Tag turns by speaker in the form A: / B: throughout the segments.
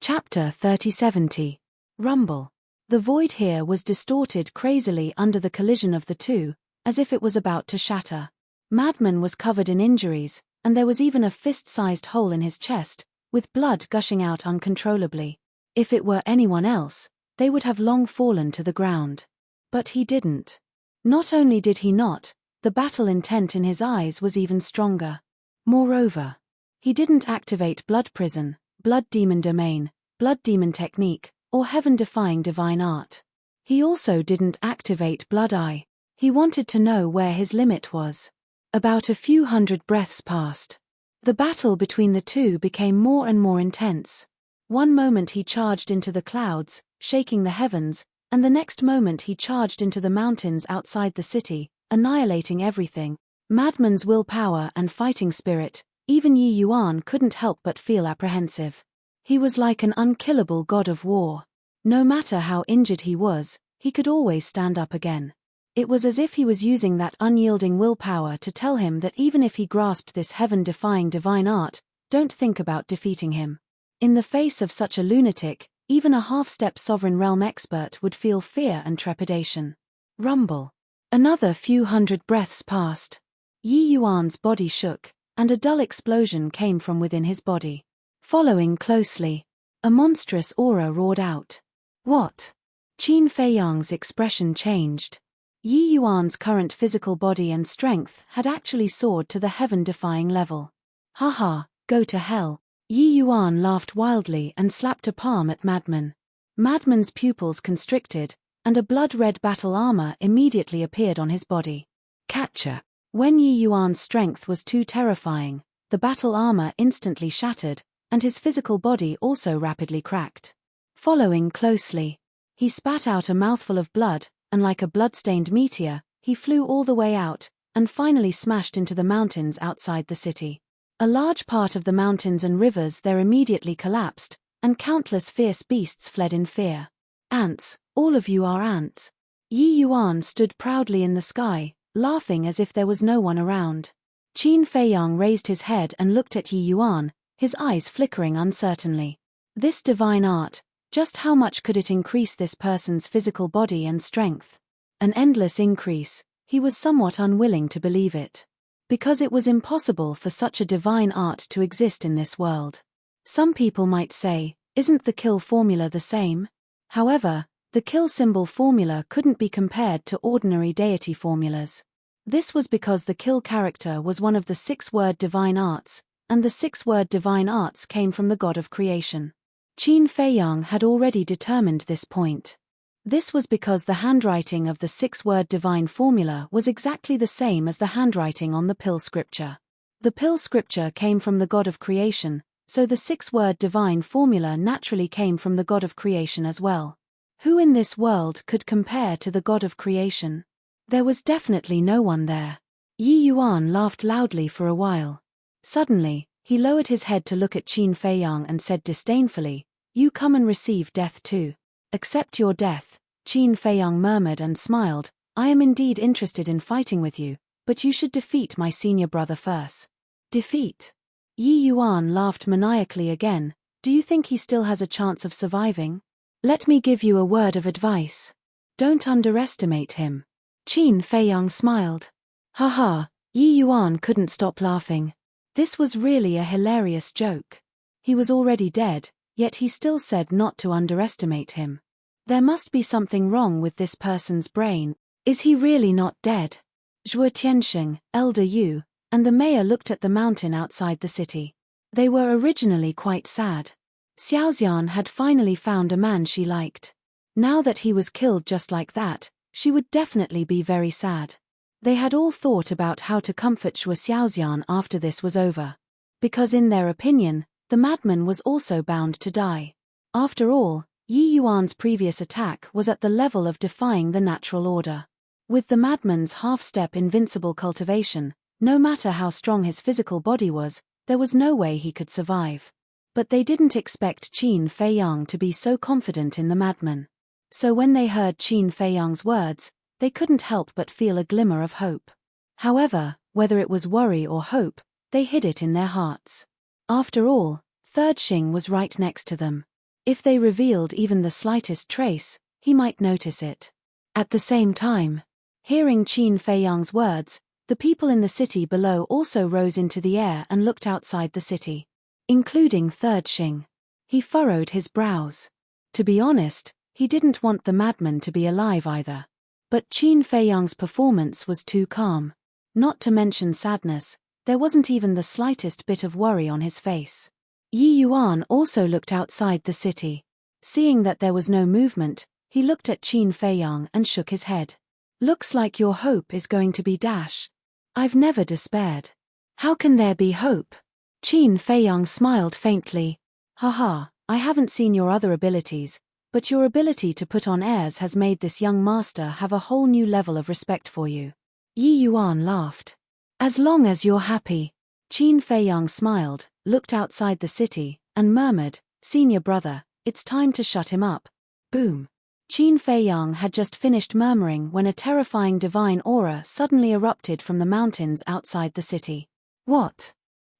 A: Chapter 3070. Rumble. The void here was distorted crazily under the collision of the two, as if it was about to shatter. Madman was covered in injuries, and there was even a fist-sized hole in his chest, with blood gushing out uncontrollably. If it were anyone else, they would have long fallen to the ground. But he didn't. Not only did he not, the battle intent in his eyes was even stronger. Moreover, he didn't activate Blood Prison, Blood Demon Domain, Blood Demon Technique, or heaven-defying divine art. He also didn't activate Blood Eye. He wanted to know where his limit was. About a few hundred breaths passed. The battle between the two became more and more intense. One moment he charged into the clouds, shaking the heavens, and the next moment he charged into the mountains outside the city, annihilating everything. Madman's willpower and fighting spirit, even Yi Yuan couldn't help but feel apprehensive. He was like an unkillable god of war. No matter how injured he was, he could always stand up again. It was as if he was using that unyielding willpower to tell him that even if he grasped this heaven-defying divine art, don't think about defeating him. In the face of such a lunatic, even a half-step sovereign realm expert would feel fear and trepidation. Rumble. Another few hundred breaths passed. Yi Yuan's body shook, and a dull explosion came from within his body. Following closely, a monstrous aura roared out. What? Qin Feiyang's expression changed. Yi Yuan's current physical body and strength had actually soared to the heaven-defying level. Haha, go to hell. Yi Yuan laughed wildly and slapped a palm at Madman. Madman's pupils constricted, and a blood-red battle armor immediately appeared on his body. Catcher. When Yi Yuan's strength was too terrifying, the battle armor instantly shattered, and his physical body also rapidly cracked. Following closely, he spat out a mouthful of blood, and like a blood-stained meteor, he flew all the way out, and finally smashed into the mountains outside the city. A large part of the mountains and rivers there immediately collapsed, and countless fierce beasts fled in fear. Ants, all of you are ants. Yi Yuan stood proudly in the sky, laughing as if there was no one around. Qin Feiyang raised his head and looked at Yi Yuan, his eyes flickering uncertainly. This divine art, just how much could it increase this person's physical body and strength? An endless increase. He was somewhat unwilling to believe it. Because it was impossible for such a divine art to exist in this world. Some people might say, isn't the kill formula the same? However, the kill symbol formula couldn't be compared to ordinary deity formulas. This was because the kill character was one of the 6-word divine arts, and the 6-word divine arts came from the god of creation. Qin Feiyang had already determined this point. This was because the handwriting of the 6-word divine formula was exactly the same as the handwriting on the pill scripture. The pill scripture came from the god of creation, so the 6-word divine formula naturally came from the god of creation as well. Who in this world could compare to the god of creation? There was definitely no one there. Yi Yuan laughed loudly for a while. Suddenly, he lowered his head to look at Qin Feiyang and said disdainfully, "You come and receive death too." "Accept your death," Qin Feiyang murmured and smiled. "I am indeed interested in fighting with you, but you should defeat my senior brother first." Defeat? Yi Yuan laughed maniacally again. "Do you think he still has a chance of surviving? Let me give you a word of advice. Don't underestimate him." Qin Feiyang smiled. Haha, Yi Yuan couldn't stop laughing. This was really a hilarious joke. He was already dead, yet he still said not to underestimate him. There must be something wrong with this person's brain. Is he really not dead? Zhuo Tianxing, Elder Yu, and the mayor looked at the mountain outside the city. They were originally quite sad. Xiaoxian had finally found a man she liked. Now that he was killed just like that, she would definitely be very sad. They had all thought about how to comfort Zhuo Xiaoxian after this was over. Because in their opinion, the madman was also bound to die. After all, Yi Yuan's previous attack was at the level of defying the natural order. With the madman's half-step invincible cultivation, no matter how strong his physical body was, there was no way he could survive. But they didn't expect Qin Feiyang to be so confident in the madman. So when they heard Qin Feiyang's words, they couldn't help but feel a glimmer of hope. However, whether it was worry or hope, they hid it in their hearts. After all, Third Xing was right next to them. If they revealed even the slightest trace, he might notice it. At the same time, hearing Qin Feiyang's words, the people in the city below also rose into the air and looked outside the city, including Third Xing. He furrowed his brows. To be honest, he didn't want the madman to be alive either. But Qin Feiyang's performance was too calm. Not to mention sadness, there wasn't even the slightest bit of worry on his face. Yi Yuan also looked outside the city. Seeing that there was no movement, he looked at Qin Feiyang and shook his head. Looks like your hope is going to be dashed. I've never despaired. How can there be hope? Qin Feiyang smiled faintly. Haha, I haven't seen your other abilities, but your ability to put on airs has made this young master have a whole new level of respect for you. Yi Yuan laughed. As long as you're happy. Qin Feiyang smiled, looked outside the city, and murmured, Senior brother, it's time to shut him up. Boom. Qin Feiyang had just finished murmuring when a terrifying divine aura suddenly erupted from the mountains outside the city. What?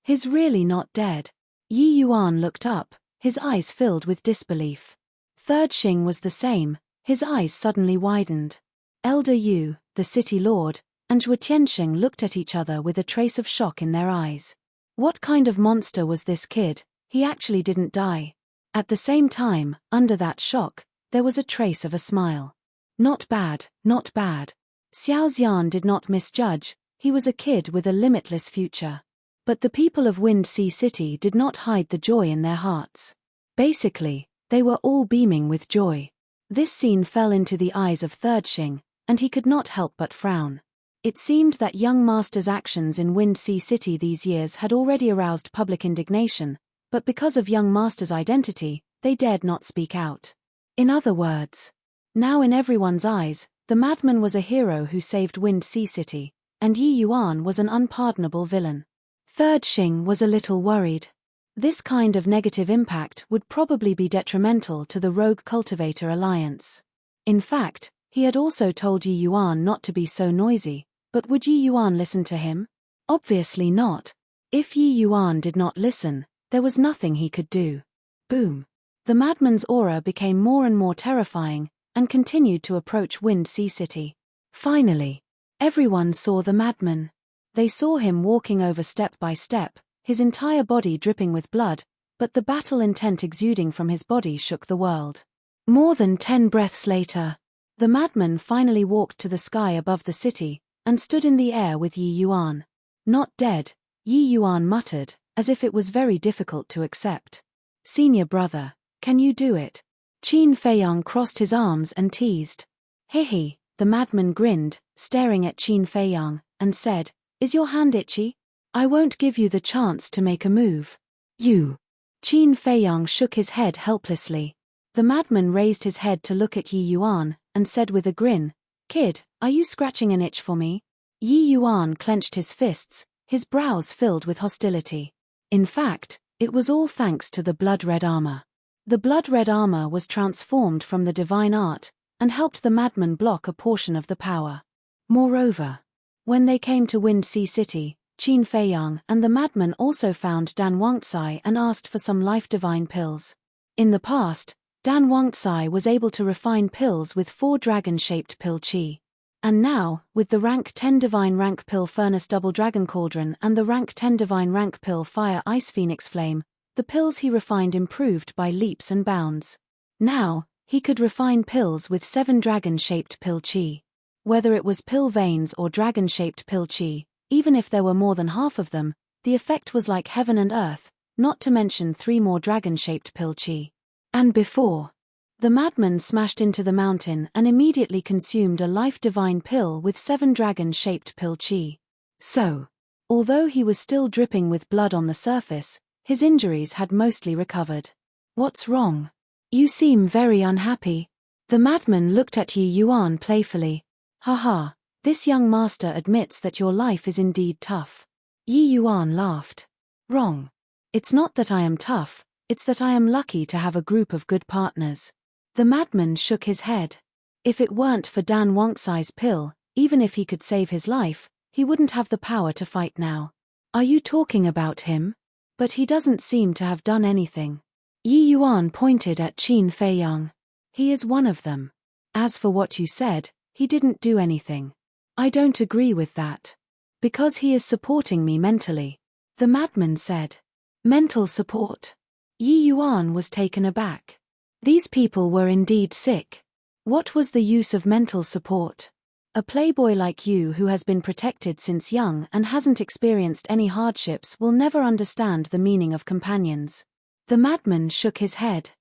A: He's really not dead. Yi Yuan looked up, his eyes filled with disbelief. Third Xing was the same, his eyes suddenly widened. Elder Yu, the city lord, and Zhuo Tianxing looked at each other with a trace of shock in their eyes. What kind of monster was this kid? He actually didn't die. At the same time, under that shock, there was a trace of a smile. Not bad, not bad. Xiao Xian did not misjudge, he was a kid with a limitless future. But the people of Wind Sea City did not hide the joy in their hearts. Basically, they were all beaming with joy. This scene fell into the eyes of Third Xing, and he could not help but frown. It seemed that young master's actions in Wind Sea City these years had already aroused public indignation, but because of young master's identity, they dared not speak out. In other words, now in everyone's eyes, the madman was a hero who saved Wind Sea City, and Yi Yuan was an unpardonable villain. Third Xing was a little worried. This kind of negative impact would probably be detrimental to the Rogue Cultivator Alliance. In fact, he had also told Yi Yuan not to be so noisy, but would Yi Yuan listen to him? Obviously not. If Yi Yuan did not listen, there was nothing he could do. Boom. The madman's aura became more and more terrifying, and continued to approach Wind Sea City. Finally, everyone saw the madman. They saw him walking over step by step, his entire body dripping with blood, but the battle intent exuding from his body shook the world. More than 10 breaths later, the madman finally walked to the sky above the city, and stood in the air with Yi Yuan. Not dead, Yi Yuan muttered, as if it was very difficult to accept. Senior brother, can you do it? Qin Feiyang crossed his arms and teased. Hehe, the madman grinned, staring at Qin Feiyang, and said, Is your hand itchy? I won't give you the chance to make a move. You. Qin Feiyang shook his head helplessly. The madman raised his head to look at Yi Yuan, and said with a grin, Kid, are you scratching an itch for me? Yi Yuan clenched his fists, his brows filled with hostility. In fact, it was all thanks to the blood-red armor. The blood-red armor was transformed from the divine art, and helped the madman block a portion of the power. Moreover, when they came to Wind Sea City, Qin Feiyang and the madman also found Dan Wangcai and asked for some life-divine pills. In the past, Dan Wangcai was able to refine pills with 4 dragon-shaped pill chi. And now, with the rank 10 divine rank pill Furnace Double Dragon Cauldron and the rank 10 divine rank pill Fire Ice Phoenix Flame, the pills he refined improved by leaps and bounds. Now, he could refine pills with 7 dragon-shaped pill chi. Whether it was pill veins or dragon-shaped pill chi, even if there were more than half of them, the effect was like heaven and earth, not to mention 3 more dragon-shaped pill chi. And before, the madman smashed into the mountain and immediately consumed a life-divine pill with 7 dragon-shaped pill chi. So, although he was still dripping with blood on the surface, his injuries had mostly recovered. What's wrong? You seem very unhappy. The madman looked at Yi Yuan playfully. Haha, this young master admits that your life is indeed tough. Yi Yuan laughed. Wrong. It's not that I am tough, it's that I am lucky to have a group of good partners. The madman shook his head. If it weren't for Dan Wangcai's pill, even if he could save his life, he wouldn't have the power to fight now. Are you talking about him? But he doesn't seem to have done anything. Yi Yuan pointed at Qin Feiyang. He is one of them. As for what you said, he didn't do anything. I don't agree with that. Because he is supporting me mentally. The madman said. Mental support. Yi Yuan was taken aback. These people were indeed sick. What was the use of mental support? A playboy like you who has been protected since young and hasn't experienced any hardships will never understand the meaning of companions. The madman shook his head.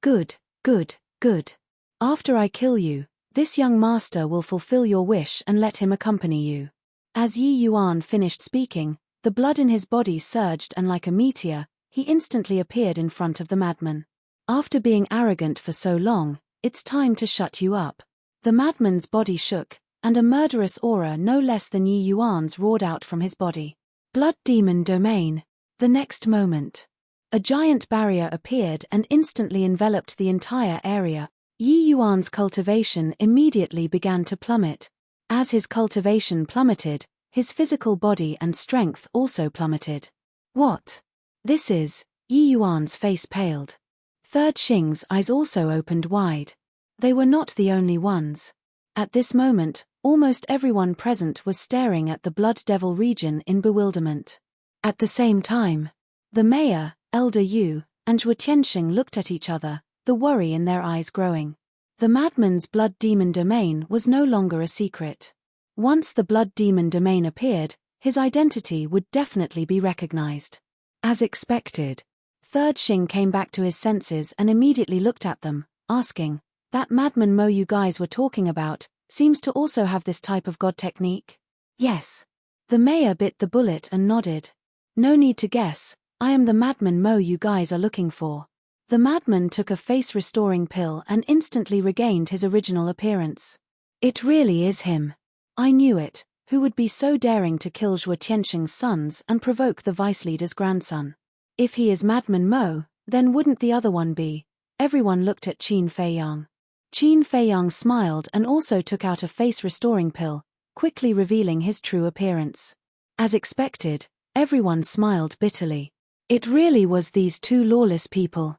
A: Good, good, good. After I kill you, this young master will fulfill your wish and let him accompany you. As Yi Yuan finished speaking, the blood in his body surged and like a meteor, he instantly appeared in front of the madman. After being arrogant for so long, it's time to shut you up. The madman's body shook, and a murderous aura no less than Yi Yuan's roared out from his body. Blood demon domain. The next moment, a giant barrier appeared and instantly enveloped the entire area. Yi Yuan's cultivation immediately began to plummet. As his cultivation plummeted, his physical body and strength also plummeted. What? This is. Yi Yuan's face paled. Third Xing's eyes also opened wide. They were not the only ones. At this moment, almost everyone present was staring at the Blood Devil region in bewilderment. At the same time, the mayor, Elder Yu, and Zhuo Tianxing looked at each other, the worry in their eyes growing. The madman's blood demon domain was no longer a secret. Once the blood demon domain appeared, his identity would definitely be recognized. As expected, Third Xing came back to his senses and immediately looked at them, asking, that madman Mo you guys were talking about, seems to also have this type of god technique? Yes. The mayor bit the bullet and nodded. No need to guess, I am the madman Mo you guys are looking for. The madman took a face-restoring pill and instantly regained his original appearance. It really is him. I knew it. Who would be so daring to kill Zhuo Tianxing's sons and provoke the vice leader's grandson? If he is madman Mo, then wouldn't the other one be? Everyone looked at Qin Feiyang. Qin Feiyang smiled and also took out a face-restoring pill, quickly revealing his true appearance. As expected, everyone smiled bitterly. It really was these two lawless people.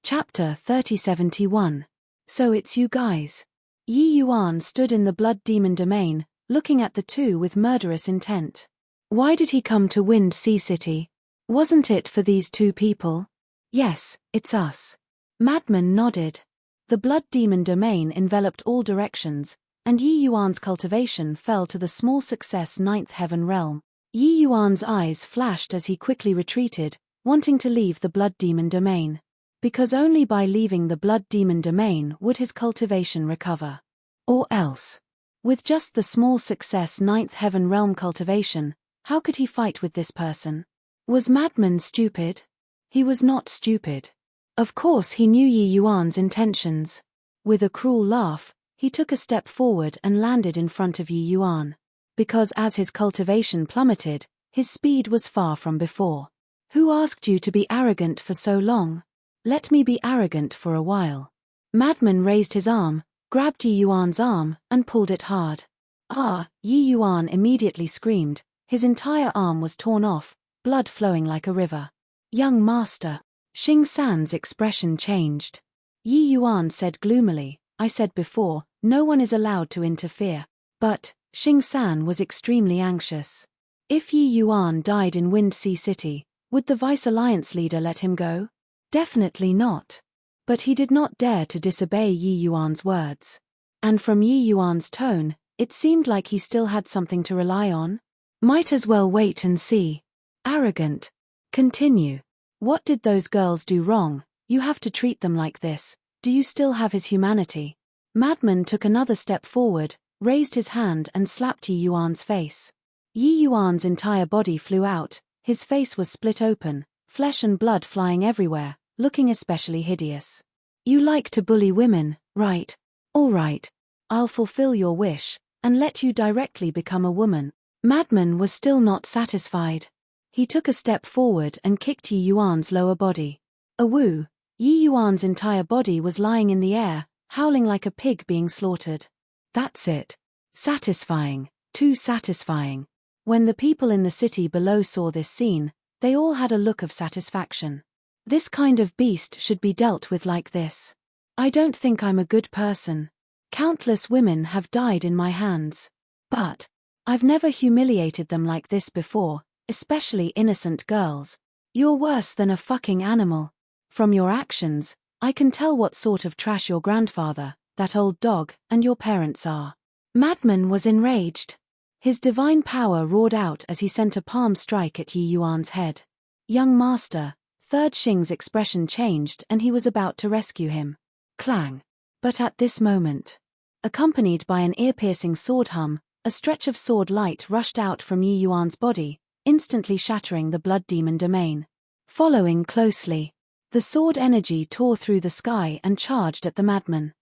A: Chapter 3071. So it's you guys. Yi Yuan stood in the blood demon domain, looking at the two with murderous intent. Why did he come to Wind Sea City? Wasn't it for these two people? Yes, it's us. Madman nodded. The blood demon domain enveloped all directions, and Yi Yuan's cultivation fell to the small success ninth heaven realm. Yi Yuan's eyes flashed as he quickly retreated, wanting to leave the blood demon domain. Because only by leaving the blood demon domain would his cultivation recover. Or else, with just the small success ninth heaven realm cultivation, how could he fight with this person? Was Madman stupid? He was not stupid. Of course he knew Yi Yuan's intentions. With a cruel laugh, he took a step forward and landed in front of Yi Yuan. Because as his cultivation plummeted, his speed was far from before. Who asked you to be arrogant for so long? Let me be arrogant for a while. Madman raised his arm, grabbed Yi Yuan's arm, and pulled it hard. Ah! Yi Yuan immediately screamed. His entire arm was torn off, blood flowing like a river. Young master. Xing San's expression changed. Yi Yuan said gloomily, I said before, no one is allowed to interfere. But, Xing San was extremely anxious. If Yi Yuan died in Wind Sea City, would the Vice Alliance leader let him go? Definitely not. But he did not dare to disobey Yi Yuan's words. And from Yi Yuan's tone, it seemed like he still had something to rely on. Might as well wait and see. Arrogant. Continue. What did those girls do wrong? You have to treat them like this. Do you still have his humanity? Madman took another step forward, raised his hand and slapped Yi Yuan's face. Yi Yuan's entire body flew out, his face was split open, flesh and blood flying everywhere, looking especially hideous. You like to bully women, right? All right. I'll fulfill your wish, and let you directly become a woman. Madman was still not satisfied. He took a step forward and kicked Yi Yuan's lower body. A woo! Yi Yuan's entire body was lying in the air, howling like a pig being slaughtered. That's it. Satisfying. Too satisfying. When the people in the city below saw this scene, they all had a look of satisfaction. This kind of beast should be dealt with like this. I don't think I'm a good person. Countless women have died in my hands. But I've never humiliated them like this before, especially innocent girls. You're worse than a fucking animal. From your actions, I can tell what sort of trash your grandfather, that old dog, and your parents are. Madman was enraged. His divine power roared out as he sent a palm strike at Yi Yuan's head. Young master, Third Xing's expression changed and he was about to rescue him. Clang. But at this moment, accompanied by an ear-piercing sword hum, a stretch of sword light rushed out from Yi Yuan's body, instantly shattering the blood demon domain. Following closely, the sword energy tore through the sky and charged at the madman.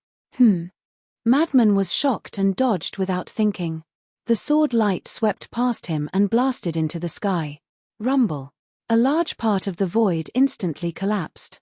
A: Madman was shocked and dodged without thinking. The sword light swept past him and blasted into the sky. Rumble. A large part of the void instantly collapsed.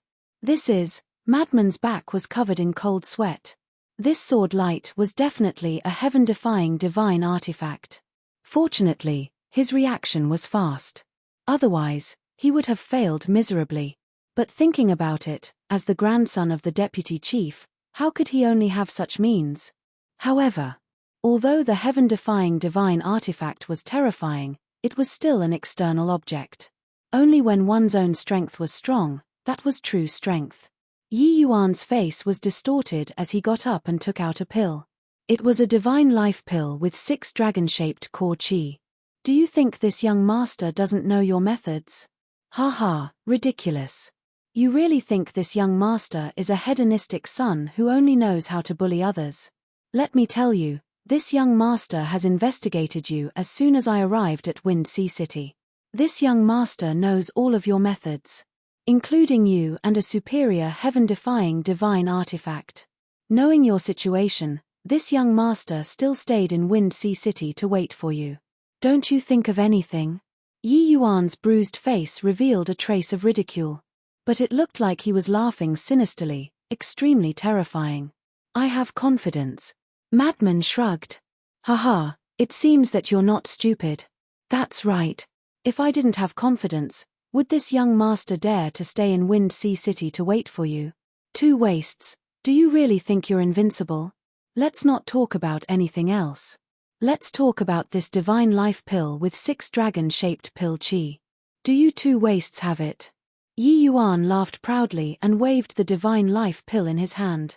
A: Madman's back was covered in cold sweat. This sword light was definitely a heaven-defying divine artifact. Fortunately, his reaction was fast. Otherwise, he would have failed miserably. But thinking about it, as the grandson of the deputy chief, how could he only have such means? However, although the heaven-defying divine artifact was terrifying, it was still an external object. Only when one's own strength was strong, that was true strength. Yi Yuan's face was distorted as he got up and took out a pill. It was a divine life pill with 6 dragon-shaped core chi. Do you think this young master doesn't know your methods? Ha, ridiculous. You really think this young master is a hedonistic son who only knows how to bully others? Let me tell you, this young master has investigated you as soon as I arrived at Wind Sea City. This young master knows all of your methods, including you and a superior heaven-defying divine artifact. Knowing your situation, this young master still stayed in Wind Sea City to wait for you. Don't you think of anything? Yi Yuan's bruised face revealed a trace of ridicule. But it looked like he was laughing sinisterly, extremely terrifying. I have confidence. Madman shrugged. Haha, it seems that you're not stupid. That's right. If I didn't have confidence, would this young master dare to stay in Wind Sea City to wait for you? 2 wastes, do you really think you're invincible? Let's not talk about anything else. Let's talk about this divine life pill with 6 dragon-shaped pill chi. Do you 2 wastes have it? Yi Yuan laughed proudly and waved the divine life pill in his hand.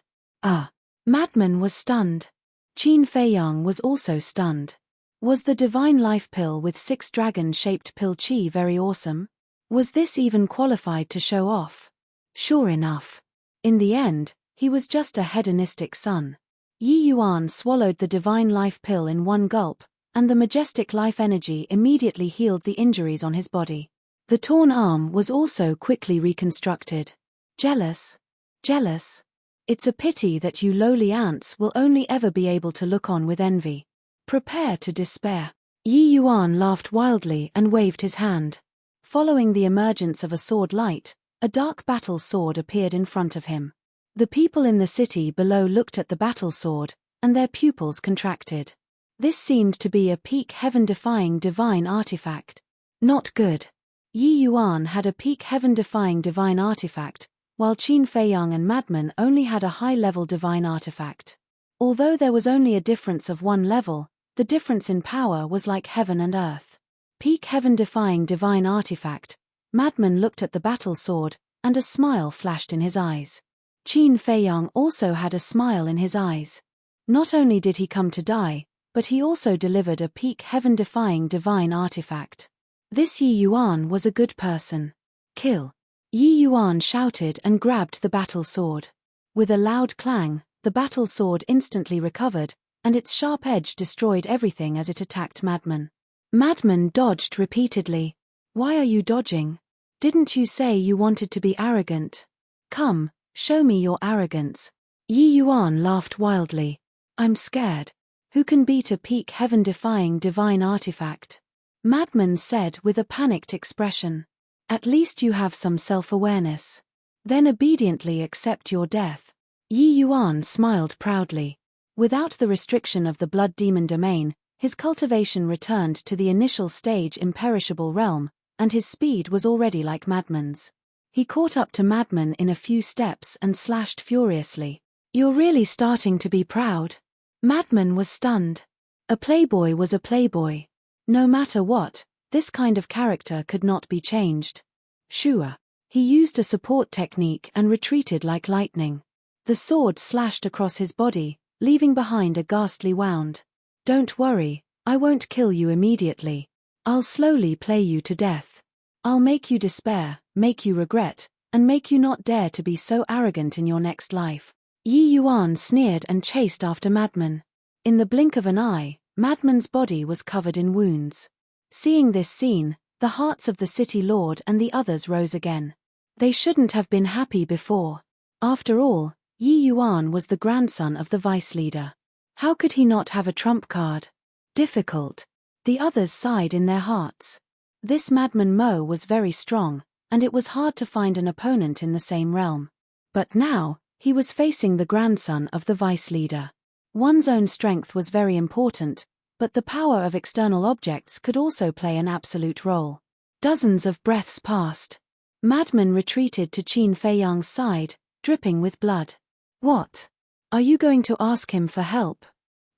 A: Madman was stunned. Qin Feiyang was also stunned. Was the divine life pill with 6 dragon-shaped pill chi very awesome? Was this even qualified to show off? Sure enough. In the end, he was just a hedonistic son. Yi Yuan swallowed the divine life pill in one gulp, and the majestic life energy immediately healed the injuries on his body. The torn arm was also quickly reconstructed. Jealous? Jealous? It's a pity that you lowly ants will only ever be able to look on with envy. Prepare to despair. Yi Yuan laughed wildly and waved his hand. Following the emergence of a sword light, a dark battle sword appeared in front of him. The people in the city below looked at the battle sword, and their pupils contracted. This seemed to be a peak heaven-defying divine artifact. Not good. Yi Yuan had a peak heaven-defying divine artifact, while Qin Feiyang and Madman only had a high-level divine artifact. Although there was only a difference of 1 level, the difference in power was like heaven and earth. Peak heaven-defying divine artifact, Madman looked at the battle sword, and a smile flashed in his eyes. Qin Feiyang also had a smile in his eyes. Not only did he come to die, but he also delivered a peak heaven-defying divine artifact. This Yi Yuan was a good person. Kill. Yi Yuan shouted and grabbed the battle sword. With a loud clang, the battle sword instantly recovered, and its sharp edge destroyed everything as it attacked Madman. Madman dodged repeatedly. Why are you dodging? Didn't you say you wanted to be arrogant? Come, show me your arrogance. Yi Yuan laughed wildly. I'm scared. Who can beat a peak heaven-defying divine artifact? Madman said with a panicked expression. At least you have some self-awareness. Then obediently accept your death. Yi Yuan smiled proudly. Without the restriction of the blood demon domain, his cultivation returned to the initial stage imperishable realm, and his speed was already like Madman's. He caught up to Madman in a few steps and slashed furiously. "You're really starting to be proud." Madman was stunned. A playboy was a playboy. No matter what, this kind of character could not be changed. Shua. He used a support technique and retreated like lightning. The sword slashed across his body, leaving behind a ghastly wound. "Don't worry, I won't kill you immediately. I'll slowly play you to death. I'll make you despair, make you regret, and make you not dare to be so arrogant in your next life." Yi Yuan sneered and chased after Madman. In the blink of an eye, Madman's body was covered in wounds. Seeing this scene, the hearts of the city lord and the others rose again. They shouldn't have been happy before. After all, Yi Yuan was the grandson of the vice leader. How could he not have a trump card? Difficult. The others sighed in their hearts. This Madman Mo was very strong, and it was hard to find an opponent in the same realm. But now, he was facing the grandson of the vice leader. One's own strength was very important, but the power of external objects could also play an absolute role. Dozens of breaths passed. Madman retreated to Qin Feiyang's side, dripping with blood. "What? Are you going to ask him for help?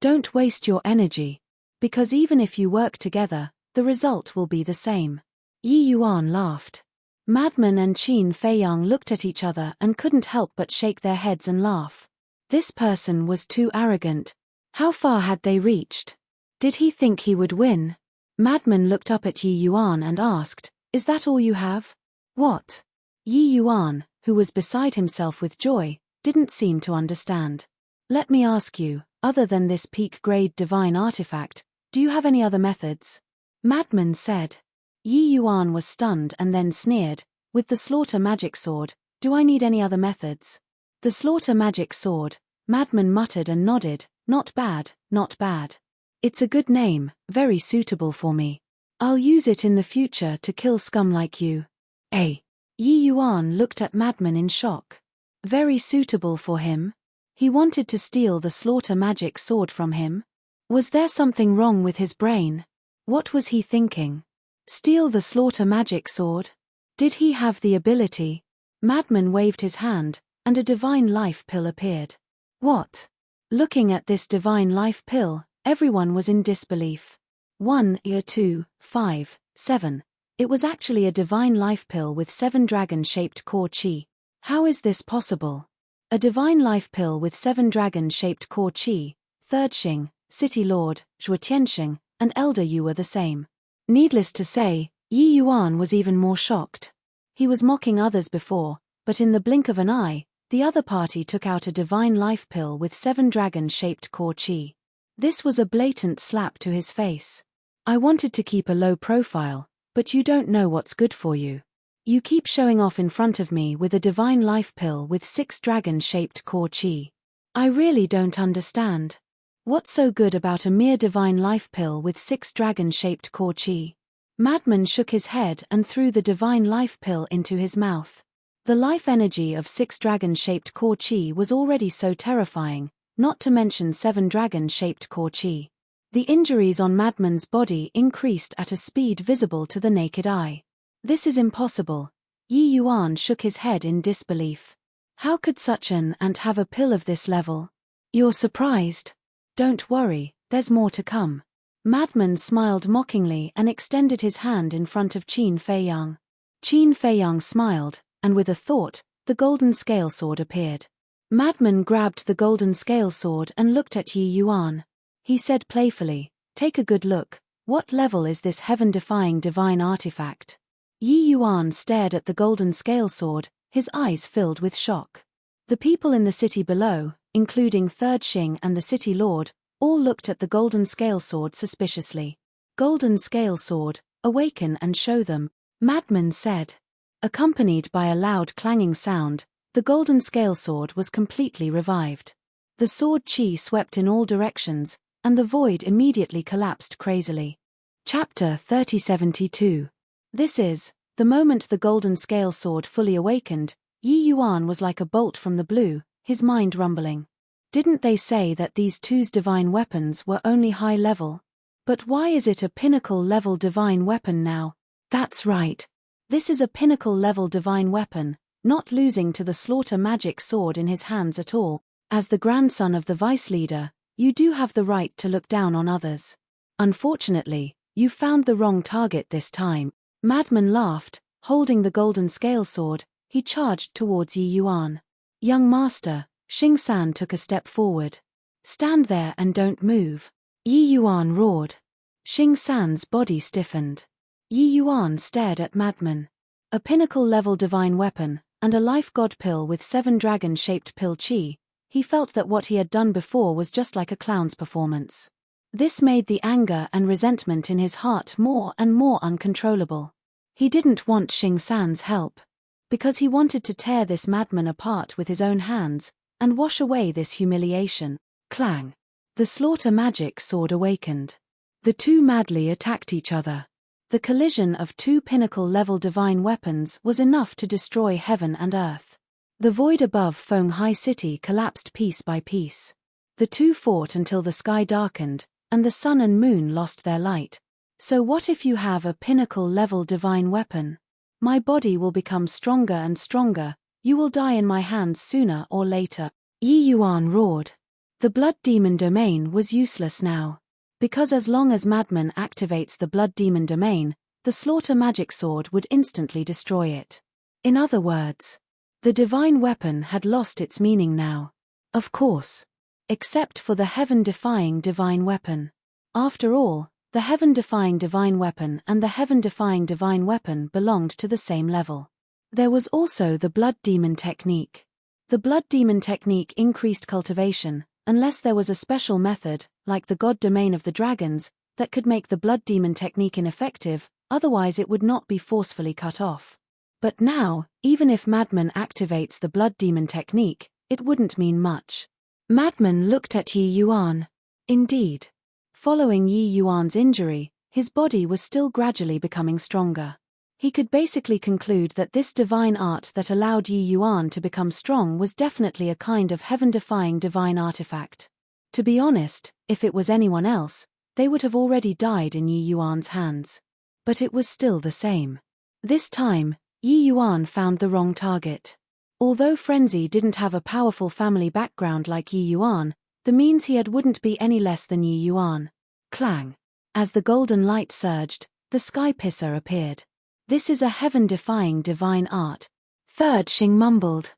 A: Don't waste your energy. Because even if you work together, the result will be the same." Yi Yuan laughed. Madman and Qin Feiyang looked at each other and couldn't help but shake their heads and laugh. This person was too arrogant. How far had they reached? Did he think he would win? Madman looked up at Yi Yuan and asked, "Is that all you have?" "What?" Yi Yuan, who was beside himself with joy, didn't seem to understand. "Let me ask you, other than this peak-grade divine artifact, do you have any other methods?" Madman said. Yi Yuan was stunned and then sneered, "With the slaughter magic sword, do I need any other methods?" "The slaughter magic sword," Madman muttered and nodded, "Not bad, not bad. It's a good name, very suitable for me. I'll use it in the future to kill scum like you." Yi Yuan looked at Madman in shock. Very suitable for him? He wanted to steal the slaughter magic sword from him? Was there something wrong with his brain? What was he thinking? Steal the slaughter magic sword? Did he have the ability? Madman waved his hand, and a divine life pill appeared. What? Looking at this divine life pill, everyone was in disbelief. 2, 5, 7. It was actually a divine life pill with 7 dragon-shaped core chi. How is this possible? A divine life pill with 7 dragon-shaped core chi, Third Xing, City Lord, Zhuo Tianxing, and Elder Yu were the same. Needless to say, Yi Yuan was even more shocked. He was mocking others before, but in the blink of an eye, the other party took out a divine life pill with 7 dragon-shaped core chi. This was a blatant slap to his face. "I wanted to keep a low profile, but you don't know what's good for you. You keep showing off in front of me with a divine life pill with 6 dragon-shaped core chi. I really don't understand. What's so good about a mere divine life pill with 6 dragon-shaped core chi?" Madman shook his head and threw the divine life pill into his mouth. The life energy of 6 dragon-shaped core chi was already so terrifying, not to mention 7 dragon-shaped core chi. The injuries on Madman's body increased at a speed visible to the naked eye. "This is impossible." Yi Yuan shook his head in disbelief. "How could such an ant have a pill of this level?" "You're surprised? Don't worry, there's more to come." Madman smiled mockingly and extended his hand in front of Qin Feiyang. Qin Feiyang smiled, and with a thought, the golden scale sword appeared. Madman grabbed the golden scale sword and looked at Yi Yuan. He said playfully, "Take a good look, what level is this heaven-defying divine artifact?" Yi Yuan stared at the golden scale sword, his eyes filled with shock. The people in the city below, including Third Xing and the city lord, all looked at the golden scale sword suspiciously. "Golden scale sword, awaken and show them," Madman said. Accompanied by a loud clanging sound, the golden scale sword was completely revived. The sword chi swept in all directions, and the void immediately collapsed crazily. Chapter 3072. This is, the moment the golden scale sword fully awakened, Yi Yuan was like a bolt from the blue, his mind rumbling. Didn't they say that these two's divine weapons were only high level? But why is it a pinnacle level divine weapon now? That's right. This is a pinnacle-level divine weapon, not losing to the slaughter magic sword in his hands at all. As the grandson of the vice leader, you do have the right to look down on others. Unfortunately, you found the wrong target this time. Madman laughed, holding the golden scale sword. He charged towards Yi Yuan. Young master, Xing San took a step forward. Stand there and don't move. Yi Yuan roared. Xing San's body stiffened. Yi Yuan stared at Madman. A pinnacle-level divine weapon, and a life god pill with 7 dragon-shaped pill chi. He felt that what he had done before was just like a clown's performance. This made the anger and resentment in his heart more and more uncontrollable. He didn't want Xing San's help, because he wanted to tear this madman apart with his own hands, and wash away this humiliation. Clang! The slaughter magic sword awakened. The two madly attacked each other. The collision of 2 pinnacle-level divine weapons was enough to destroy heaven and earth. The void above Fenghai City collapsed piece by piece. The two fought until the sky darkened, and the sun and moon lost their light. So what if you have a pinnacle-level divine weapon? My body will become stronger and stronger. You will die in my hands sooner or later. Yi Yuan roared. The blood demon domain was useless now. Because as long as Madman activates the blood demon domain, the slaughter magic sword would instantly destroy it. In other words, the divine weapon had lost its meaning now. Of course. Except for the heaven-defying divine weapon. After all, the heaven-defying divine weapon and the heaven-defying divine weapon belonged to the same level. There was also the blood demon technique. The blood demon technique increased cultivation, unless there was a special method, like the god domain of the dragons, that could make the blood demon technique ineffective, otherwise it would not be forcefully cut off. But now, even if Madman activates the blood demon technique, it wouldn't mean much. Madman looked at Yi Yuan. Indeed. Following Yi Yuan's injury, his body was still gradually becoming stronger. He could basically conclude that this divine art that allowed Yi Yuan to become strong was definitely a kind of heaven-defying divine artifact. To be honest, if it was anyone else, they would have already died in Yi Yuan's hands. But it was still the same. This time, Yi Yuan found the wrong target. Although Frenzy didn't have a powerful family background like Yi Yuan, the means he had wouldn't be any less than Yi Yuan. Clang! As the golden light surged, the sky pisser appeared. This is a heaven-defying divine art. Third Xing mumbled.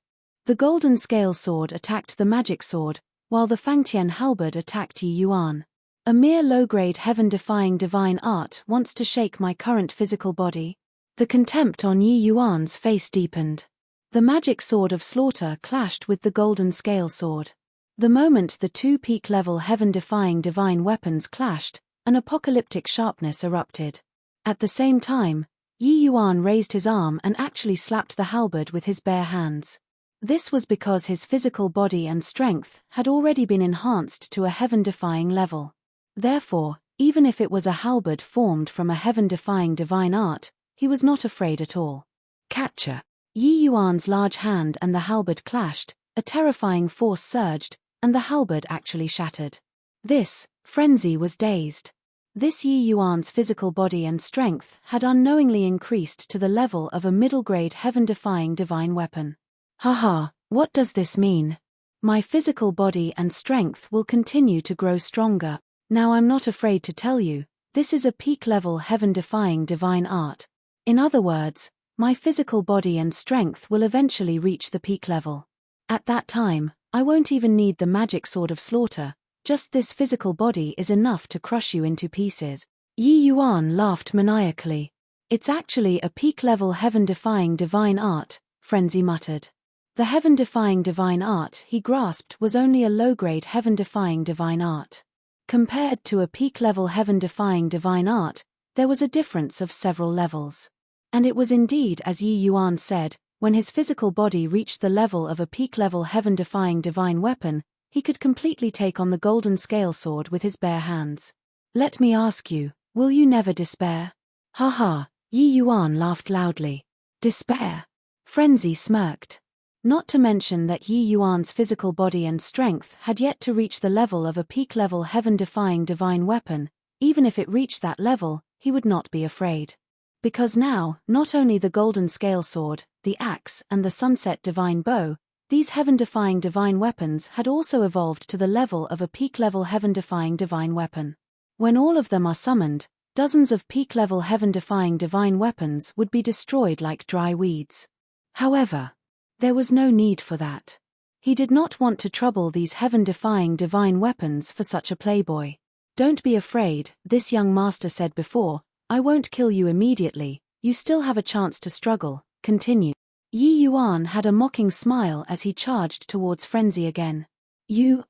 A: The golden scale sword attacked the magic sword, while the Fangtian halberd attacked Yi Yuan. A mere low-grade heaven-defying divine art wants to shake my current physical body. The contempt on Yi Yuan's face deepened. The magic sword of slaughter clashed with the golden scale sword. The moment the 2 peak-level heaven-defying divine weapons clashed, an apocalyptic sharpness erupted. At the same time, Yi Yuan raised his arm and actually slapped the halberd with his bare hands. This was because his physical body and strength had already been enhanced to a heaven-defying level. Therefore, even if it was a halberd formed from a heaven-defying divine art, he was not afraid at all. Catcher! Yi Yuan's large hand and the halberd clashed, a terrifying force surged, and the halberd actually shattered. Frenzy was dazed. This Yi Yuan's physical body and strength had unknowingly increased to the level of a middle-grade heaven-defying divine weapon. Haha, what does this mean? My physical body and strength will continue to grow stronger. Now I'm not afraid to tell you, this is a peak-level heaven-defying divine art. In other words, my physical body and strength will eventually reach the peak level. At that time, I won't even need the magic sword of slaughter, just this physical body is enough to crush you into pieces. Yi Yuan laughed maniacally. It's actually a peak-level heaven-defying divine art, Frenzy muttered. The heaven-defying divine art he grasped was only a low-grade heaven-defying divine art. Compared to a peak-level heaven-defying divine art, there was a difference of several levels. And it was indeed as Yi Yuan said, when his physical body reached the level of a peak-level heaven-defying divine weapon, he could completely take on the golden scale sword with his bare hands. Let me ask you, will you never despair? Ha, Yi Yuan laughed loudly. Despair? Frenzy smirked. Not to mention that Yi Yuan's physical body and strength had yet to reach the level of a peak-level heaven-defying divine weapon. Even if it reached that level, he would not be afraid. Because now, not only the golden scale sword, the axe, and the sunset divine bow, these heaven-defying divine weapons had also evolved to the level of a peak-level heaven-defying divine weapon. When all of them are summoned, dozens of peak-level heaven-defying divine weapons would be destroyed like dry weeds. However, there was no need for that. He did not want to trouble these heaven-defying divine weapons for such a playboy. "Don't be afraid," this young master said before, "I won't kill you immediately, you still have a chance to struggle, continue." Yi Yuan had a mocking smile as he charged towards Frenzy again. "You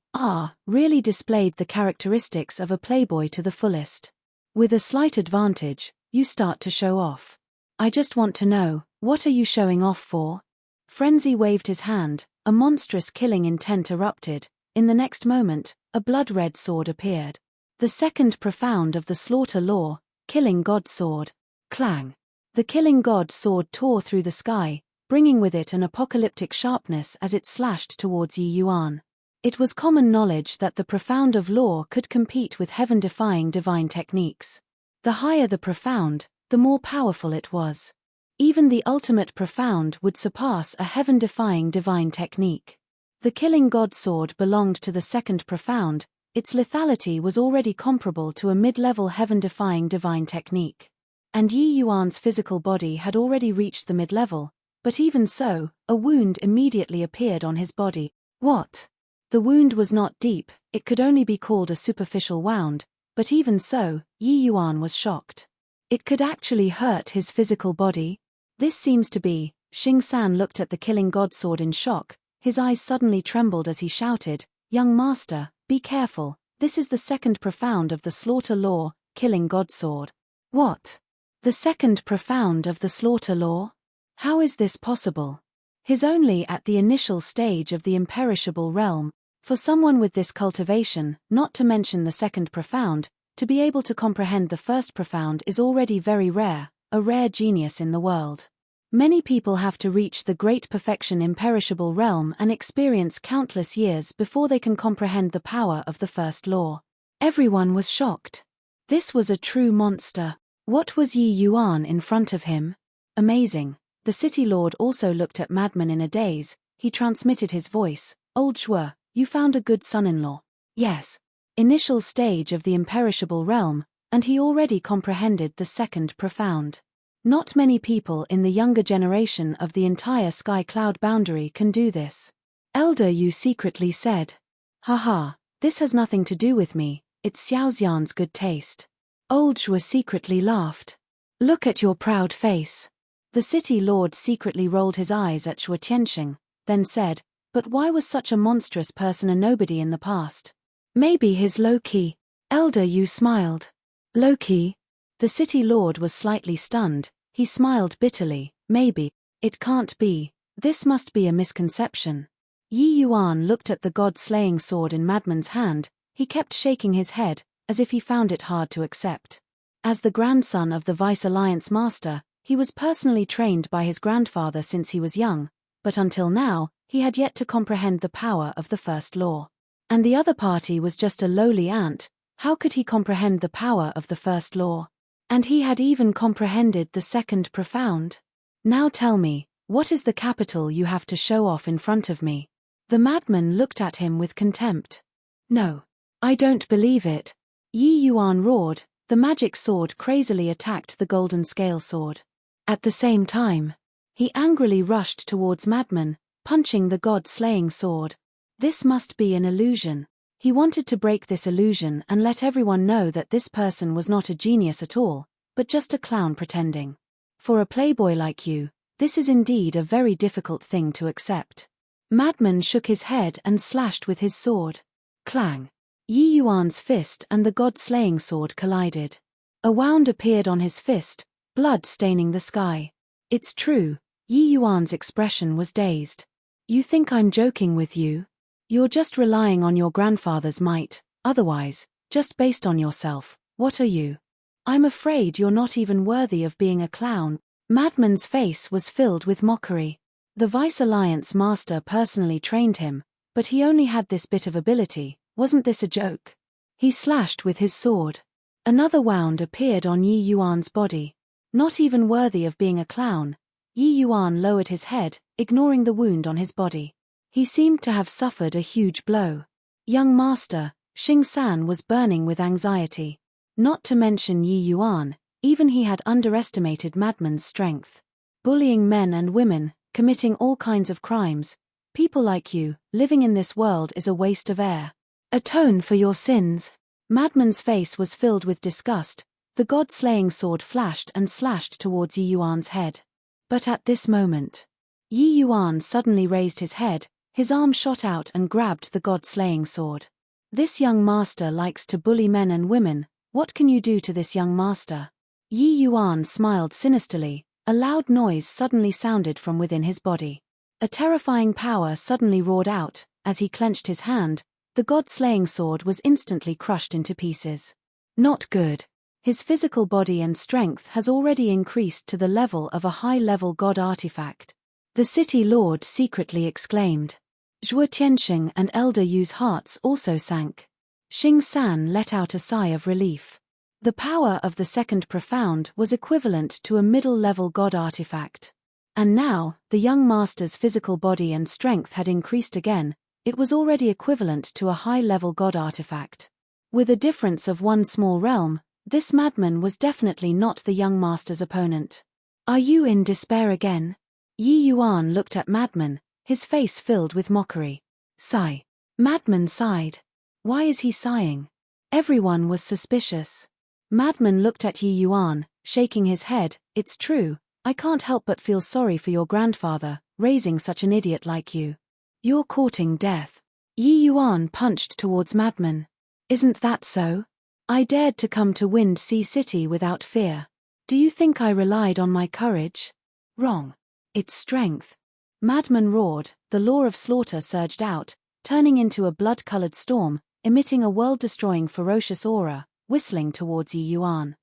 A: really displayed the characteristics of a playboy to the fullest. With a slight advantage, you start to show off. I just want to know, what are you showing off for?" Frenzy waved his hand, a monstrous killing intent erupted. In the next moment, a blood-red sword appeared. The second profound of the slaughter law, Killing God Sword. Clang! The Killing God Sword tore through the sky, bringing with it an apocalyptic sharpness as it slashed towards Yi Yuan. It was common knowledge that the profound of law could compete with heaven-defying divine techniques. The higher the profound, the more powerful it was. Even the ultimate profound would surpass a heaven-defying divine technique. The Killing God Sword belonged to the second profound. Its lethality was already comparable to a mid-level heaven-defying divine technique. And Yi Yuan's physical body had already reached the mid-level, but even so, a wound immediately appeared on his body. What? The wound was not deep, it could only be called a superficial wound, but even so, Yi Yuan was shocked. It could actually hurt his physical body? This seems to be. Xing San looked at the Killing God Sword in shock, his eyes suddenly trembled as he shouted, "Young master, be careful, this is the second profound of the slaughter law, Killing God Sword." "What? The second profound of the slaughter law? How is this possible?" "His only at the initial stage of the imperishable realm. For someone with this cultivation, not to mention the second profound, to be able to comprehend the first profound is already very rare, a rare genius in the world. Many people have to reach the great perfection imperishable realm and experience countless years before they can comprehend the power of the first law." Everyone was shocked. This was a true monster. What was Yi Yuan in front of him? Amazing. The city lord also looked at Madman in a daze. He transmitted his voice, "Old Shuo, you found a good son-in-law." Yes. Initial stage of the imperishable realm, and he already comprehended the second profound. Not many people in the younger generation of the entire sky cloud boundary can do this. Elder Yu secretly said, "Haha, this has nothing to do with me, it's Xiaoxian's good taste." Old Shuo secretly laughed. "Look at your proud face." The city lord secretly rolled his eyes at Shuo Tianxing, then said, "But why was such a monstrous person a nobody in the past?" "Maybe his low-key." Elder Yu smiled. "Low-key?" The city lord was slightly stunned. He smiled bitterly. "Maybe. It can't be. This must be a misconception." Yi Yuan looked at the god-slaying sword in Madman's hand. He kept shaking his head, as if he found it hard to accept. As the grandson of the Vice Alliance Master, he was personally trained by his grandfather since he was young, but until now, he had yet to comprehend the power of the first law. And the other party was just a lowly ant. How could he comprehend the power of the first law? And he had even comprehended the second profound. "Now tell me, what is the capital you have to show off in front of me?" The madman looked at him with contempt. "No. I don't believe it." Yi Yuan roared. The magic sword crazily attacked the golden scale sword. At the same time, he angrily rushed towards Madman, punching the god-slaying sword. This must be an illusion. He wanted to break this illusion and let everyone know that this person was not a genius at all, but just a clown pretending. For a playboy like you, this is indeed a very difficult thing to accept. Madman shook his head and slashed with his sword. Clang! Yi Yuan's fist and the god-slaying sword collided. A wound appeared on his fist, blood staining the sky. "It's true." Yi Yuan's expression was dazed. "You think I'm joking with you? You're just relying on your grandfather's might, otherwise, just based on yourself, what are you? I'm afraid you're not even worthy of being a clown." Madman's face was filled with mockery. The Vice Alliance Master personally trained him, but he only had this bit of ability. Wasn't this a joke? He slashed with his sword. Another wound appeared on Yi Yuan's body. Not even worthy of being a clown. Yi Yuan lowered his head, ignoring the wound on his body. He seemed to have suffered a huge blow. Young master, Xing San was burning with anxiety. Not to mention Yi Yuan, even he had underestimated Madman's strength. Bullying men and women, committing all kinds of crimes. People like you, living in this world is a waste of air. Atone for your sins. Madman's face was filled with disgust. The god-slaying sword flashed and slashed towards Yi Yuan's head. But at this moment, Yi Yuan suddenly raised his head, his arm shot out and grabbed the god-slaying sword. This young master likes to bully men and women. What can you do to this young master? Yi Yuan smiled sinisterly. A loud noise suddenly sounded from within his body. A terrifying power suddenly roared out. As he clenched his hand, the god-slaying sword was instantly crushed into pieces. Not good. His physical body and strength has already increased to the level of a high-level god artifact. The city lord secretly exclaimed. Zhuo Tianxing and Elder Yu's hearts also sank. Xing San let out a sigh of relief. The power of the second profound was equivalent to a middle-level god artifact. And now, the young master's physical body and strength had increased again. It was already equivalent to a high-level god artifact. With a difference of one small realm, this madman was definitely not the young master's opponent. Are you in despair again? Yi Yuan looked at Madman, his face filled with mockery. Sigh. Madman sighed. Why is he sighing? Everyone was suspicious. Madman looked at Yi Yuan, shaking his head. It's true, I can't help but feel sorry for your grandfather, raising such an idiot like you. You're courting death. Yi Yuan punched towards Madman. Isn't that so? I dared to come to Wind Sea City without fear. Do you think I relied on my courage? Wrong. It's strength. Madman roared, the law of slaughter surged out, turning into a blood-colored storm, emitting a world-destroying ferocious aura, whistling towards Yi Yuan.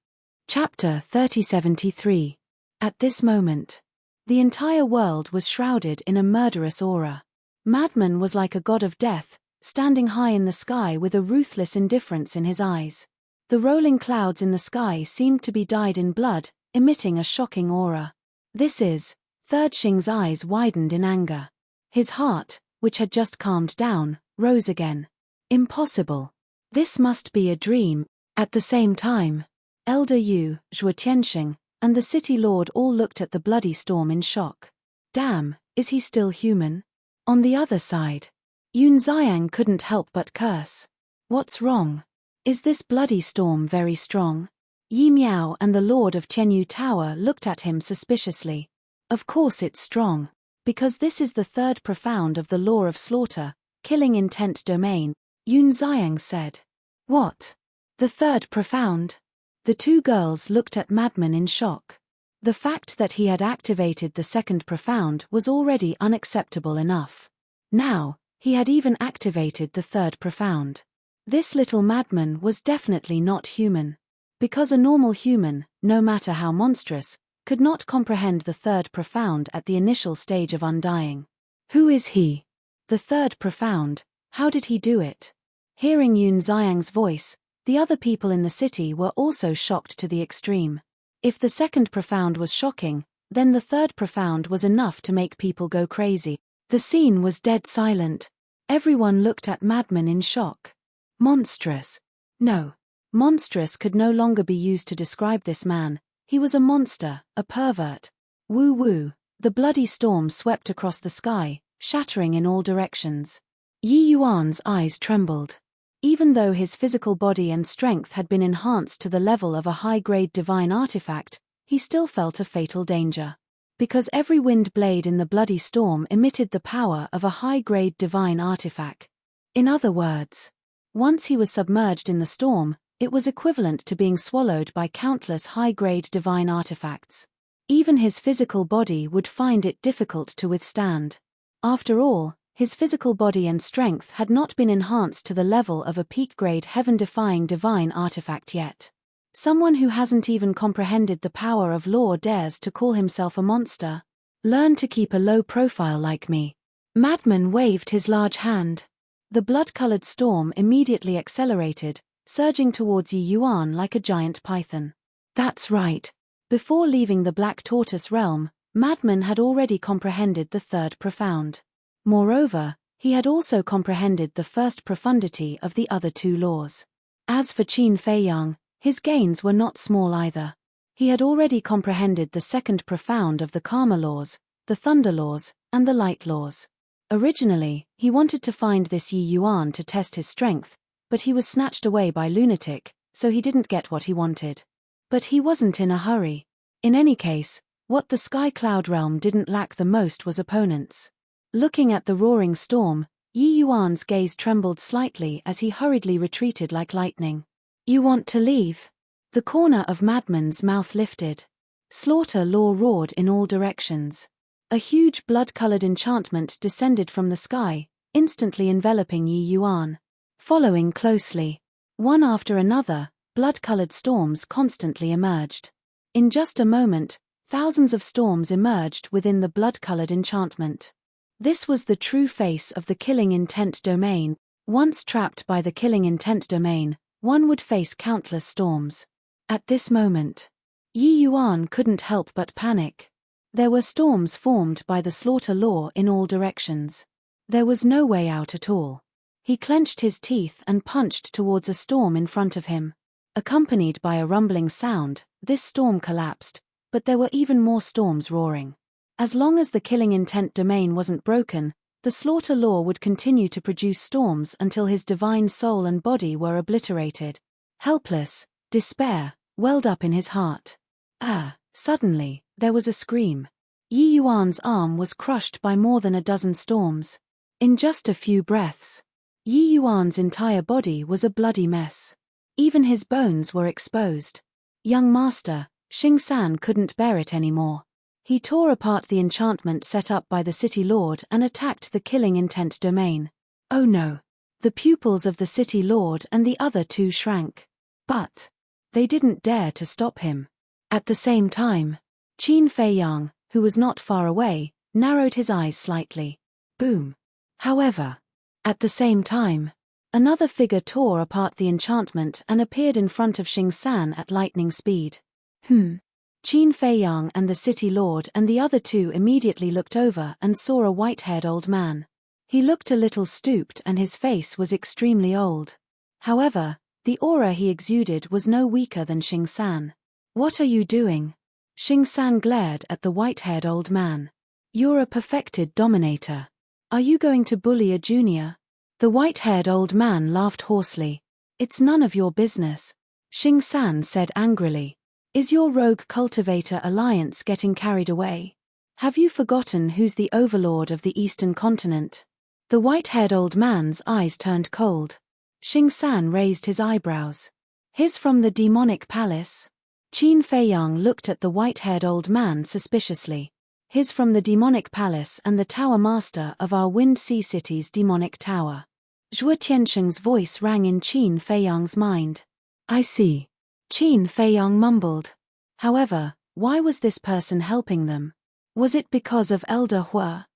A: Chapter 3073. At this moment, the entire world was shrouded in a murderous aura. Madman was like a god of death, standing high in the sky with a ruthless indifference in his eyes. The rolling clouds in the sky seemed to be dyed in blood, emitting a shocking aura. This is. Third Xing's eyes widened in anger. His heart, which had just calmed down, rose again. Impossible. This must be a dream. At the same time, Elder Yu, Zhuo Tianxing, and the city lord all looked at the bloody storm in shock. Damn, is he still human? On the other side, Yun Xiang couldn't help but curse. What's wrong? Is this bloody storm very strong? Yi Miao and the lord of Tianyu Tower looked at him suspiciously. Of course it's strong. Because this is the third profound of the law of slaughter, killing intent domain, Yun Xiang said. What? The third profound? The two girls looked at Madman in shock. The fact that he had activated the second profound was already unacceptable enough. Now, he had even activated the third profound. This little madman was definitely not human. Because a normal human, no matter how monstrous, could not comprehend the third profound at the initial stage of undying. Who is he? The third profound, how did he do it? Hearing Yun Xiang's voice, the other people in the city were also shocked to the extreme. If the second profound was shocking, then the third profound was enough to make people go crazy. The scene was dead silent. Everyone looked at Madman in shock. Monstrous. No. Monstrous could no longer be used to describe this man. He was a monster, a pervert. Woo woo. The bloody storm swept across the sky, shattering in all directions. Yi Yuan's eyes trembled. Even though his physical body and strength had been enhanced to the level of a high-grade divine artifact, he still felt a fatal danger. Because every wind blade in the bloody storm emitted the power of a high-grade divine artifact. In other words, once he was submerged in the storm, it was equivalent to being swallowed by countless high-grade divine artifacts. Even his physical body would find it difficult to withstand. After all, his physical body and strength had not been enhanced to the level of a peak-grade heaven-defying divine artifact yet. Someone who hasn't even comprehended the power of law dares to call himself a monster. Learn to keep a low profile like me. Madman waved his large hand. The blood-colored storm immediately accelerated, surging towards Yi Yuan like a giant python. That's right. Before leaving the Black Tortoise realm, Madman had already comprehended the third profound. Moreover, he had also comprehended the first profundity of the other two laws. As for Qin Feiyang, his gains were not small either. He had already comprehended the second profound of the karma laws, the thunder laws, and the light laws. Originally, he wanted to find this Yi Yuan to test his strength, but he was snatched away by lunatic, so he didn't get what he wanted. But he wasn't in a hurry. In any case, what the Sky Cloud realm didn't lack the most was opponents. Looking at the roaring storm, Yi Yuan's gaze trembled slightly as he hurriedly retreated like lightning. You want to leave? The corner of Madman's mouth lifted. Slaughter law roared in all directions. A huge blood-colored enchantment descended from the sky, instantly enveloping Yi Yuan. Following closely, one after another, blood-colored storms constantly emerged. In just a moment, thousands of storms emerged within the blood-colored enchantment. This was the true face of the killing intent domain. Once trapped by the killing intent domain, one would face countless storms. At this moment, Yi Yuan couldn't help but panic. There were storms formed by the slaughter law in all directions. There was no way out at all. He clenched his teeth and punched towards a storm in front of him. Accompanied by a rumbling sound, this storm collapsed, but there were even more storms roaring. As long as the killing intent domain wasn't broken, the slaughter law would continue to produce storms until his divine soul and body were obliterated. Helpless, despair welled up in his heart. Suddenly, there was a scream. Yi Yuan's arm was crushed by more than a dozen storms. In just a few breaths, Yi Yuan's entire body was a bloody mess. Even his bones were exposed. Young master, Xing San couldn't bear it anymore. He tore apart the enchantment set up by the city lord and attacked the killing intent domain. Oh no! The pupils of the city lord and the other two shrank. But they didn't dare to stop him. At the same time, Qin Feiyang, who was not far away, narrowed his eyes slightly. Boom! However, at the same time, another figure tore apart the enchantment and appeared in front of Xing San at lightning speed. Qin Feiyang and the city lord and the other two immediately looked over and saw a white-haired old man. He looked a little stooped and his face was extremely old. However, the aura he exuded was no weaker than Xing San. What are you doing? Xing San glared at the white-haired old man. You're a perfected dominator. Are you going to bully a junior? The white-haired old man laughed hoarsely. It's none of your business. Xing San said angrily. Is your rogue cultivator alliance getting carried away? Have you forgotten who's the overlord of the Eastern continent? The white-haired old man's eyes turned cold. Xing San raised his eyebrows. He's from the demonic palace? Qin Feiyang looked at the white-haired old man suspiciously. He's from the demonic palace and the tower master of our Wind Sea City's demonic tower. Zhuo Tiansheng's voice rang in Qin Feiyang's mind. I see. Qin Feiyang mumbled. However, why was this person helping them? Was it because of Elder Hua?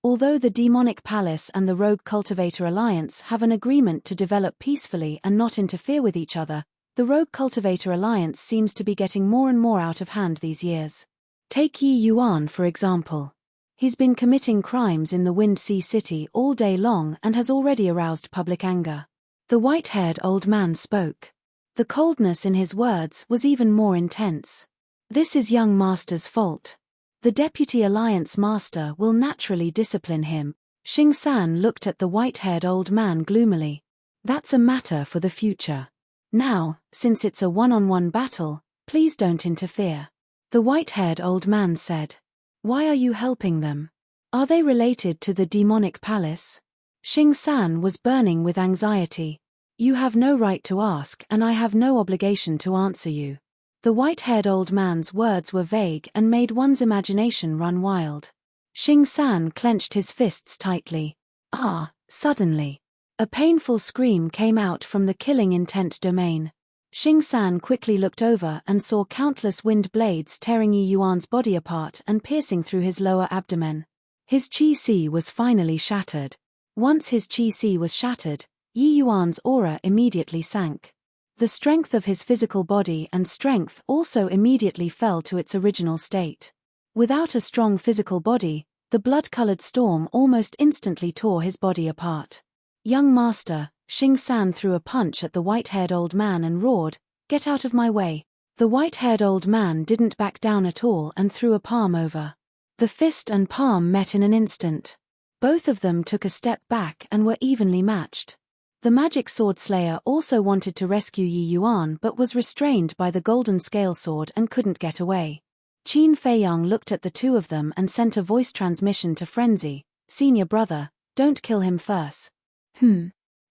A: Although the demonic palace and the rogue cultivator alliance have an agreement to develop peacefully and not interfere with each other, the rogue cultivator alliance seems to be getting more and more out of hand these years. Take Yi Yuan for example. He's been committing crimes in the Wind Sea City all day long and has already aroused public anger. The white-haired old man spoke. The coldness in his words was even more intense. This is young master's fault. The deputy alliance master will naturally discipline him. Xing San looked at the white-haired old man gloomily. That's a matter for the future. Now, since it's a one-on-one battle, please don't interfere. The white-haired old man said. Why are you helping them? Are they related to the demonic palace? Xing San was burning with anxiety. You have no right to ask and I have no obligation to answer you. The white-haired old man's words were vague and made one's imagination run wild. Xing San clenched his fists tightly. Suddenly, a painful scream came out from the killing intent domain. Xing San quickly looked over and saw countless wind blades tearing Yi Yuan's body apart and piercing through his lower abdomen. His qi was finally shattered. Once his qi was shattered, Yi Yuan's aura immediately sank. The strength of his physical body and strength also immediately fell to its original state. Without a strong physical body, the blood-colored storm almost instantly tore his body apart. "Young master," Xing San threw a punch at the white-haired old man and roared, "Get out of my way." The white-haired old man didn't back down at all and threw a palm over. The fist and palm met in an instant. Both of them took a step back and were evenly matched. The magic sword slayer also wanted to rescue Yi Yuan but was restrained by the golden scale sword and couldn't get away. Qin Feiyang looked at the two of them and sent a voice transmission to Frenzy, "Senior brother, don't kill him first."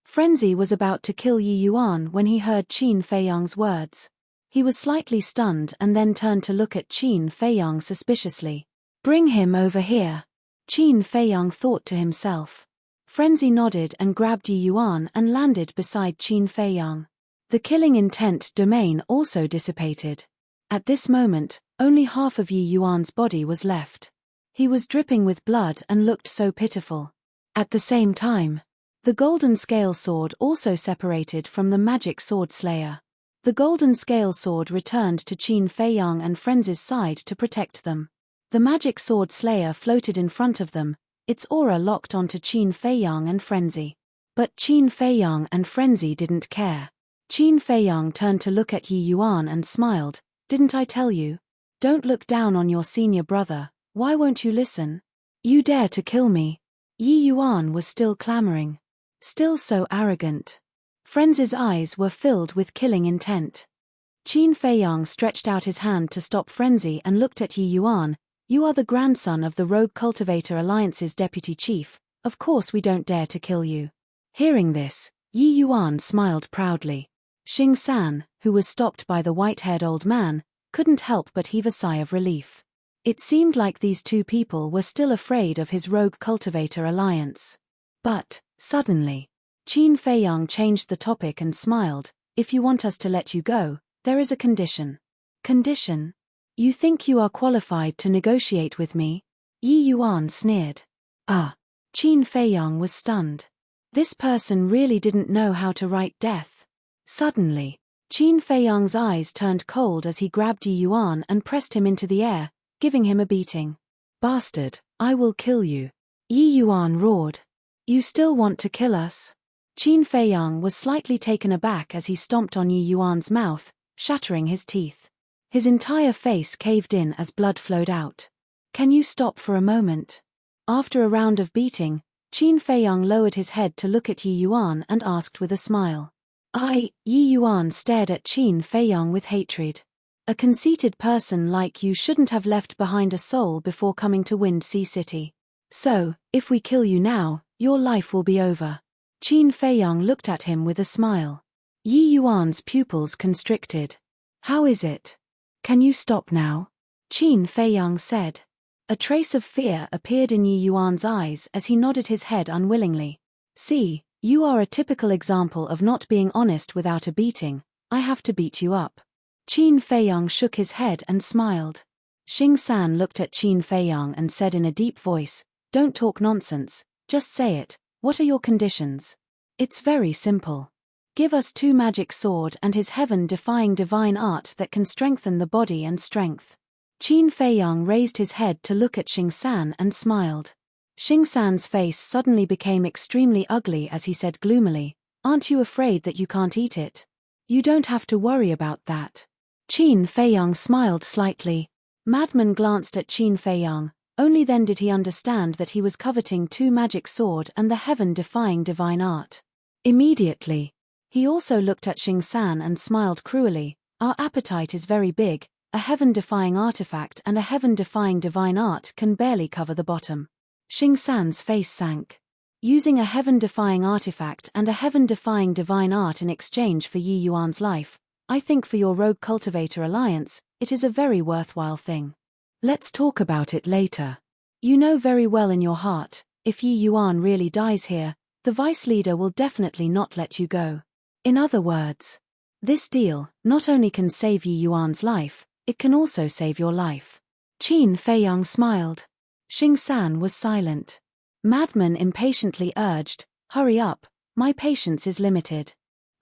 A: Frenzy was about to kill Yi Yuan when he heard Qin Feiyang's words. He was slightly stunned and then turned to look at Qin Feiyang suspiciously. "Bring him over here," Qin Feiyang thought to himself. Frenzy nodded and grabbed Yi Yuan and landed beside Qin Feiyang. The killing intent domain also dissipated. At this moment, only half of Yi Yuan's body was left. He was dripping with blood and looked so pitiful. At the same time, the golden scale sword also separated from the magic sword slayer. The golden scale sword returned to Qin Feiyang and Frenzy's side to protect them. The magic sword slayer floated in front of them, its aura locked onto Qin Feiyang and Frenzy. But Qin Feiyang and Frenzy didn't care. Qin Feiyang turned to look at Yi Yuan and smiled, "Didn't I tell you? Don't look down on your senior brother, why won't you listen? You dare to kill me?" Yi Yuan was still clamoring. Still so arrogant. Frenzy's eyes were filled with killing intent. Qin Feiyang stretched out his hand to stop Frenzy and looked at Yi Yuan. "You are the grandson of the Rogue Cultivator Alliance's deputy chief, of course we don't dare to kill you." Hearing this, Yi Yuan smiled proudly. Xing San, who was stopped by the white-haired old man, couldn't help but heave a sigh of relief. It seemed like these two people were still afraid of his Rogue Cultivator Alliance. But, suddenly, Qin Feiyang changed the topic and smiled, "If you want us to let you go, there is a condition." "Condition? You think you are qualified to negotiate with me?" Yi Yuan sneered. Qin Feiyang was stunned. This person really didn't know how to write death. Suddenly, Qin Feiyang's eyes turned cold as he grabbed Yi Yuan and pressed him into the air, giving him a beating. "Bastard, I will kill you." Yi Yuan roared. "You still want to kill us?" Qin Feiyang was slightly taken aback as he stomped on Yi Yuan's mouth, shattering his teeth. His entire face caved in as blood flowed out. "Can you stop for a moment?" After a round of beating, Qin Feiyang lowered his head to look at Yi Yuan and asked with a smile. Yi Yuan stared at Qin Feiyang with hatred. "A conceited person like you shouldn't have left behind a soul before coming to Wind Sea City. So, if we kill you now, your life will be over." Qin Feiyang looked at him with a smile. Yi Yuan's pupils constricted. "How is it? Can you stop now?" Qin Feiyang said. A trace of fear appeared in Yi Yuan's eyes as he nodded his head unwillingly. "See, you are a typical example of not being honest without a beating. I have to beat you up." Qin Feiyang shook his head and smiled. Xing San looked at Qin Feiyang and said in a deep voice, "Don't talk nonsense, just say it. What are your conditions?" "It's very simple. Give us 2 magic sword and his heaven-defying divine art that can strengthen the body and strength." Qin Feiyang raised his head to look at Xing San and smiled. Xing San's face suddenly became extremely ugly as he said gloomily, "Aren't you afraid that you can't eat it? You don't have to worry about that." Qin Feiyang smiled slightly. Madman glanced at Qin Feiyang. Only then did he understand that he was coveting 2 magic sword and the heaven-defying divine art. Immediately, he also looked at Xing San and smiled cruelly. "Our appetite is very big. A heaven-defying artifact and a heaven-defying divine art can barely cover the bottom." Xing San's face sank. Using a heaven-defying artifact and a heaven-defying divine art in exchange for Yi Yuan's life, I think for your Rogue Cultivator Alliance, it is a very worthwhile thing. Let's talk about it later. You know very well in your heart, if Yi Yuan really dies here, the vice leader will definitely not let you go. In other words, this deal not only can save Yi Yuan's life, it can also save your life. Qin Feiyang smiled. Xing San was silent. Madman impatiently urged, "Hurry up, my patience is limited."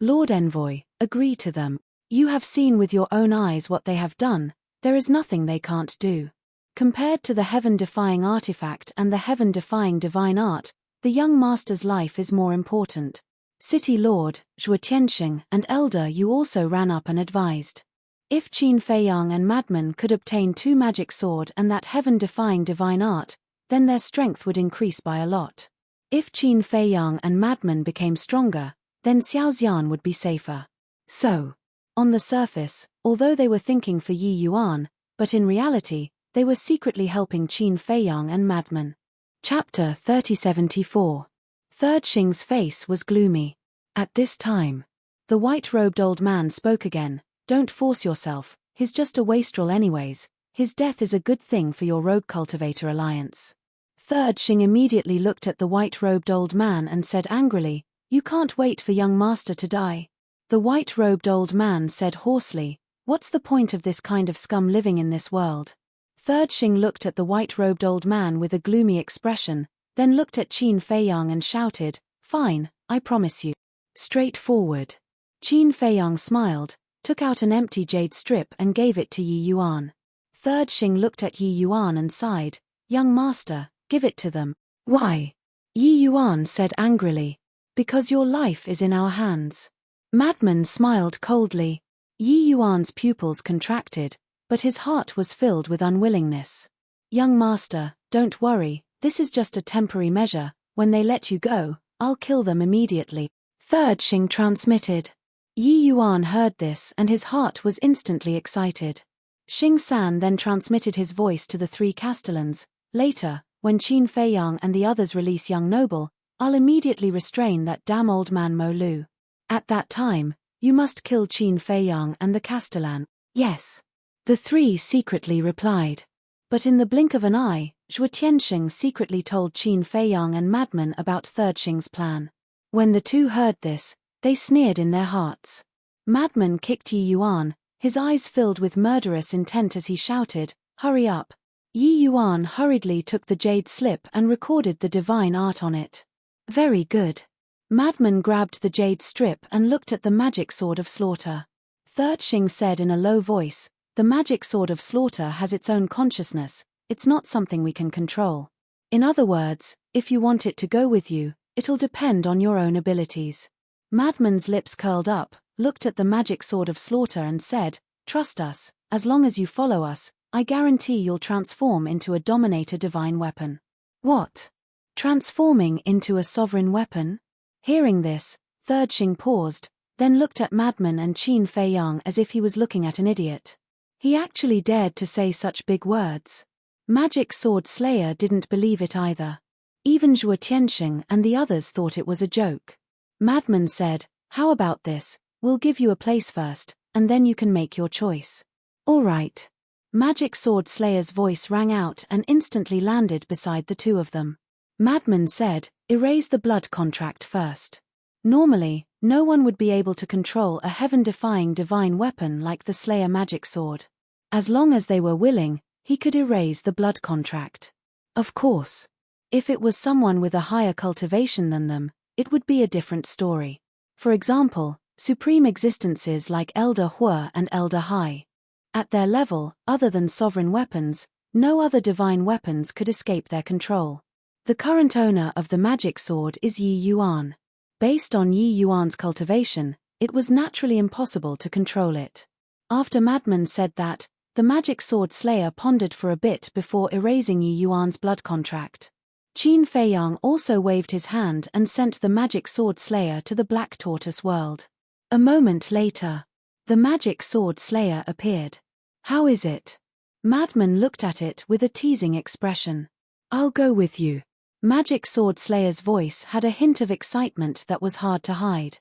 A: Lord Envoy, agree to them. You have seen with your own eyes what they have done, there is nothing they can't do. Compared to the heaven-defying artifact and the heaven-defying divine art, the young master's life is more important. City Lord, Zhuo Tianxing, and Elder Yu also ran up and advised. If Qin Feiyang and Madman could obtain 2 magic sword and that heaven-defying divine art, then their strength would increase by a lot. If Qin Feiyang and Madman became stronger, then Xiaoxian would be safer. So, on the surface, although they were thinking for Yi Yuan, but in reality, they were secretly helping Qin Feiyang and Madman. Chapter 3074. Third Xing's face was gloomy. At this time, the white-robed old man spoke again. Don't force yourself, he's just a wastrel anyways. His death is a good thing for your rogue cultivator alliance. Third Xing immediately looked at the white-robed old man and said angrily, You can't wait for young master to die. The white-robed old man said hoarsely, What's the point of this kind of scum living in this world? Third Xing looked at the white-robed old man with a gloomy expression, then looked at Qin Feiyang and shouted, Fine, I promise you. Straightforward. Qin Feiyang smiled, took out an empty jade strip and gave it to Yi Yuan. Third Xing looked at Yi Yuan and sighed, Young master, give it to them. Why? Yi Yuan said angrily. Because your life is in our hands. Madman smiled coldly. Yi Yuan's pupils contracted, but his heart was filled with unwillingness. Young master, don't worry, this is just a temporary measure. When they let you go, I'll kill them immediately. Third Xing transmitted. Yi Yuan heard this and his heart was instantly excited. Xing San then transmitted his voice to the 3 castellans. Later, when Qin Feiyang and the others release young noble, I'll immediately restrain that damn old man Mo Lu. At that time, you must kill Qin Feiyang and the castellan. Yes. The 3 secretly replied. But in the blink of an eye, Zhuo Tianxing secretly told Qin Feiyang and Madman about Third Xing's plan. When the 2 heard this, they sneered in their hearts. Madman kicked Yi Yuan, his eyes filled with murderous intent as he shouted, Hurry up. Yi Yuan hurriedly took the jade slip and recorded the divine art on it. Very good. Madman grabbed the jade strip and looked at the magic sword of slaughter. Third Xing said in a low voice, The magic sword of slaughter has its own consciousness, it's not something we can control. In other words, if you want it to go with you, it'll depend on your own abilities. Madman's lips curled up, looked at the magic sword of slaughter and said, Trust us, as long as you follow us, I guarantee you'll transform into a dominator divine weapon. What? Transforming into a sovereign weapon? Hearing this, Third Xing paused, then looked at Madman and Qin Feiyang as if he was looking at an idiot. He actually dared to say such big words. Magic Sword Slayer didn't believe it either. Even Zhuo Tianxing and the others thought it was a joke. Madman said, How about this, we'll give you a place first, and then you can make your choice. All right. Magic Sword Slayer's voice rang out and instantly landed beside the 2 of them. Madman said, Erase the blood contract first. Normally, no one would be able to control a heaven-defying divine weapon like the Slayer magic sword. As long as they were willing, he could erase the blood contract. Of course. If it was someone with a higher cultivation than them, it would be a different story. For example, supreme existences like Elder Hua and Elder Hai. At their level, other than sovereign weapons, no other divine weapons could escape their control. The current owner of the magic sword is Yi Yuan. Based on Yi Yuan's cultivation, it was naturally impossible to control it. After Madman said that, the magic sword slayer pondered for a bit before erasing Yi Yuan's blood contract. Qin Feiyang also waved his hand and sent the magic sword slayer to the Black Tortoise world. A moment later, the magic sword slayer appeared. How is it? Madman looked at it with a teasing expression. I'll go with you. Magic Sword Slayer's voice had a hint of excitement that was hard to hide.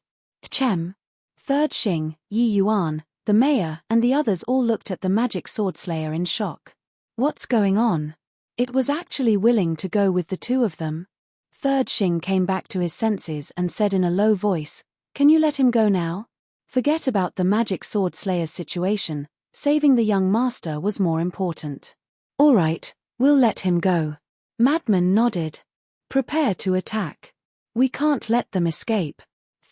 A: Chem. Third Xing, Yi Yuan, the mayor and the others all looked at the Magic Sword Slayer in shock. What's going on? It was actually willing to go with the 2 of them. Third Xing came back to his senses and said in a low voice, Can you let him go now? Forget about the Magic Sword Slayer's situation, saving the young master was more important. All right, we'll let him go. Madman nodded. Prepare to attack. We can't let them escape.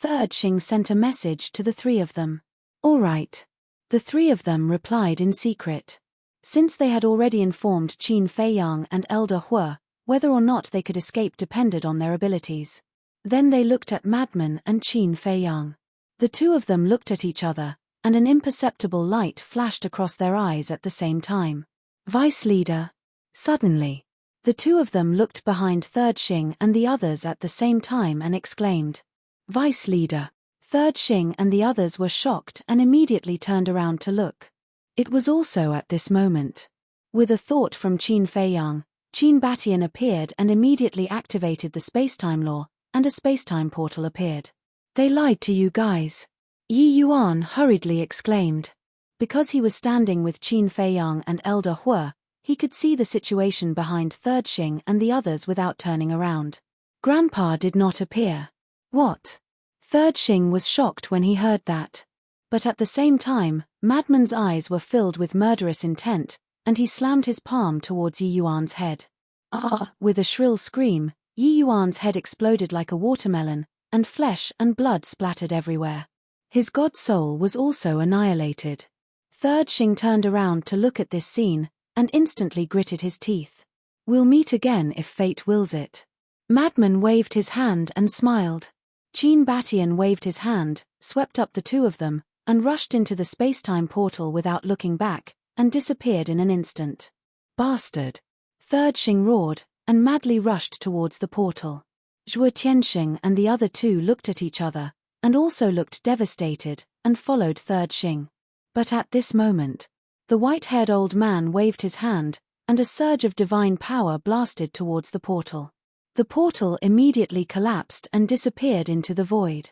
A: Third Xing sent a message to the three of them. All right. The three of them replied in secret. Since they had already informed Qin Feiyang and Elder Hue, whether or not they could escape depended on their abilities. Then they looked at Madman and Qin Feiyang. The two of them looked at each other, and an imperceptible light flashed across their eyes at the same time. Vice Leader. Suddenly, the two of them looked behind Third Xing and the others at the same time and exclaimed, Vice Leader. Third Xing and the others were shocked and immediately turned around to look. It was also at this moment. With a thought from Qin Feiyang, Qin Batian appeared and immediately activated the spacetime law, and a spacetime portal appeared. They lied to you guys. Yi Yuan hurriedly exclaimed. Because he was standing with Qin Feiyang and Elder Hue, he could see the situation behind Third Xing and the others without turning around. Grandpa did not appear. What? Third Xing was shocked when he heard that. But at the same time, Madman's eyes were filled with murderous intent, and he slammed his palm towards Yi Yuan's head. Ah! With a shrill scream, Yi Yuan's head exploded like a watermelon, and flesh and blood splattered everywhere. His god soul was also annihilated. Third Xing turned around to look at this scene, and instantly gritted his teeth. We'll meet again if fate wills it. Madman waved his hand and smiled. Qin Batian waved his hand, swept up the two of them, and rushed into the spacetime portal without looking back, and disappeared in an instant. Bastard! Third Xing roared, and madly rushed towards the portal. Zhuo Tianxing and the other two looked at each other, and also looked devastated, and followed Third Xing. But at this moment, the white-haired old man waved his hand, and a surge of divine power blasted towards the portal. The portal immediately collapsed and disappeared into the void.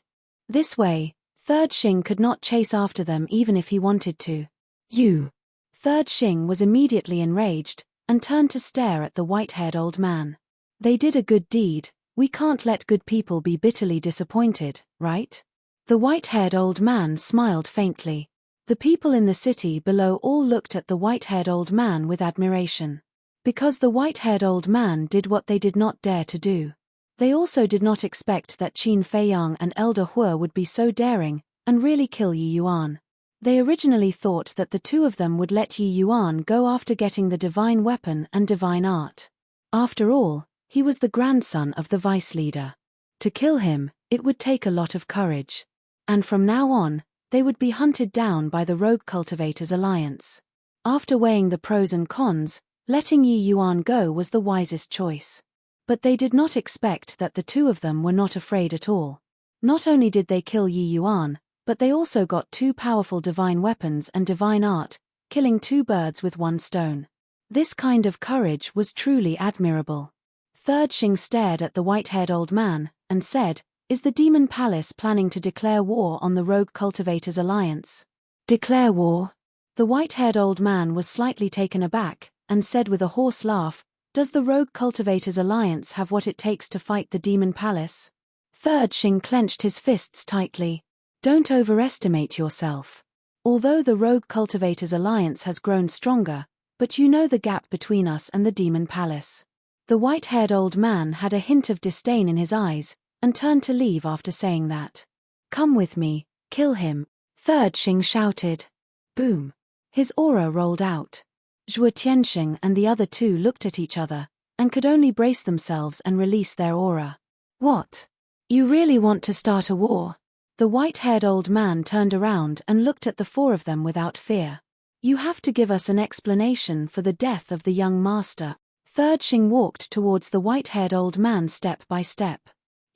A: This way, Third Xing could not chase after them even if he wanted to. You! Third Xing was immediately enraged, and turned to stare at the white-haired old man. They did a good deed, we can't let good people be bitterly disappointed, right? The white-haired old man smiled faintly. The people in the city below all looked at the white-haired old man with admiration. Because the white-haired old man did what they did not dare to do. They also did not expect that Qin Feiyang and Elder Hue would be so daring, and really kill Yi Yuan. They originally thought that the two of them would let Yi Yuan go after getting the divine weapon and divine art. After all, he was the grandson of the vice leader. To kill him, it would take a lot of courage. And from now on, they would be hunted down by the Rogue Cultivators Alliance. After weighing the pros and cons, letting Yi Yuan go was the wisest choice. But they did not expect that the two of them were not afraid at all. Not only did they kill Yi Yuan, but they also got two powerful divine weapons and divine art, killing two birds with one stone. This kind of courage was truly admirable. Third Xing stared at the white-haired old man, and said, Is the Demon Palace planning to declare war on the Rogue Cultivators Alliance? Declare war? The white-haired old man was slightly taken aback, and said with a hoarse laugh, Does the Rogue Cultivators Alliance have what it takes to fight the Demon Palace? Third Xing clenched his fists tightly. Don't overestimate yourself. Although the Rogue Cultivators Alliance has grown stronger, but you know the gap between us and the Demon Palace. The white-haired old man had a hint of disdain in his eyes, and turned to leave after saying that. Come with me, kill him. Third Xing shouted. Boom. His aura rolled out. Zhuo Tianxing and the other two looked at each other, and could only brace themselves and release their aura. What? You really want to start a war? The white-haired old man turned around and looked at the four of them without fear. You have to give us an explanation for the death of the young master. Third Xing walked towards the white-haired old man step by step.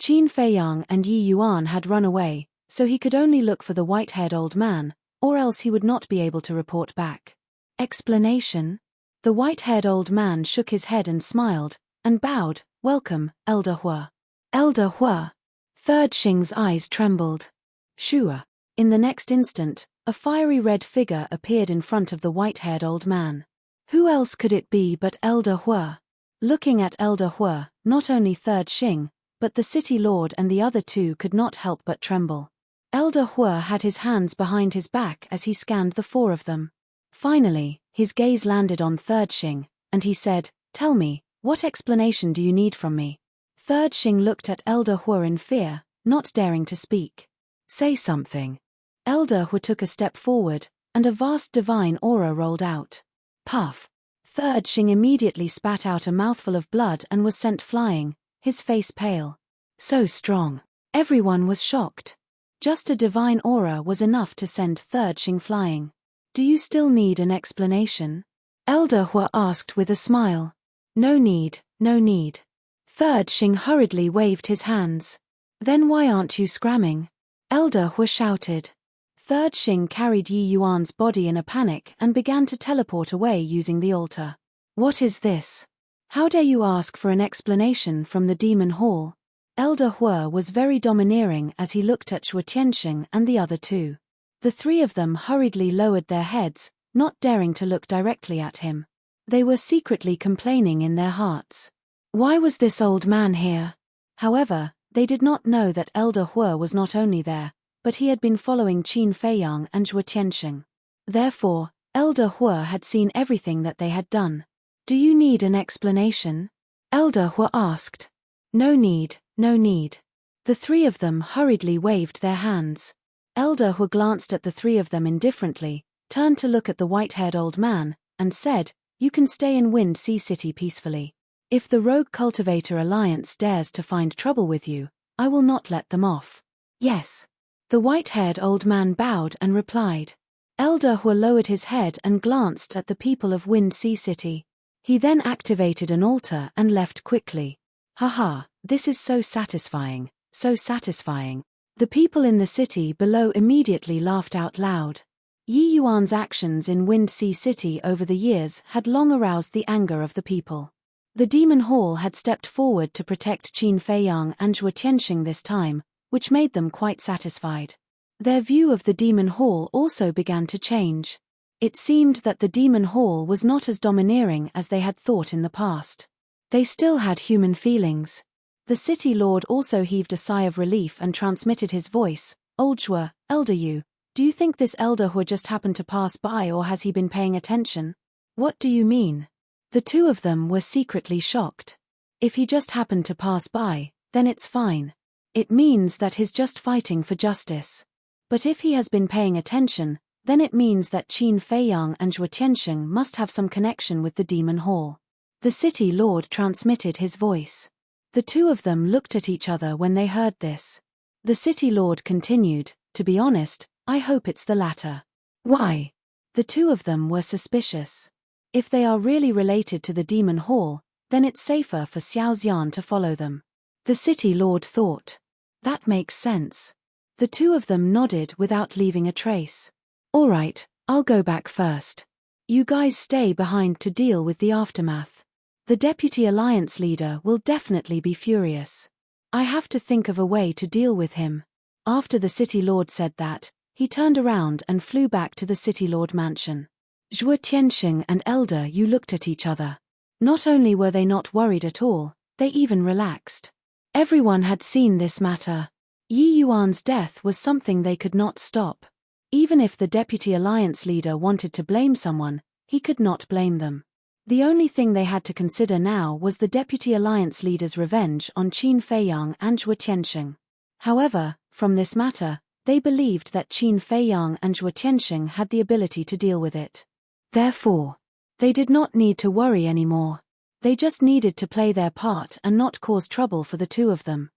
A: Qin Feiyang and Yi Yuan had run away, so he could only look for the white-haired old man, or else he would not be able to report back. Explanation? The white-haired old man shook his head and smiled, and bowed, Welcome, Elder Hue. Elder Hue. Third Xing's eyes trembled. Shua. In the next instant, a fiery red figure appeared in front of the white-haired old man. Who else could it be but Elder Hue? Looking at Elder Hue, not only Third Xing, but the city lord and the other two could not help but tremble. Elder Hue had his hands behind his back as he scanned the four of them. Finally, his gaze landed on Third Xing, and he said, Tell me, what explanation do you need from me? Third Xing looked at Elder Hue in fear, not daring to speak. Say something. Elder Hu took a step forward, and a vast divine aura rolled out. Puff. Third Xing immediately spat out a mouthful of blood and was sent flying, his face pale. So strong. Everyone was shocked. Just a divine aura was enough to send Third Xing flying. Do you still need an explanation? Elder Hu asked with a smile. No need, no need. Third Xing hurriedly waved his hands. Then why aren't you scramming? Elder Hu shouted. Third Xing carried Yi Yuan's body in a panic and began to teleport away using the altar. What is this? How dare you ask for an explanation from the demon hall? Elder Hu was very domineering as he looked at Zhuo Tianxing and the other two. The three of them hurriedly lowered their heads, not daring to look directly at him. They were secretly complaining in their hearts. Why was this old man here? However, they did not know that Elder Hu was not only there, but he had been following Qin Feiyang and Zhuo Tianxing. Therefore, Elder Hu had seen everything that they had done. Do you need an explanation? Elder Hu asked. No need, no need. The three of them hurriedly waved their hands. Elder Hu glanced at the three of them indifferently, turned to look at the white-haired old man, and said, You can stay in Wind Sea City peacefully. If the Rogue Cultivator Alliance dares to find trouble with you, I will not let them off. Yes. The white-haired old man bowed and replied. Elder Hu lowered his head and glanced at the people of Wind Sea City. He then activated an altar and left quickly. Haha, this is so satisfying, so satisfying. The people in the city below immediately laughed out loud. Yi Yuan's actions in Wind Sea City over the years had long aroused the anger of the people. The Demon Hall had stepped forward to protect Qin Feiyang and Zhuo Tianxing this time, which made them quite satisfied. Their view of the Demon Hall also began to change. It seemed that the Demon Hall was not as domineering as they had thought in the past. They still had human feelings. The City Lord also heaved a sigh of relief and transmitted his voice. Old Zhuo, Elder Yu, do you think this Elder Hu just happened to pass by or has he been paying attention? What do you mean? The two of them were secretly shocked. If he just happened to pass by, then it's fine. It means that he's just fighting for justice. But if he has been paying attention, then it means that Qin Feiyang and Zhuo Tianxing must have some connection with the Demon Hall. The City Lord transmitted his voice. The two of them looked at each other when they heard this. The City Lord continued, To be honest, I hope it's the latter. Why? The two of them were suspicious. If they are really related to the Demon Hall, then it's safer for Xiao Xian to follow them. The City Lord thought. That makes sense. The two of them nodded without leaving a trace. All right, I'll go back first. You guys stay behind to deal with the aftermath. The Deputy Alliance leader will definitely be furious. I have to think of a way to deal with him. After the City Lord said that, he turned around and flew back to the City Lord mansion. Zhuo Tianxing and Elder Yu looked at each other. Not only were they not worried at all, they even relaxed. Everyone had seen this matter. Yi Yuan's death was something they could not stop. Even if the Deputy Alliance leader wanted to blame someone, he could not blame them. The only thing they had to consider now was the Deputy Alliance leader's revenge on Qin Feiyang and Zhuo Tianxing. However, from this matter, they believed that Qin Feiyang and Zhuo Tianxing had the ability to deal with it. Therefore, they did not need to worry anymore. They just needed to play their part and not cause trouble for the two of them.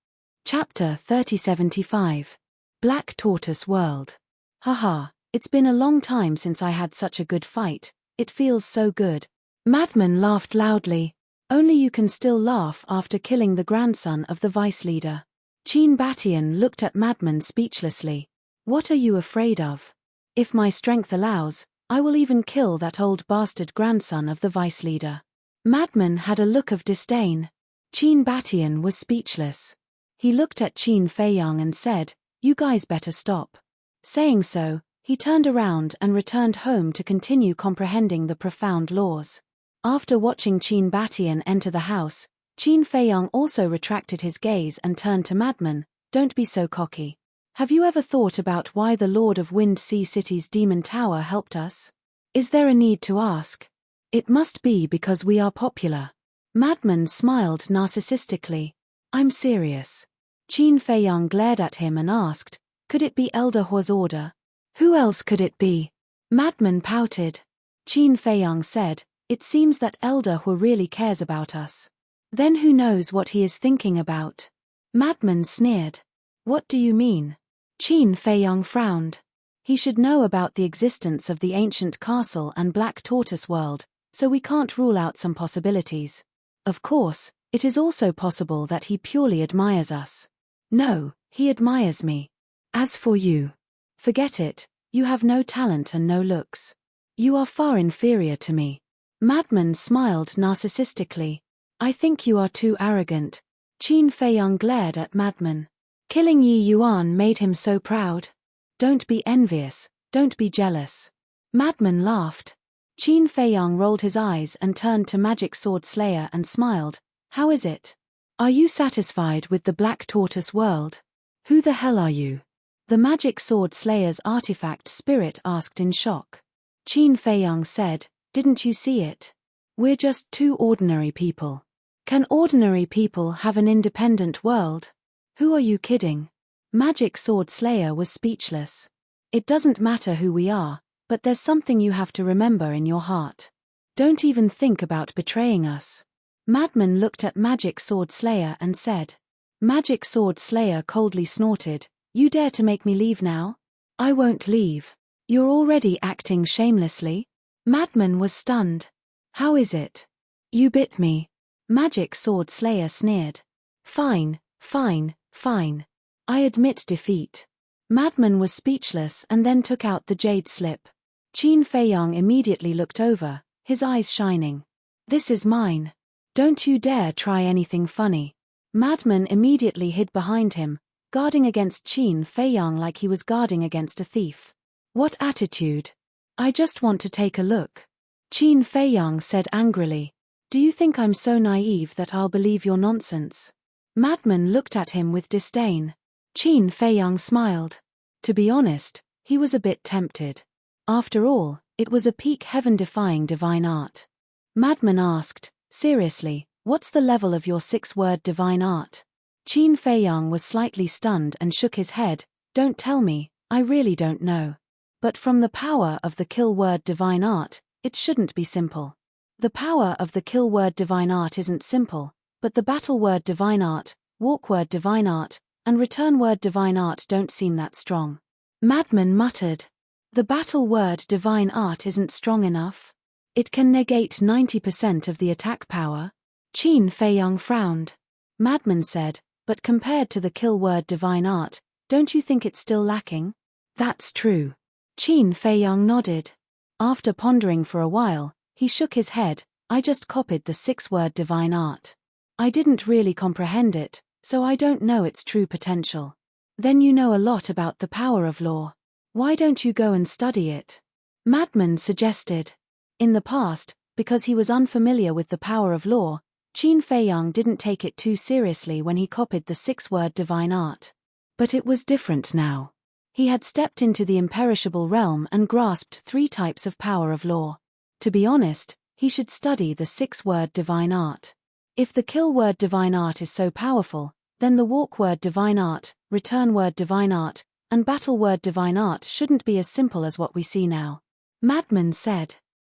A: Chapter 3075. Black Tortoise World. Haha, it's been a long time since I had such a good fight, it feels so good. Madman laughed loudly. Only you can still laugh after killing the grandson of the vice leader. Qin Batian looked at Madman speechlessly. What are you afraid of? If my strength allows, I will even kill that old bastard grandson of the vice leader. Madman had a look of disdain. Qin Batian was speechless. He looked at Qin Feiyang and said, You guys better stop. Saying so, he turned around and returned home to continue comprehending the profound laws. After watching Qin Batian enter the house, Qin Feiyang also retracted his gaze and turned to Madman. Don't be so cocky. Have you ever thought about why the Lord of Wind Sea City's Demon Tower helped us? Is there a need to ask? It must be because we are popular. Madman smiled narcissistically. I'm serious. Qin Feiyang glared at him and asked, could it be Elder Hua's order? Who else could it be? Madman pouted. Qin Feiyang said, it seems that Elder Hua really cares about us. Then who knows what he is thinking about? Madman sneered. What do you mean? Qin Feiyang frowned. He should know about the existence of the ancient castle and Black Tortoise world, so we can't rule out some possibilities. Of course, it is also possible that he purely admires us. No, he admires me. As for you, forget it, you have no talent and no looks. You are far inferior to me. Madman smiled narcissistically. I think you are too arrogant. Qin Feiyang glared at Madman. Killing Yi Yuan made him so proud. Don't be envious, don't be jealous. Madman laughed. Qin Feiyang rolled his eyes and turned to Magic Sword Slayer and smiled. How is it? Are you satisfied with the Black Tortoise world? Who the hell are you? The Magic Sword Slayer's artifact spirit asked in shock. Qin Feiyang said, didn't you see it? We're just two ordinary people. Can ordinary people have an independent world? Who are you kidding? Magic Sword Slayer was speechless. It doesn't matter who we are, but there's something you have to remember in your heart. Don't even think about betraying us. Madman looked at Magic Sword Slayer and said. Magic Sword Slayer coldly snorted, you dare to make me leave now? I won't leave. You're already acting shamelessly? Madman was stunned. How is it? You bit me. Magic Sword Slayer sneered. Fine, fine, fine. I admit defeat. Madman was speechless and then took out the jade slip. Qin Feiyang immediately looked over, his eyes shining. This is mine. Don't you dare try anything funny. Madman immediately hid behind him, guarding against Qin Feiyang like he was guarding against a thief. What attitude? I just want to take a look. Qin Feiyang said angrily. Do you think I'm so naive that I'll believe your nonsense? Madman looked at him with disdain. Qin Feiyang smiled. To be honest, he was a bit tempted. After all, it was a peak heaven-defying divine art. Madman asked, seriously, what's the level of your 6-word divine art? Qin Feiyang was slightly stunned and shook his head. Don't tell me, I really don't know. But from the power of the kill word divine art, it shouldn't be simple. The power of the kill word divine art isn't simple, but the battle word divine art, walk word divine art, and return word divine art don't seem that strong. Madman muttered. The battle word divine art isn't strong enough. It can negate 90% of the attack power. Qin Feiyang frowned. Madman said, but compared to the kill word divine art, don't you think it's still lacking? That's true. Qin Feiyang nodded. After pondering for a while, he shook his head. I just copied the 6-word divine art. I didn't really comprehend it, so I don't know its true potential. Then you know a lot about the power of law. Why don't you go and study it? Madman suggested. In the past, because he was unfamiliar with the power of law, Qin Feiyang didn't take it too seriously when he copied the 6-word divine art. But it was different now. He had stepped into the imperishable realm and grasped 3 types of power of law. To be honest, he should study the 6-word divine art. If the kill word divine art is so powerful, then the walk word divine art, return word divine art, and battle word divine art shouldn't be as simple as what we see now. Madman said.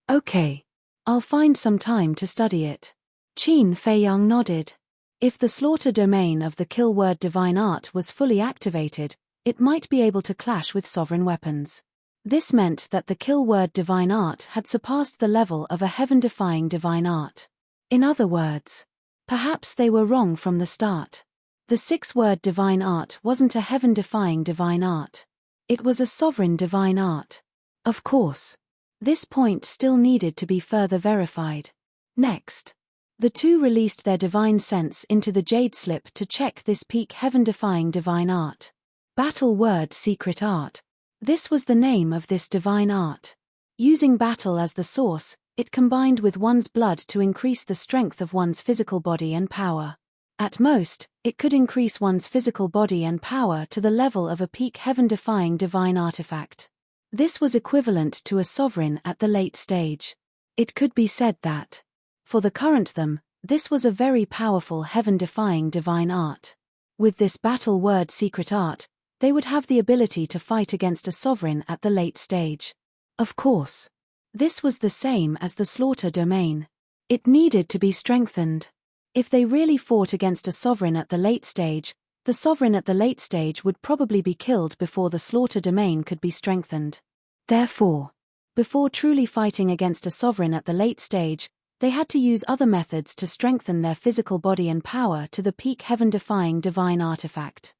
A: Okay. I'll find some time to study it. Qin Feiyang nodded. If the slaughter domain of the kill word divine art was fully activated, it might be able to clash with sovereign weapons. This meant that the kill word divine art had surpassed the level of a heaven-defying divine art. In other words, perhaps they were wrong from the start. The 6-word divine art wasn't a heaven-defying divine art. It was a sovereign divine art. Of course. This point still needed to be further verified. Next, the two released their divine sense into the jade slip to check this peak heaven-defying divine art. Battle word secret art. This was the name of this divine art. Using battle as the source, it combined with one's blood to increase the strength of one's physical body and power. At most, it could increase one's physical body and power to the level of a peak heaven-defying divine artifact. This was equivalent to a sovereign at the late stage. It could be said that, for the current them, this was a very powerful heaven-defying divine art. With this battle word secret art, they would have the ability to fight against a sovereign at the late stage. Of course. This was the same as the slaughter domain. It needed to be strengthened. If they really fought against a sovereign at the late stage, the sovereign at the late stage would probably be killed before the slaughter domain could be strengthened. Therefore, before truly fighting against a sovereign at the late stage, they had to use other methods to strengthen their physical body and power to the peak heaven-defying divine artifact.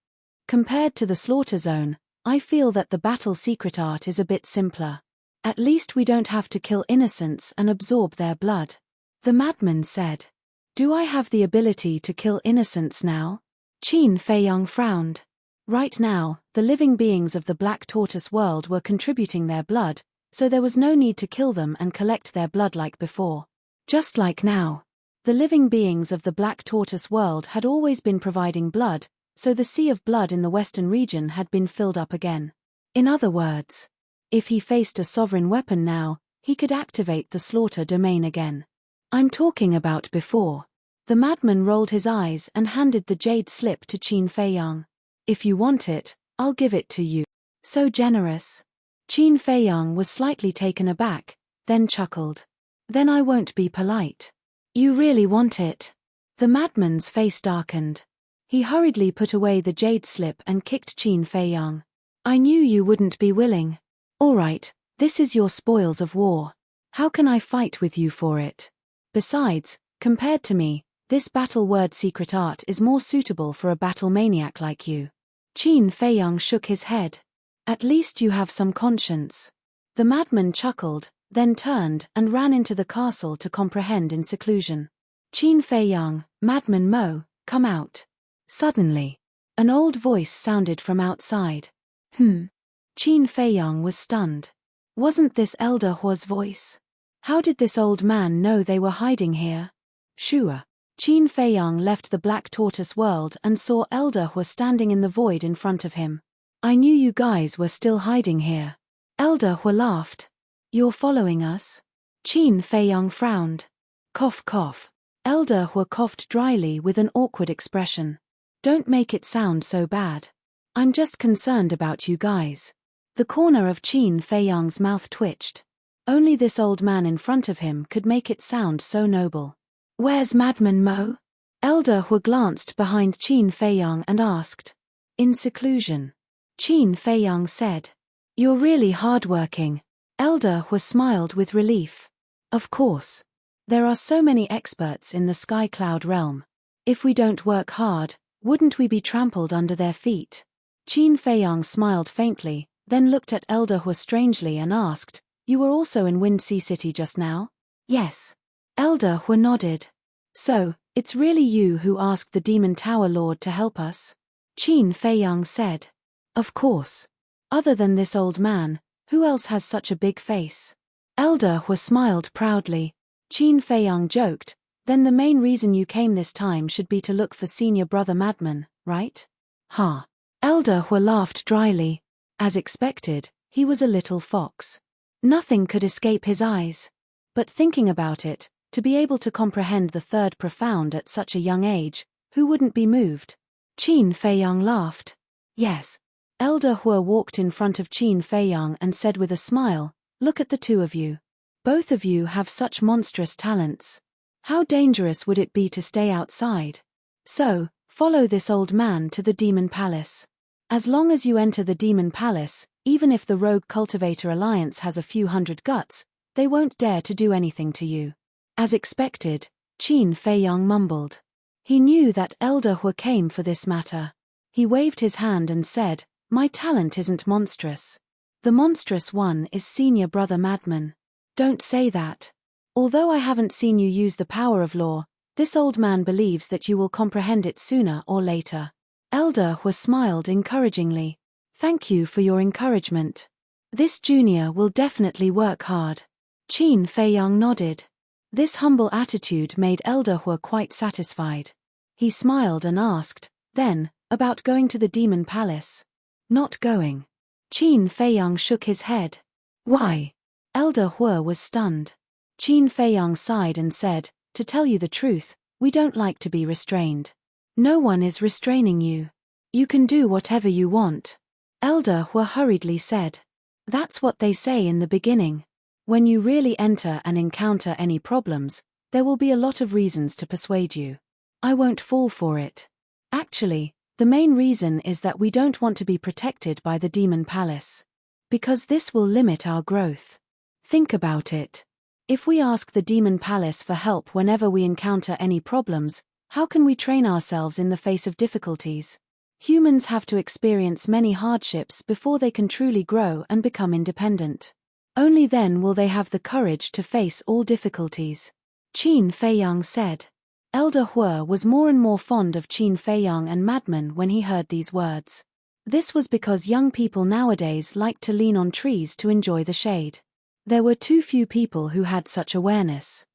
A: Compared to the slaughter zone, I feel that the battle secret art is a bit simpler. At least we don't have to kill innocents and absorb their blood. The madman said. Do I have the ability to kill innocents now? Qin Feiyang frowned. Right now, the living beings of the Black Tortoise world were contributing their blood, so there was no need to kill them and collect their blood like before. Just like now. The living beings of the Black Tortoise world had always been providing blood, so the sea of blood in the western region had been filled up again. In other words, if he faced a sovereign weapon now, he could activate the slaughter domain again. I'm talking about before. The madman rolled his eyes and handed the jade slip to Qin Feiyang. If you want it, I'll give it to you. So generous. Qin Feiyang was slightly taken aback, then chuckled. Then I won't be polite. You really want it? The madman's face darkened. He hurriedly put away the jade slip and kicked Qin Feiyang. I knew you wouldn't be willing. All right, this is your spoils of war. How can I fight with you for it? Besides, compared to me, this battle word secret art is more suitable for a battle maniac like you. Qin Feiyang shook his head. At least you have some conscience. The madman chuckled, then turned and ran into the castle to comprehend in seclusion. Qin Feiyang, Madman Mo, come out. Suddenly, an old voice sounded from outside. Qin Feiyang was stunned. Wasn't this Elder Hua's voice? How did this old man know they were hiding here? Sure. Qin Feiyang left the Black Tortoise world and saw Elder Hua standing in the void in front of him. I knew you guys were still hiding here. Elder Hua laughed. You're following us? Qin Feiyang frowned. Cough cough. Elder Hua coughed dryly with an awkward expression. Don't make it sound so bad. I'm just concerned about you guys. The corner of Qin Feiyang's mouth twitched. Only this old man in front of him could make it sound so noble. Where's Madman Mo? Elder Hua glanced behind Qin Feiyang and asked. In seclusion. Qin Feiyang said. You're really hardworking. Elder Hua smiled with relief. Of course. There are so many experts in the Sky Cloud realm. If we don't work hard, wouldn't we be trampled under their feet? Qin Feiyang smiled faintly, then looked at Elder Hua strangely and asked, You were also in Wind Sea City just now? Yes. Elder Hua nodded. So, it's really you who asked the Demon Tower Lord to help us? Qin Feiyang said. Of course. Other than this old man, who else has such a big face? Elder Hua smiled proudly. Qin Feiyang joked, then the main reason you came this time should be to look for senior brother Madman, right? Ha. Elder Hua laughed dryly. As expected, he was a little fox. Nothing could escape his eyes. But thinking about it, to be able to comprehend the third profound at such a young age, who wouldn't be moved? Qin Feiyang laughed. Yes. Elder Hua walked in front of Qin Feiyang and said with a smile, Look at the two of you. Both of you have such monstrous talents. How dangerous would it be to stay outside? So, follow this old man to the Demon Palace. As long as you enter the Demon Palace, even if the Rogue Cultivator Alliance has a few hundred guts, they won't dare to do anything to you. As expected, Qin Feiyang mumbled. He knew that Elder Hua came for this matter. He waved his hand and said, My talent isn't monstrous. The monstrous one is Senior Brother Madman. Don't say that. Although I haven't seen you use the power of law, this old man believes that you will comprehend it sooner or later. Elder Hua smiled encouragingly. Thank you for your encouragement. This junior will definitely work hard. Qin Feiyang nodded. This humble attitude made Elder Hua quite satisfied. He smiled and asked, Then, about going to the Demon Palace? Not going. Qin Feiyang shook his head. Why? Elder Hua was stunned. Qin Feiyang sighed and said, To tell you the truth, we don't like to be restrained. No one is restraining you. You can do whatever you want. Elder Hua hurriedly said. That's what they say in the beginning. When you really enter and encounter any problems, there will be a lot of reasons to persuade you. I won't fall for it. Actually, the main reason is that we don't want to be protected by the Demon Palace. Because this will limit our growth. Think about it. If we ask the Demon Palace for help whenever we encounter any problems, how can we train ourselves in the face of difficulties? Humans have to experience many hardships before they can truly grow and become independent. Only then will they have the courage to face all difficulties. Qin Feiyang said. Elder Hua was more and more fond of Qin Feiyang and Madman when he heard these words. This was because young people nowadays like to lean on trees to enjoy the shade. There were too few people who had such awareness.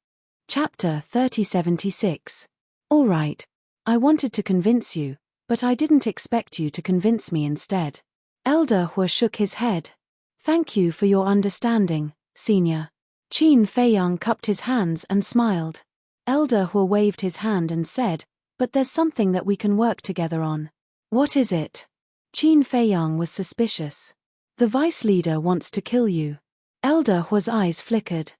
A: Chapter 3076. All right. I wanted to convince you, but I didn't expect you to convince me instead. Elder Hua shook his head. Thank you for your understanding, Senior. Qin Feiyang cupped his hands and smiled. Elder Hua waved his hand and said, but there's something that we can work together on. What is it? Qin Feiyang was suspicious. The vice leader wants to kill you. Elder Hua's eyes flickered.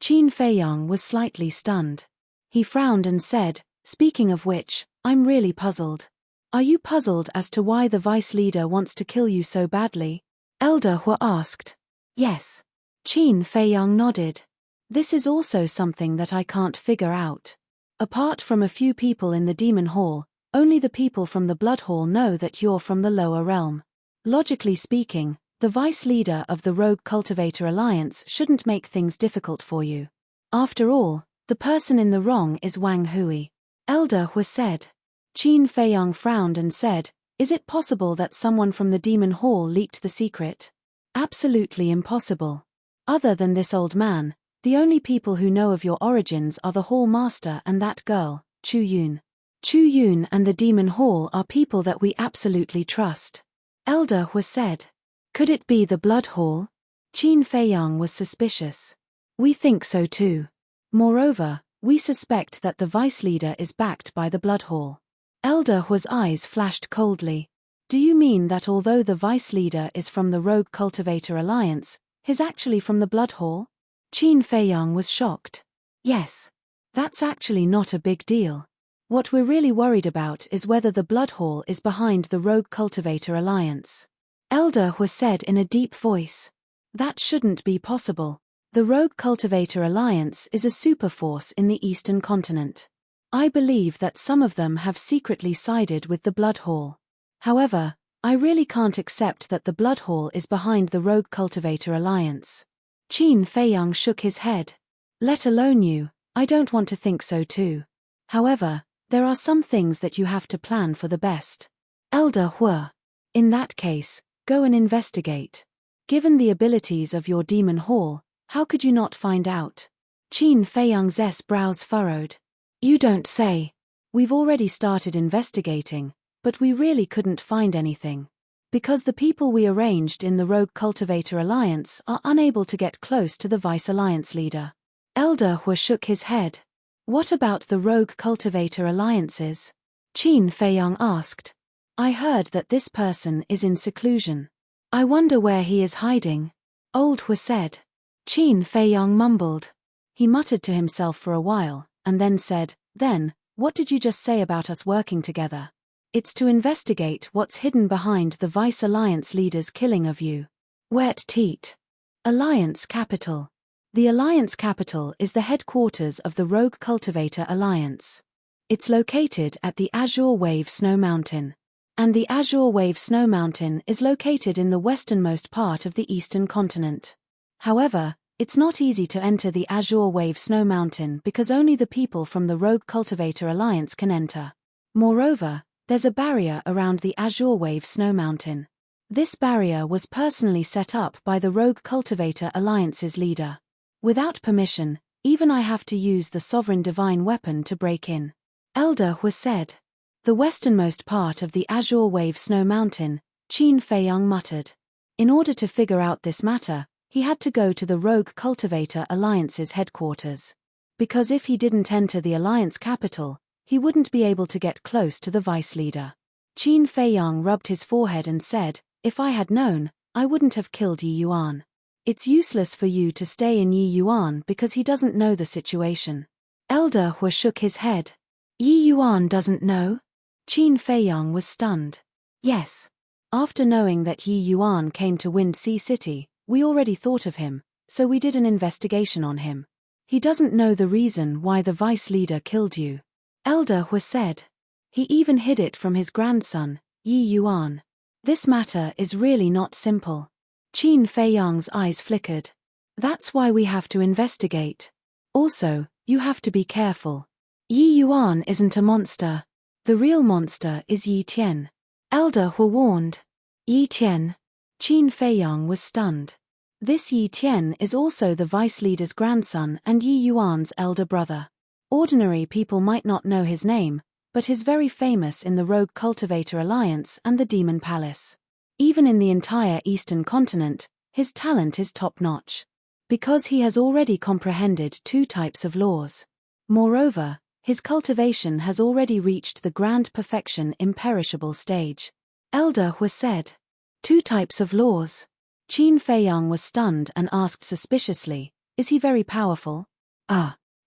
A: Qin Feiyang was slightly stunned. He frowned and said, speaking of which, I'm really puzzled. Are you puzzled as to why the vice leader wants to kill you so badly? Elder Hua asked. Yes. Qin Feiyang nodded. This is also something that I can't figure out. Apart from a few people in the Demon Hall, only the people from the Blood Hall know that you're from the lower realm. Logically speaking, the vice leader of the Rogue Cultivator Alliance shouldn't make things difficult for you. After all, the person in the wrong is Wang Hui. Elder Hua said. Qin Feiyang frowned and said, is it possible that someone from the Demon Hall leaked the secret? Absolutely impossible. Other than this old man, the only people who know of your origins are the Hall Master and that girl, Chu Yun. Chu Yun and the Demon Hall are people that we absolutely trust. Elder Hua said. Could it be the Blood Hall? Qin Feiyang was suspicious. We think so too. Moreover, we suspect that the vice leader is backed by the Blood Hall. Elder Hua's eyes flashed coldly. Do you mean that although the vice leader is from the Rogue Cultivator Alliance, he's actually from the Blood Hall? Qin Feiyang was shocked. Yes. That's actually not a big deal. What we're really worried about is whether the Blood Hall is behind the Rogue Cultivator Alliance. Elder Hua said in a deep voice. That shouldn't be possible. The Rogue Cultivator Alliance is a super force in the Eastern continent. I believe that some of them have secretly sided with the Blood Hall. However, I really can't accept that the Blood Hall is behind the Rogue Cultivator Alliance. Qin Feiyang shook his head. Let alone you, I don't want to think so too. However, there are some things that you have to plan for the best. Elder Hua. In that case, go and investigate. Given the abilities of your Demon Hall, how could you not find out? Qin Feiyang's brows furrowed. You don't say. We've already started investigating, but we really couldn't find anything. Because the people we arranged in the Rogue Cultivator Alliance are unable to get close to the Vice Alliance leader. Elder Hua shook his head. What about the Rogue Cultivator Alliances? Qin Feiyang asked. I heard that this person is in seclusion. I wonder where he is hiding. Old Hua said. Qin Feiyang mumbled. He muttered to himself for a while, and then said, then, what did you just say about us working together? It's to investigate what's hidden behind the Vice Alliance leader's killing of you. Wet teat. Alliance Capital. The Alliance Capital is the headquarters of the Rogue Cultivator Alliance. It's located at the Azure Wave Snow Mountain. And the Azure Wave Snow Mountain is located in the westernmost part of the Eastern continent. However, it's not easy to enter the Azure Wave Snow Mountain because only the people from the Rogue Cultivator Alliance can enter. Moreover, there's a barrier around the Azure Wave Snow Mountain. This barrier was personally set up by the Rogue Cultivator Alliance's leader. Without permission, even I have to use the Sovereign Divine Weapon to break in. Elder Hua said. The westernmost part of the Azure Wave Snow Mountain, Qin Feiyang muttered. In order to figure out this matter, he had to go to the Rogue Cultivator Alliance's headquarters. Because if he didn't enter the Alliance capital, he wouldn't be able to get close to the vice leader. Qin Feiyang rubbed his forehead and said, "If I had known, I wouldn't have killed Yi Yuan. It's useless for you to stay in Yi Yuan because he doesn't know the situation." Elder Hu shook his head. "Yi Yuan doesn't know?" Qin Feiyang was stunned. "Yes. After knowing that Yi Yuan came to Wind Sea City, we already thought of him, so we did an investigation on him. He doesn't know the reason why the vice leader killed you." Elder Hu said. "He even hid it from his grandson, Yi Yuan. This matter is really not simple." Qin Feiyang's eyes flickered. "That's why we have to investigate. Also, you have to be careful. Yi Yuan isn't a monster. The real monster is Yi Tian." Elder Hu warned. "Yi Tian?" Qin Feiyang was stunned. This Yi Tian is also the vice leader's grandson and Yi Yuan's elder brother. Ordinary people might not know his name, but he's very famous in the Rogue Cultivator Alliance and the Demon Palace. Even in the entire Eastern continent, his talent is top-notch. Because he has already comprehended 2 types of laws. Moreover, his cultivation has already reached the grand perfection imperishable stage. Elder Hu said. 2 types of laws. Qin Feiyang was stunned and asked suspiciously, "Is he very powerful?"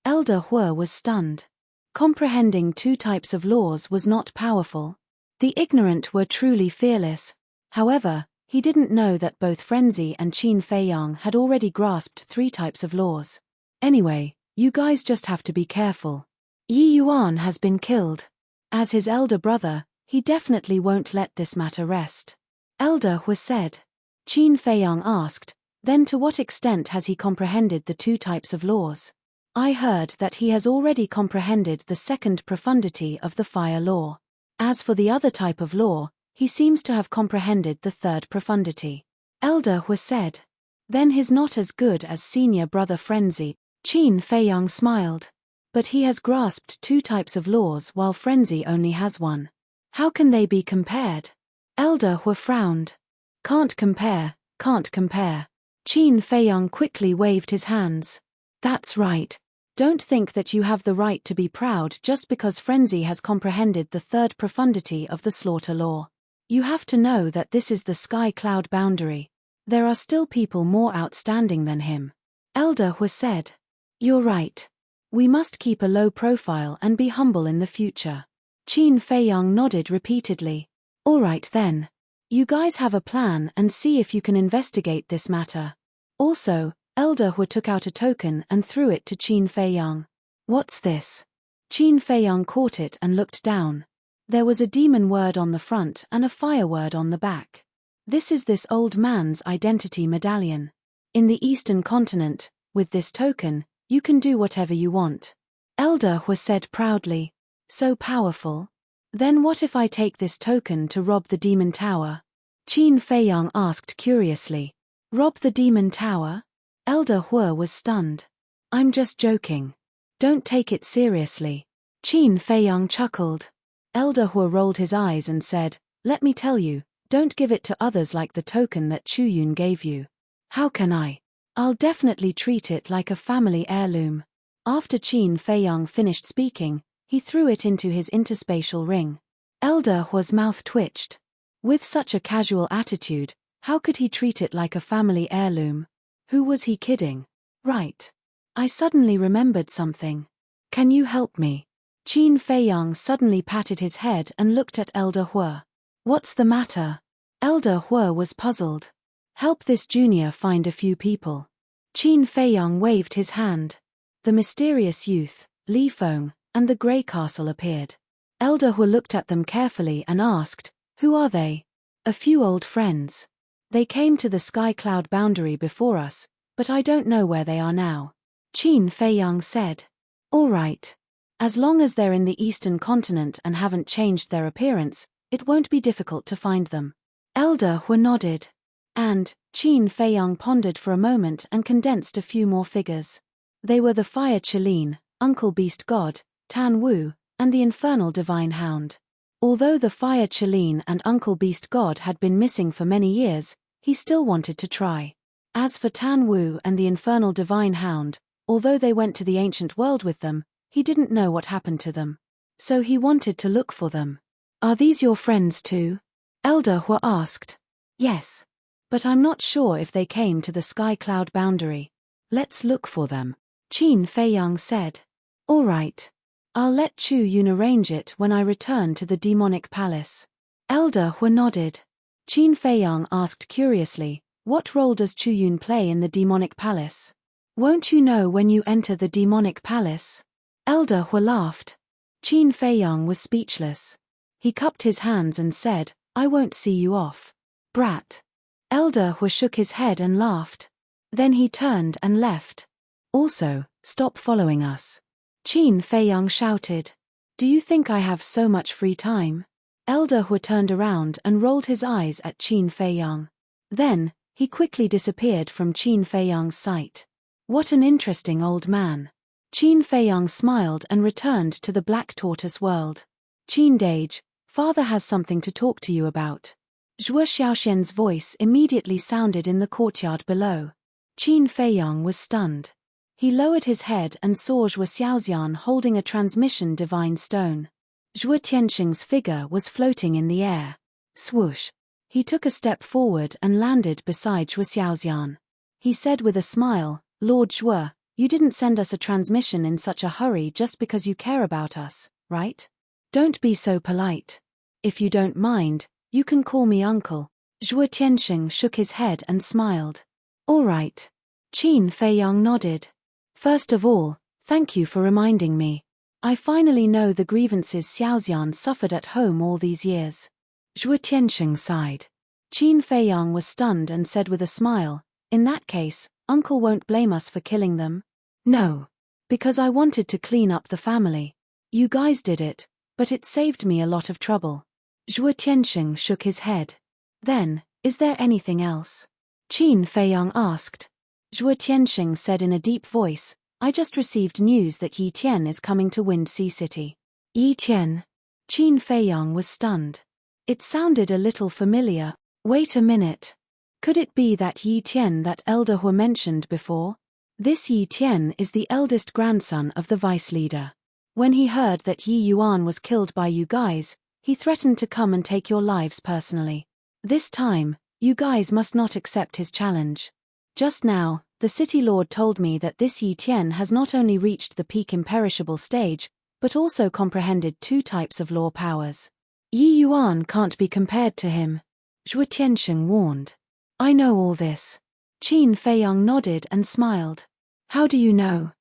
A: Elder Hu was stunned. Comprehending 2 types of laws was not powerful. The ignorant were truly fearless. However, he didn't know that both Frenzy and Qin Feiyang had already grasped 3 types of laws. "Anyway, you guys just have to be careful. Yi Yuan has been killed. As his elder brother, he definitely won't let this matter rest." Elder Hu said. Qin Feiyang asked, "Then to what extent has he comprehended the 2 types of laws?" "I heard that he has already comprehended the 2nd profundity of the fire law. As for the other type of law, he seems to have comprehended the 3rd profundity." Elder Hu said. "Then he's not as good as senior brother Frenzy." Qin Feiyang smiled. "But he has grasped 2 types of laws while Frenzy only has 1. How can they be compared?" Elder Hu frowned. Can't compare." Qin Feiyang quickly waved his hands. "That's right. Don't think that you have the right to be proud just because Frenzy has comprehended the 3rd profundity of the slaughter law. You have to know that this is the sky-cloud boundary. There are still people more outstanding than him." Elder Hu said. "You're right. We must keep a low profile and be humble in the future." Qin Feiyang nodded repeatedly. "All right then. You guys have a plan and see if you can investigate this matter." Also, Elder Hu took out a token and threw it to Qin Feiyang. "What's this?" Qin Feiyang caught it and looked down. There was a demon word on the front and a fire word on the back. "This is this old man's identity medallion. In the Eastern continent, with this token, you can do whatever you want." Elder Hu said proudly. "So powerful. Then what if I take this token to rob the demon tower?" Qin Feiyang asked curiously. "Rob the demon tower?" Elder Hu was stunned. "I'm just joking. Don't take it seriously." Qin Feiyang chuckled. Elder Hu rolled his eyes and said, "Let me tell you, don't give it to others like the token that Chu Yun gave you." "How can I? I'll definitely treat it like a family heirloom." After Qin Feiyang finished speaking, he threw it into his interspatial ring. Elder Hu's mouth twitched. With such a casual attitude, how could he treat it like a family heirloom? Who was he kidding? Right. I suddenly remembered something. Can you help me? Qin Feiyang suddenly patted his head and looked at Elder Hu. What's the matter? Elder Hu was puzzled. Help this junior find a few people. Qin Feiyang waved his hand. The mysterious youth, Li Feng, and the Grey Castle appeared. Elder Hu looked at them carefully and asked, "Who are they?" "A few old friends. They came to the sky cloud boundary before us, but I don't know where they are now." Qin Feiyang said. "All right. As long as they're in the Eastern continent and haven't changed their appearance, it won't be difficult to find them." Elder Hu nodded. And Qin Feiyang pondered for a moment and condensed a few more figures. They were the Fire Qilin, Uncle Beast God, Tan Wu, and the Infernal Divine Hound. Although the Fire Qilin and Uncle Beast God had been missing for many years, he still wanted to try. As for Tan Wu and the Infernal Divine Hound, although they went to the ancient world with them, he didn't know what happened to them. So he wanted to look for them. Are these your friends too? Elder Hua asked. Yes. But I'm not sure if they came to the sky cloud boundary. Let's look for them, Qin Feiyang said. All right. I'll let Chu Yun arrange it when I return to the demonic palace. Elder Hua nodded. Qin Feiyang asked curiously, what role does Chu Yun play in the demonic palace? Won't you know when you enter the demonic palace? Elder Hua laughed. Qin Feiyang was speechless. He cupped his hands and said, I won't see you off. Brat. Elder Hua shook his head and laughed. Then he turned and left. Also, stop following us. Qin Feiyang shouted. Do you think I have so much free time? Elder Hua turned around and rolled his eyes at Qin Feiyang. Then, he quickly disappeared from Qin Feiyang's sight. What an interesting old man. Qin Feiyang smiled and returned to the Black Tortoise world. Qin Dage, father has something to talk to you about. Zhuo Xiaoxian's voice immediately sounded in the courtyard below. Qin Feiyang was stunned. He lowered his head and saw Zhuo Xiaoxian holding a transmission divine stone. Zhuo Tianxing's figure was floating in the air. Swoosh. He took a step forward and landed beside Zhuo Xiaoxian. He said with a smile, Lord Zhuo, you didn't send us a transmission in such a hurry just because you care about us, right? Don't be so polite. If you don't mind, you can call me uncle. Zhuo Tianxing shook his head and smiled. All right. Qin Feiyang nodded. First of all, thank you for reminding me. I finally know the grievances Xiaoxian suffered at home all these years. Zhuo Tianxing sighed. Qin Feiyang was stunned and said with a smile, in that case, uncle won't blame us for killing them? No. Because I wanted to clean up the family. You guys did it, but it saved me a lot of trouble. Zhuo Tianxing shook his head. Then, is there anything else? Qin Feiyang asked. Zhuo Tianxing said in a deep voice, I just received news that Yi Tian is coming to Wind Sea City. Yi Tian? Qin Feiyang was stunned. It sounded a little familiar. Wait a minute. Could it be that Yi Tian that Elder Hua mentioned before? This Yi Tian is the eldest grandson of the vice leader. When he heard that Yi Yuan was killed by you guys, he threatened to come and take your lives personally. This time, you guys must not accept his challenge. Just now, the city lord told me that this Yi Tian has not only reached the peak imperishable stage, but also comprehended 2 types of law powers. Yi Yuan can't be compared to him. Zhuo Tianxing warned. I know all this. Qin Feiyang nodded and smiled. How do you know?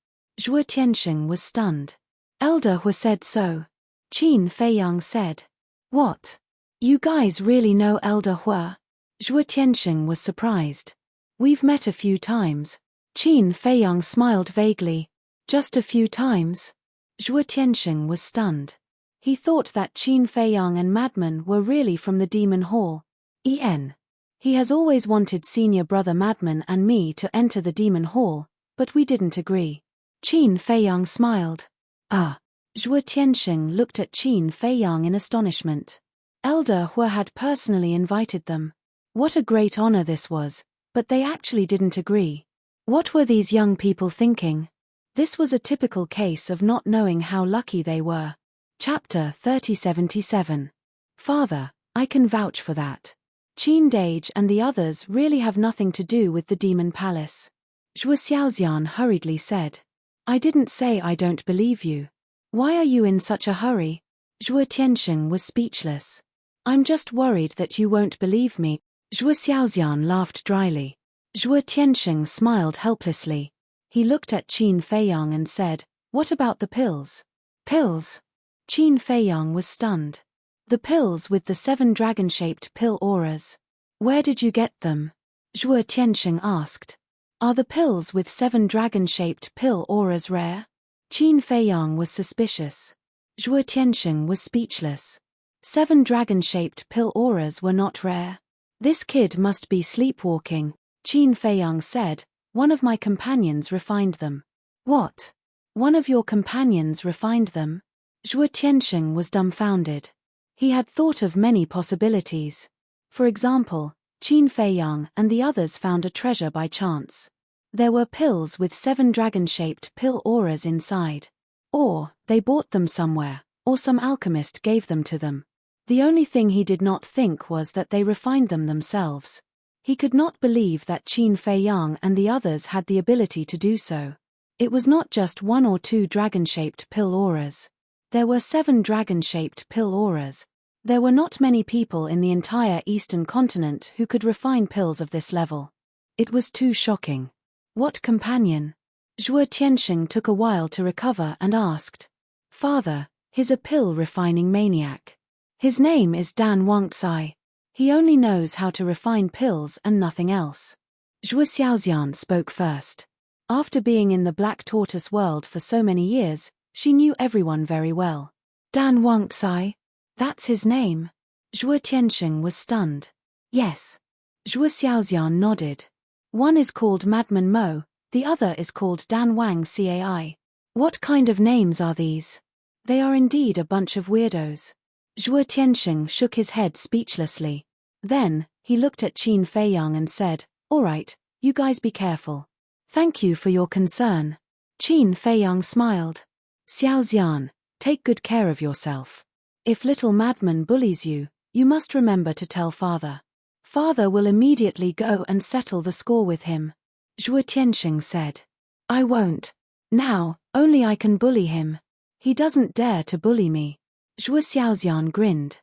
A: Zhuo Tianxing was stunned. Elder Hua said so. Qin Feiyang said. What? You guys really know Elder Hua? Zhuo Tianxing was surprised. We've met a few times. Qin Feiyang smiled vaguely. Just a few times? Zhuo Tianxing was stunned. He thought that Qin Feiyang and Madman were really from the Demon Hall. He has always wanted senior brother Madman and me to enter the Demon Hall, but we didn't agree. Qin Feiyang smiled. Ah. Zhuo Tianxing looked at Qin Feiyang in astonishment. Elder Hua had personally invited them. What a great honor this was, but they actually didn't agree. What were these young people thinking? This was a typical case of not knowing how lucky they were. Chapter 3077. Father, I can vouch for that. Qin Dage and the others really have nothing to do with the Demon Palace. Zhuo Xiaoxian hurriedly said. I didn't say I don't believe you. Why are you in such a hurry? Zhuo Tianxing was speechless. I'm just worried that you won't believe me. Zhuo Xiaoxian laughed dryly. Zhuo Tianxing smiled helplessly. He looked at Qin Feiyang and said, what about the pills? Pills? Qin Feiyang was stunned. The pills with the 7 dragon-shaped pill auras. Where did you get them? Zhuo Tianxing asked. Are the pills with 7 dragon-shaped pill auras rare? Qin Feiyang was suspicious. Zhuo Tianxing was speechless. 7 dragon-shaped pill auras were not rare. This kid must be sleepwalking, Qin Feiyang said. One of my companions refined them. What? One of your companions refined them? Zhuo Tianxing was dumbfounded. He had thought of many possibilities. For example, Qin Feiyang and the others found a treasure by chance. There were pills with 7 dragon-shaped pill auras inside. Or, they bought them somewhere, Or some alchemist gave them to them. The only thing he did not think was that they refined them themselves. He could not believe that Qin Fei Yang and the others had the ability to do so. It was not just 1 or 2 dragon-shaped pill auras. There were 7 dragon-shaped pill auras. There were not many people in the entire Eastern continent who could refine pills of this level. It was too shocking. What companion? Zhuo Tianxing took a while to recover and asked. Father, he's a pill-refining maniac. His name is Dan Wangcai. He only knows how to refine pills and nothing else. Zhuo Xiaoxian spoke first. After being in the Black Tortoise world for so many years, she knew everyone very well. Dan Wangcai? That's his name? Zhuo Tianxing was stunned. Yes. Zhuo Xiaoxian nodded. One is called Madman Mo, the other is called Dan Wang Cai. What kind of names are these? They are indeed a bunch of weirdos. Zhuo Tianxing shook his head speechlessly. Then, he looked at Qin Fei Yang and said, "All right, you guys be careful. Thank you for your concern." Qin Fei Yang smiled. Xiaoxian, take good care of yourself. If little madman bullies you, you must remember to tell father. Father will immediately go and settle the score with him. Zhuo Tianxing said. I won't. Now, only I can bully him. He doesn't dare to bully me. Zhuo Xiaoxian grinned.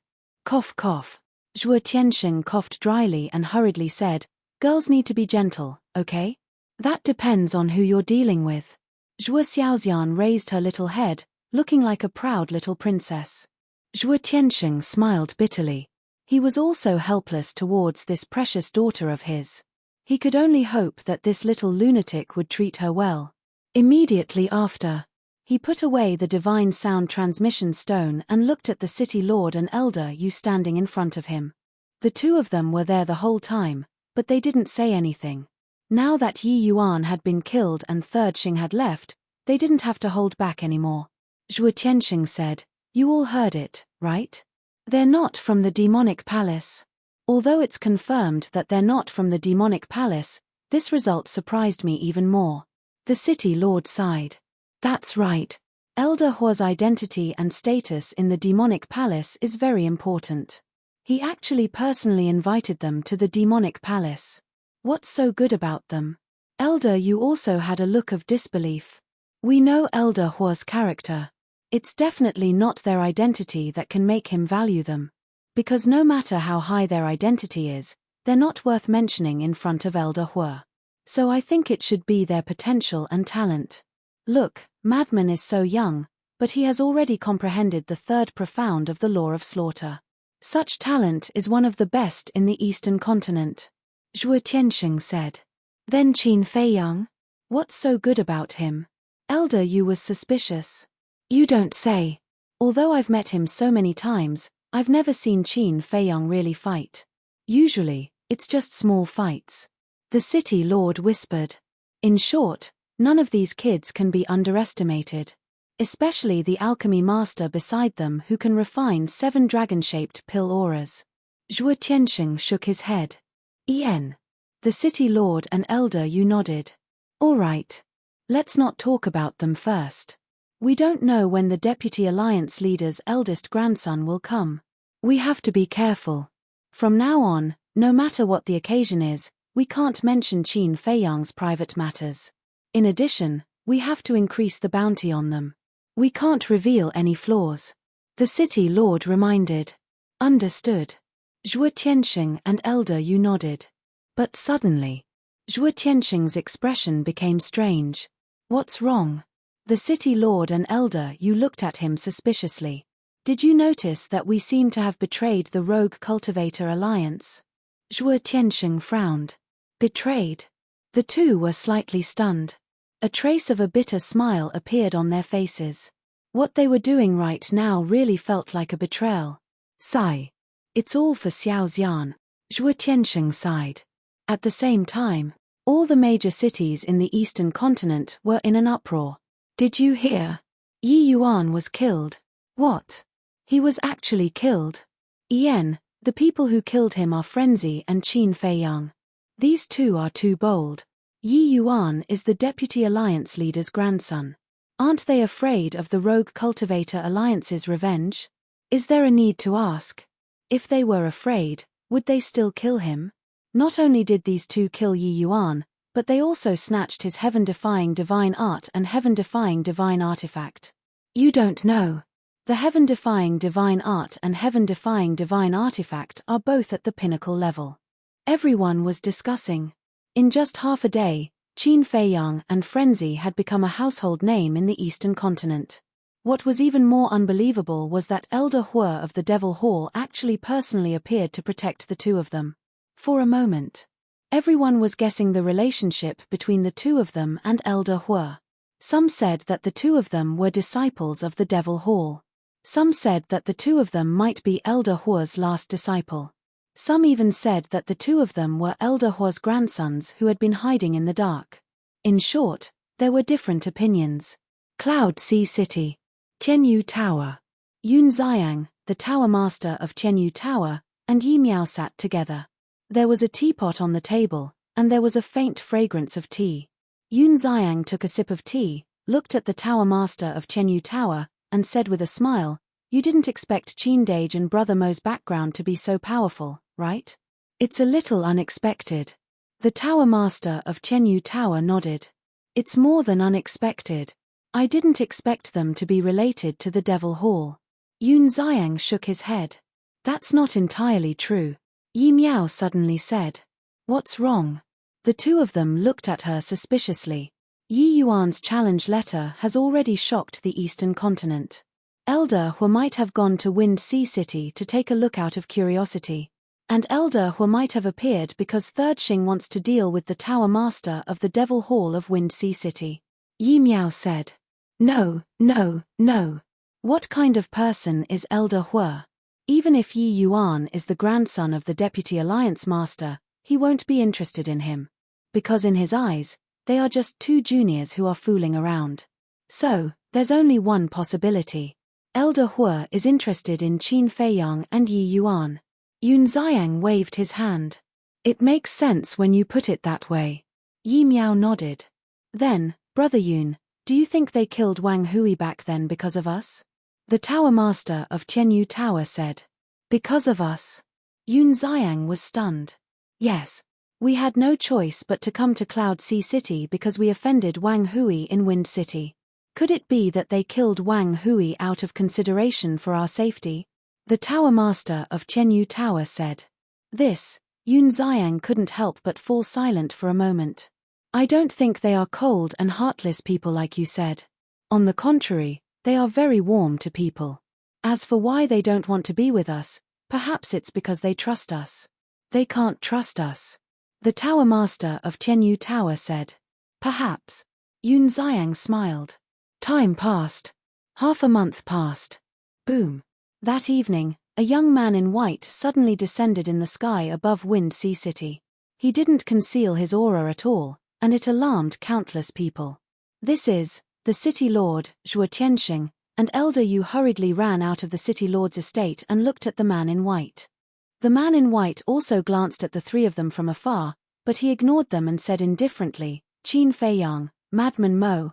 A: Cough cough. Zhuo Tianxing coughed dryly and hurriedly said, girls need to be gentle, okay? That depends on who you're dealing with. Zhuo Xiaoxian raised her little head, looking like a proud little princess. Zhuo Tianxing smiled bitterly. He was also helpless towards this precious daughter of his. He could only hope that this little lunatic would treat her well. Immediately after, he put away the divine sound transmission stone and looked at the city lord and elder Yu standing in front of him. The two of them were there the whole time, but they didn't say anything. Now that Yi Yuan had been killed and Third Xing had left, they didn't have to hold back anymore. Zhuo Tianxing said, you all heard it, right? They're not from the demonic palace. Although it's confirmed that they're not from the demonic palace, this result surprised me even more. The city lord sighed. That's right. Elder Hua's identity and status in the demonic palace is very important. He actually personally invited them to the demonic palace. What's so good about them? Elder Yu also had a look of disbelief. We know Elder Hua's character. It's definitely not their identity that can make him value them. Because no matter how high their identity is, they're not worth mentioning in front of Elder Hua. So I think it should be their potential and talent. Look, Madman is so young, but he has already comprehended the third profound of the law of slaughter. Such talent is one of the best in the Eastern continent. Zhuo Tianxing said. Then Qin Fei Yang? What's so good about him? Elder Yu was suspicious. You don't say. Although I've met him so many times, I've never seen Qin Fei Yang really fight. Usually, it's just small fights. The city lord whispered. In short, none of these kids can be underestimated. Especially the alchemy master beside them who can refine 7 dragon-shaped pill auras. Zhuo Tianxing shook his head. En. The city lord and elder Yu nodded. All right. Let's not talk about them first. We don't know when the Deputy Alliance leader's eldest grandson will come. We have to be careful. From now on, no matter what the occasion is, we can't mention Qin Fei Yang's private matters. In addition, we have to increase the bounty on them. We can't reveal any flaws. The city lord reminded. Understood. Zhuo Tianxing and elder Yu nodded. But suddenly, Zhuo Tianxing's expression became strange. What's wrong? The city lord and elder Yu looked at him suspiciously. Did you notice that we seem to have betrayed the rogue cultivator alliance? Zhuo Tianxing frowned. Betrayed? The two were slightly stunned. A trace of a bitter smile appeared on their faces. What they were doing right now really felt like a betrayal. Sigh. It's all for Xiao Xian. Zhuo Tianxing sighed. At the same time, all the major cities in the eastern continent were in an uproar. Did you hear? Yi Yuan was killed. What? He was actually killed. En, the people who killed him are Frenzy and Qin Fei Yang. These two are too bold. Yi Yuan is the Deputy Alliance leader's grandson. Aren't they afraid of the rogue cultivator alliance's revenge? Is there a need to ask? If they were afraid, would they still kill him? Not only did these two kill Yi Yuan, but they also snatched his heaven-defying divine art and heaven-defying divine artifact. You don't know. The heaven-defying divine art and heaven-defying divine artifact are both at the pinnacle level. Everyone was discussing. In just half a day, Qin Feiyang and Frenzy had become a household name in the Eastern continent. What was even more unbelievable was that Elder Hua of the Devil Hall actually personally appeared to protect the two of them. For a moment, everyone was guessing the relationship between the two of them and Elder Hua. Some said that the two of them were disciples of the Devil Hall. Some said that the two of them might be Elder Hua's last disciple. Some even said that the two of them were Elder Hua's grandsons who had been hiding in the dark. In short, there were different opinions. Cloud Sea City. Tianyu Tower. Yun Xiang, the tower master of Tianyu Tower, and Yi Miao sat together. There was a teapot on the table, and there was a faint fragrance of tea. Yun Xiang took a sip of tea, looked at the tower master of Tianyu Tower, and said with a smile, "You didn't expect Qin Dage and Brother Mo's background to be so powerful, right?" "It's a little unexpected." The tower master of Tianyu Tower nodded. "It's more than unexpected. I didn't expect them to be related to the Devil Hall." Yun Xiang shook his head. "That's not entirely true," Yi Miao suddenly said. "What's wrong?" The two of them looked at her suspiciously. Yi Yuan's challenge letter has already shocked the Eastern continent. Elder Hua might have gone to Wind Sea City to take a look out of curiosity. And Elder Hua might have appeared because Third Xing wants to deal with the Tower Master of the Devil Hall of Wind Sea City. Yi Miao said. No. What kind of person is Elder Hua? Even if Yi Yuan is the grandson of the Deputy Alliance Master, he won't be interested in him. Because in his eyes, they are just two juniors who are fooling around. So, there's only one possibility. Elder Hua is interested in Qin Feiyang and Yi Yuan. Yun Xiang waved his hand. It makes sense when you put it that way. Yi Miao nodded. Then, Brother Yun, do you think they killed Wang Hui back then because of us? The Tower Master of Tianyu Tower said. Because of us? Yun Xiang was stunned. Yes. We had no choice but to come to Cloud Sea City because we offended Wang Hui in Wind City. Could it be that they killed Wang Hui out of consideration for our safety? The Tower Master of Tianyu Tower said. This, Yun Xiang couldn't help but fall silent for a moment. I don't think they are cold and heartless people like you said. On the contrary, they are very warm to people. As for why they don't want to be with us, perhaps it's because they trust us. They can't trust us. The Tower Master of Tianyu Tower said. Perhaps. Yun Xiang smiled. Time passed. Half a month passed. Boom. That evening, a young man in white suddenly descended in the sky above Wind Sea City. He didn't conceal his aura at all, and it alarmed countless people. This is the City Lord, Zhuo Tianxing, and Elder Yu hurriedly ran out of the City Lord's estate and looked at the man in white. The man in white also glanced at the three of them from afar, but he ignored them and said indifferently, Qin Feiyang, Madman Mo,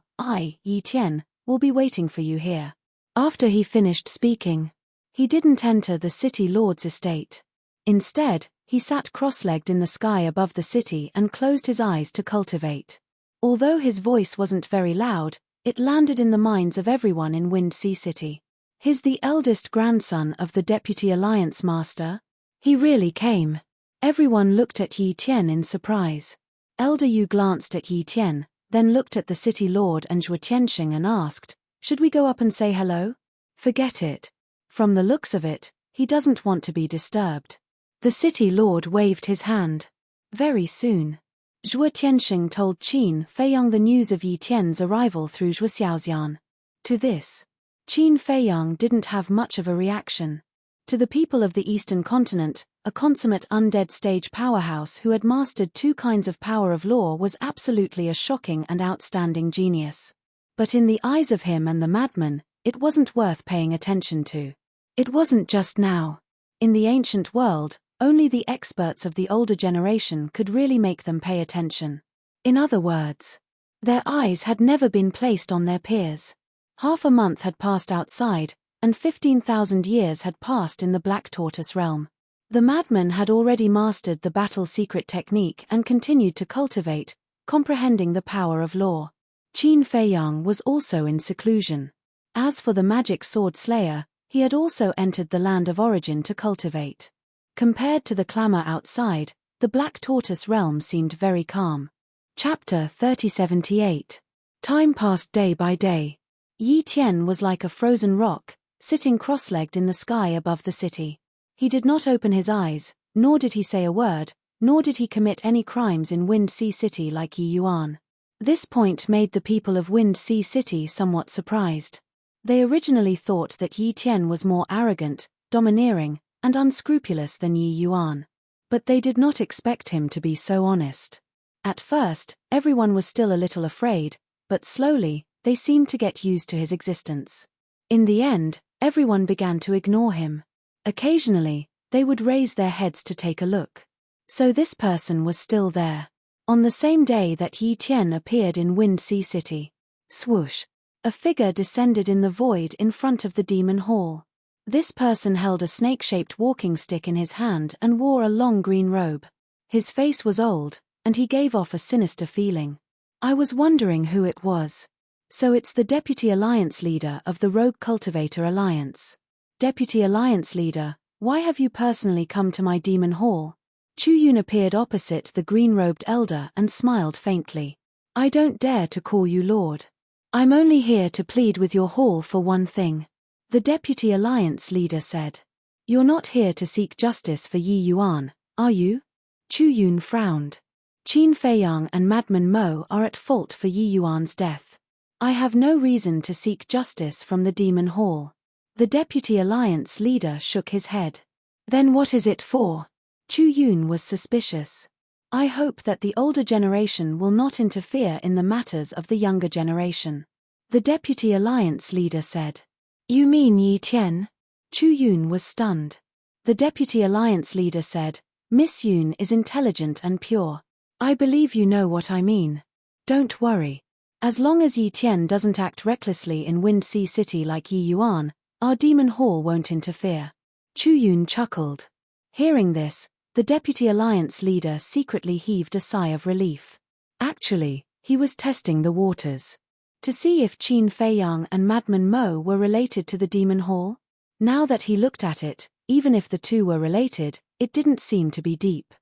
A: Yi Tian, will be waiting for you here. After he finished speaking, he didn't enter the City Lord's estate. Instead, he sat cross-legged in the sky above the city and closed his eyes to cultivate. Although his voice wasn't very loud, it landed in the minds of everyone in Wind Sea City. He's the eldest grandson of the Deputy Alliance Master? He really came. Everyone looked at Yi Tian in surprise. Elder Yu glanced at Yi Tian, then looked at the City Lord and Zhuo Tianxing and asked, should we go up and say hello? Forget it. From the looks of it, he doesn't want to be disturbed. The City Lord waved his hand. Very soon. Zhuo Tianxing told Qin Feiyang the news of Yi Tian's arrival through Zhuo Xiaoxian. To this, Qin Feiyang didn't have much of a reaction. To the people of the Eastern continent, a consummate undead stage powerhouse who had mastered two kinds of power of law was absolutely a shocking and outstanding genius. But in the eyes of him and the madman, it wasn't worth paying attention to. It wasn't just now. In the ancient world, only the experts of the older generation could really make them pay attention. In other words, their eyes had never been placed on their peers. Half a month had passed outside, and 15,000 years had passed in the Black Tortoise realm. The madman had already mastered the battle secret technique and continued to cultivate, comprehending the power of law. Qin Feiyang was also in seclusion. As for the magic sword slayer, he had also entered the land of origin to cultivate. Compared to the clamor outside, the Black Tortoise realm seemed very calm. Chapter 3078. Time passed day by day. Yi Tian was like a frozen rock, sitting cross-legged in the sky above the city. He did not open his eyes, nor did he say a word, nor did he commit any crimes in Wind Sea City like Yi Yuan. This point made the people of Wind Sea City somewhat surprised. They originally thought that Yi Tian was more arrogant, domineering, and unscrupulous than Yi Yuan. But they did not expect him to be so honest. At first, everyone was still a little afraid, but slowly, they seemed to get used to his existence. In the end, everyone began to ignore him. Occasionally, they would raise their heads to take a look. So this person was still there. On the same day that Yi Tian appeared in Wind Sea City. Swoosh! A figure descended in the void in front of the demon hall. This person held a snake-shaped walking stick in his hand and wore a long green robe. His face was old, and he gave off a sinister feeling. I was wondering who it was. So it's the Deputy Alliance Leader of the Rogue Cultivator Alliance. Deputy Alliance Leader, why have you personally come to my demon hall? Chu Yun appeared opposite the green-robed elder and smiled faintly. I don't dare to call you Lord. I'm only here to plead with your hall for one thing. The Deputy Alliance Leader said. You're not here to seek justice for Yi Yuan, are you? Chu Yun frowned. Qin Feiyang and Madman Mo are at fault for Yi Yuan's death. I have no reason to seek justice from the demon hall. The Deputy Alliance Leader shook his head. Then what is it for? Chu Yun was suspicious. I hope that the older generation will not interfere in the matters of the younger generation. The Deputy Alliance Leader said. You mean Yi Tian? Chu Yun was stunned. The Deputy Alliance Leader said, Miss Yun is intelligent and pure. I believe you know what I mean. Don't worry. As long as Yi Tian doesn't act recklessly in Wind Sea City like Yi Yuan, our demon hall won't interfere. Chu Yun chuckled. Hearing this, the Deputy Alliance Leader secretly heaved a sigh of relief. Actually, he was testing the waters. To see if Qin Feiyang and Madman Mo were related to the demon hall? Now that he looked at it, even if the two were related, it didn't seem to be deep.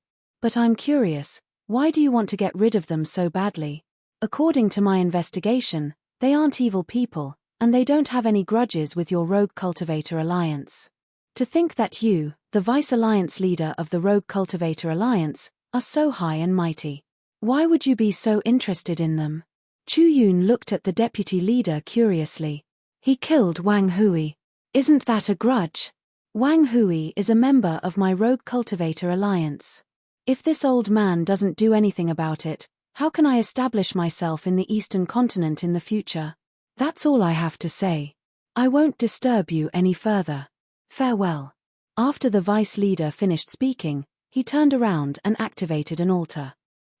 A: But I'm curious, why do you want to get rid of them so badly? According to my investigation, they aren't evil people, and they don't have any grudges with your Rogue Cultivator Alliance. To think that you, the Vice Alliance Leader of the Rogue Cultivator Alliance, are so high and mighty. Why would you be so interested in them? Chu Yun looked at the Deputy Leader curiously. He killed Wang Hui. Isn't that a grudge? Wang Hui is a member of my Rogue Cultivator Alliance. If this old man doesn't do anything about it, how can I establish myself in the Eastern Continent in the future? That's all I have to say. I won't disturb you any further. Farewell. After the Vice Leader finished speaking, he turned around and activated an altar.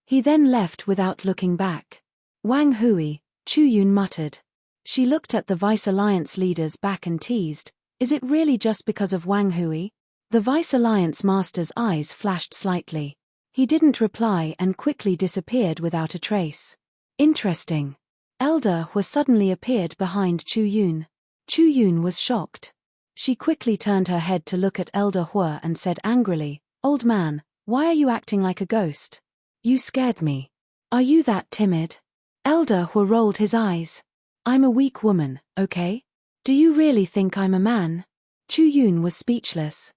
A: He then left without looking back. Wang Hui, Chu Yun muttered. She looked at the Vice Alliance Leader's back and teased, is it really just because of Wang Hui? The Vice Alliance Master's eyes flashed slightly. He didn't reply and quickly disappeared without a trace. Interesting. Elder Hu suddenly appeared behind Chu Yun. Chu Yun was shocked. She quickly turned her head to look at Elder Hu and said angrily, Old man, why are you acting like a ghost? You scared me. Are you that timid? Elder Hu rolled his eyes. I'm a weak woman, okay? Do you really think I'm a man? Chu Yun was speechless.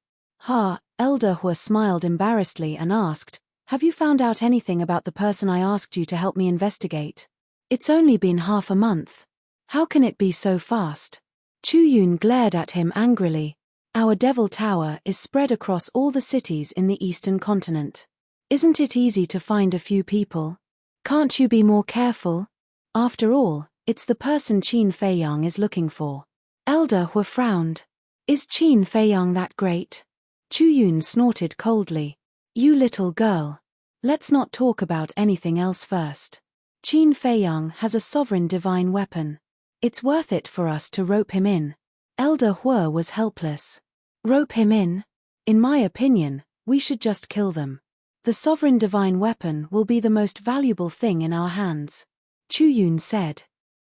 A: Elder Hu smiled embarrassedly and asked, have you found out anything about the person I asked you to help me investigate? It's only been half a month. How can it be so fast? Chu Yun glared at him angrily. Our Devil Tower is spread across all the cities in the Eastern Continent. Isn't it easy to find a few people? Can't you be more careful? After all, it's the person Qin Feiyang is looking for. Elder Hu frowned. Is Qin Feiyang that great? Chu Yun snorted coldly. You little girl. Let's not talk about anything else first. Qin Feiyang has a sovereign divine weapon. It's worth it for us to rope him in. Elder Hua was helpless. Rope him in? In my opinion, we should just kill them. The sovereign divine weapon will be the most valuable thing in our hands. Chu Yun said.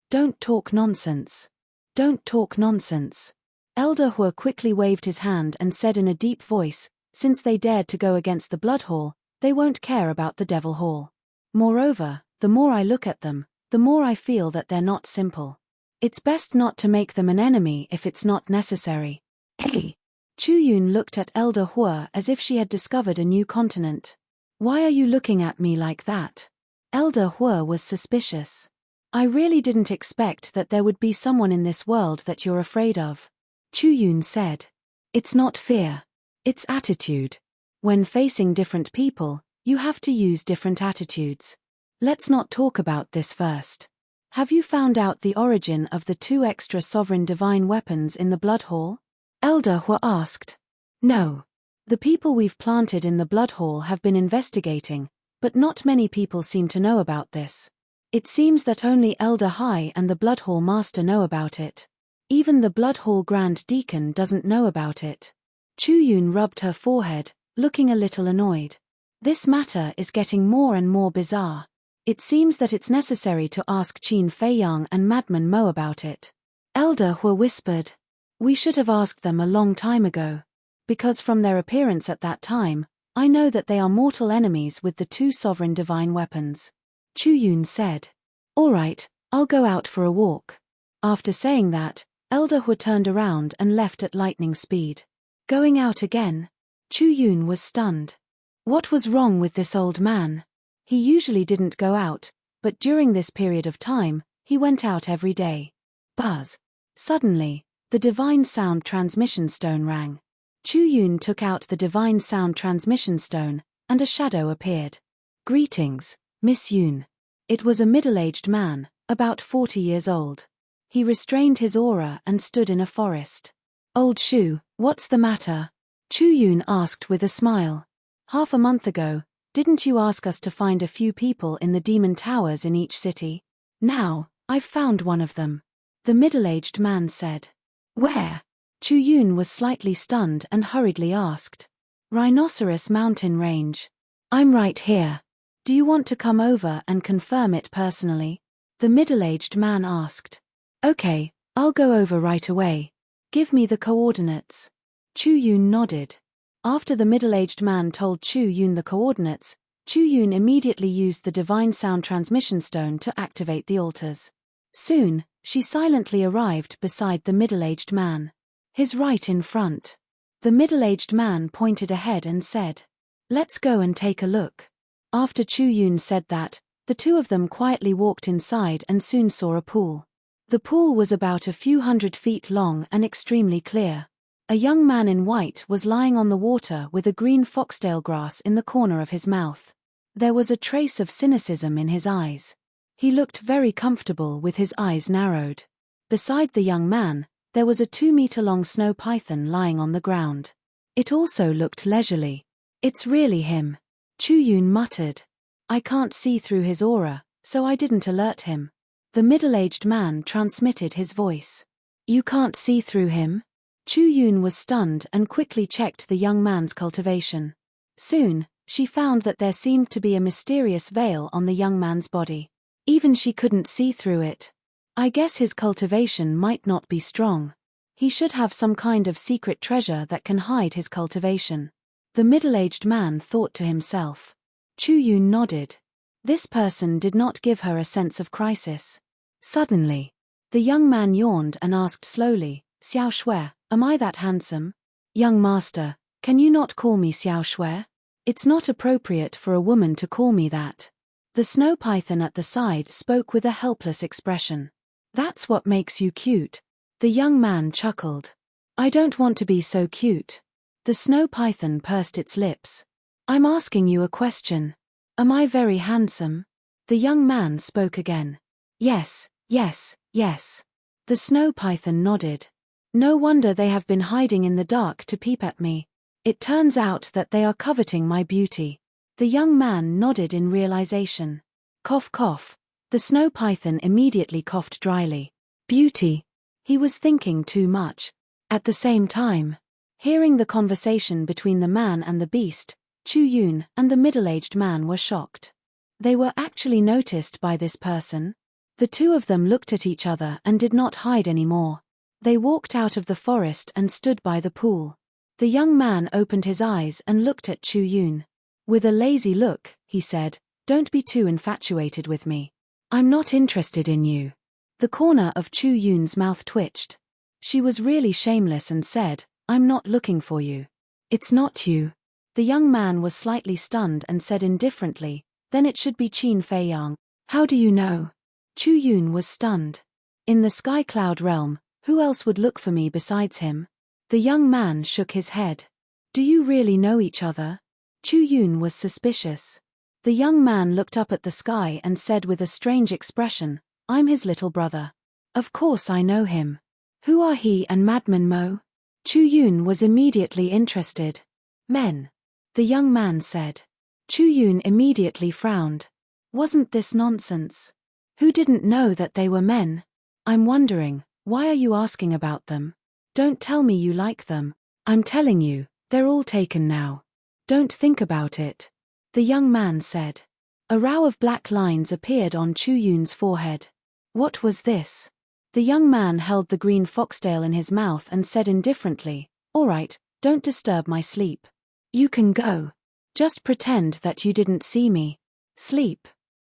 A: Don't talk nonsense. Don't talk nonsense. Elder Hua quickly waved his hand and said in a deep voice, since they dared to go against the Blood Hall, they won't care about the Devil Hall. Moreover, the more I look at them, the more I feel that they're not simple. It's best not to make them an enemy if it's not necessary. Hey! Chu Yun looked at Elder Hua as if she had discovered a new continent. Why are you looking at me like that? Elder Hua was suspicious. I really didn't expect that there would be someone in this world that you're afraid of. Chu Yun said. It's not fear. It's attitude. When facing different people, you have to use different attitudes. Let's not talk about this first. Have you found out the origin of the 2 extra sovereign divine weapons in the Blood Hall? Elder Hua asked. No. The people we've planted in the Blood Hall have been investigating, but not many people seem to know about this. It seems that only Elder Hai and the Blood Hall Master know about it. Even the Blood Hall Grand Deacon doesn't know about it. Chu Yun rubbed her forehead, looking a little annoyed. This matter is getting more and more bizarre. It seems that it's necessary to ask Qin Feiyang and Madman Mo about it. Elder Hua whispered. We should have asked them a long time ago. Because from their appearance at that time, I know that they are mortal enemies with the 2 sovereign divine weapons. Chu Yun said. All right, I'll go out for a walk. After saying that, Elder Hua turned around and left at lightning speed. Going out again? Chu Yun was stunned. What was wrong with this old man? He usually didn't go out, but during this period of time, he went out every day. Buzz. Suddenly, the Divine Sound Transmission Stone rang. Chu Yun took out the Divine Sound Transmission Stone, and a shadow appeared. Greetings, Miss Yun. It was a middle-aged man, about 40 years old. He restrained his aura and stood in a forest. Old Shu, what's the matter? Chu Yun asked with a smile. Half a month ago, didn't you ask us to find a few people in the demon towers in each city? Now, I've found one of them. The middle-aged man said. Where? Chu Yun was slightly stunned and hurriedly asked. Rhinoceros Mountain Range. I'm right here. Do you want to come over and confirm it personally? The middle-aged man asked. Okay, I'll go over right away. Give me the coordinates. Chu Yun nodded. After the middle-aged man told Chu Yun the coordinates, Chu Yun immediately used the Divine Sound Transmission Stone to activate the altars. Soon, she silently arrived beside the middle-aged man. His right in front. The middle-aged man pointed ahead and said, Let's go and take a look. After Chu Yun said that, the 2 of them quietly walked inside and soon saw a pool. The pool was about a few 100 feet long and extremely clear. A young man in white was lying on the water with a green foxtail grass in the corner of his mouth. There was a trace of cynicism in his eyes. He looked very comfortable with his eyes narrowed. Beside the young man, there was a 2-meter-long snow python lying on the ground. It also looked leisurely. It's really him. Chu Yun muttered. I can't see through his aura, so I didn't alert him. The middle-aged man transmitted his voice. You can't see through him? Chu Yun was stunned and quickly checked the young man's cultivation. Soon, she found that there seemed to be a mysterious veil on the young man's body. Even she couldn't see through it. I guess his cultivation might not be strong. He should have some kind of secret treasure that can hide his cultivation. The middle-aged man thought to himself. Chu Yun nodded. This person did not give her a sense of crisis. Suddenly, the young man yawned and asked slowly, Xiao Shui, am I that handsome? Young master, can you not call me Xiao Shui? It's not appropriate for a woman to call me that. The snow python at the side spoke with a helpless expression. That's what makes you cute. The young man chuckled. I don't want to be so cute. The snow python pursed its lips. I'm asking you a question. Am I very handsome? The young man spoke again. Yes, yes, yes. The snow python nodded. No wonder they have been hiding in the dark to peep at me. It turns out that they are coveting my beauty. The young man nodded in realization. Cough cough. The snow python immediately coughed dryly. Beauty. He was thinking too much. At the same time, hearing the conversation between the man and the beast, Chu Yun and the middle-aged man were shocked. They were actually noticed by this person. The two of them looked at each other and did not hide anymore. They walked out of the forest and stood by the pool. The young man opened his eyes and looked at Chu Yun. With a lazy look, he said, "Don't be too infatuated with me. I'm not interested in you." The corner of Chu Yun's mouth twitched. She was really shameless and said, "I'm not looking for you." "It's not you." The young man was slightly stunned and said indifferently, "Then it should be Qin Fei Yang." "How do you know?" Chu Yun was stunned. "In the sky cloud realm, who else would look for me besides him?" The young man shook his head. "Do you really know each other?" Chu Yun was suspicious. The young man looked up at the sky and said with a strange expression, "I'm his little brother. Of course I know him. Who are he and Madman Mo?" Chu Yun was immediately interested. "Men," the young man said. Chu Yun immediately frowned. Wasn't this nonsense? Who didn't know that they were men? "I'm wondering, why are you asking about them? Don't tell me you like them." "I'm telling you, they're all taken now. Don't think about it," the young man said. A row of black lines appeared on Chu Yun's forehead. What was this? The young man held the green foxtail in his mouth and said indifferently, "All right, don't disturb my sleep. You can go. Just pretend that you didn't see me." Sleep.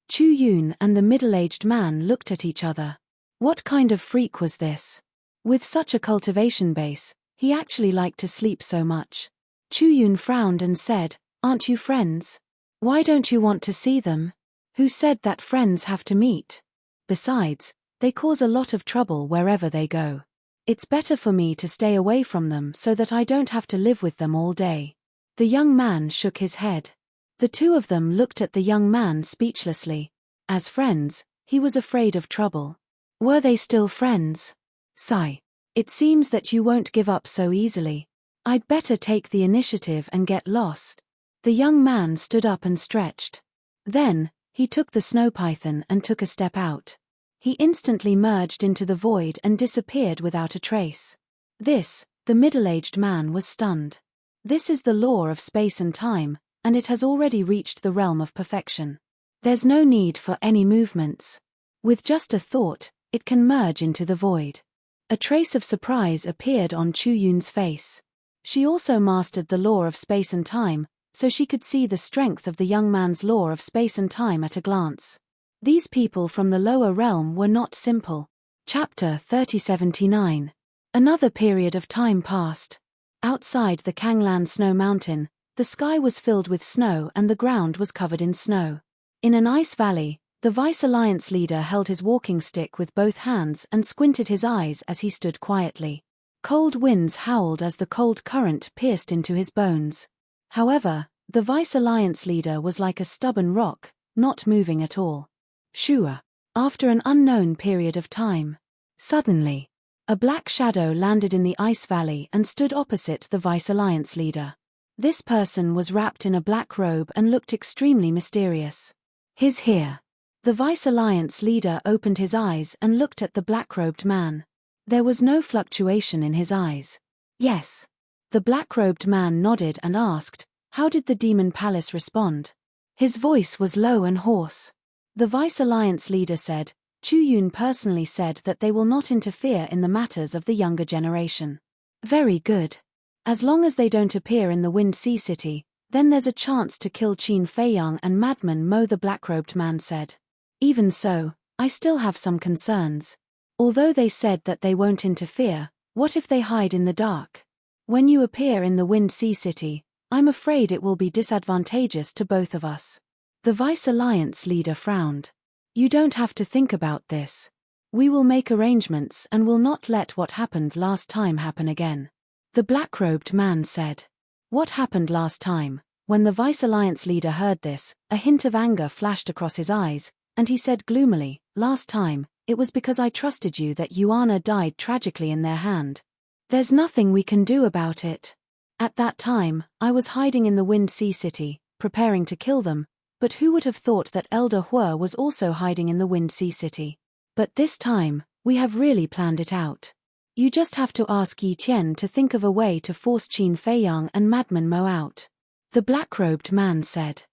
A: Chu Yun and the middle-aged man looked at each other. What kind of freak was this? With such a cultivation base, he actually liked to sleep so much. Chu Yun frowned and said, "Aren't you friends? Why don't you want to see them? Who said that friends have to meet? Besides, they cause a lot of trouble wherever they go. It's better for me to stay away from them so that I don't have to live with them all day." The young man shook his head. The two of them looked at the young man speechlessly. As friends, he was afraid of trouble. Were they still friends? Sigh. "It seems that you won't give up so easily. I'd better take the initiative and get lost." The young man stood up and stretched. Then, he took the snow python and took a step out. He instantly merged into the void and disappeared without a trace. The middle-aged man was stunned. This is the law of space and time, and it has already reached the realm of perfection. There's no need for any movements. With just a thought, it can merge into the void. A trace of surprise appeared on Chu Yun's face. She also mastered the law of space and time, so she could see the strength of the young man's law of space and time at a glance. These people from the lower realm were not simple. Chapter 3079. Another period of time passed. Outside the Kanglan Snow Mountain, the sky was filled with snow and the ground was covered in snow. In an ice valley, the Vice Alliance leader held his walking stick with both hands and squinted his eyes as he stood quietly. Cold winds howled as the cold current pierced into his bones. However, the Vice Alliance leader was like a stubborn rock, not moving at all. Shua. After an unknown period of time. Suddenly, a black shadow landed in the ice valley and stood opposite the Vice Alliance leader. This person was wrapped in a black robe and looked extremely mysterious. "He's here." The Vice Alliance leader opened his eyes and looked at the black-robed man. There was no fluctuation in his eyes. "Yes." The black-robed man nodded and asked, "How did the Demon Palace respond?" His voice was low and hoarse. The Vice Alliance leader said, "Chu Yun personally said that they will not interfere in the matters of the younger generation." "Very good. As long as they don't appear in the Wind Sea City, then there's a chance to kill Qin Fei Yang and Madman Mo," the black-robed man said. "Even so, I still have some concerns. Although they said that they won't interfere, what if they hide in the dark? When you appear in the Wind Sea City, I'm afraid it will be disadvantageous to both of us." The Vice Alliance leader frowned. "You don't have to think about this. We will make arrangements and will not let what happened last time happen again." The black-robed man said. What happened last time? When the Vice Alliance leader heard this, a hint of anger flashed across his eyes, and he said gloomily, "Last time, it was because I trusted you that Yuana died tragically in their hand. There's nothing we can do about it. At that time, I was hiding in the Wind Sea City, preparing to kill them, but who would have thought that Elder Hua was also hiding in the Wind Sea City? But this time, We have really planned it out. You just have to ask Yi Tian to think of a way to force Qin Feiyang and Madman Mo out. The black-robed man said.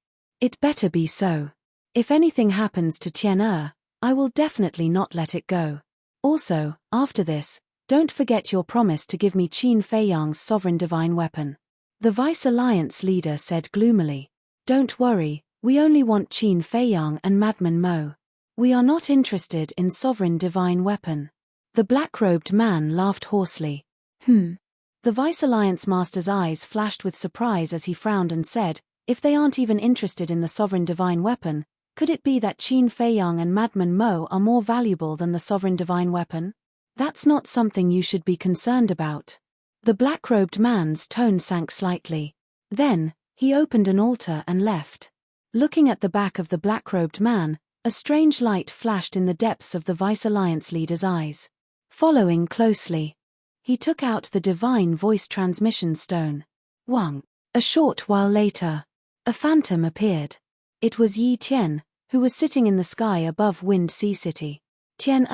A: It better be so. If anything happens to Tian I will definitely not let it go. Also, after this, don't forget your promise to give me Qin Feiyang's sovereign divine weapon. The Vice Alliance leader said gloomily. Don't worry, we only want Qin Feiyang and Madman Mo. We are not interested in sovereign divine weapon. The black-robed man laughed hoarsely. The Vice Alliance master's eyes flashed with surprise as he frowned and said, if they aren't even interested in the sovereign divine weapon, could it be that Qin Feiyang and Madman Mo are more valuable than the sovereign divine weapon? That's not something you should be concerned about. The black-robed man's tone sank slightly. Then, he opened an altar and left. Looking at the back of the black-robed man, a strange light flashed in the depths of the Vice Alliance leader's eyes. Following closely, he took out the divine voice transmission stone. Wang. A short while later, a phantom appeared. It was Yi Tian, who was sitting in the sky above Wind Sea City. Tian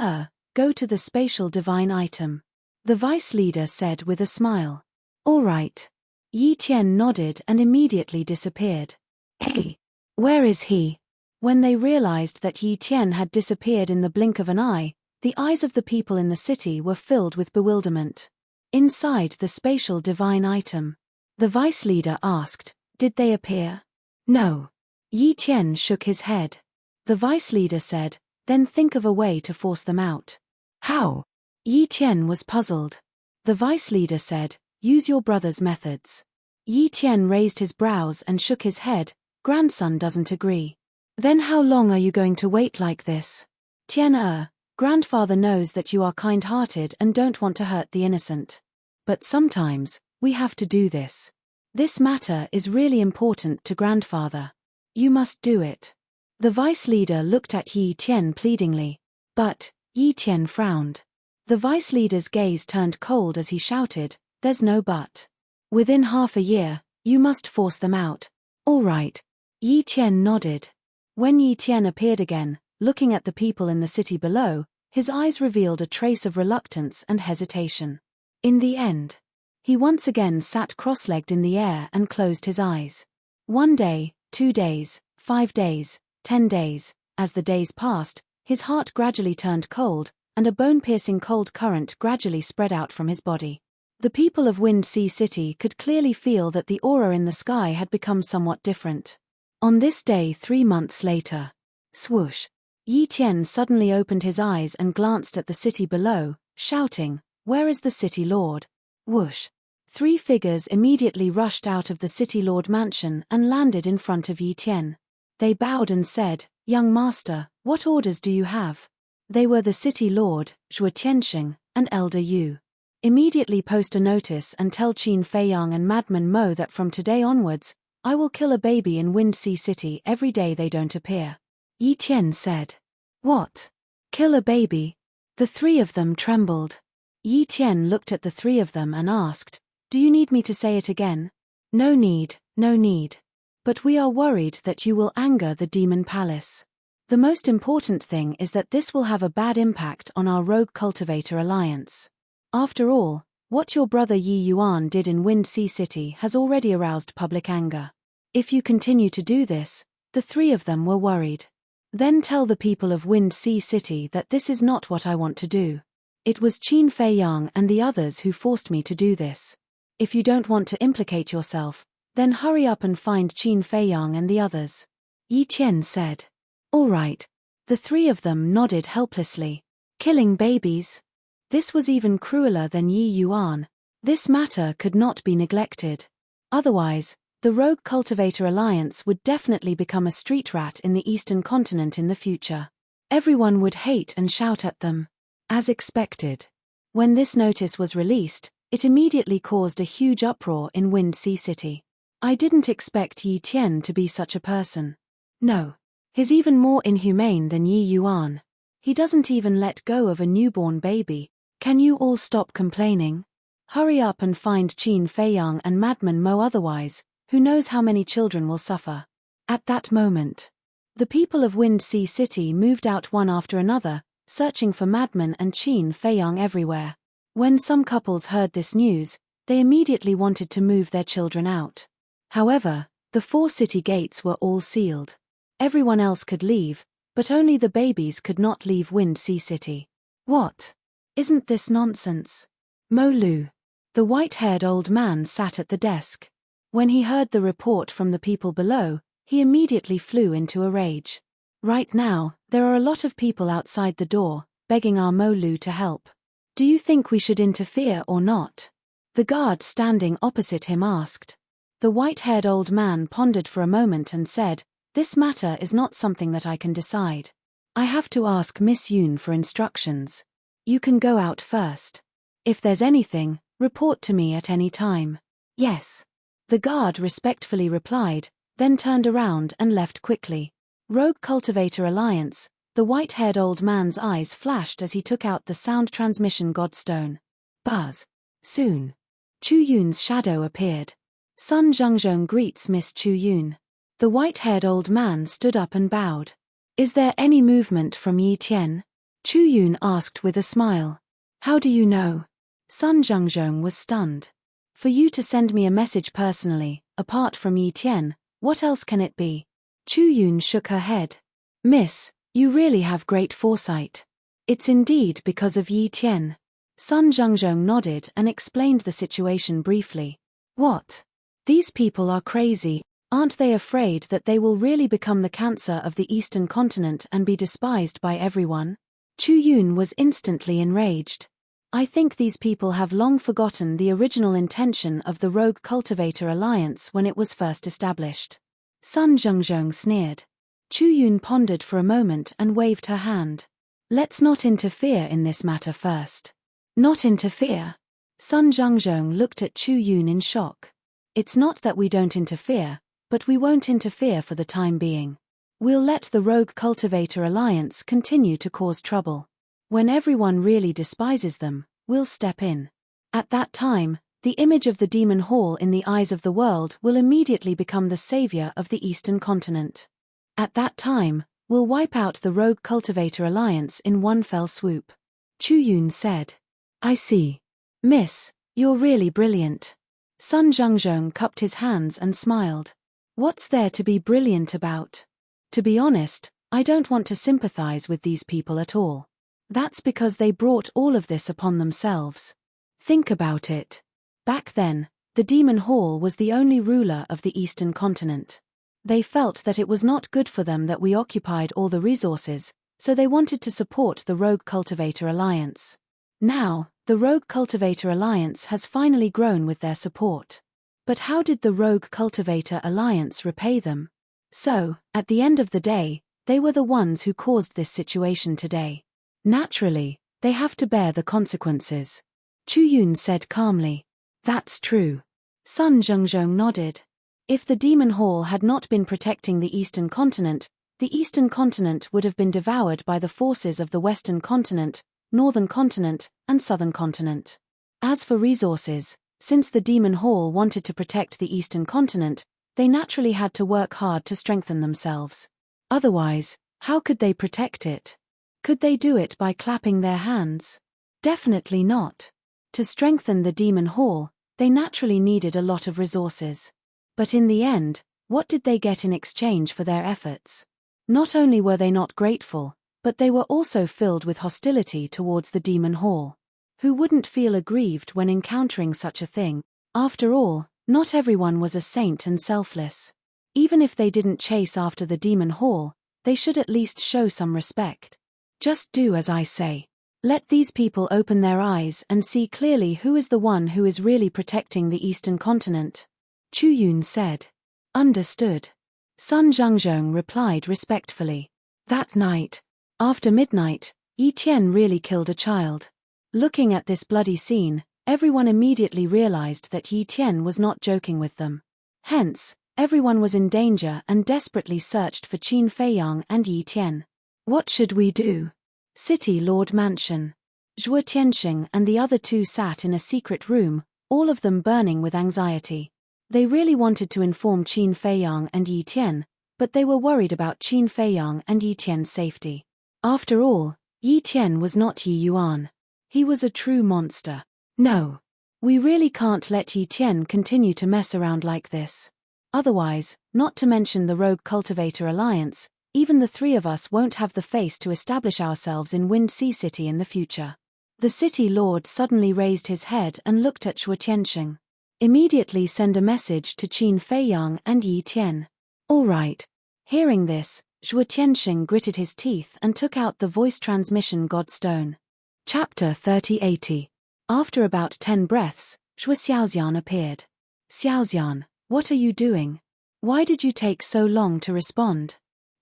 A: go to the spatial divine item. The vice leader said with a smile. All right. Yi Tian nodded and immediately disappeared. Hey, where is he? When they realized that Yi Tian had disappeared in the blink of an eye, the eyes of the people in the city were filled with bewilderment. Inside the spatial divine item, the vice leader asked, did they appear? No. Yi Tian shook his head. The vice leader said, then think of a way to force them out. How? Yi Tian was puzzled. The vice leader said, use your brother's methods. Yi Tian raised his brows and shook his head, grandson doesn't agree. Then how long are you going to wait like this? Tian grandfather knows that you are kind-hearted and don't want to hurt the innocent. But sometimes, we have to do this. This matter is really important to grandfather. You must do it. The vice leader looked at Yi Tian pleadingly. But, Yi Tian frowned. The vice leader's gaze turned cold as he shouted, there's no but. Within half a year, you must force them out. All right. Yi Tian nodded. When Yi Tian appeared again, looking at the people in the city below, his eyes revealed a trace of reluctance and hesitation. In the end, he once again sat cross-legged in the air and closed his eyes. 1 day, 2 days, 5 days, 10 days, as the days passed, his heart gradually turned cold, and a bone-piercing cold current gradually spread out from his body. The people of Wind Sea City could clearly feel that the aura in the sky had become somewhat different. On this day 3 months later, swoosh, Yi Tian suddenly opened his eyes and glanced at the city below, shouting, where is the city lord? Whoosh. 3 figures immediately rushed out of the city lord mansion and landed in front of Yi Tian. They bowed and said, young master, what orders do you have? They were the city lord, Zhuo Tianxing, and Elder Yu. Immediately post a notice and tell Qin Feiyang and Madman Mo that from today onwards, I will kill a baby in Wind Sea City every day they don't appear. Yi Tian said. What? Kill a baby? The 3 of them trembled. Yi Tian looked at the 3 of them and asked, do you need me to say it again? No need, no need. But we are worried that you will anger the Demon Palace. The most important thing is that this will have a bad impact on our Rogue Cultivator Alliance. After all, what your brother Yi Yuan did in Wind Sea City has already aroused public anger. If you continue to do this, the 3 of them were worried. Then tell the people of Wind Sea City that this is not what I want to do. It was Qin Feiyang and the others who forced me to do this. If you don't want to implicate yourself, then hurry up and find Qin Feiyang and the others. Yi Tian said. All right. The 3 of them nodded helplessly. Killing babies? This was even crueler than Yi Yuan. This matter could not be neglected. Otherwise, the Rogue Cultivator Alliance would definitely become a street rat in the Eastern Continent in the future. Everyone would hate and shout at them. As expected. When this notice was released, it immediately caused a huge uproar in Wind Sea City. I didn't expect Yi Tian to be such a person. No. He's even more inhumane than Yi Yuan. He doesn't even let go of a newborn baby. Can you all stop complaining? Hurry up and find Qin Feiyang and Madman Mo, otherwise, who knows how many children will suffer. At that moment, the people of Wind Sea City moved out one after another, searching for Madman and Qin Feiyang everywhere. When some couples heard this news, they immediately wanted to move their children out. However, the 4 city gates were all sealed. Everyone else could leave, but only the babies could not leave Wind Sea City. What? Isn't this nonsense? Mo Lu. The white-haired old man sat at the desk. When he heard the report from the people below, he immediately flew into a rage. Right now, there are a lot of people outside the door, begging our Mo Lu to help. Do you think we should interfere or not? The guard standing opposite him asked. The white-haired old man pondered for a moment and said, "This matter is not something that I can decide. I have to ask Miss Yoon for instructions. You can go out first. If there's anything, report to me at any time." "Yes." The guard respectfully replied, then turned around and left quickly. Rogue Cultivator Alliance. The white-haired old man's eyes flashed as he took out the sound transmission godstone. Buzz. Soon. Chu Yun's shadow appeared. Sun Zhengzhong greets Miss Chu Yun. The white-haired old man stood up and bowed. "Is there any movement from Yi Tian?" Chu Yun asked with a smile. "How do you know?" Sun Zhengzhong was stunned. "For you to send me a message personally, apart from Yi Tian, what else can it be?" Chu Yun shook her head. "Miss, you really have great foresight. It's indeed because of Yi Tian." Sun Zhengzhong nodded and explained the situation briefly. "What? These people are crazy. Aren't they afraid that they will really become the cancer of the Eastern continent and be despised by everyone?" Chu Yun was instantly enraged. "I think these people have long forgotten the original intention of the Rogue Cultivator Alliance when it was first established." Sun Zhengzhong sneered. Chu Yun pondered for a moment and waved her hand. "Let's not interfere in this matter first." "Not interfere?" Sun Zhengzhong looked at Chu Yun in shock. "It's not that we don't interfere, but we won't interfere for the time being. We'll let the Rogue Cultivator Alliance continue to cause trouble. When everyone really despises them, we'll step in. At that time, the image of the Demon Hall in the eyes of the world will immediately become the savior of the Eastern continent. At that time, we'll wipe out the Rogue Cultivator Alliance in one fell swoop." Chu Yun said. "I see. Miss, you're really brilliant." Sun Zhengzhong cupped his hands and smiled. "What's there to be brilliant about? To be honest, I don't want to sympathize with these people at all. That's because they brought all of this upon themselves. Think about it. Back then, the Demon Hall was the only ruler of the Eastern continent. They felt that it was not good for them that we occupied all the resources, so they wanted to support the Rogue Cultivator Alliance. Now, the Rogue Cultivator Alliance has finally grown with their support. But how did the Rogue Cultivator Alliance repay them? So, at the end of the day, they were the ones who caused this situation today. Naturally, they have to bear the consequences." Chu Yun said calmly. "That's true." Sun Zhengzhong nodded. If the Demon Hall had not been protecting the Eastern continent, the Eastern continent would have been devoured by the forces of the Western continent, Northern continent, and Southern continent. As for resources, since the Demon Hall wanted to protect the Eastern continent, they naturally had to work hard to strengthen themselves. Otherwise, how could they protect it? Could they do it by clapping their hands? Definitely not. To strengthen the Demon Hall, they naturally needed a lot of resources. But in the end, what did they get in exchange for their efforts? Not only were they not grateful, but they were also filled with hostility towards the Demon Hall. Who wouldn't feel aggrieved when encountering such a thing? After all, not everyone was a saint and selfless. Even if they didn't chase after the Demon Hall, they should at least show some respect. Just do as I say. Let these people open their eyes and see clearly who is the one who is really protecting the Eastern continent." Chu Yun said. "Understood." Sun Zhengzhong replied respectfully. That night, after midnight, Yi Tian really killed a child. Looking at this bloody scene, everyone immediately realized that Yi Tian was not joking with them. Hence, everyone was in danger and desperately searched for Qin Feiyang and Yi Tian. "What should we do?" City Lord Mansion. Zhuo Tianxing and the other two sat in a secret room, all of them burning with anxiety. They really wanted to inform Qin Feiyang and Yi Tian, but they were worried about Qin Feiyang and Yi Tian's safety. After all, Yi Tian was not Yi Yuan. He was a true monster. No. We really can't let Yi Tian continue to mess around like this. Otherwise, not to mention the Rogue Cultivator Alliance, even the three of us won't have the face to establish ourselves in Wind Sea City in the future. The city lord suddenly raised his head and looked at Shuo Tiansheng. Immediately send a message to Qin Feiyang and Yi Tian. All right. Hearing this, Shuo Tiansheng gritted his teeth and took out the voice transmission Godstone. Chapter 3080. After about 10 breaths, Shuo Xiaoxian appeared. Xiaoxian, what are you doing? Why did you take so long to respond?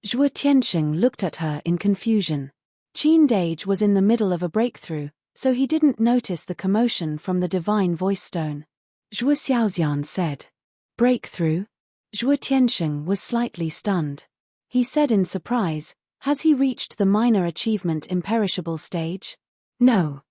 A: Shuo Tiansheng looked at her in confusion. Qin Dage was in the middle of a breakthrough, so he didn't notice the commotion from the divine voice stone. Shuo Xiaoxian said. Breakthrough? Shuo Tiansheng was slightly stunned. He said in surprise, has he reached the minor achievement imperishable stage? No.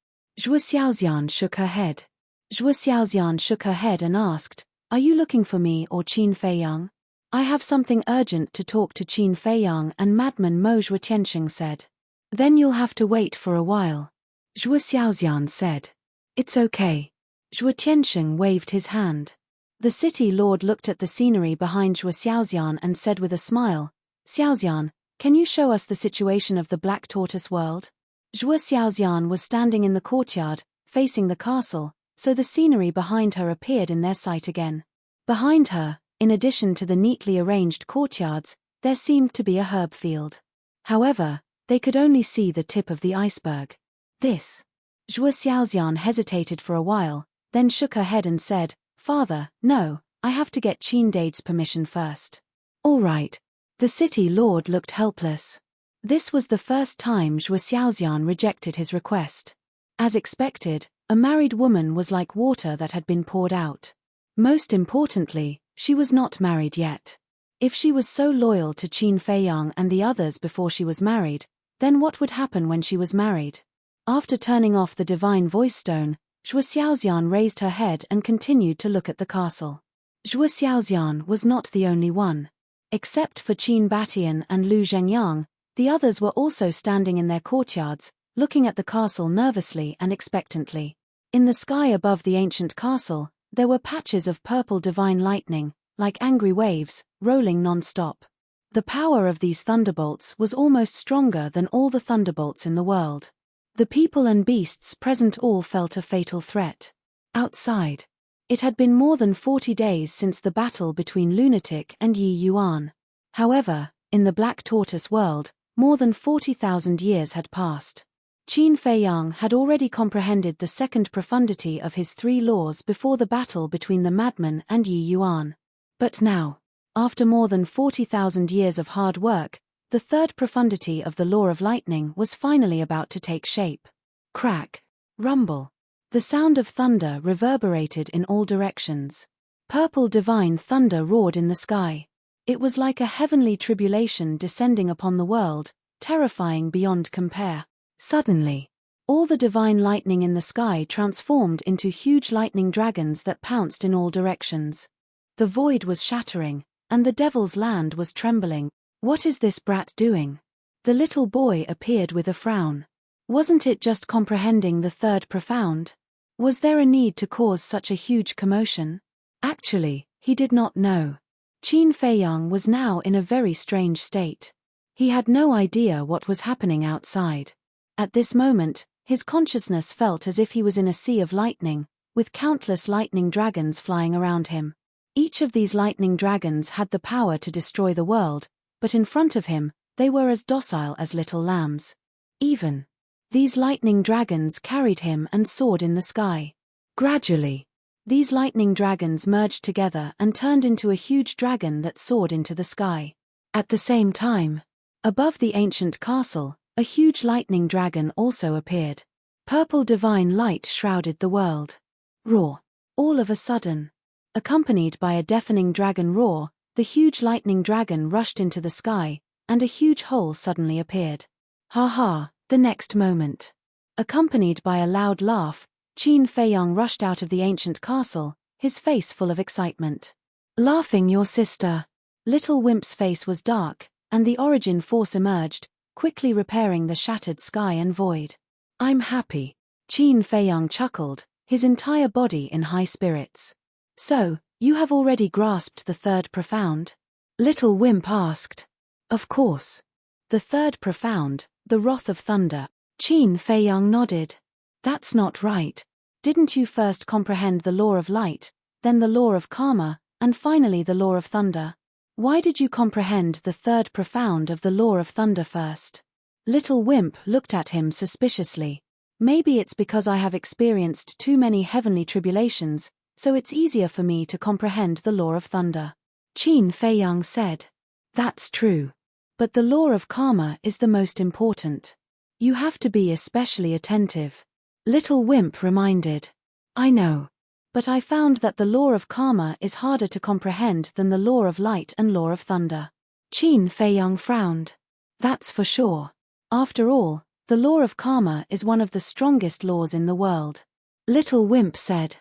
A: Shuo Xiaoxian shook her head. Shuo Xiaoxian shook her head and asked, are you looking for me or Qin Feiyang? I have something urgent to talk to Qin Feiyang and Madman Mo, Shuo Tiansheng said. Then you'll have to wait for a while. Shuo Xiaoxian said. It's okay. Shuo Tiansheng waved his hand. The city lord looked at the scenery behind Shuo Xiaoxian and said with a smile, Xiaoxian, can you show us the situation of the Black Tortoise world? Shuo Xiaoxian was standing in the courtyard, facing the castle, so the scenery behind her appeared in their sight again. Behind her, in addition to the neatly arranged courtyards, there seemed to be a herb field. However, they could only see the tip of the iceberg. This. Shuo Xiaoxian hesitated for a while, then shook her head and said, Father, no, I have to get Qin Dage's permission first. All right. The city lord looked helpless. This was the first time Shuo Xiaoxian rejected his request. As expected, a married woman was like water that had been poured out. Most importantly, she was not married yet. If she was so loyal to Qin Feiyang and the others before she was married, then what would happen when she was married? After turning off the divine voice stone, Shuo Xiaoxian raised her head and continued to look at the castle. Shuo Xiaoxian was not the only one. Except for Qin Batian and Lu Zhengyang, the others were also standing in their courtyards, looking at the castle nervously and expectantly. In the sky above the ancient castle, there were patches of purple divine lightning, like angry waves, rolling non-stop. The power of these thunderbolts was almost stronger than all the thunderbolts in the world. The people and beasts present all felt a fatal threat. Outside. It had been more than 40 days since the battle between Lunatic and Yi Yuan. However, in the Black Tortoise world, more than 40,000 years had passed. Qin Feiyang had already comprehended the second profundity of his 3 laws before the battle between the madman and Yi Yuan. But now, after more than 40,000 years of hard work, the third profundity of the law of lightning was finally about to take shape. Crack. Rumble. The sound of thunder reverberated in all directions. Purple divine thunder roared in the sky. It was like a heavenly tribulation descending upon the world, terrifying beyond compare. Suddenly, all the divine lightning in the sky transformed into huge lightning dragons that pounced in all directions. The void was shattering, and the devil's land was trembling. What is this brat doing? The little boy appeared with a frown. Wasn't it just comprehending the third profound? Was there a need to cause such a huge commotion? Actually, he did not know. Qin Feiyang was now in a very strange state. He had no idea what was happening outside. At this moment, his consciousness felt as if he was in a sea of lightning, with countless lightning dragons flying around him. Each of these lightning dragons had the power to destroy the world, but in front of him, they were as docile as little lambs. Even. These lightning dragons carried him and soared in the sky. Gradually, these lightning dragons merged together and turned into a huge dragon that soared into the sky. At the same time, above the ancient castle, a huge lightning dragon also appeared. Purple divine light shrouded the world. Roar. All of a sudden, accompanied by a deafening dragon roar, the huge lightning dragon rushed into the sky, and a huge hole suddenly appeared. Ha ha, the next moment. Accompanied by a loud laugh, Qin Feiyang rushed out of the ancient castle, his face full of excitement. Laughing your sister. Little Wimp's face was dark, and the origin force emerged, quickly repairing the shattered sky and void. I'm happy. Qin Feiyang chuckled, his entire body in high spirits. So, you have already grasped the third profound? Little Wimp asked. Of course. The third profound, the wrath of thunder. Qin Feiyang nodded. That's not right. Didn't you first comprehend the law of light, then the law of karma, and finally the law of thunder? Why did you comprehend the third profound of the law of thunder first? Little Wimp looked at him suspiciously. Maybe it's because I have experienced too many heavenly tribulations, so it's easier for me to comprehend the law of thunder. Qin Feiyang said. That's true. But the law of karma is the most important. You have to be especially attentive. Little Wimp reminded. I know. But I found that the law of karma is harder to comprehend than the law of light and law of thunder. Qin Feiyang frowned. That's for sure. After all, the law of karma is one of the strongest laws in the world. Little Wimp said.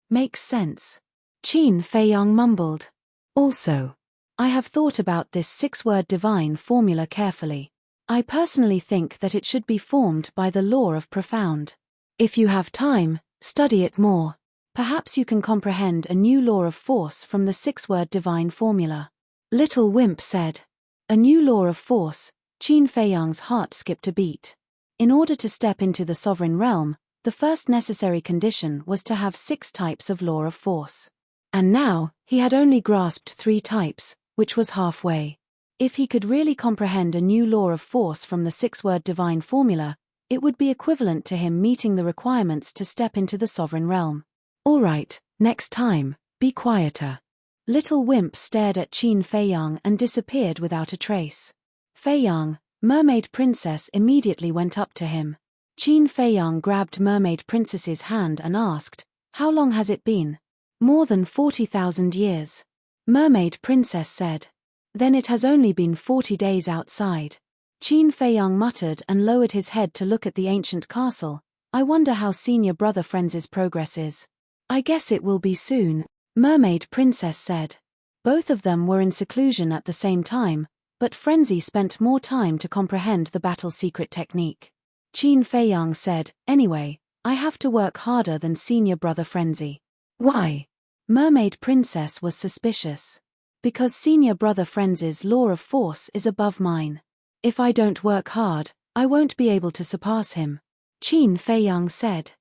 A: Makes sense. Qin Feiyang mumbled. Also, I have thought about this 6-word divine formula carefully. I personally think that it should be formed by the law of profound. If you have time, study it more. Perhaps you can comprehend a new law of force from the 6-word divine formula. Little Wimp said. A new law of force. Qin Feiyang's heart skipped a beat. In order to step into the sovereign realm, the first necessary condition was to have 6 types of law of force. And now, he had only grasped 3 types, which was halfway. If he could really comprehend a new law of force from the 6-word divine formula, it would be equivalent to him meeting the requirements to step into the sovereign realm. All right, next time, be quieter. Little Wimp stared at Qin Feiyang and disappeared without a trace. Feiyang, Mermaid Princess immediately went up to him. Qin Feiyang grabbed Mermaid Princess's hand and asked, How long has it been? More than 40,000 years. Mermaid Princess said. Then it has only been 40 days outside. Qin Feiyang muttered and lowered his head to look at the ancient castle. I wonder how senior brother Frenzy's progress is. I guess it will be soon, Mermaid Princess said. Both of them were in seclusion at the same time, but Frenzy spent more time to comprehend the battle secret technique. Qin Feiyang said, Anyway, I have to work harder than senior brother Frenzy. Why? Mermaid Princess was suspicious. Because senior brother Frenzy's law of force is above mine. If I don't work hard, I won't be able to surpass him. Qin Feiyang said.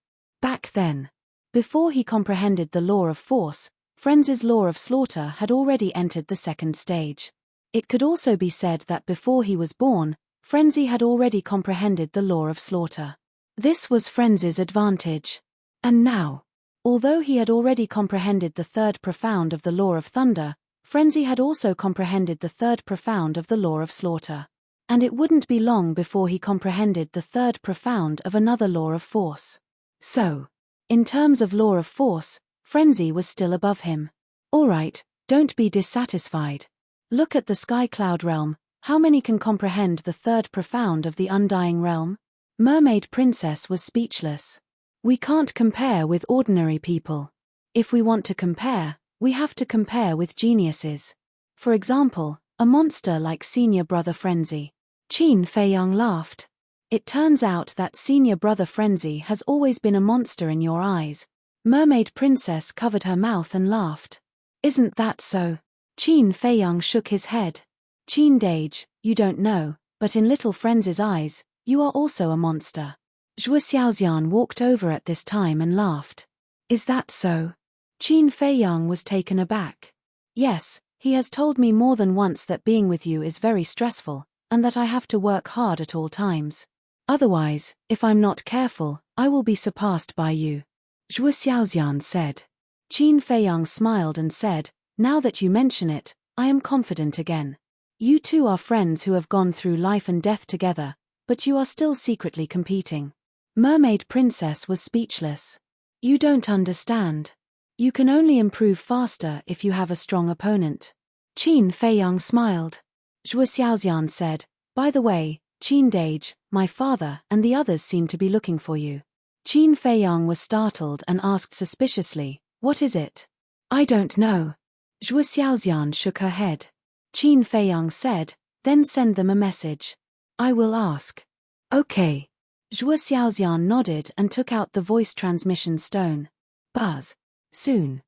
A: Back then. Before he comprehended the law of force, Frenzy's law of slaughter had already entered the second stage. It could also be said that before he was born, Frenzy had already comprehended the law of slaughter. This was Frenzy's advantage. And now, although he had already comprehended the third profound of the law of thunder, Frenzy had also comprehended the third profound of the law of slaughter. And it wouldn't be long before he comprehended the third profound of another law of force. So, in terms of law of force, Frenzy was still above him. Alright, don't be dissatisfied. Look at the Sky Cloud realm, how many can comprehend the third profound of the Undying realm? Mermaid Princess was speechless. We can't compare with ordinary people. If we want to compare, we have to compare with geniuses. For example, a monster like senior brother Frenzy. Qin Feiyang laughed. It turns out that senior brother Frenzy has always been a monster in your eyes. Mermaid Princess covered her mouth and laughed. Isn't that so? Qin Feiyang shook his head. Qin Dage, you don't know, but in little Frenzy's eyes, you are also a monster. Zhuo Xiaoxian walked over at this time and laughed. Is that so? Qin Feiyang was taken aback. Yes, he has told me more than once that being with you is very stressful, and that I have to work hard at all times. Otherwise, if I'm not careful, I will be surpassed by you. Zhuo Xiaoxian said. Qin Feiyang smiled and said, Now that you mention it, I am confident again. You two are friends who have gone through life and death together, but you are still secretly competing. Mermaid Princess was speechless. You don't understand. You can only improve faster if you have a strong opponent. Qin Feiyang smiled. Zhuo Xiaoxian said, By the way, Qin Dage, my father and the others seem to be looking for you. Qin Feiyang was startled and asked suspiciously, What is it? I don't know. Zhuo Xiaoxian shook her head. Qin Feiyang said, Then send them a message. I will ask. Okay. Zhuo Xiaoxian nodded and took out the voice transmission stone. Buzz. Soon.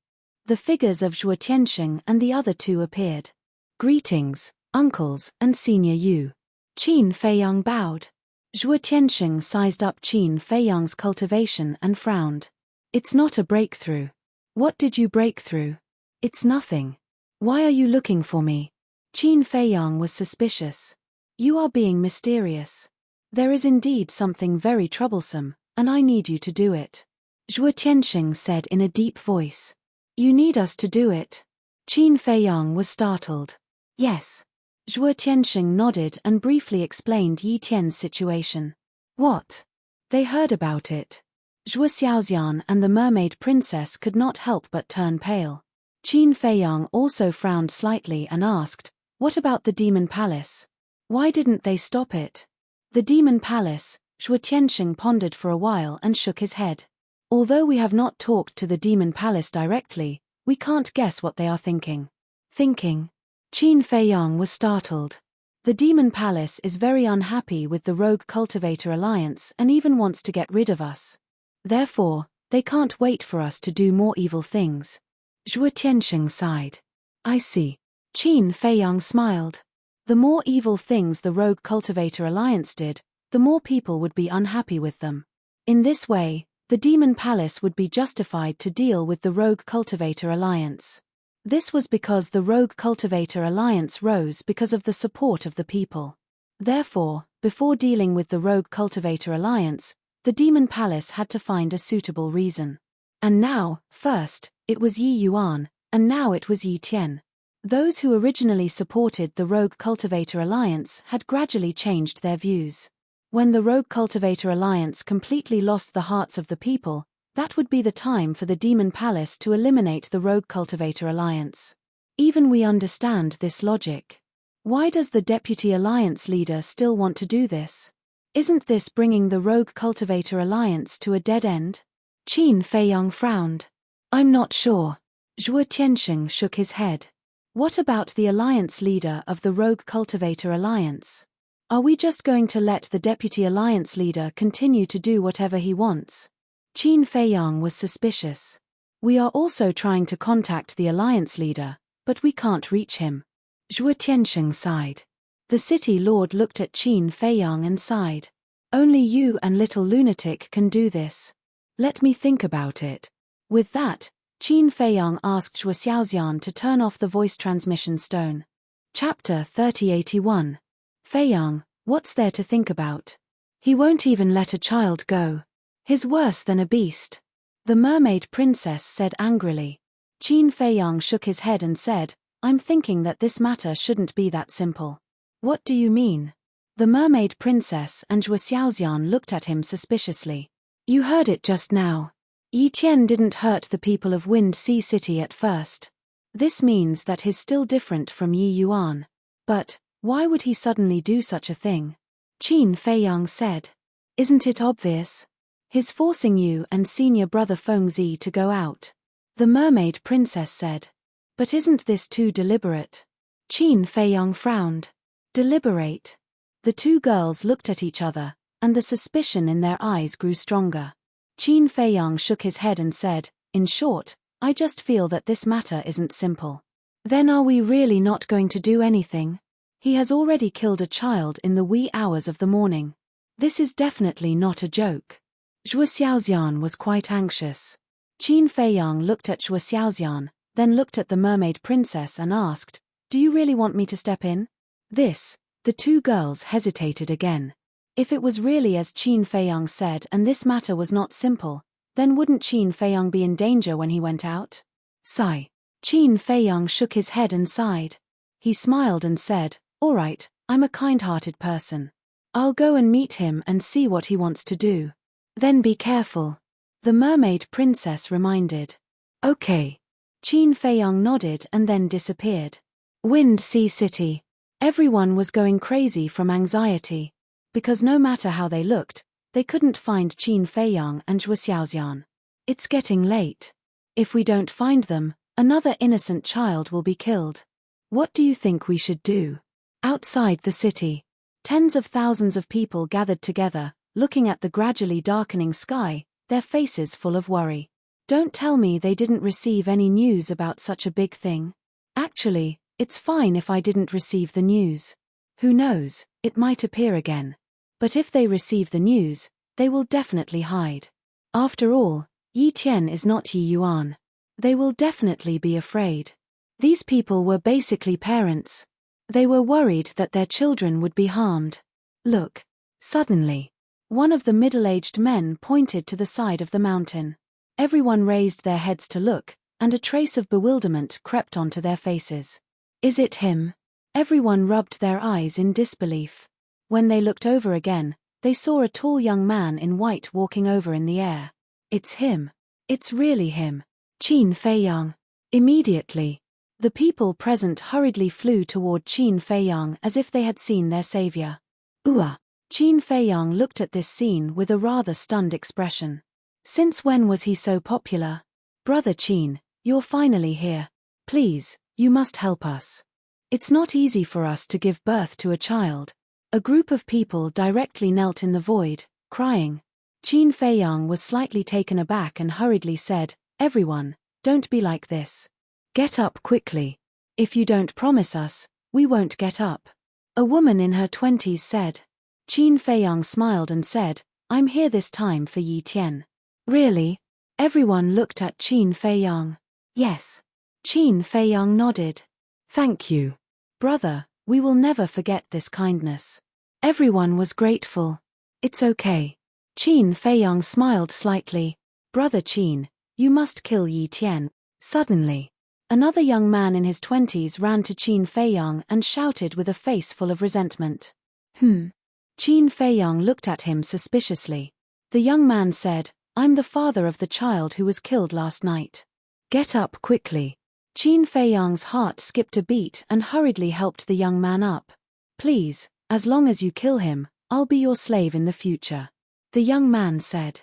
A: The figures of Zhuo Tianxing and the other two appeared. Greetings, uncles and Senior Yu. Qin Feiyang bowed. Zhuo Tianxing sized up Qin Feiyang's cultivation and frowned. It's not a breakthrough. What did you break through? It's nothing. Why are you looking for me? Qin Feiyang was suspicious. You are being mysterious. There is indeed something very troublesome, and I need you to do it. Zhuo Tianxing said in a deep voice. You need us to do it? Qin Feiyang was startled. Yes. Zhuo Tianxing nodded and briefly explained Yi Tian's situation. What? They heard about it. Zhuo Xiaoxian and the mermaid princess could not help but turn pale. Qin Feiyang also frowned slightly and asked, what about the demon palace? Why didn't they stop it? The demon palace, Zhuo Tianxing pondered for a while and shook his head. Although we have not talked to the demon palace directly, we can't guess what they are thinking. Thinking? Qin Feiyang was startled. The demon palace is very unhappy with the rogue cultivator alliance and even wants to get rid of us. Therefore, they can't wait for us to do more evil things. Zhuo Tianxing sighed. I see. Qin Feiyang smiled. The more evil things the rogue cultivator alliance did, the more people would be unhappy with them. In this way, the demon palace would be justified to deal with the rogue cultivator alliance. This was because the rogue cultivator alliance rose because of the support of the people. Therefore, before dealing with the rogue cultivator alliance, the demon palace had to find a suitable reason. And now, first, it was Yi Yuan, and now it was Yi Tian. Those who originally supported the rogue cultivator alliance had gradually changed their views. When the rogue cultivator alliance completely lost the hearts of the people, that would be the time for the demon palace to eliminate the rogue cultivator alliance. Even we understand this logic. Why does the deputy alliance leader still want to do this? Isn't this bringing the rogue cultivator alliance to a dead end? Qin Feiyang frowned. I'm not sure. Zhuo Tianxing shook his head. What about the alliance leader of the rogue cultivator alliance? Are we just going to let the deputy alliance leader continue to do whatever he wants? Qin Feiyang was suspicious. We are also trying to contact the alliance leader, but we can't reach him. Zhuo Tianxing sighed. The city lord looked at Qin Feiyang and sighed. Only you and little lunatic can do this. Let me think about it. With that, Qin Feiyang asked Zhuo Xiaoxian to turn off the voice transmission stone. Chapter 3081. Feiyang, what's there to think about? He won't even let a child go. He's worse than a beast. The mermaid princess said angrily. Qin Feiyang shook his head and said, I'm thinking that this matter shouldn't be that simple. What do you mean? The mermaid princess and Zhuo Xiaoxian looked at him suspiciously. You heard it just now. Yi Tian didn't hurt the people of Wind Sea City at first. This means that he's still different from Yi Yuan. But, why would he suddenly do such a thing? Qin Feiyang said. Isn't it obvious? He's forcing you and senior brother Fengzi to go out. The mermaid princess said. But isn't this too deliberate? Qin Feiyang frowned. Deliberate. The two girls looked at each other, and the suspicion in their eyes grew stronger. Qin Feiyang shook his head and said, in short, I just feel that this matter isn't simple. Then are we really not going to do anything? He has already killed a child in the wee hours of the morning. This is definitely not a joke. Zhuo Xiaoxian was quite anxious. Qin Feiyang looked at Zhuo Xiaoxian, then looked at the mermaid princess and asked, do you really want me to step in? The two girls hesitated again. If it was really as Qin Feiyang said and this matter was not simple, then wouldn't Qin Feiyang be in danger when he went out? Sigh. Qin Feiyang shook his head and sighed. He smiled and said, all right, I'm a kind-hearted person. I'll go and meet him and see what he wants to do. Then be careful. The mermaid princess reminded. Okay. Qin Feiyang nodded and then disappeared. Wind Sea City. Everyone was going crazy from anxiety. Because no matter how they looked, they couldn't find Qin Feiyang and Zhuo Xiaoxian. It's getting late. If we don't find them, another innocent child will be killed. What do you think we should do? Outside the city. Tens of thousands of people gathered together, looking at the gradually darkening sky, their faces full of worry. Don't tell me they didn't receive any news about such a big thing. Actually, it's fine if I didn't receive the news. Who knows, it might appear again. But if they receive the news, they will definitely hide. After all, Yi Tian is not Yi Yuan. They will definitely be afraid. These people were basically parents. They were worried that their children would be harmed. Look. Suddenly, one of the middle-aged men pointed to the side of the mountain. Everyone raised their heads to look, and a trace of bewilderment crept onto their faces. Is it him? Everyone rubbed their eyes in disbelief. When they looked over again, they saw a tall young man in white walking over in the air. It's him. It's really him. Qin Feiyang. Immediately, the people present hurriedly flew toward Qin Feiyang as if they had seen their savior. Qin Feiyang looked at this scene with a rather stunned expression. Since when was he so popular? Brother Qin, you're finally here. Please, you must help us. It's not easy for us to give birth to a child. A group of people directly knelt in the void, crying. Qin Feiyang was slightly taken aback and hurriedly said, "Everyone, don't be like this. Get up quickly. If you don't promise us, we won't get up." A woman in her 20s said. Qin Feiyang smiled and said, "I'm here this time for Yi Tian." Really? Everyone looked at Qin Feiyang. Yes. Qin Feiyang nodded. Thank you. Brother, we will never forget this kindness. Everyone was grateful. It's okay. Qin Feiyang smiled slightly. Brother Qin, you must kill Yi Tian. Suddenly, another young man in his 20s ran to Qin Feiyang and shouted with a face full of resentment. Qin Feiyang looked at him suspiciously. The young man said, "I'm the father of the child who was killed last night. Get up quickly." Qin Feiyang's heart skipped a beat and hurriedly helped the young man up. "Please, as long as you kill him, I'll be your slave in the future." The young man said.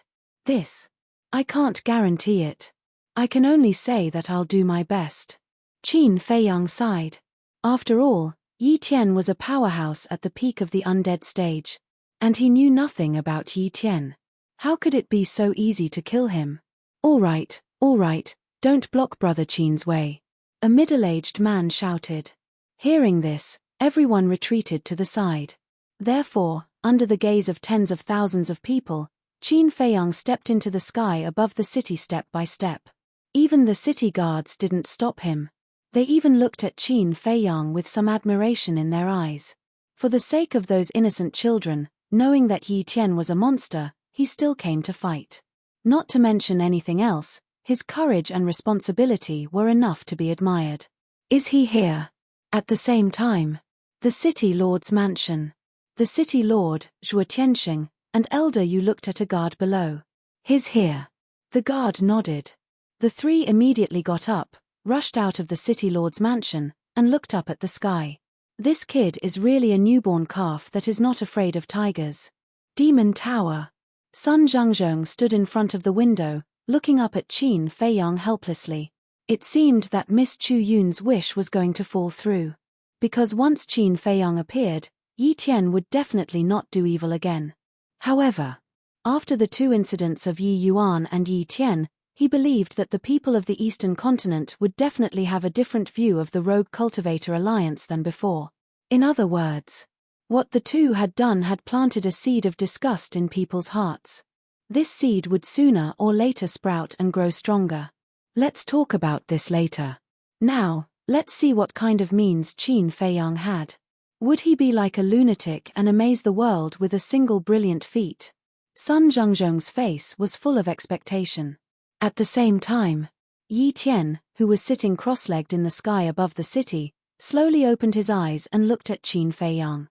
A: I can't guarantee it. I can only say that I'll do my best." Qin Feiyang sighed. After all, Yi Tian was a powerhouse at the peak of the undead stage. And he knew nothing about Yi Tian. How could it be so easy to kill him? All right, don't block Brother Qin's way," a middle-aged man shouted. Hearing this, everyone retreated to the side. Therefore, under the gaze of tens of thousands of people, Qin Feiyang stepped into the sky above the city step by step. Even the city guards didn't stop him. They even looked at Qin Feiyang with some admiration in their eyes. For the sake of those innocent children, knowing that Yi Tian was a monster, he still came to fight. Not to mention anything else, his courage and responsibility were enough to be admired. Is he here? At the same time, the city lord's mansion. The city lord, Zhuo Tianxing, and Elder Yu looked at a guard below. He's here. The guard nodded. The three immediately got up, rushed out of the city lord's mansion, and looked up at the sky. This kid is really a newborn calf that is not afraid of tigers. Demon Tower. Sun Zhangzhong stood in front of the window, looking up at Qin Feiyang helplessly. It seemed that Miss Chu Yun's wish was going to fall through. Because once Qin Feiyang appeared, Yi Tian would definitely not do evil again. However, after the two incidents of Yi Yuan and Yi Tian, he believed that the people of the Eastern continent would definitely have a different view of the Rogue Cultivator Alliance than before. In other words, what the two had done had planted a seed of disgust in people's hearts. This seed would sooner or later sprout and grow stronger. Let's talk about this later. Now, let's see what kind of means Qin Feiyang had. Would he be like a lunatic and amaze the world with a single brilliant feat? Sun Zhangzhong's face was full of expectation. At the same time, Yi Tian, who was sitting cross-legged in the sky above the city, slowly opened his eyes and looked at Qin Feiyang.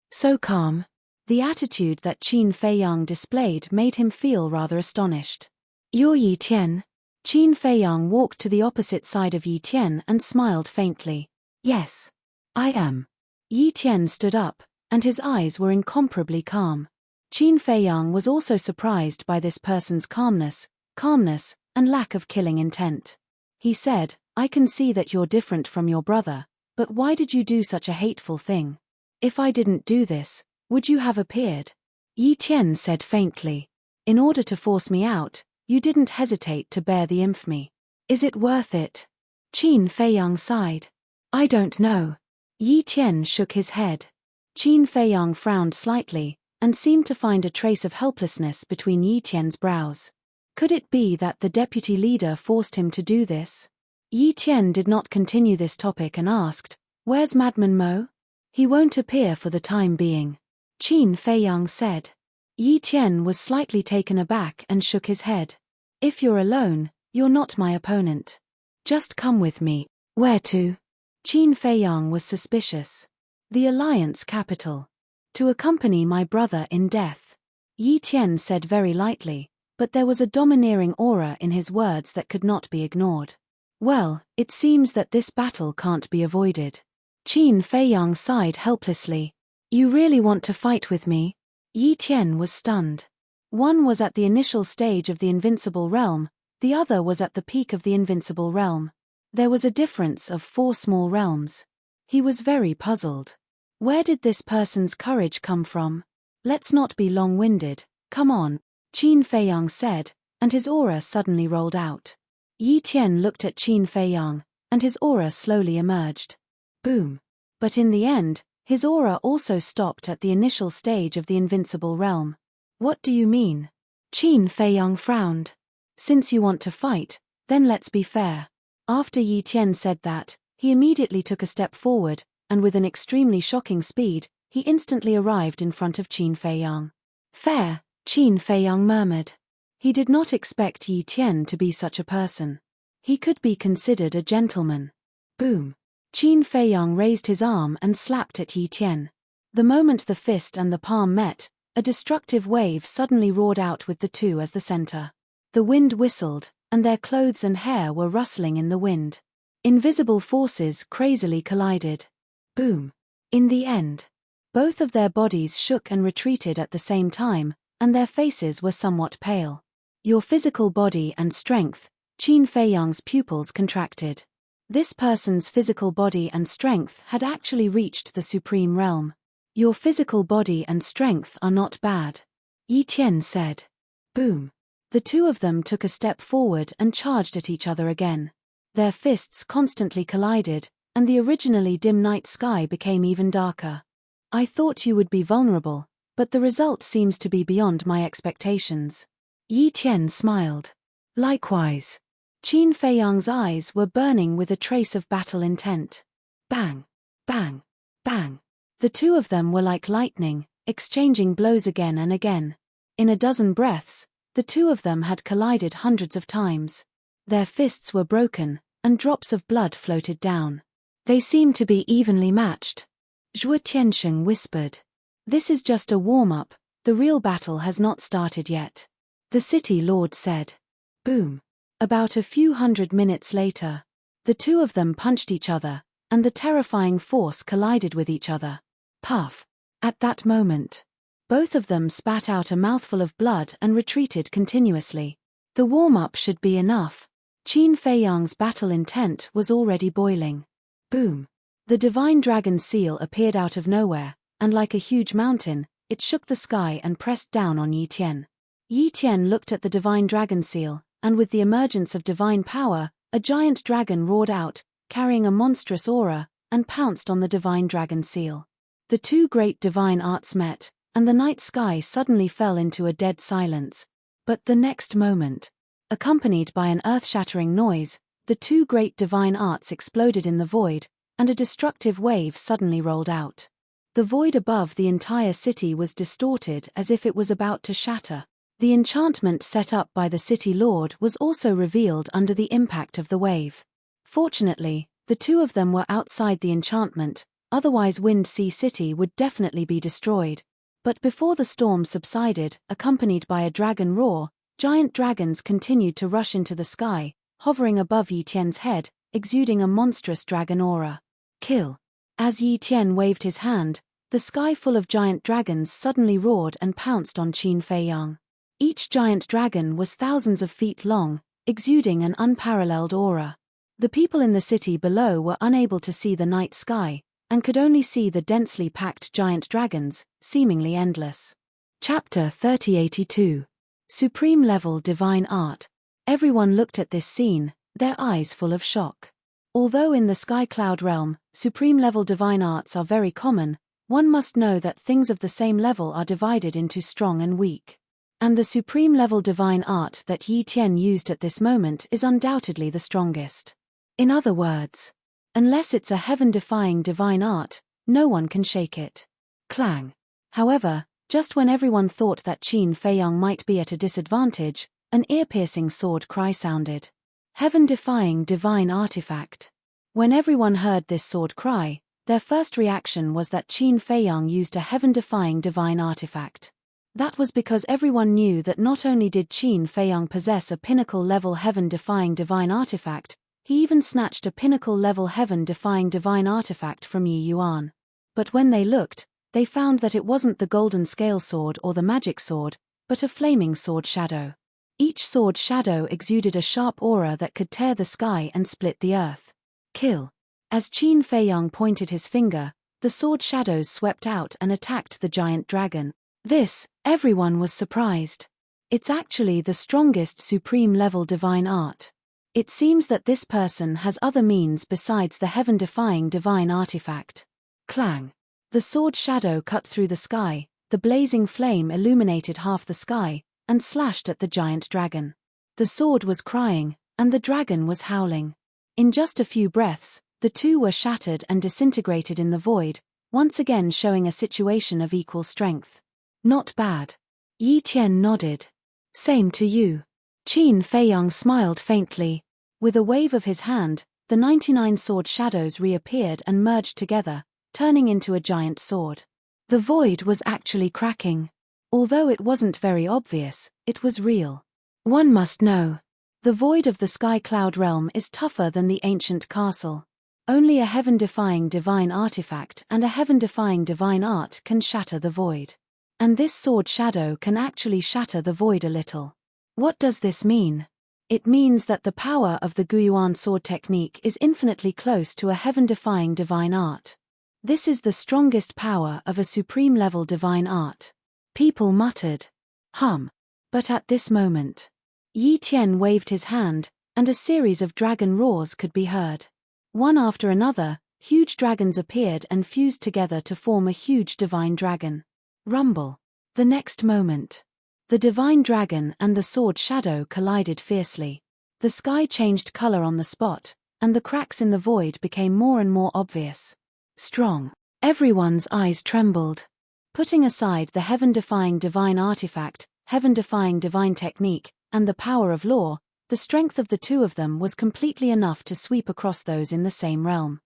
A: So calm. The attitude that Qin Feiyang displayed made him feel rather astonished. "You're Yi Tian?" Qin Feiyang walked to the opposite side of Yi Tian and smiled faintly. "Yes, I am." Yi Tian stood up, and his eyes were incomparably calm. Qin Feiyang was also surprised by this person's calmness, and lack of killing intent. He said, "I can see that you're different from your brother, but why did you do such a hateful thing? If I didn't do this, Would you have appeared? Yi Tian said faintly. In order to force me out, you didn't hesitate to bear the infamy. Is it worth it? Qin Feiyang sighed. I don't know. Yi Tian shook his head. Qin Feiyang frowned slightly, and seemed to find a trace of helplessness between Yi Tian's brows. Could it be that the deputy leader forced him to do this? Yi Tian did not continue this topic and asked, Where's Madman Mo? He won't appear for the time being. Qin Feiyang said. Yi Tian was slightly taken aback and shook his head. If you're alone, you're not my opponent. Just come with me. Where to? Qin Feiyang was suspicious. The Alliance capital. To accompany my brother in death. Yi Tian said very lightly, but there was a domineering aura in his words that could not be ignored. Well, it seems that this battle can't be avoided. Qin Feiyang sighed helplessly. You really want to fight with me? Yi Tian was stunned. One was at the initial stage of the invincible realm, the other was at the peak of the invincible realm. There was a difference of 4 small realms. He was very puzzled. Where did this person's courage come from? Let's not be long-winded, come on, Qin Feiyang said, and his aura suddenly rolled out. Yi Tian looked at Qin Feiyang, and his aura slowly emerged. Boom. But in the end, his aura also stopped at the initial stage of the invincible realm. What do you mean? Qin Feiyang frowned. Since you want to fight, then let's be fair. After Yi Tian said that, he immediately took a step forward, and with an extremely shocking speed, he instantly arrived in front of Qin Feiyang. Fair, Qin Feiyang murmured. He did not expect Yi Tian to be such a person. He could be considered a gentleman. Boom. Qin Feiyang raised his arm and slapped at Yi Tian. The moment the fist and the palm met, a destructive wave suddenly roared out with the two as the center. The wind whistled, and their clothes and hair were rustling in the wind. Invisible forces crazily collided. Boom. In the end, both of their bodies shook and retreated at the same time, and their faces were somewhat pale. Your physical body and strength, Qin Feiyang's pupils contracted. This person's physical body and strength had actually reached the supreme realm. Your physical body and strength are not bad, Yi Tian said. Boom. The two of them took a step forward and charged at each other again. Their fists constantly collided, and the originally dim night sky became even darker. I thought you would be vulnerable, but the result seems to be beyond my expectations. Yi Tian smiled. Likewise. Qin Feiyang's eyes were burning with a trace of battle intent. Bang, bang, bang. The two of them were like lightning, exchanging blows again and again. In a dozen breaths, the two of them had collided hundreds of times. Their fists were broken, and drops of blood floated down. They seemed to be evenly matched. Zhuo Tiansheng whispered. This is just a warm-up, the real battle has not started yet. The city lord said. Boom. About a few 100 minutes later, the two of them punched each other, and the terrifying force collided with each other. Puff. At that moment, both of them spat out a mouthful of blood and retreated continuously. The warm-up should be enough. Qin Feiyang's battle intent was already boiling. Boom. The divine dragon seal appeared out of nowhere, and like a huge mountain, it shook the sky and pressed down on Yi Tian. Yi Tian looked at the divine dragon seal, and with the emergence of divine power, a giant dragon roared out, carrying a monstrous aura, and pounced on the divine dragon seal. The two great divine arts met, and the night sky suddenly fell into a dead silence. But the next moment, accompanied by an earth-shattering noise, the two great divine arts exploded in the void, and a destructive wave suddenly rolled out. The void above the entire city was distorted as if it was about to shatter. The enchantment set up by the city lord was also revealed under the impact of the wave. Fortunately, the two of them were outside the enchantment, otherwise Wind Sea City would definitely be destroyed. But before the storm subsided, accompanied by a dragon roar, giant dragons continued to rush into the sky, hovering above Yi Tian's head, exuding a monstrous dragon aura. Kill. As Yi Tian waved his hand, the sky full of giant dragons suddenly roared and pounced on Qin Feiyang. Each giant dragon was thousands of feet long, exuding an unparalleled aura. The people in the city below were unable to see the night sky, and could only see the densely packed giant dragons, seemingly endless. Chapter 3082. Supreme Level Divine Art. Everyone looked at this scene, their eyes full of shock. Although in the sky cloud realm, supreme level divine arts are very common, one must know that things of the same level are divided into strong and weak. And the supreme level divine art that Yi Tian used at this moment is undoubtedly the strongest. In other words, unless it's a heaven-defying divine art, no one can shake it. Clang. However, just when everyone thought that Qin Feiyang might be at a disadvantage, an ear-piercing sword cry sounded. Heaven-defying divine artifact. When everyone heard this sword cry, their first reaction was that Qin Feiyang used a heaven-defying divine artifact. That was because everyone knew that not only did Qin Feiyang possess a pinnacle-level heaven-defying divine artifact, he even snatched a pinnacle-level heaven-defying divine artifact from Yi Yuan. But when they looked, they found that it wasn't the golden scale sword or the magic sword, but a flaming sword shadow. Each sword shadow exuded a sharp aura that could tear the sky and split the earth. Kill. As Qin Feiyang pointed his finger, the sword shadows swept out and attacked the giant dragon. Everyone was surprised. It's actually the strongest supreme level divine art. It seems that this person has other means besides the heaven-defying divine artifact. Clang. The sword shadow cut through the sky, the blazing flame illuminated half the sky, and slashed at the giant dragon. The sword was crying, and the dragon was howling. In just a few breaths, the two were shattered and disintegrated in the void, once again showing a situation of equal strength. Not bad. Yi Tian nodded. Same to you. Qin Feiyang smiled faintly. With a wave of his hand, the 99 sword shadows reappeared and merged together, turning into a giant sword. The void was actually cracking. Although it wasn't very obvious, it was real. One must know. The void of the sky cloud realm is tougher than the ancient castle. Only a heaven-defying divine artifact and a heaven-defying divine art can shatter the void. And this sword shadow can actually shatter the void a little. What does this mean? It means that the power of the Guyuan sword technique is infinitely close to a heaven-defying divine art. This is the strongest power of a supreme-level divine art. People muttered. But at this moment, Yi Tian waved his hand, and a series of dragon roars could be heard. One after another, huge dragons appeared and fused together to form a huge divine dragon. Rumble. The next moment, the divine dragon and the sword shadow collided fiercely. The sky changed color on the spot, and the cracks in the void became more and more obvious. Strong. Everyone's eyes trembled. Putting aside the heaven-defying divine artifact, heaven-defying divine technique, and the power of law, the strength of the two of them was completely enough to sweep across those in the same realm.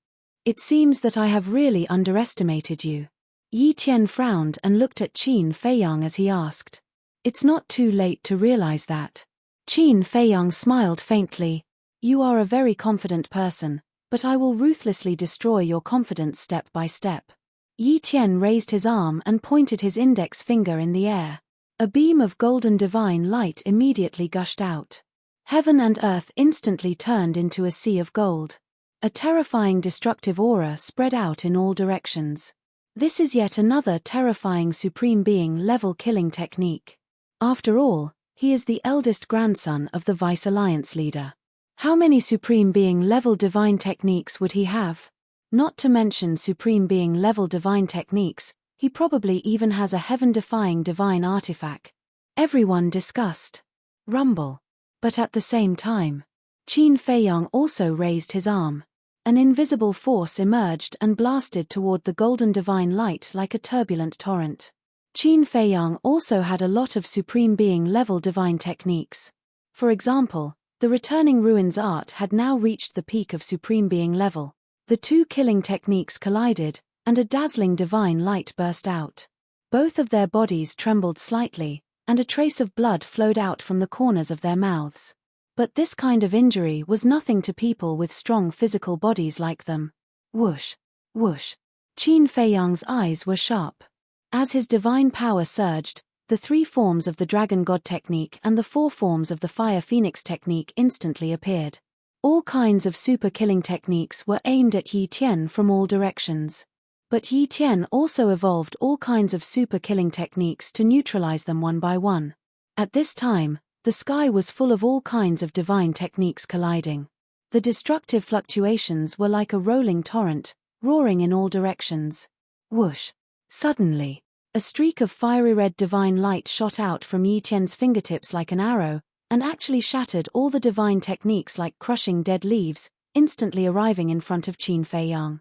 A: It seems that I have really underestimated you. Yi Tian frowned and looked at Qin Feiyang as he asked. It's not too late to realize that. Qin Feiyang smiled faintly. You are a very confident person, but I will ruthlessly destroy your confidence step by step. Yi Tian raised his arm and pointed his index finger in the air. A beam of golden divine light immediately gushed out. Heaven and earth instantly turned into a sea of gold. A terrifying destructive aura spread out in all directions. This is yet another terrifying supreme being level killing technique. After all, he is the eldest grandson of the Vice Alliance leader. How many supreme being level divine techniques would he have? Not to mention supreme being level divine techniques, he probably even has a heaven-defying divine artifact. Everyone discussed. Rumble. But at the same time, Qin Feiyang also raised his arm. An invisible force emerged and blasted toward the golden divine light like a turbulent torrent. Qin Feiyang also had a lot of supreme being level divine techniques. For example, the returning ruins art had now reached the peak of supreme being level. The two killing techniques collided, and a dazzling divine light burst out. Both of their bodies trembled slightly, and a trace of blood flowed out from the corners of their mouths. But this kind of injury was nothing to people with strong physical bodies like them. Whoosh, whoosh. Qin Feiyang's eyes were sharp. As his divine power surged, the 3 forms of the Dragon God technique and the 4 forms of the Fire Phoenix technique instantly appeared. All kinds of super killing techniques were aimed at Yi Tian from all directions. But Yi Tian also evolved all kinds of super-killing techniques to neutralize them one by one. At this time, the sky was full of all kinds of divine techniques colliding. The destructive fluctuations were like a rolling torrent, roaring in all directions. Whoosh! Suddenly, a streak of fiery red divine light shot out from Yi Tian's fingertips like an arrow, and actually shattered all the divine techniques like crushing dead leaves, instantly arriving in front of Qin Feiyang.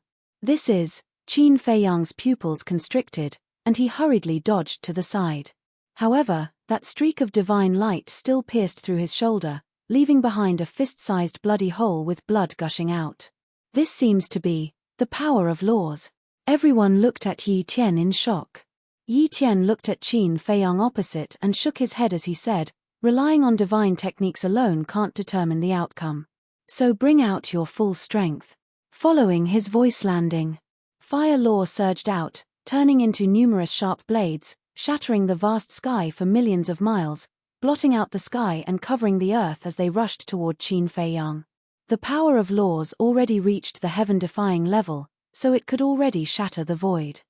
A: Qin Feiyang's pupils constricted, and he hurriedly dodged to the side. However, that streak of divine light still pierced through his shoulder, leaving behind a fist-sized bloody hole with blood gushing out. This seems to be the power of laws. Everyone looked at Yi Tian in shock. Yi Tian looked at Qin Feiyang opposite and shook his head as he said, "Relying on divine techniques alone can't determine the outcome. So bring out your full strength." Following his voice landing, fire law surged out, turning into numerous sharp blades, shattering the vast sky for millions of miles, blotting out the sky and covering the earth as they rushed toward Qin Feiyang. The power of laws already reached the heaven-defying level, so it could already shatter the void.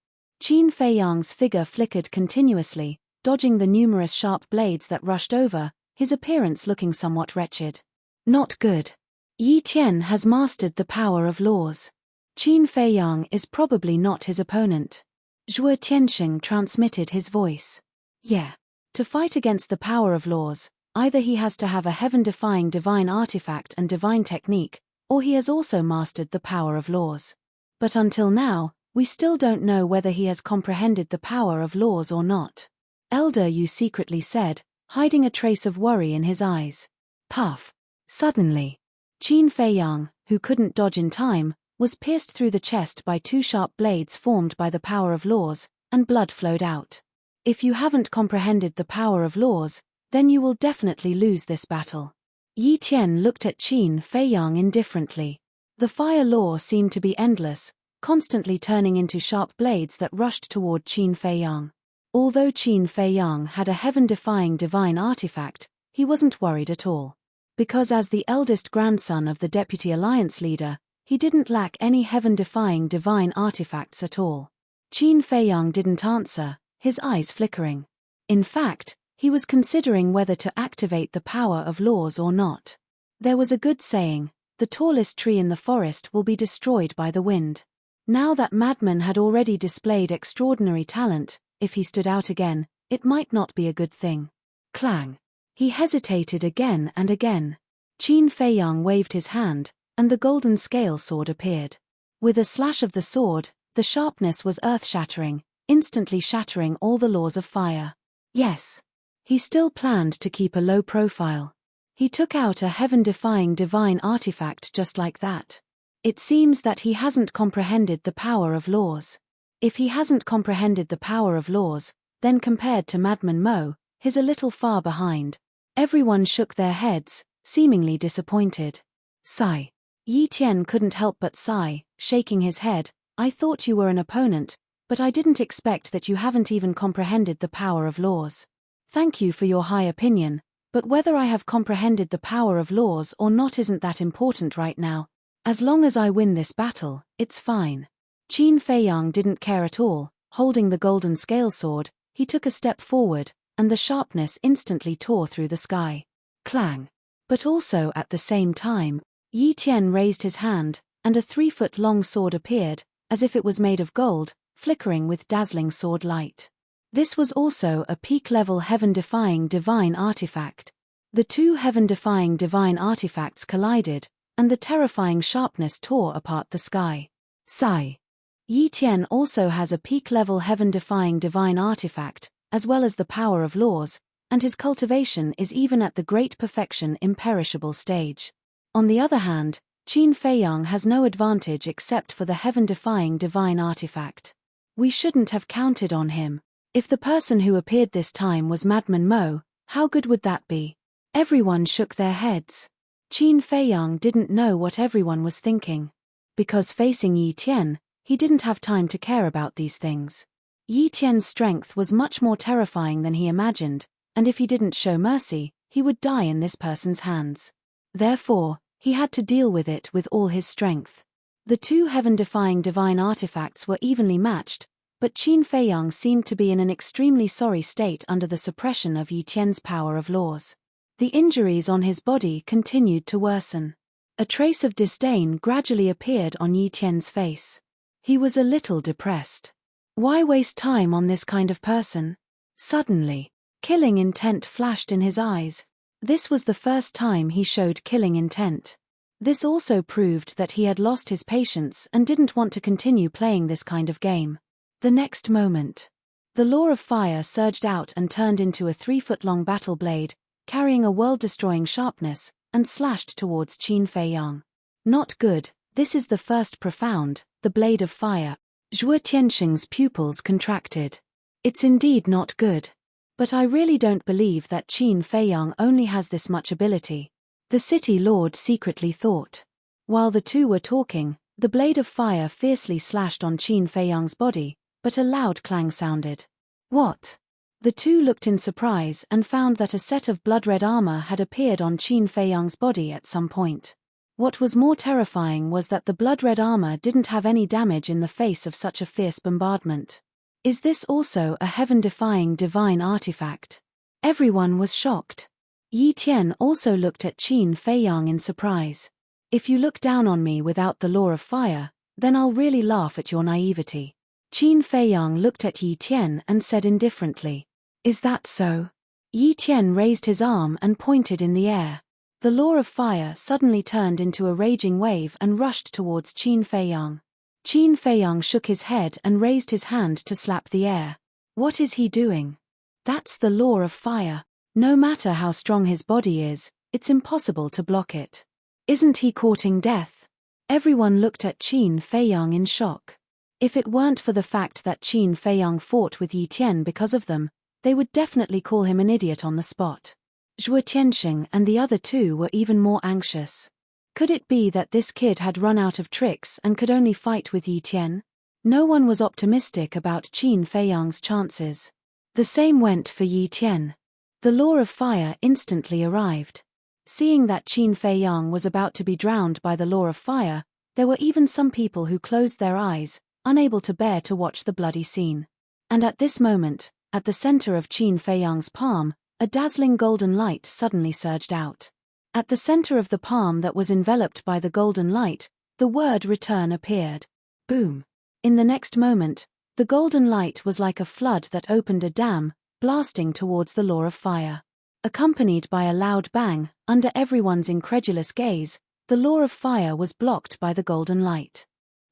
A: Qin Feiyang's figure flickered continuously, dodging the numerous sharp blades that rushed over, his appearance looking somewhat wretched. Not good. Yi Tian has mastered the power of laws. Qin Feiyang is probably not his opponent. Zhuo Tianxing transmitted his voice. Yeah. To fight against the power of laws, either he has to have a heaven-defying divine artifact and divine technique, or he has also mastered the power of laws. But until now, we still don't know whether he has comprehended the power of laws or not. Elder Yu secretly said, hiding a trace of worry in his eyes. Puff. Suddenly, Qin Feiyang, who couldn't dodge in time, was pierced through the chest by two sharp blades formed by the power of laws, and blood flowed out. If you haven't comprehended the power of laws, then you will definitely lose this battle. Yi Tian looked at Qin Feiyang indifferently. The fire law seemed to be endless, constantly turning into sharp blades that rushed toward Qin Feiyang. Although Qin Feiyang had a heaven-defying divine artifact, he wasn't worried at all. Because as the eldest grandson of the Deputy Alliance leader, he didn't lack any heaven-defying divine artifacts at all. Qin Feiyang didn't answer, his eyes flickering. In fact, he was considering whether to activate the power of laws or not. There was a good saying, the tallest tree in the forest will be destroyed by the wind. Now that Madman had already displayed extraordinary talent, if he stood out again, it might not be a good thing. Clang. He hesitated again and again. Qin Feiyang waved his hand, and the golden scale sword appeared. With a slash of the sword, the sharpness was earth-shattering, instantly shattering all the laws of fire. Yes. He still planned to keep a low profile. He took out a heaven-defying divine artifact just like that. It seems that he hasn't comprehended the power of laws. If he hasn't comprehended the power of laws, then compared to Madman Mo, he's a little far behind. Everyone shook their heads, seemingly disappointed. Sigh. Yi Tian couldn't help but sigh, shaking his head. I thought you were an opponent, but I didn't expect that you haven't even comprehended the power of laws. Thank you for your high opinion, but whether I have comprehended the power of laws or not isn't that important right now. As long as I win this battle, it's fine. Qin Feiyang didn't care at all. Holding the golden scale sword, he took a step forward, and the sharpness instantly tore through the sky. Clang. But also at the same time, Yi Tian raised his hand, and a 3-foot-long sword appeared, as if it was made of gold, flickering with dazzling sword light. This was also a peak-level heaven-defying divine artifact. The two heaven-defying divine artifacts collided, and the terrifying sharpness tore apart the sky. Sigh. Yi Tian also has a peak-level heaven-defying divine artifact, as well as the power of laws, and his cultivation is even at the great perfection imperishable stage. On the other hand, Qin Feiyang has no advantage except for the heaven-defying divine artifact. We shouldn't have counted on him. If the person who appeared this time was Madman Mo, how good would that be? Everyone shook their heads. Qin Feiyang didn't know what everyone was thinking. Because facing Yi Tian, he didn't have time to care about these things. Yi Tian's strength was much more terrifying than he imagined, and if he didn't show mercy, he would die in this person's hands. Therefore, he had to deal with it with all his strength. The two heaven-defying divine artifacts were evenly matched, but Qin Feiyang seemed to be in an extremely sorry state under the suppression of Yi Tian's power of laws. The injuries on his body continued to worsen. A trace of disdain gradually appeared on Yi Tian's face. He was a little depressed. Why waste time on this kind of person? Suddenly, killing intent flashed in his eyes. This was the first time he showed killing intent. This also proved that he had lost his patience and didn't want to continue playing this kind of game. The next moment, the law of fire surged out and turned into a 3-foot-long battle blade, carrying a world-destroying sharpness, and slashed towards Qin Feiyang. Not good, this is the first profound, the blade of fire. Zhuo Tianxing's pupils contracted. It's indeed not good. But I really don't believe that Qin Feiyang only has this much ability. The city lord secretly thought. While the two were talking, the blade of fire fiercely slashed on Qin Feiyang's body, but a loud clang sounded. What? The two looked in surprise and found that a set of blood-red armor had appeared on Qin Feiyang's body at some point. What was more terrifying was that the blood-red armor didn't have any damage in the face of such a fierce bombardment. Is this also a heaven-defying divine artifact? Everyone was shocked. Yi Tian also looked at Qin Feiyang in surprise. If you look down on me without the law of fire, then I'll really laugh at your naivety. Qin Feiyang looked at Yi Tian and said indifferently, "Is that so?" Yi Tian raised his arm and pointed in the air. The law of fire suddenly turned into a raging wave and rushed towards Qin Feiyang. Qin Feiyang shook his head and raised his hand to slap the air. What is he doing? That's the law of fire. No matter how strong his body is, it's impossible to block it. Isn't he courting death? Everyone looked at Qin Feiyang in shock. If it weren't for the fact that Qin Feiyang fought with Yi Tian because of them, they would definitely call him an idiot on the spot. Zhuo Tianxing and the other two were even more anxious. Could it be that this kid had run out of tricks and could only fight with Yi Tian? No one was optimistic about Qin Feiyang's chances. The same went for Yi Tian. The law of fire instantly arrived. Seeing that Qin Feiyang was about to be drowned by the law of fire, there were even some people who closed their eyes, unable to bear to watch the bloody scene. And at this moment, at the center of Qin Feiyang's palm, a dazzling golden light suddenly surged out. At the center of the palm that was enveloped by the golden light, the word return appeared. Boom! In the next moment, the golden light was like a flood that opened a dam, blasting towards the law of fire. Accompanied by a loud bang, under everyone's incredulous gaze, the law of fire was blocked by the golden light.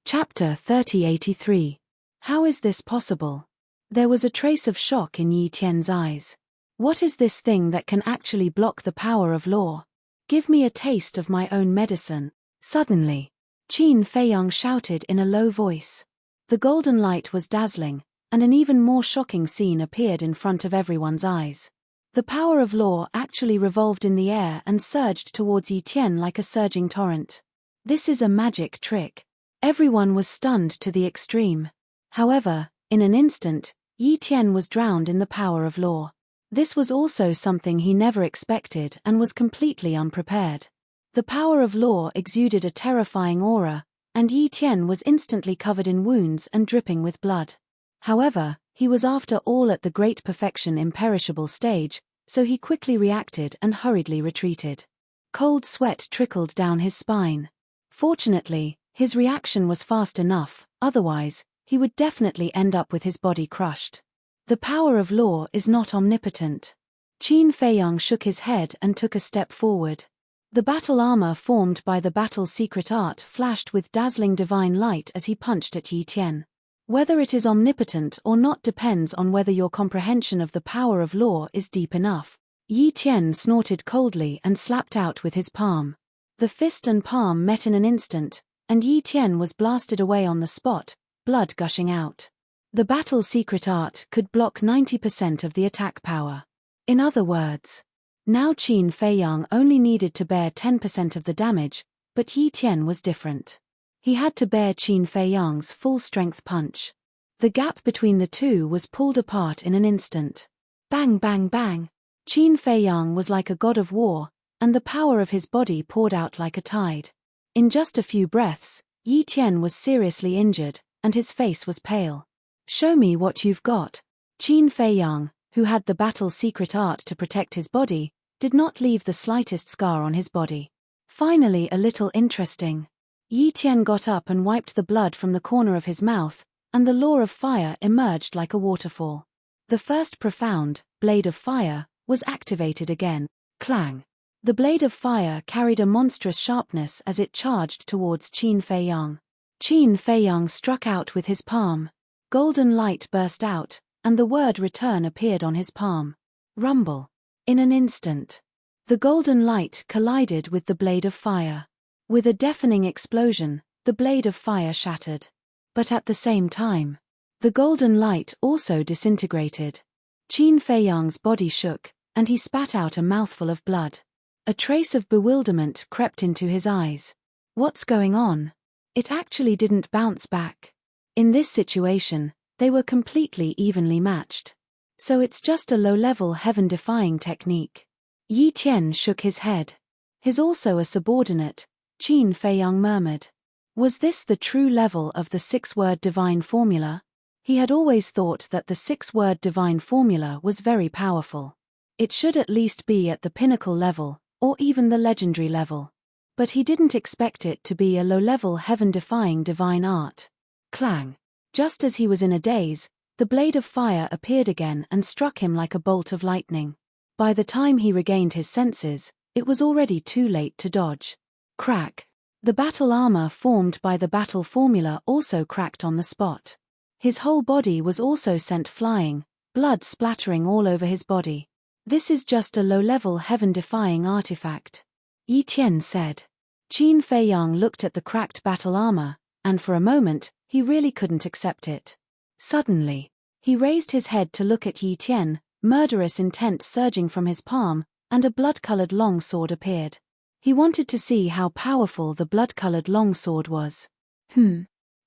A: Chapter 3083. How is this possible? There was a trace of shock in Yi Tian's eyes. What is this thing that can actually block the power of law? Give me a taste of my own medicine. Suddenly, Qin Feiyang shouted in a low voice. The golden light was dazzling, and an even more shocking scene appeared in front of everyone's eyes. The power of law actually revolved in the air and surged towards Yi Tian like a surging torrent. This is a magic trick. Everyone was stunned to the extreme. However, in an instant, Yi Tian was drowned in the power of law. This was also something he never expected and was completely unprepared. The power of law exuded a terrifying aura, and Yi Tian was instantly covered in wounds and dripping with blood. However, he was after all at the great perfection imperishable stage, so he quickly reacted and hurriedly retreated. Cold sweat trickled down his spine. Fortunately, his reaction was fast enough, otherwise, he would definitely end up with his body crushed. The power of law is not omnipotent. Qin Feiyang shook his head and took a step forward. The battle armor formed by the battle's secret art flashed with dazzling divine light as he punched at Yi Tian. Whether it is omnipotent or not depends on whether your comprehension of the power of law is deep enough. Yi Tian snorted coldly and slapped out with his palm. The fist and palm met in an instant, and Yi Tian was blasted away on the spot, blood gushing out. The battle's secret art could block 90% of the attack power. In other words, now Qin Feiyang only needed to bear 10% of the damage, but Yi Tian was different. He had to bear Qin Feiyang's full-strength punch. The gap between the two was pulled apart in an instant. Bang bang bang! Qin Feiyang was like a god of war, and the power of his body poured out like a tide. In just a few breaths, Yi Tian was seriously injured, and his face was pale. "Show me what you've got." Qin Feiyang, who had the battle's secret art to protect his body, did not leave the slightest scar on his body. Finally, a little interesting. Yi Tian got up and wiped the blood from the corner of his mouth, and the law of fire emerged like a waterfall. The first profound, blade of fire, was activated again. Clang! The blade of fire carried a monstrous sharpness as it charged towards Qin Feiyang. Qin Feiyang struck out with his palm. Golden light burst out, and the word return appeared on his palm. Rumble. In an instant, the golden light collided with the blade of fire. With a deafening explosion, the blade of fire shattered. But at the same time, the golden light also disintegrated. Qin Feiyang's body shook, and he spat out a mouthful of blood. A trace of bewilderment crept into his eyes. What's going on? It actually didn't bounce back. In this situation, they were completely evenly matched. So it's just a low-level heaven-defying technique. Yi Tian shook his head. His also a subordinate, Qin Feiyang murmured. Was this the true level of the six-word divine formula? He had always thought that the six-word divine formula was very powerful. It should at least be at the pinnacle level, or even the legendary level. But he didn't expect it to be a low-level heaven-defying divine art. Clang! Just as he was in a daze, the blade of fire appeared again and struck him like a bolt of lightning. By the time he regained his senses, it was already too late to dodge. Crack! The battle armor formed by the battle formula also cracked on the spot. His whole body was also sent flying, blood splattering all over his body. This is just a low-level heaven-defying artifact, Yi Tian said. Qin Feiyang looked at the cracked battle armor, and for a moment, he really couldn't accept it. Suddenly, he raised his head to look at Yi Tian, murderous intent surging from his palm, and a blood-colored long sword appeared. He wanted to see how powerful the blood-colored long sword was.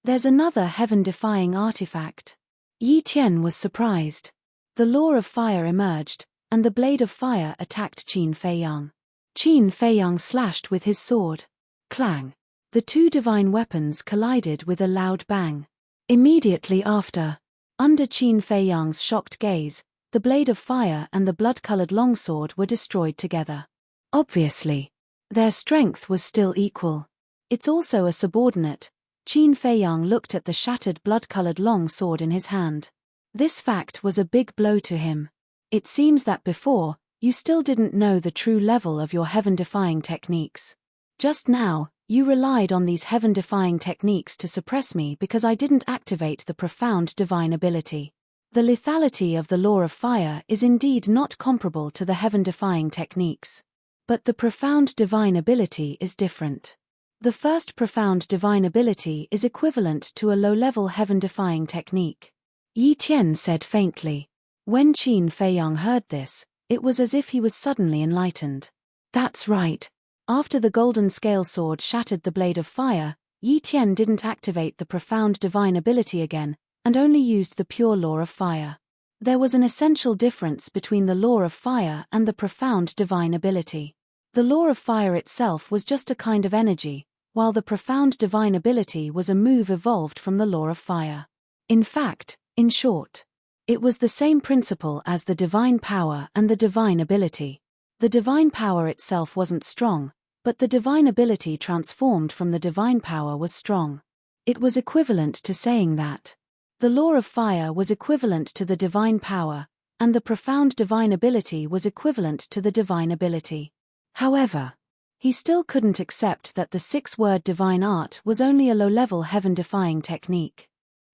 A: There's another heaven-defying artifact. Yi Tian was surprised. The law of fire emerged, and the blade of fire attacked Qin Feiyang. Qin Feiyang slashed with his sword. Clang! The two divine weapons collided with a loud bang. Immediately after, under Qin Feiyang's shocked gaze, the blade of fire and the blood-colored longsword were destroyed together. Obviously, their strength was still equal. It's also a subordinate. Qin Feiyang looked at the shattered blood-colored long sword in his hand. This fact was a big blow to him. It seems that before, you still didn't know the true level of your heaven-defying techniques. Just now, you relied on these heaven-defying techniques to suppress me because I didn't activate the profound divine ability. The lethality of the law of fire is indeed not comparable to the heaven-defying techniques. But the profound divine ability is different. The first profound divine ability is equivalent to a low-level heaven-defying technique, Yi Tian said faintly. When Qin Feiyang heard this, it was as if he was suddenly enlightened. That's right. After the golden scale sword shattered the blade of fire, Yi Tian didn't activate the profound divine ability again, and only used the pure law of fire. There was an essential difference between the law of fire and the profound divine ability. The law of fire itself was just a kind of energy, while the profound divine ability was a move evolved from the law of fire. In fact, in short, it was the same principle as the divine power and the divine ability. The divine power itself wasn't strong, but the divine ability transformed from the divine power was strong. It was equivalent to saying that the law of fire was equivalent to the divine power, and the profound divine ability was equivalent to the divine ability. However, he still couldn't accept that the six-word divine art was only a low-level heaven-defying technique.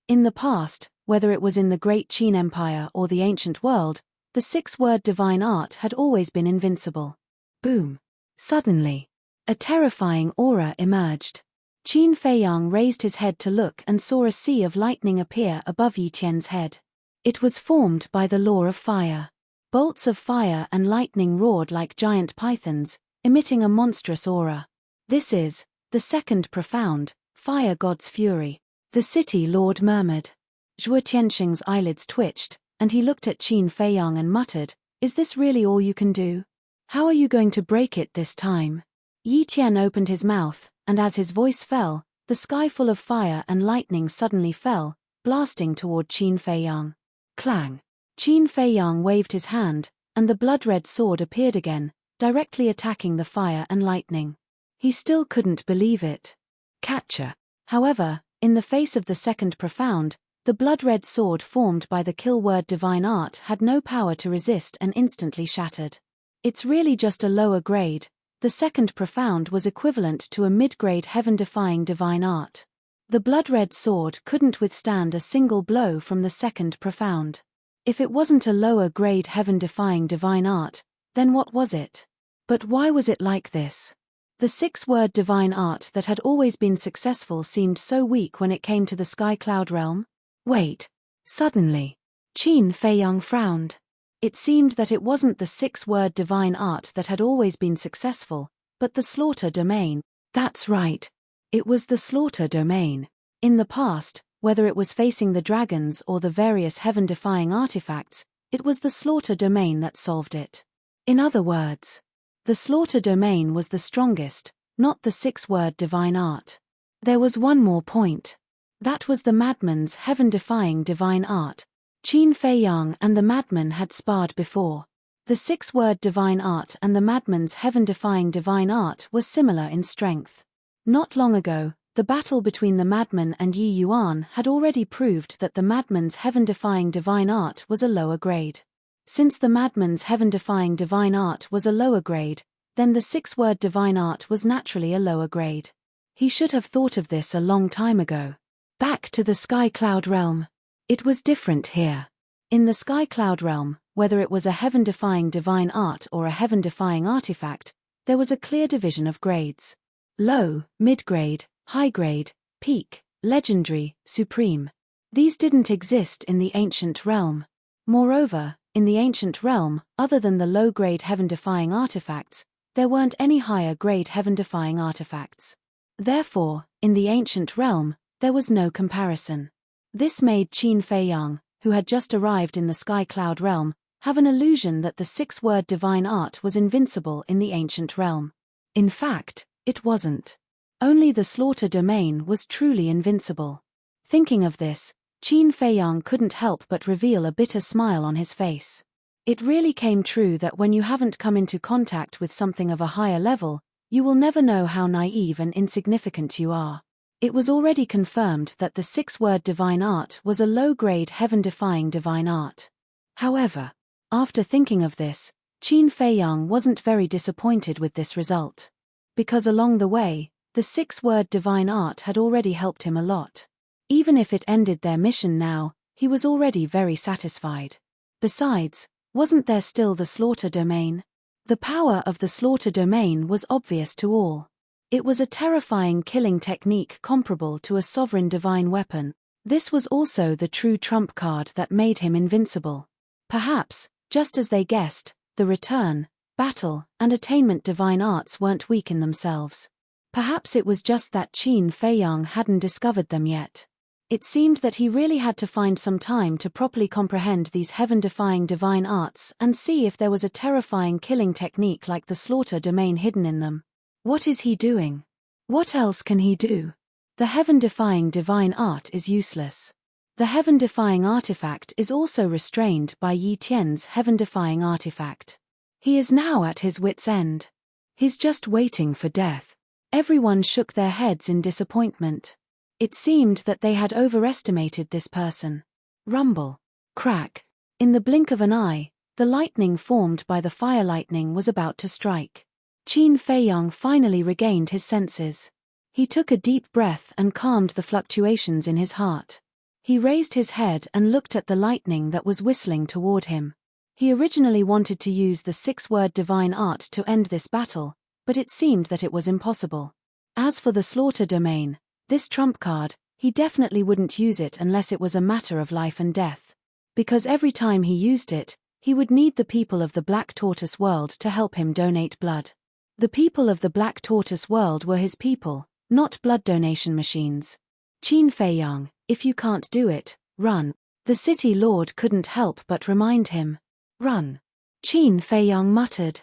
A: In the past, whether it was in the Great Qin Empire or the ancient world, the six-word divine art had always been invincible. Boom! Suddenly, a terrifying aura emerged. Qin Feiyang raised his head to look and saw a sea of lightning appear above Yi Tian's head. It was formed by the law of fire. Bolts of fire and lightning roared like giant pythons, emitting a monstrous aura. This is the second profound, fire god's fury. The city lord murmured. Zhuo Tianxing's eyelids twitched, and he looked at Qin Feiyang and muttered, "Is this really all you can do? How are you going to break it this time?" Yi Tian opened his mouth, and as his voice fell, The sky full of fire and lightning suddenly fell, blasting toward Qin Feiyang. Clang! Qin Feiyang waved his hand, and the blood-red sword appeared again, directly attacking the fire and lightning. He still couldn't believe it. Catcher! However, in the face of the second profound, the blood-red sword formed by the kill word divine art had no power to resist and instantly shattered. It's really just a lower grade. The second profound was equivalent to a mid-grade heaven-defying divine art. The blood-red sword couldn't withstand a single blow from the second profound. If it wasn't a lower-grade heaven-defying divine art, then what was it? But why was it like this? The six-word divine art that had always been successful seemed so weak when it came to the sky cloud realm. Wait. Suddenly, Qin Feiyang frowned. It seemed that it wasn't the six-word divine art that had always been successful, but the slaughter domain. That's right. It was the slaughter domain. In the past, whether it was facing the dragons or the various heaven-defying artifacts, it was the slaughter domain that solved it. In other words, the slaughter domain was the strongest, not the six-word divine art. There was one more point. That was the madman's heaven-defying divine art. Qin Feiyang and the madman had sparred before. The six-word divine art and the madman's heaven-defying divine art were similar in strength. Not long ago, the battle between the madman and Yi Yuan had already proved that the madman's heaven-defying divine art was a lower grade. Since the madman's heaven-defying divine art was a lower grade, then the six-word divine art was naturally a lower grade. He should have thought of this a long time ago. Back to the sky cloud realm. It was different here. In the sky cloud realm, whether it was a heaven-defying divine art or a heaven-defying artifact, there was a clear division of grades. Low, mid-grade, high-grade, peak, legendary, supreme. These didn't exist in the ancient realm. Moreover, in the ancient realm, other than the low-grade heaven-defying artifacts, there weren't any higher-grade heaven-defying artifacts. Therefore, in the ancient realm, there was no comparison. This made Qin Feiyang, who had just arrived in the sky cloud realm, have an illusion that the six-word divine art was invincible in the ancient realm. In fact, it wasn't. Only the slaughter domain was truly invincible. Thinking of this, Qin Feiyang couldn't help but reveal a bitter smile on his face. It really came true that when you haven't come into contact with something of a higher level, you will never know how naive and insignificant you are. It was already confirmed that the six-word divine art was a low-grade heaven-defying divine art. However, after thinking of this, Qin Feiyang wasn't very disappointed with this result. Because along the way, the six-word divine art had already helped him a lot. Even if it ended their mission now, he was already very satisfied. Besides, wasn't there still the slaughter domain? The power of the slaughter domain was obvious to all. It was a terrifying killing technique comparable to a sovereign divine weapon. This was also the true trump card that made him invincible. Perhaps, just as they guessed, the return, battle, and attainment divine arts weren't weak in themselves. Perhaps it was just that Qin Feiyang hadn't discovered them yet. It seemed that he really had to find some time to properly comprehend these heaven-defying divine arts and see if there was a terrifying killing technique like the slaughter domain hidden in them. What is he doing? What else can he do? The heaven-defying divine art is useless. The heaven-defying artifact is also restrained by Yi Tian's heaven-defying artifact. He is now at his wit's end. He's just waiting for death. Everyone shook their heads in disappointment. It seemed that they had overestimated this person. Rumble. Crack. In the blink of an eye, the lightning formed by the fire lightning was about to strike. Qin Feiyang finally regained his senses. He took a deep breath and calmed the fluctuations in his heart. He raised his head and looked at the lightning that was whistling toward him. He originally wanted to use the six-word divine art to end this battle, but it seemed that it was impossible. As for the slaughter domain, this trump card, he definitely wouldn't use it unless it was a matter of life and death. Because every time he used it, he would need the people of the Black Tortoise world to help him donate blood. The people of the Black Tortoise world were his people, not blood donation machines. Qin Feiyang, if you can't do it, run. The city lord couldn't help but remind him. Run. Qin Feiyang muttered.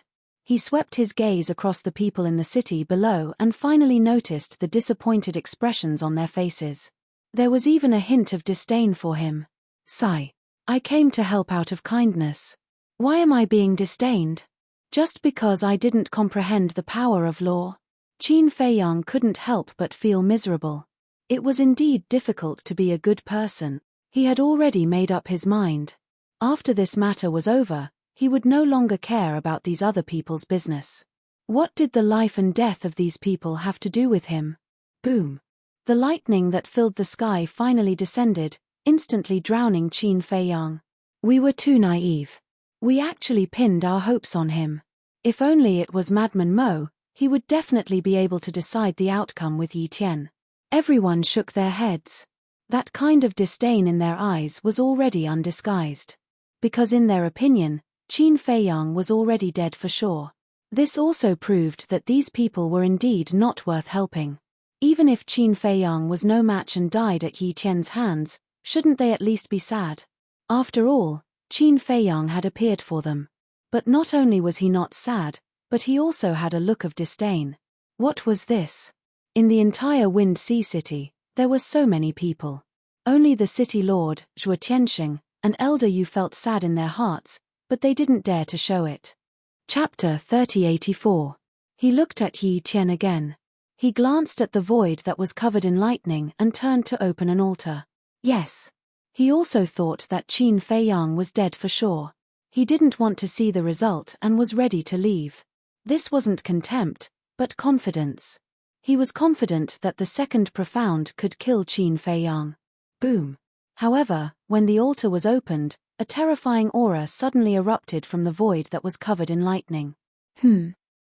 A: He swept his gaze across the people in the city below and finally noticed the disappointed expressions on their faces. There was even a hint of disdain for him. Sigh. I came to help out of kindness. Why am I being disdained? Just because I didn't comprehend the power of law? Qin Feiyang couldn't help but feel miserable. It was indeed difficult to be a good person. He had already made up his mind. After this matter was over, he would no longer care about these other people's business. What did the life and death of these people have to do with him? Boom. The lightning that filled the sky finally descended, instantly drowning Qin Feiyang. We were too naive. We actually pinned our hopes on him. If only it was Madman Mo, he would definitely be able to decide the outcome with Yi Tian. Everyone shook their heads. That kind of disdain in their eyes was already undisguised. Because in their opinion, Qin Feiyang was already dead for sure. This also proved that these people were indeed not worth helping. Even if Qin Feiyang was no match and died at Yi Tian's hands, shouldn't they at least be sad? After all, Qin Feiyang had appeared for them. But not only was he not sad, but he also had a look of disdain. What was this? In the entire Wind Sea City, there were so many people. Only the city lord, Zhuo Tianxing, and Elder Yu felt sad in their hearts, but they didn't dare to show it. Chapter 3084. He looked at Yi Tian again. He glanced at the void that was covered in lightning and turned to open an altar. Yes. He also thought that Qin Feiyang was dead for sure. He didn't want to see the result and was ready to leave. This wasn't contempt, but confidence. He was confident that the second profound could kill Qin Feiyang. Boom. However, when the altar was opened, a terrifying aura suddenly erupted from the void that was covered in lightning.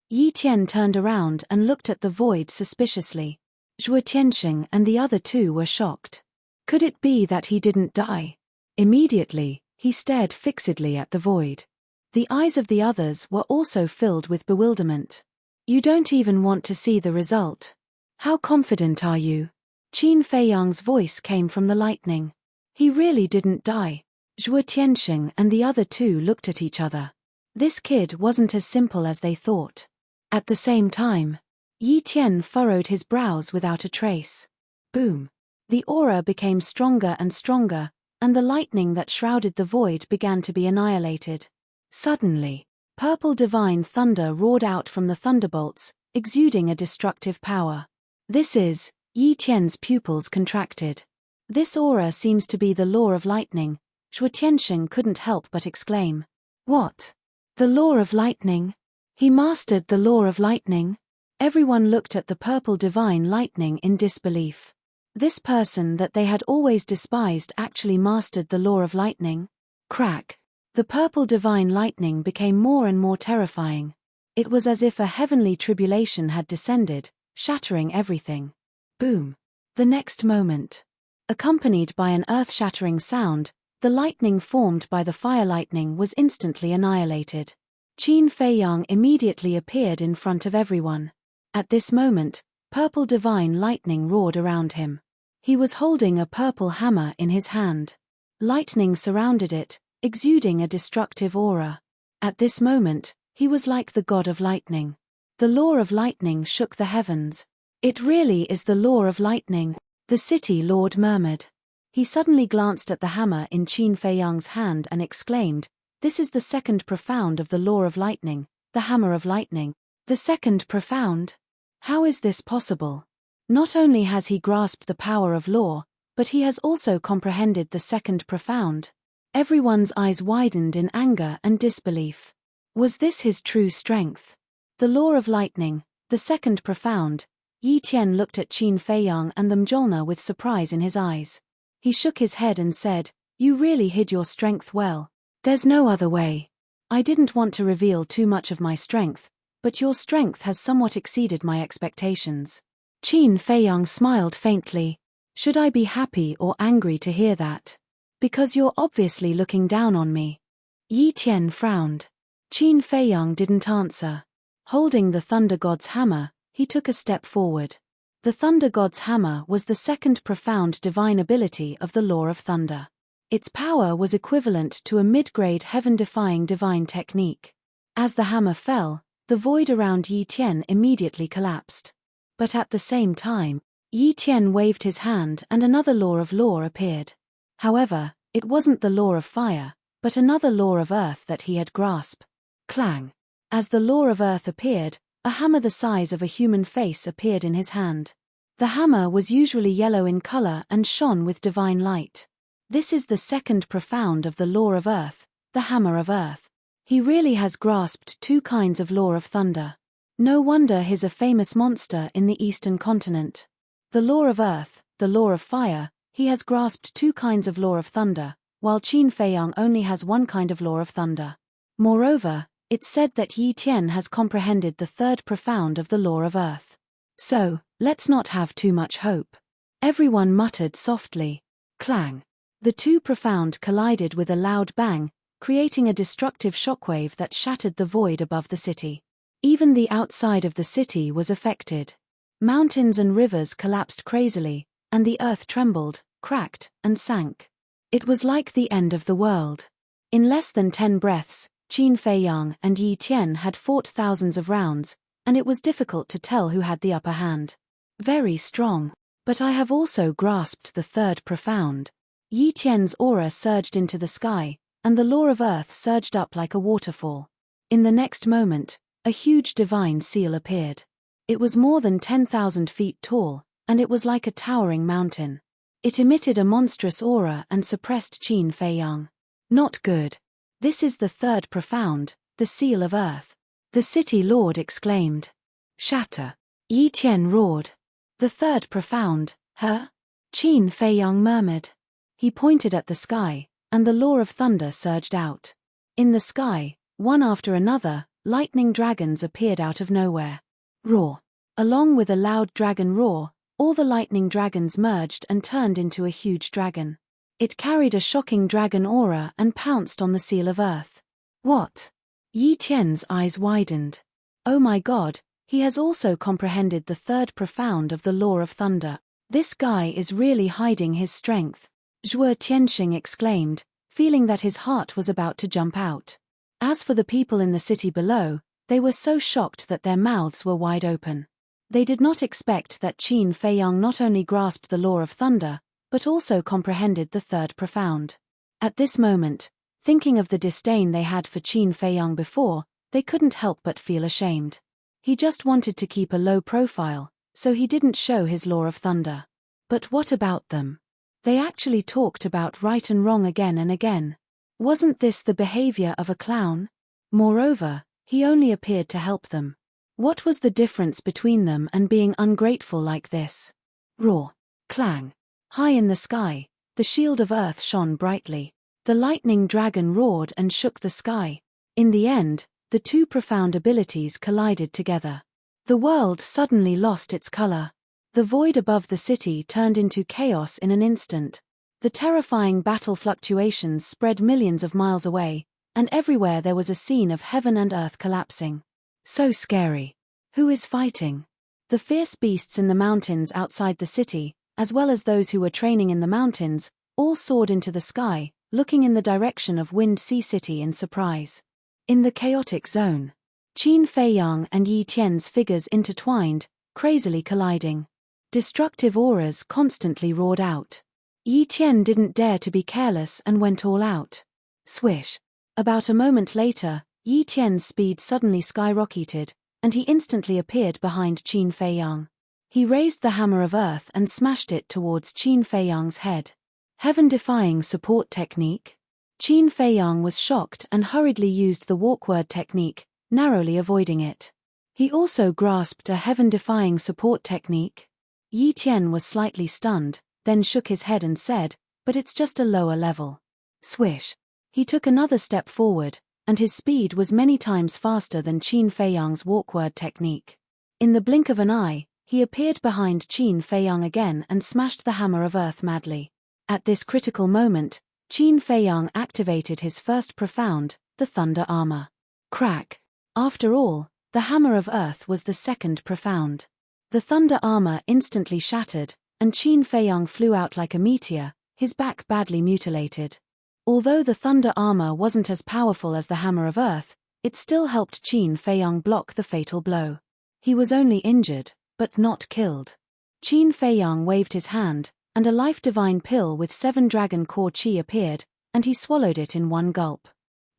A: Yi Tian turned around and looked at the void suspiciously. Zhuo Tianxing and the other two were shocked. Could it be that he didn't die? Immediately, he stared fixedly at the void. The eyes of the others were also filled with bewilderment. You don't even want to see the result. How confident are you? Qin Feiyang's voice came from the lightning. He really didn't die. Zhuo Tianxing and the other two looked at each other. This kid wasn't as simple as they thought. At the same time, Yi Tian furrowed his brows without a trace. Boom. The aura became stronger and stronger, and the lightning that shrouded the void began to be annihilated. Suddenly, purple divine thunder roared out from the thunderbolts, exuding a destructive power. This is, Yi Tian's pupils contracted. This aura seems to be the law of lightning. Zhuo Tianxing couldn't help but exclaim. What? The law of lightning? He mastered the law of lightning? Everyone looked at the purple divine lightning in disbelief. This person that they had always despised actually mastered the law of lightning. Crack. The purple divine lightning became more and more terrifying. It was as if a heavenly tribulation had descended, shattering everything. Boom. The next moment, accompanied by an earth-shattering sound, the lightning formed by the fire lightning was instantly annihilated. Qin Feiyang immediately appeared in front of everyone. At this moment, purple divine lightning roared around him. He was holding a purple hammer in his hand. Lightning surrounded it, exuding a destructive aura. At this moment, he was like the god of lightning. The law of lightning shook the heavens. It really is the law of lightning, the city lord murmured. He suddenly glanced at the hammer in Qin Feiyang's hand and exclaimed, "This is the second profound of the law of lightning, the hammer of lightning." The second profound? How is this possible? Not only has he grasped the power of law, but he has also comprehended the second profound. Everyone's eyes widened in anger and disbelief. Was this his true strength? The law of lightning, the second profound. Yi Tian looked at Qin Feiyang and the Mjolnir with surprise in his eyes. He shook his head and said, "You really hid your strength well. There's no other way. I didn't want to reveal too much of my strength, but your strength has somewhat exceeded my expectations." Qin Feiyang smiled faintly. "Should I be happy or angry to hear that? Because you're obviously looking down on me." Yi Tian frowned. Qin Feiyang didn't answer. Holding the Thunder God's hammer, he took a step forward. The Thunder God's hammer was the second profound divine ability of the law of thunder. Its power was equivalent to a mid-grade heaven-defying divine technique. As the hammer fell, The void around Yi Tian immediately collapsed. But at the same time, Yi Tian waved his hand and another law of law appeared. However, it wasn't the law of fire, but another law of earth that he had grasped. Clang! As the law of earth appeared, a hammer the size of a human face appeared in his hand. The hammer was usually yellow in color and shone with divine light. This is the second profound of the law of earth, the hammer of earth. He really has grasped two kinds of law of thunder. No wonder he's a famous monster in the eastern continent. The law of earth, the law of fire, he has grasped two kinds of law of thunder, while Qin Feiyang only has one kind of law of thunder. Moreover, it's said that Yi Tian has comprehended the third profound of the law of earth. So, let's not have too much hope. Everyone muttered softly. Clang! The two profound collided with a loud bang, creating a destructive shockwave that shattered the void above the city. Even the outside of the city was affected. Mountains and rivers collapsed crazily, and the earth trembled, cracked, and sank. It was like the end of the world. In less than 10 breaths, Qin Feiyang and Yi Tian had fought thousands of rounds, and it was difficult to tell who had the upper hand. Very strong. But I have also grasped the third profound. Yi Tian's aura surged into the sky, and the law of earth surged up like a waterfall. In the next moment, a huge divine seal appeared. It was more than 10,000 feet tall, and it was like a towering mountain. It emitted a monstrous aura and suppressed Qin Feiyang. Not good. This is the third profound, the seal of earth. The city lord exclaimed. Shatter. Yi Tian roared. The third profound, huh? Qin Feiyang murmured. He pointed at the sky, and the law of thunder surged out. In the sky, one after another, lightning dragons appeared out of nowhere. Roar. Along with a loud dragon roar, all the lightning dragons merged and turned into a huge dragon. It carried a shocking dragon aura and pounced on the seal of earth. What? Yi Tian's eyes widened. Oh my god, he has also comprehended the third profound of the law of thunder. This guy is really hiding his strength. Zhuo Tianxing exclaimed, feeling that his heart was about to jump out. As for the people in the city below, they were so shocked that their mouths were wide open. They did not expect that Qin Feiyang not only grasped the law of thunder, but also comprehended the third profound. At this moment, thinking of the disdain they had for Qin Feiyang before, they couldn't help but feel ashamed. He just wanted to keep a low profile, so he didn't show his law of thunder. But what about them? They actually talked about right and wrong again and again. Wasn't this the behavior of a clown? Moreover, he only appeared to help them. What was the difference between them and being ungrateful like this? Roar. Clang. High in the sky, the shield of earth shone brightly. The lightning dragon roared and shook the sky. In the end, the two profound abilities collided together. The world suddenly lost its color. The void above the city turned into chaos in an instant. The terrifying battle fluctuations spread millions of miles away, and everywhere there was a scene of heaven and earth collapsing. So scary. Who is fighting? The fierce beasts in the mountains outside the city, as well as those who were training in the mountains, all soared into the sky, looking in the direction of Wind Sea City in surprise. In the chaotic zone, Qin Feiyang and Yi Tian's figures intertwined, crazily colliding. Destructive auras constantly roared out. Yi Tian didn't dare to be careless and went all out. Swish. About a moment later, Yi Tian's speed suddenly skyrocketed, and he instantly appeared behind Qin Feiyang. He raised the hammer of earth and smashed it towards Qin Feiyang's head. Heaven-defying support technique? Qin Feiyang was shocked and hurriedly used the walkward technique, narrowly avoiding it. He also grasped a heaven-defying support technique. Yi Tian was slightly stunned, then shook his head and said, but it's just a lower level. Swish. He took another step forward, and his speed was many times faster than Qin Feiyang's walkward technique. In the blink of an eye, he appeared behind Qin Feiyang again and smashed the hammer of earth madly. At this critical moment, Qin Feiyang activated his first profound, the thunder armor. Crack. After all, the hammer of earth was the second profound. The thunder armor instantly shattered, and Qin Feiyang flew out like a meteor, his back badly mutilated. Although the thunder armor wasn't as powerful as the hammer of earth, it still helped Qin Feiyang block the fatal blow. He was only injured, but not killed. Qin Feiyang waved his hand, and a life divine pill with 7 dragon core chi appeared, and he swallowed it in one gulp.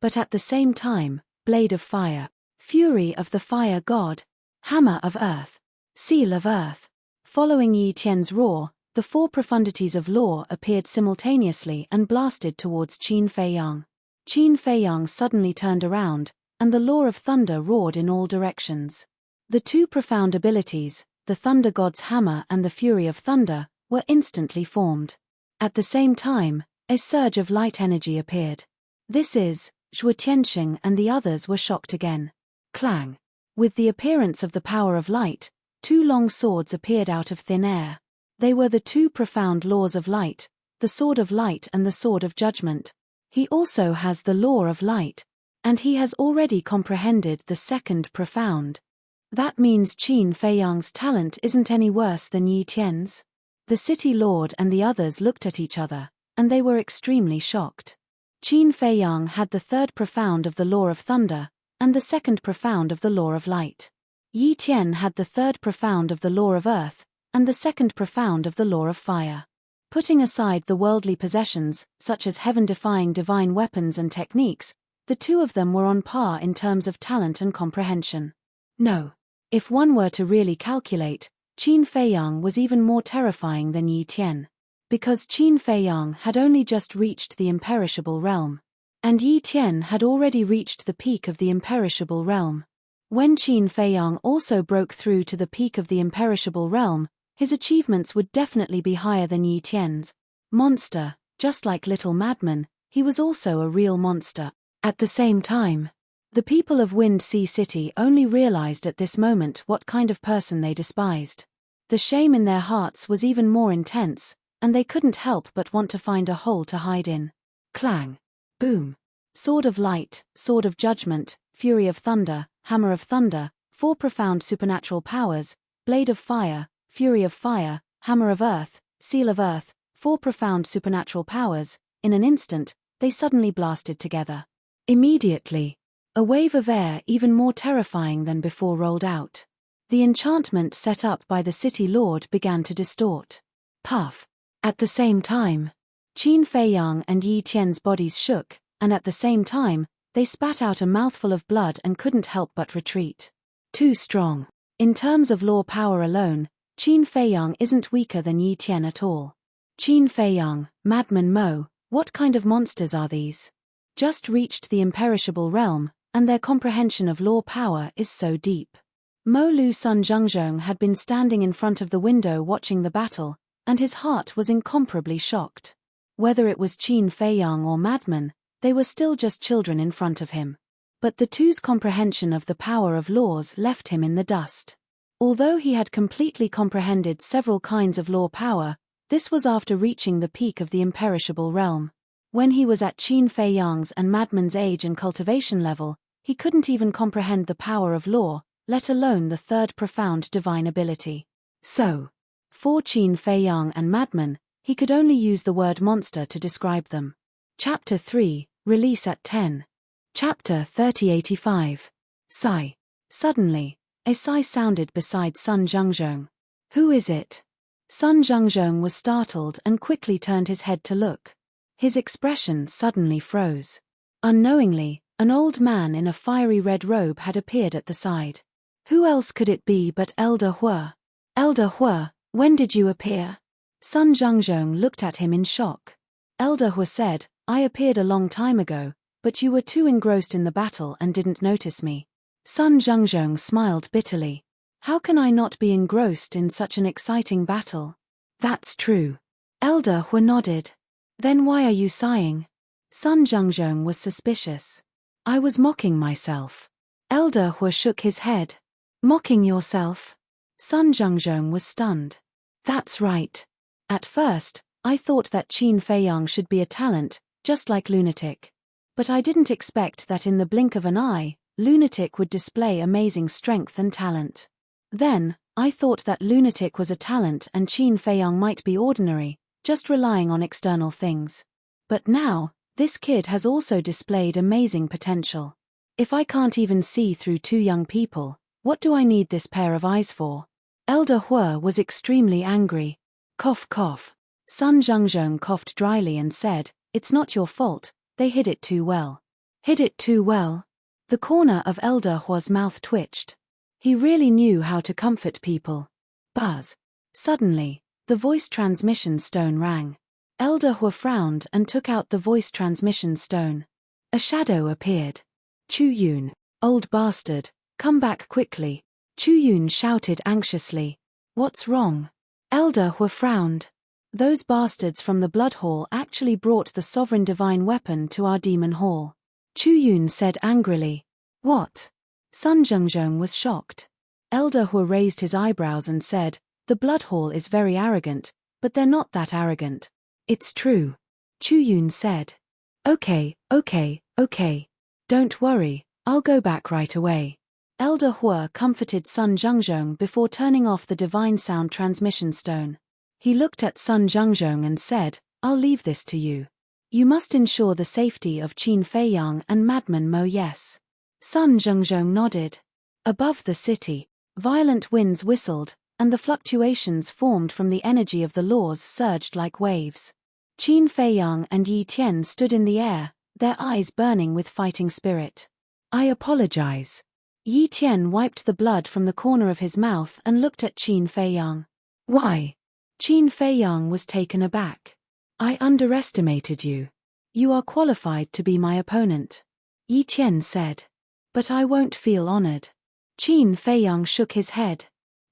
A: But at the same time, blade of fire, fury of the fire god, hammer of earth, seal of earth. Following Yi Tian's roar, the 4 profundities of law appeared simultaneously and blasted towards Qin Feiyang. Qin Feiyang suddenly turned around, and the law of thunder roared in all directions. The 2 profound abilities, the thunder god's hammer and the fury of thunder, were instantly formed. At the same time, a surge of light energy appeared. This is, Zhuo Tianxing and the others were shocked again. Clang! With the appearance of the power of light, 2 long swords appeared out of thin air. They were the 2 profound laws of light, the sword of light and the sword of judgment. He also has the law of light, and he has already comprehended the second profound. That means Qin Feiyang's talent isn't any worse than Yi Tian's. The city lord and the others looked at each other, and they were extremely shocked. Qin Feiyang had the 3rd profound of the law of thunder, and the 2nd profound of the law of light. Yi Tian had the 3rd profound of the law of earth, and the 2nd profound of the law of fire. Putting aside the worldly possessions, such as heaven-defying divine weapons and techniques, the 2 of them were on par in terms of talent and comprehension. No. If one were to really calculate, Qin Feiyang was even more terrifying than Yi Tian. Because Qin Feiyang had only just reached the imperishable realm, and Yi Tian had already reached the peak of the imperishable realm. When Qin Feiyang also broke through to the peak of the imperishable realm, his achievements would definitely be higher than Yi Tian's. Monster, just like Little Madman, he was also a real monster. At the same time, the people of Wind Sea City only realized at this moment what kind of person they despised. The shame in their hearts was even more intense, and they couldn't help but want to find a hole to hide in. Clang! Boom! Sword of light, sword of judgment, fury of thunder, hammer of thunder, 4 profound supernatural powers, blade of fire, fury of fire, hammer of earth, seal of earth, 4 profound supernatural powers. In an instant, they suddenly blasted together. Immediately, a wave of air even more terrifying than before rolled out. The enchantment set up by the city lord began to distort. Puff! At the same time, Qin Feiyang and Yi Tian's bodies shook, and at the same time, they spat out a mouthful of blood and couldn't help but retreat. Too strong. In terms of law power alone, Qin Feiyang isn't weaker than Yi Tian at all. Qin Feiyang, Madman Mo, what kind of monsters are these? Just reached the imperishable realm, and their comprehension of law power is so deep. Mo Lu Sun Zhengzhong had been standing in front of the window watching the battle, and his heart was incomparably shocked. Whether it was Qin Feiyang or Madman, they were still just children in front of him. But the two's comprehension of the power of laws left him in the dust. Although he had completely comprehended several kinds of law power, this was after reaching the peak of the imperishable realm. When he was at Qin Feiyang's and Madman's age and cultivation level, he couldn't even comprehend the power of law, let alone the 3rd profound divine ability. So, for Qin Feiyang and Madman, he could only use the word monster to describe them. Chapter 3, Release at 10. Chapter 3085. Sigh. Suddenly, a sigh sounded beside Sun Zhengzhong. Who is it? Sun Zhengzhong was startled and quickly turned his head to look. His expression suddenly froze. Unknowingly, an old man in a fiery red robe had appeared at the side. Who else could it be but Elder Hua? Elder Hua, when did you appear? Sun Zhengzhong looked at him in shock. Elder Hua said, I appeared a long time ago, but you were too engrossed in the battle and didn't notice me. Sun Zhengzhong smiled bitterly. How can I not be engrossed in such an exciting battle? That's true. Elder Hua nodded. Then why are you sighing? Sun Zhengzhong was suspicious. I was mocking myself. Elder Hua shook his head. Mocking yourself? Sun Zhengzhong was stunned. That's right. At first, I thought that Qin Feiyang should be a talent, just like Lunatic. But I didn't expect that in the blink of an eye, Lunatic would display amazing strength and talent. Then, I thought that Lunatic was a talent and Qin Feiyang might be ordinary, just relying on external things. But now, this kid has also displayed amazing potential. If I can't even see through two young people, what do I need this pair of eyes for? Elder Hua was extremely angry. Cough cough. Sun Zhengzheng coughed dryly and said, "It's not your fault, they hid it too well." Hid it too well? The corner of Elder Hua's mouth twitched. He really knew how to comfort people. Buzz. Suddenly, the voice transmission stone rang. Elder Hua frowned and took out the voice transmission stone. A shadow appeared. Chu Yun, old bastard, come back quickly. Chu Yun shouted anxiously. What's wrong? Elder Hua frowned. Those bastards from the Blood Hall actually brought the sovereign divine weapon to our demon hall. Chu Yun said angrily. What? Sun Zhengzheng was shocked. Elder Hua raised his eyebrows and said, the Blood Hall is very arrogant, but they're not that arrogant. It's true. Chu Yun said. Okay. Don't worry, I'll go back right away. Elder Hua comforted Sun Zhengzheng before turning off the divine sound transmission stone. He looked at Sun Zhengzheng and said, I'll leave this to you. You must ensure the safety of Qin Feiyang and Madman Mo. Yes. Sun Zhengzheng nodded. Above the city, violent winds whistled, and the fluctuations formed from the energy of the laws surged like waves. Qin Feiyang and Yi Tian stood in the air, their eyes burning with fighting spirit. I apologize. Yi Tian wiped the blood from the corner of his mouth and looked at Qin Feiyang. Why? Qin Feiyang was taken aback. I underestimated you. You are qualified to be my opponent. Yi Tian said. But I won't feel honored. Qin Feiyang shook his head.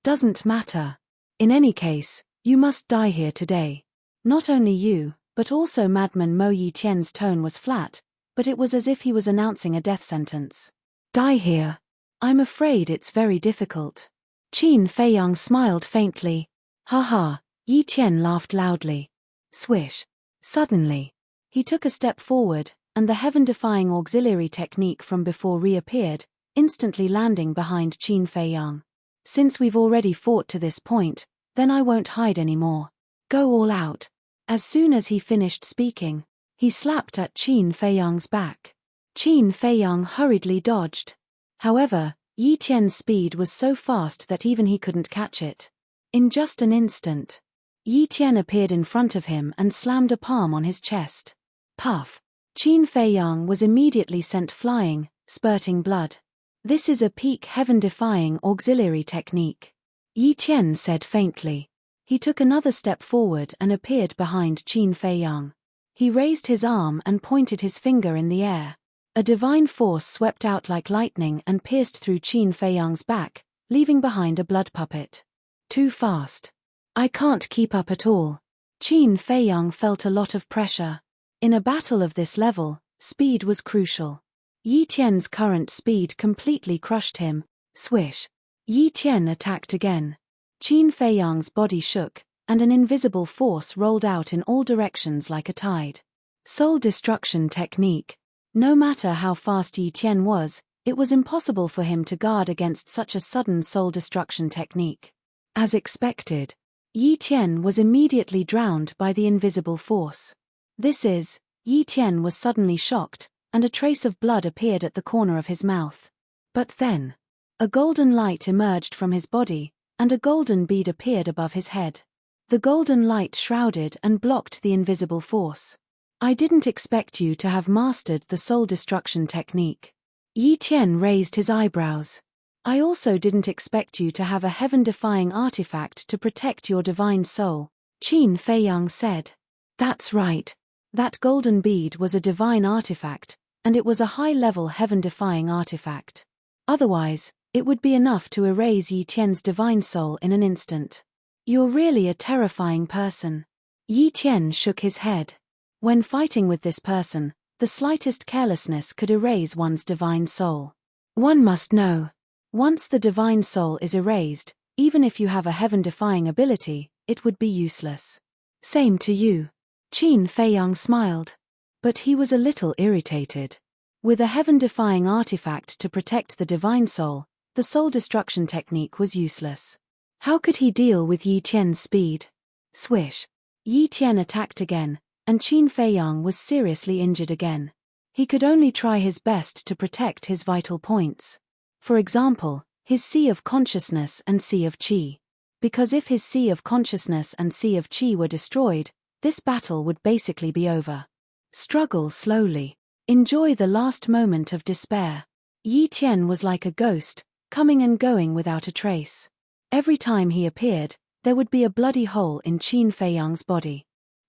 A: Doesn't matter. In any case, you must die here today. Not only you, but also Madman Mo. Yi Tian's tone was flat, but it was as if he was announcing a death sentence. Die here. I'm afraid it's very difficult. Qin Feiyang smiled faintly. Haha. Yi Tian laughed loudly. Swish. Suddenly, he took a step forward, and the heaven-defying auxiliary technique from before reappeared, instantly landing behind Qin Feiyang. Since we've already fought to this point, then I won't hide anymore. Go all out. As soon as he finished speaking, he slapped at Qin Feiyang's back. Qin Feiyang hurriedly dodged. However, Yi Tian's speed was so fast that even he couldn't catch it. In just an instant, Yi Tian appeared in front of him and slammed a palm on his chest. Puff. Qin Feiyang was immediately sent flying, spurting blood. This is a peak heaven-defying auxiliary technique. Yi Tian said faintly. He took another step forward and appeared behind Qin Feiyang. He raised his arm and pointed his finger in the air. A divine force swept out like lightning and pierced through Qin Feiyang's back, leaving behind a blood puppet. Too fast. I can't keep up at all. Qin Feiyang felt a lot of pressure. In a battle of this level, speed was crucial. Yi Tian's current speed completely crushed him. Swish. Yi Tian attacked again. Qin Feiyang's body shook, and an invisible force rolled out in all directions like a tide. Soul destruction technique. No matter how fast Yi Tian was, it was impossible for him to guard against such a sudden soul destruction technique. As expected, Yi Tian was immediately drowned by the invisible force. Yi Tian was suddenly shocked, and a trace of blood appeared at the corner of his mouth. But then, a golden light emerged from his body, and a golden bead appeared above his head. The golden light shrouded and blocked the invisible force. I didn't expect you to have mastered the soul destruction technique. Yi Tian raised his eyebrows. I also didn't expect you to have a heaven-defying artifact to protect your divine soul, Qin Feiyang said. That's right. That golden bead was a divine artifact, and it was a high-level heaven-defying artifact. Otherwise, it would be enough to erase Yi Tian's divine soul in an instant. You're really a terrifying person. Yi Tian shook his head. When fighting with this person, the slightest carelessness could erase one's divine soul. One must know. Once the divine soul is erased, even if you have a heaven-defying ability, it would be useless. Same to you. Qin Feiyang smiled. But he was a little irritated. With a heaven-defying artifact to protect the divine soul, the soul destruction technique was useless. How could he deal with Yi Tian's speed? Swish. Yi Tian attacked again, and Qin Feiyang was seriously injured again. He could only try his best to protect his vital points. For example, his sea of consciousness and sea of qi. Because if his sea of consciousness and sea of qi were destroyed, this battle would basically be over. Struggle slowly. Enjoy the last moment of despair. Yi Tian was like a ghost, coming and going without a trace. Every time he appeared, there would be a bloody hole in Qin Feiyang's body.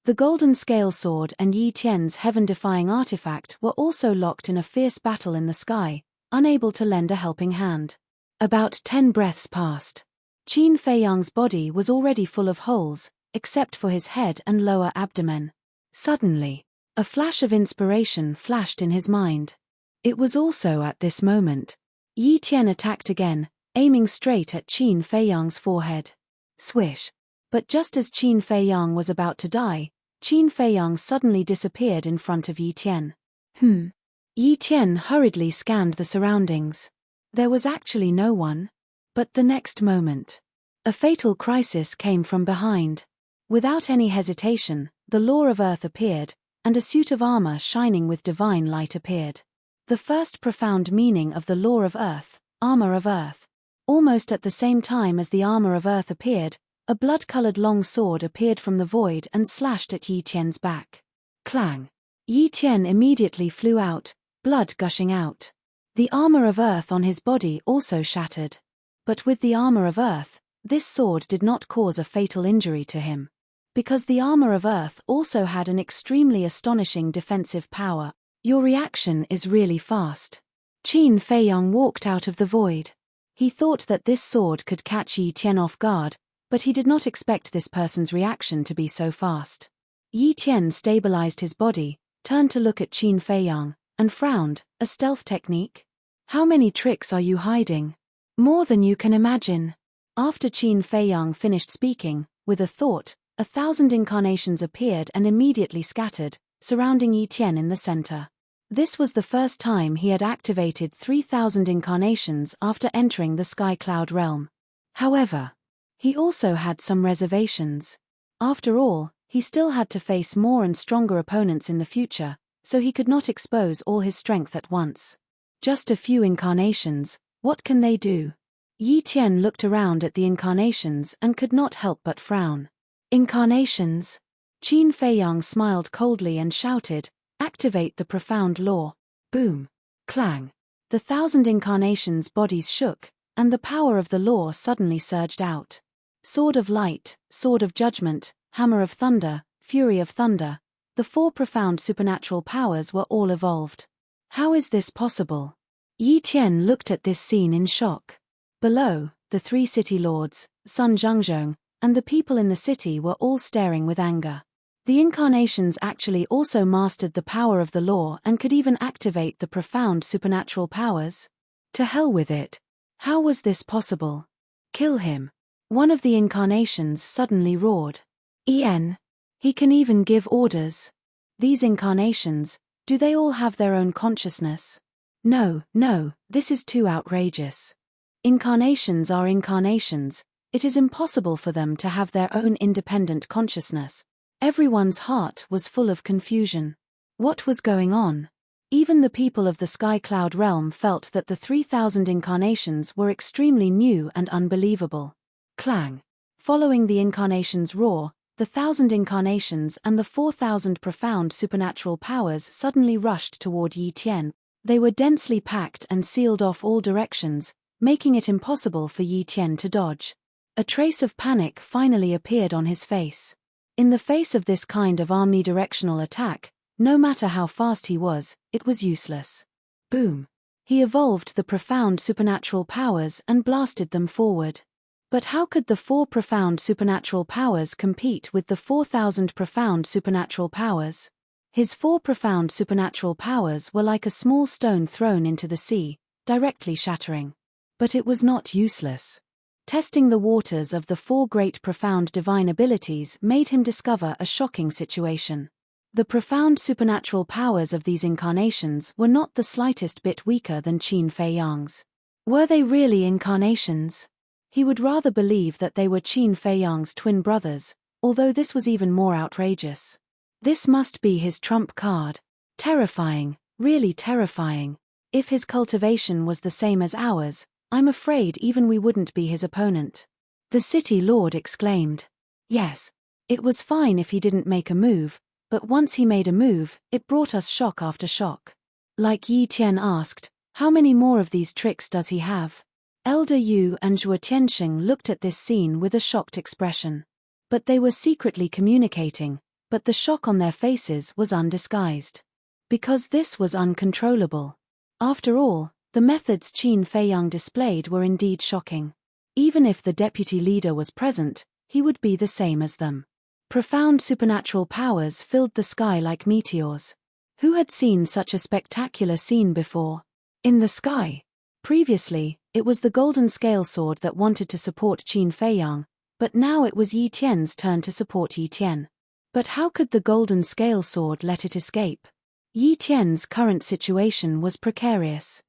A: The golden scale sword and Yi Tian's heaven-defying artifact were also locked in a fierce battle in the sky, unable to lend a helping hand. About 10 breaths passed. Qin Feiyang's body was already full of holes, except for his head and lower abdomen. Suddenly, a flash of inspiration flashed in his mind. It was also at this moment. Yi Tian attacked again, aiming straight at Qin Feiyang's forehead. Swish. But just as Qin Feiyang was about to die, Qin Feiyang suddenly disappeared in front of Yi Tian. Yi Tian hurriedly scanned the surroundings. There was actually no one. But the next moment, a fatal crisis came from behind. Without any hesitation, the Law of Earth appeared, and a suit of armor shining with divine light appeared. The first profound meaning of the Law of Earth, armor of Earth. Almost at the same time as the armor of Earth appeared, a blood-colored long sword appeared from the void and slashed at Yi Tian's back. Clang! Yi Tian immediately flew out, blood gushing out. The armor of Earth on his body also shattered. But with the armor of Earth, this sword did not cause a fatal injury to him. Because the armor of Earth also had an extremely astonishing defensive power. Your reaction is really fast. Qin Feiyang walked out of the void. He thought that this sword could catch Yi Tian off guard, but he did not expect this person's reaction to be so fast. Yi Tian stabilized his body, turned to look at Qin Feiyang, and frowned. A stealth technique? How many tricks are you hiding? More than you can imagine. After Qin Feiyang finished speaking, with a thought, 1,000 incarnations appeared and immediately scattered, surrounding Yi Tian in the center. This was the first time he had activated 3,000 incarnations after entering the Sky Cloud realm. However, he also had some reservations. After all, he still had to face more and stronger opponents in the future, so he could not expose all his strength at once. Just a few incarnations, what can they do? Yi Tian looked around at the incarnations and could not help but frown. Incarnations? Qin Feiyang smiled coldly and shouted, "Activate the profound law." Boom. Clang. The 1,000 incarnations' bodies shook, and the power of the law suddenly surged out. Sword of Light, Sword of Judgment, Hammer of Thunder, Fury of Thunder. The 4 profound supernatural powers were all evolved. How is this possible? Yi Tian looked at this scene in shock. Below, the 3 city lords, Sun Zhengzhong, and the people in the city were all staring with anger. The incarnations actually also mastered the power of the law and could even activate the profound supernatural powers? To hell with it. How was this possible? Kill him. One of the incarnations suddenly roared. He can even give orders. These incarnations, do they all have their own consciousness? No, this is too outrageous. Incarnations are incarnations. It is impossible for them to have their own independent consciousness. Everyone's heart was full of confusion. What was going on? Even the people of the Sky Cloud realm felt that the 3,000 incarnations were extremely new and unbelievable. Clang. Following the incarnation's roar, the 1,000 incarnations and the 4,000 profound supernatural powers suddenly rushed toward Yi Tian. They were densely packed and sealed off all directions, making it impossible for Yi Tian to dodge. A trace of panic finally appeared on his face. In the face of this kind of omnidirectional attack, no matter how fast he was, it was useless. Boom. He evolved the profound supernatural powers and blasted them forward. But how could the 4 profound supernatural powers compete with the 4,000 profound supernatural powers? His 4 profound supernatural powers were like a small stone thrown into the sea, directly shattering. But it was not useless. Testing the waters of the 4 great profound divine abilities made him discover a shocking situation. The profound supernatural powers of these incarnations were not the slightest bit weaker than Qin Feiyang's. Were they really incarnations? He would rather believe that they were Qin Feiyang's twin brothers, although this was even more outrageous. This must be his trump card. Terrifying, Really terrifying. If his cultivation was the same as ours, I'm afraid even we wouldn't be his opponent. The city lord exclaimed. Yes. It was fine if he didn't make a move, but once he made a move, it brought us shock after shock. Like Yi Tian asked, how many more of these tricks does he have? Elder Yu and Zhuo Tianxing looked at this scene with a shocked expression. But they were secretly communicating, but the shock on their faces was undisguised. Because this was uncontrollable. After all, the methods Qin Feiyang displayed were indeed shocking. Even if the deputy leader was present, he would be the same as them. Profound supernatural powers filled the sky like meteors. Who had seen such a spectacular scene before? In the sky. Previously, it was the golden scale sword that wanted to support Qin Feiyang, but now it was Yi Tian's turn to support Yi Tian. But how could the golden scale sword let it escape? Yi Tian's current situation was precarious.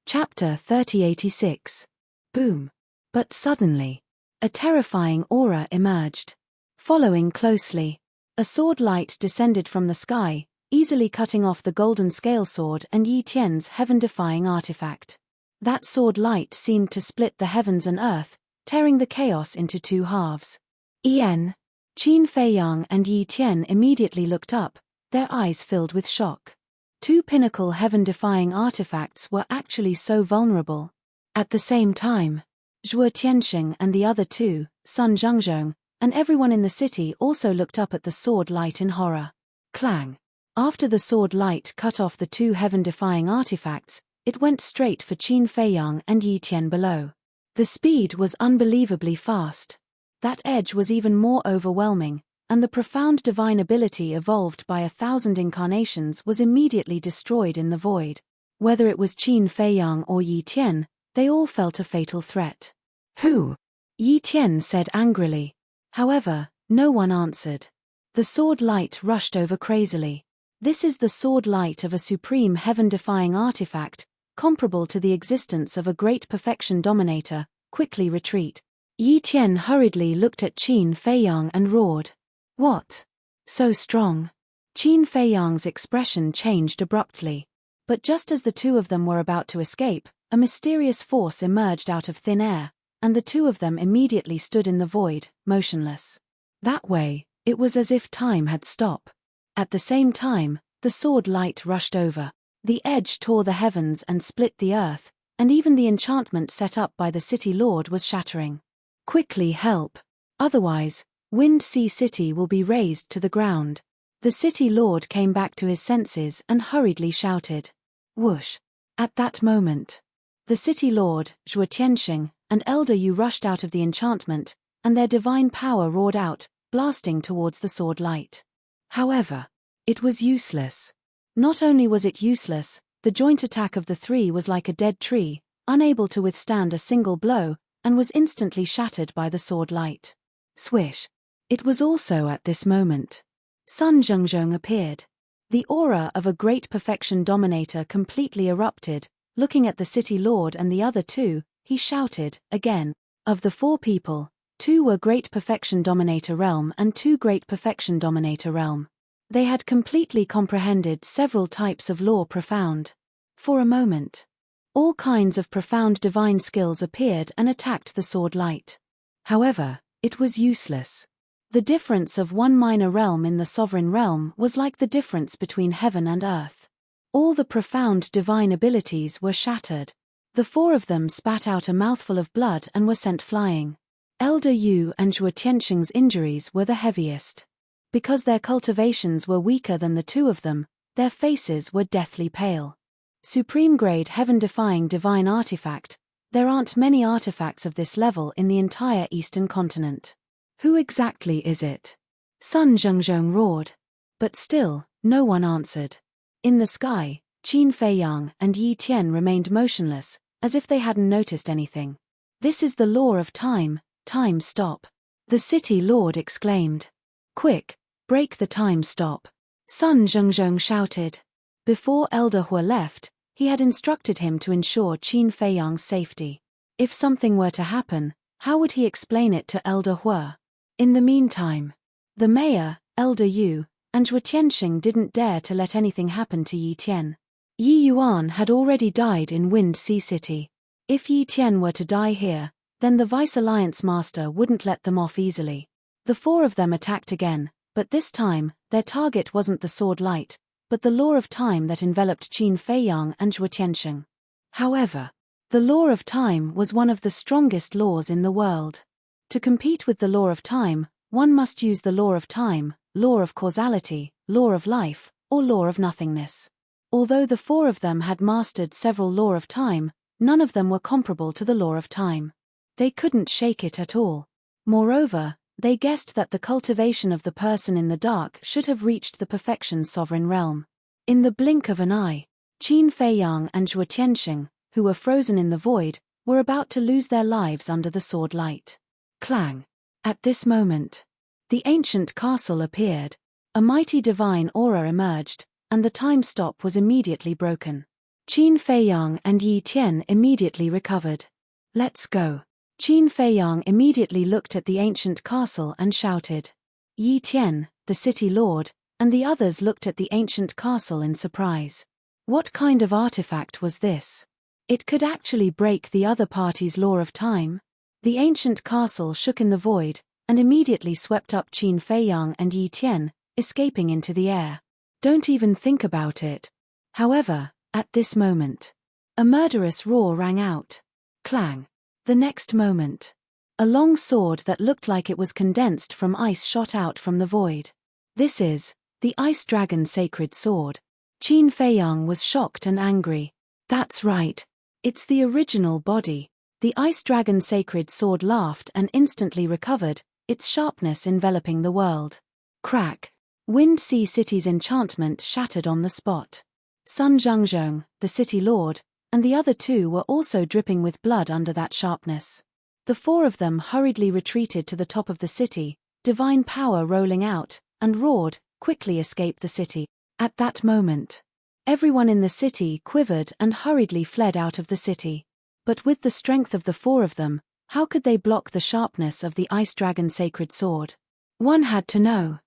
A: Chapter 3086. Boom. But suddenly, a terrifying aura emerged. Following closely, a sword light descended from the sky, easily cutting off the golden scale sword and Yi Tian's heaven-defying artifact. That sword light seemed to split the heavens and earth, tearing the chaos into two halves. Qin Feiyang and Yi Tian immediately looked up, their eyes filled with shock. Two pinnacle heaven-defying artifacts were actually so vulnerable. At the same time, Zhuo Tianxing and the other two, Sun Zhengzhong, and everyone in the city also looked up at the sword light in horror. Clang. After the sword light cut off the two heaven-defying artifacts, it went straight for Qin Feiyang and Yi Tian below. The speed was unbelievably fast. That edge was even more overwhelming, and the profound divine ability evolved by 1,000 incarnations was immediately destroyed in the void. Whether it was Qin Feiyang or Yi Tian, they all felt a fatal threat. Who? Yi Tian said angrily. However, no one answered. The sword light rushed over crazily. This is the sword light of a supreme heaven-defying artifact, comparable to the existence of a great perfection dominator. Quickly retreat. Yi Tian hurriedly looked at Qin Feiyang and roared. What? So strong? Qin Feiyang's expression changed abruptly. But just as the two of them were about to escape, a mysterious force emerged out of thin air, and the two of them immediately stood in the void, motionless. That way, it was as if time had stopped. At the same time, the sword light rushed over. The edge tore the heavens and split the earth, and even the enchantment set up by the city lord was shattering. Quickly help. Otherwise, Wind Sea City will be razed to the ground. The city lord came back to his senses and hurriedly shouted. Whoosh. At that moment, the city lord, Zhuo Tianxing, and Elder Yu rushed out of the enchantment, and their divine power roared out, blasting towards the sword light. However, it was useless. Not only was it useless, the joint attack of the three was like a dead tree, unable to withstand a single blow, and was instantly shattered by the sword light. Swish. It was also at this moment. Sun Zhengzhong appeared. The aura of a great perfection dominator completely erupted. Looking at the city lord and the other two, he shouted, again. Of the four people, two were great perfection dominator realm and two great perfection dominator realm. They had completely comprehended several types of law profound. For a moment, all kinds of profound divine skills appeared and attacked the sword light. However, it was useless. The difference of one minor realm in the sovereign realm was like the difference between heaven and earth. All the profound divine abilities were shattered. The four of them spat out a mouthful of blood and were sent flying. Elder Yu and Zhuo Tianxing's injuries were the heaviest. Because their cultivations were weaker than the two of them, their faces were deathly pale. Supreme-grade heaven-defying divine artifact, there aren't many artifacts of this level in the entire Eastern continent. Who exactly is it? Sun Zhengzhong roared. But still, no one answered. In the sky, Qin Feiyang and Yi Tian remained motionless, as if they hadn't noticed anything. This is the law of time, time stop. The city lord exclaimed. Quick, break the time stop. Sun Zhengzhong shouted. Before Elder Hua left, he had instructed him to ensure Qin Feiyang's safety. If something were to happen, how would he explain it to Elder Hua? In the meantime, the mayor, Elder Yu, and Zhuo Tianxing didn't dare to let anything happen to Yi Tian. Yi Yuan had already died in Wind Sea City. If Yi Tian were to die here, then the Vice Alliance Master wouldn't let them off easily. The four of them attacked again, but this time, their target wasn't the sword light, but the law of time that enveloped Qin Feiyang and Zhuo Tiansheng. However, the law of time was one of the strongest laws in the world. To compete with the law of time, one must use the law of time, law of causality, law of life, or law of nothingness. Although the four of them had mastered several law of time, none of them were comparable to the law of time. They couldn't shake it at all. Moreover, they guessed that the cultivation of the person in the dark should have reached the perfection sovereign realm. In the blink of an eye, Qin Feiyang and Zhuo Tiansheng, who were frozen in the void, were about to lose their lives under the sword light. Clang! At this moment, the ancient castle appeared. A mighty divine aura emerged, and the time stop was immediately broken. Qin Feiyang and Yi Tian immediately recovered. Let's go. Qin Feiyang immediately looked at the ancient castle and shouted. Yi Tian, the city lord, and the others looked at the ancient castle in surprise. What kind of artifact was this? It could actually break the other party's law of time. The ancient castle shook in the void, and immediately swept up Qin Feiyang and Yi Tian, escaping into the air. Don't even think about it. However, at this moment, a murderous roar rang out. Clang! The next moment, a long sword that looked like it was condensed from ice shot out from the void. This is the Ice Dragon Sacred Sword. Qin Feiyang was shocked and angry. That's right. It's the original body. The Ice Dragon Sacred Sword laughed and instantly recovered, its sharpness enveloping the world. Crack! Wind Sea City's enchantment shattered on the spot. Sun Zhengzhong, the city lord, and the other two were also dripping with blood under that sharpness. The four of them hurriedly retreated to the top of the city, divine power rolling out, and roared, quickly escape the city. At that moment, everyone in the city quivered and hurriedly fled out of the city. But with the strength of the four of them, how could they block the sharpness of the Ice Dragon Sacred Sword? One had to know.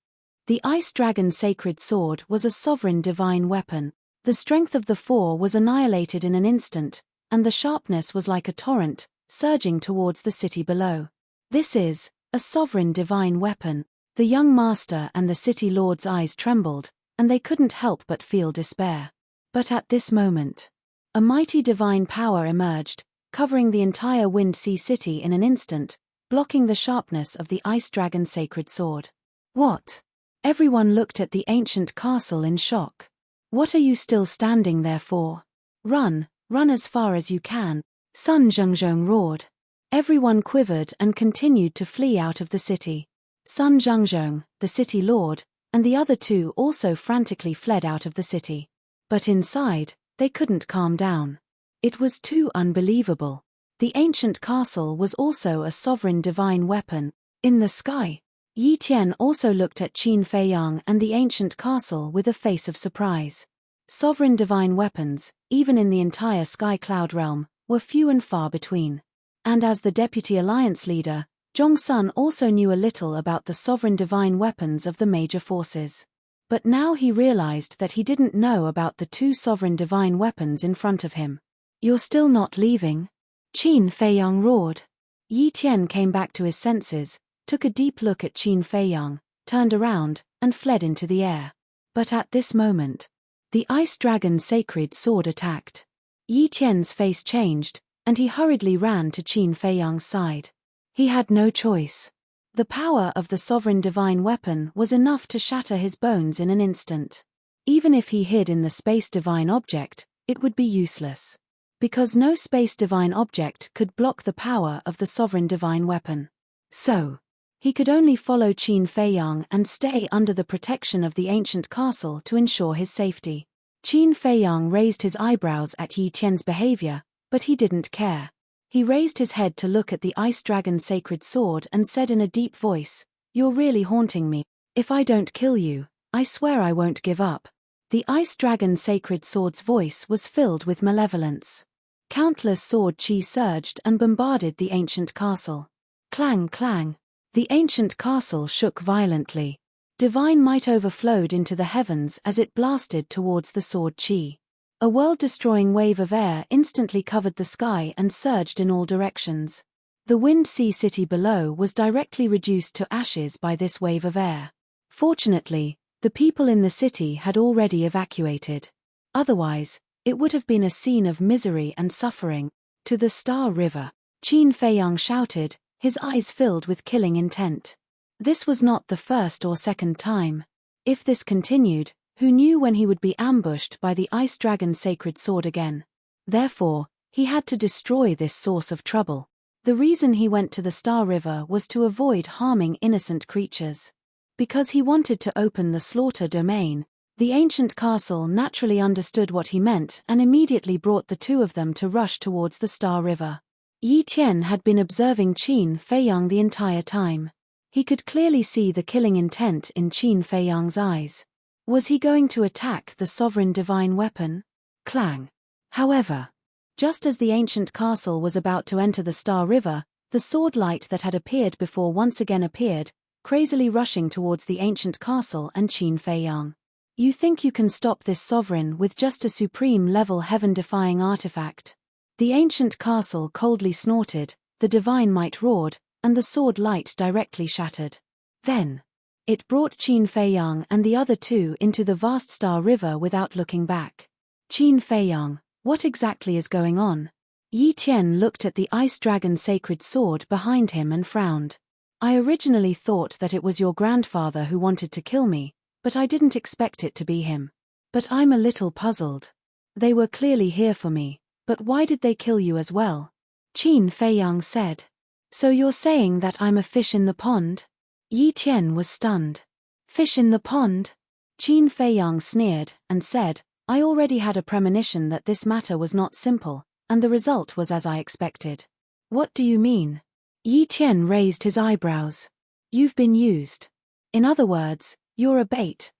A: The Ice Dragon Sacred Sword was a sovereign divine weapon. The strength of the four was annihilated in an instant, and the sharpness was like a torrent, surging towards the city below. This is a sovereign divine weapon. The young master and the city lord's eyes trembled, and they couldn't help but feel despair. But at this moment, a mighty divine power emerged, covering the entire Wind Sea City in an instant, blocking the sharpness of the Ice Dragon Sacred Sword. What? Everyone looked at the ancient castle in shock. What are you still standing there for? Run, run as far as you can, Sun Zhengzhong roared. Everyone quivered and continued to flee out of the city. Sun Zhengzhong, the city lord, and the other two also frantically fled out of the city. But inside, they couldn't calm down. It was too unbelievable. The ancient castle was also a sovereign divine weapon. In the sky, Yi Tian also looked at Qin Feiyang and the ancient castle with a face of surprise. Sovereign divine weapons, even in the entire Sky Cloud realm, were few and far between. And as the deputy alliance leader, Zhong Sun also knew a little about the sovereign divine weapons of the major forces. But now he realized that he didn't know about the two sovereign divine weapons in front of him. You're still not leaving? Qin Feiyang roared. Yi Tian came back to his senses, took a deep look at Qin Feiyang, turned around, and fled into the air. But at this moment, the Ice Dragon Sacred Sword attacked. Yi Tian's face changed, and he hurriedly ran to Qin Feiyang's side. He had no choice. The power of the sovereign divine weapon was enough to shatter his bones in an instant. Even if he hid in the space divine object, it would be useless. Because no space divine object could block the power of the sovereign divine weapon. So, he could only follow Qin Feiyang and stay under the protection of the ancient castle to ensure his safety. Qin Feiyang raised his eyebrows at Yi Tian's behavior, but he didn't care. He raised his head to look at the Ice Dragon Sacred Sword and said in a deep voice, "You're really haunting me. If I don't kill you, I swear I won't give up." The Ice Dragon Sacred Sword's voice was filled with malevolence. Countless sword chi surged and bombarded the ancient castle. Clang, clang. The ancient castle shook violently. Divine might overflowed into the heavens as it blasted towards the sword chi. A world-destroying wave of air instantly covered the sky and surged in all directions. The Wind Sea city below was directly reduced to ashes by this wave of air. Fortunately, the people in the city had already evacuated. Otherwise, it would have been a scene of misery and suffering. To the Star River, Qin Feiyang shouted, his eyes filled with killing intent. This was not the first or second time. If this continued, who knew when he would be ambushed by the Ice Dragon's sacred sword again? Therefore, he had to destroy this source of trouble. The reason he went to the Star River was to avoid harming innocent creatures. Because he wanted to open the slaughter domain, the ancient castle naturally understood what he meant and immediately brought the two of them to rush towards the Star River. Yi Tian had been observing Qin Feiyang the entire time. He could clearly see the killing intent in Qin Feiyang's eyes. Was he going to attack the sovereign divine weapon? Clang. However, just as the ancient castle was about to enter the Star River, the sword light that had appeared before once again appeared, crazily rushing towards the ancient castle and Qin Feiyang. You think you can stop this sovereign with just a supreme-level heaven-defying artifact? The ancient castle coldly snorted, the divine might roared, and the sword light directly shattered. Then, it brought Qin Feiyang and the other two into the vast Star River without looking back. Qin Feiyang, what exactly is going on? Yi Tian looked at the Ice Dragon sacred sword behind him and frowned. I originally thought that it was your grandfather who wanted to kill me, but I didn't expect it to be him. But I'm a little puzzled. They were clearly here for me, but why did they kill you as well? Qin Feiyang said. So you're saying that I'm a fish in the pond? Yi Tian was stunned. Fish in the pond? Qin Feiyang sneered and said, I already had a premonition that this matter was not simple, and the result was as I expected. What do you mean? Yi Tian raised his eyebrows. You've been used. In other words, you're a bait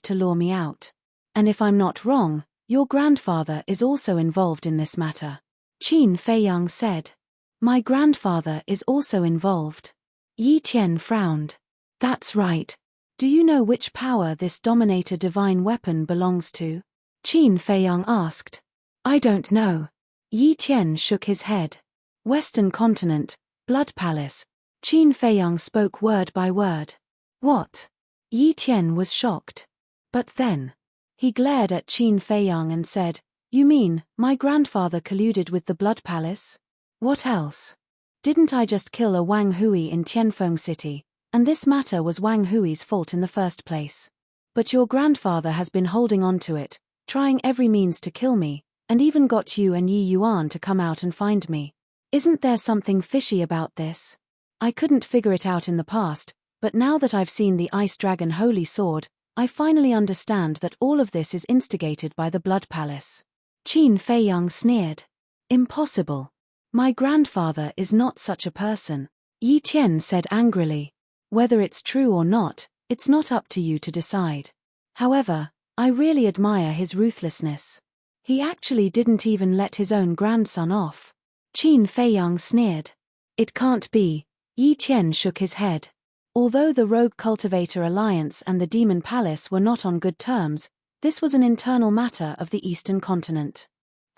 A: to lure me out. And if I'm not wrong, your grandfather is also involved in this matter. Qin Feiyang said. My grandfather is also involved. Yi Tian frowned. That's right. Do you know which power this Dominator divine weapon belongs to? Qin Feiyang asked. I don't know. Yi Tian shook his head. Western continent, Blood Palace. Qin Feiyang spoke word by word. What? Yi Tian was shocked. But then, he glared at Qin Feiyang and said, You mean, my grandfather colluded with the Blood Palace? What else? Didn't I just kill a Wang Hui in Tianfeng City, and this matter was Wang Hui's fault in the first place? But your grandfather has been holding on to it, trying every means to kill me, and even got you and Yi Yuan to come out and find me. Isn't there something fishy about this? I couldn't figure it out in the past, but now that I've seen the Ice Dragon Holy Sword, I finally understand that all of this is instigated by the Blood Palace. Qin Feiyang sneered. Impossible. My grandfather is not such a person. Yi Tian said angrily. Whether it's true or not, it's not up to you to decide. However, I really admire his ruthlessness. He actually didn't even let his own grandson off. Qin Feiyang sneered. It can't be. Yi Tian shook his head. Although the Rogue Cultivator Alliance and the Demon Palace were not on good terms, this was an internal matter of the Eastern continent.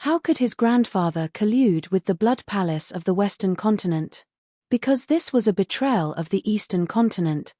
A: How could his grandfather collude with the Blood Palace of the Western continent? Because this was a betrayal of the Eastern continent.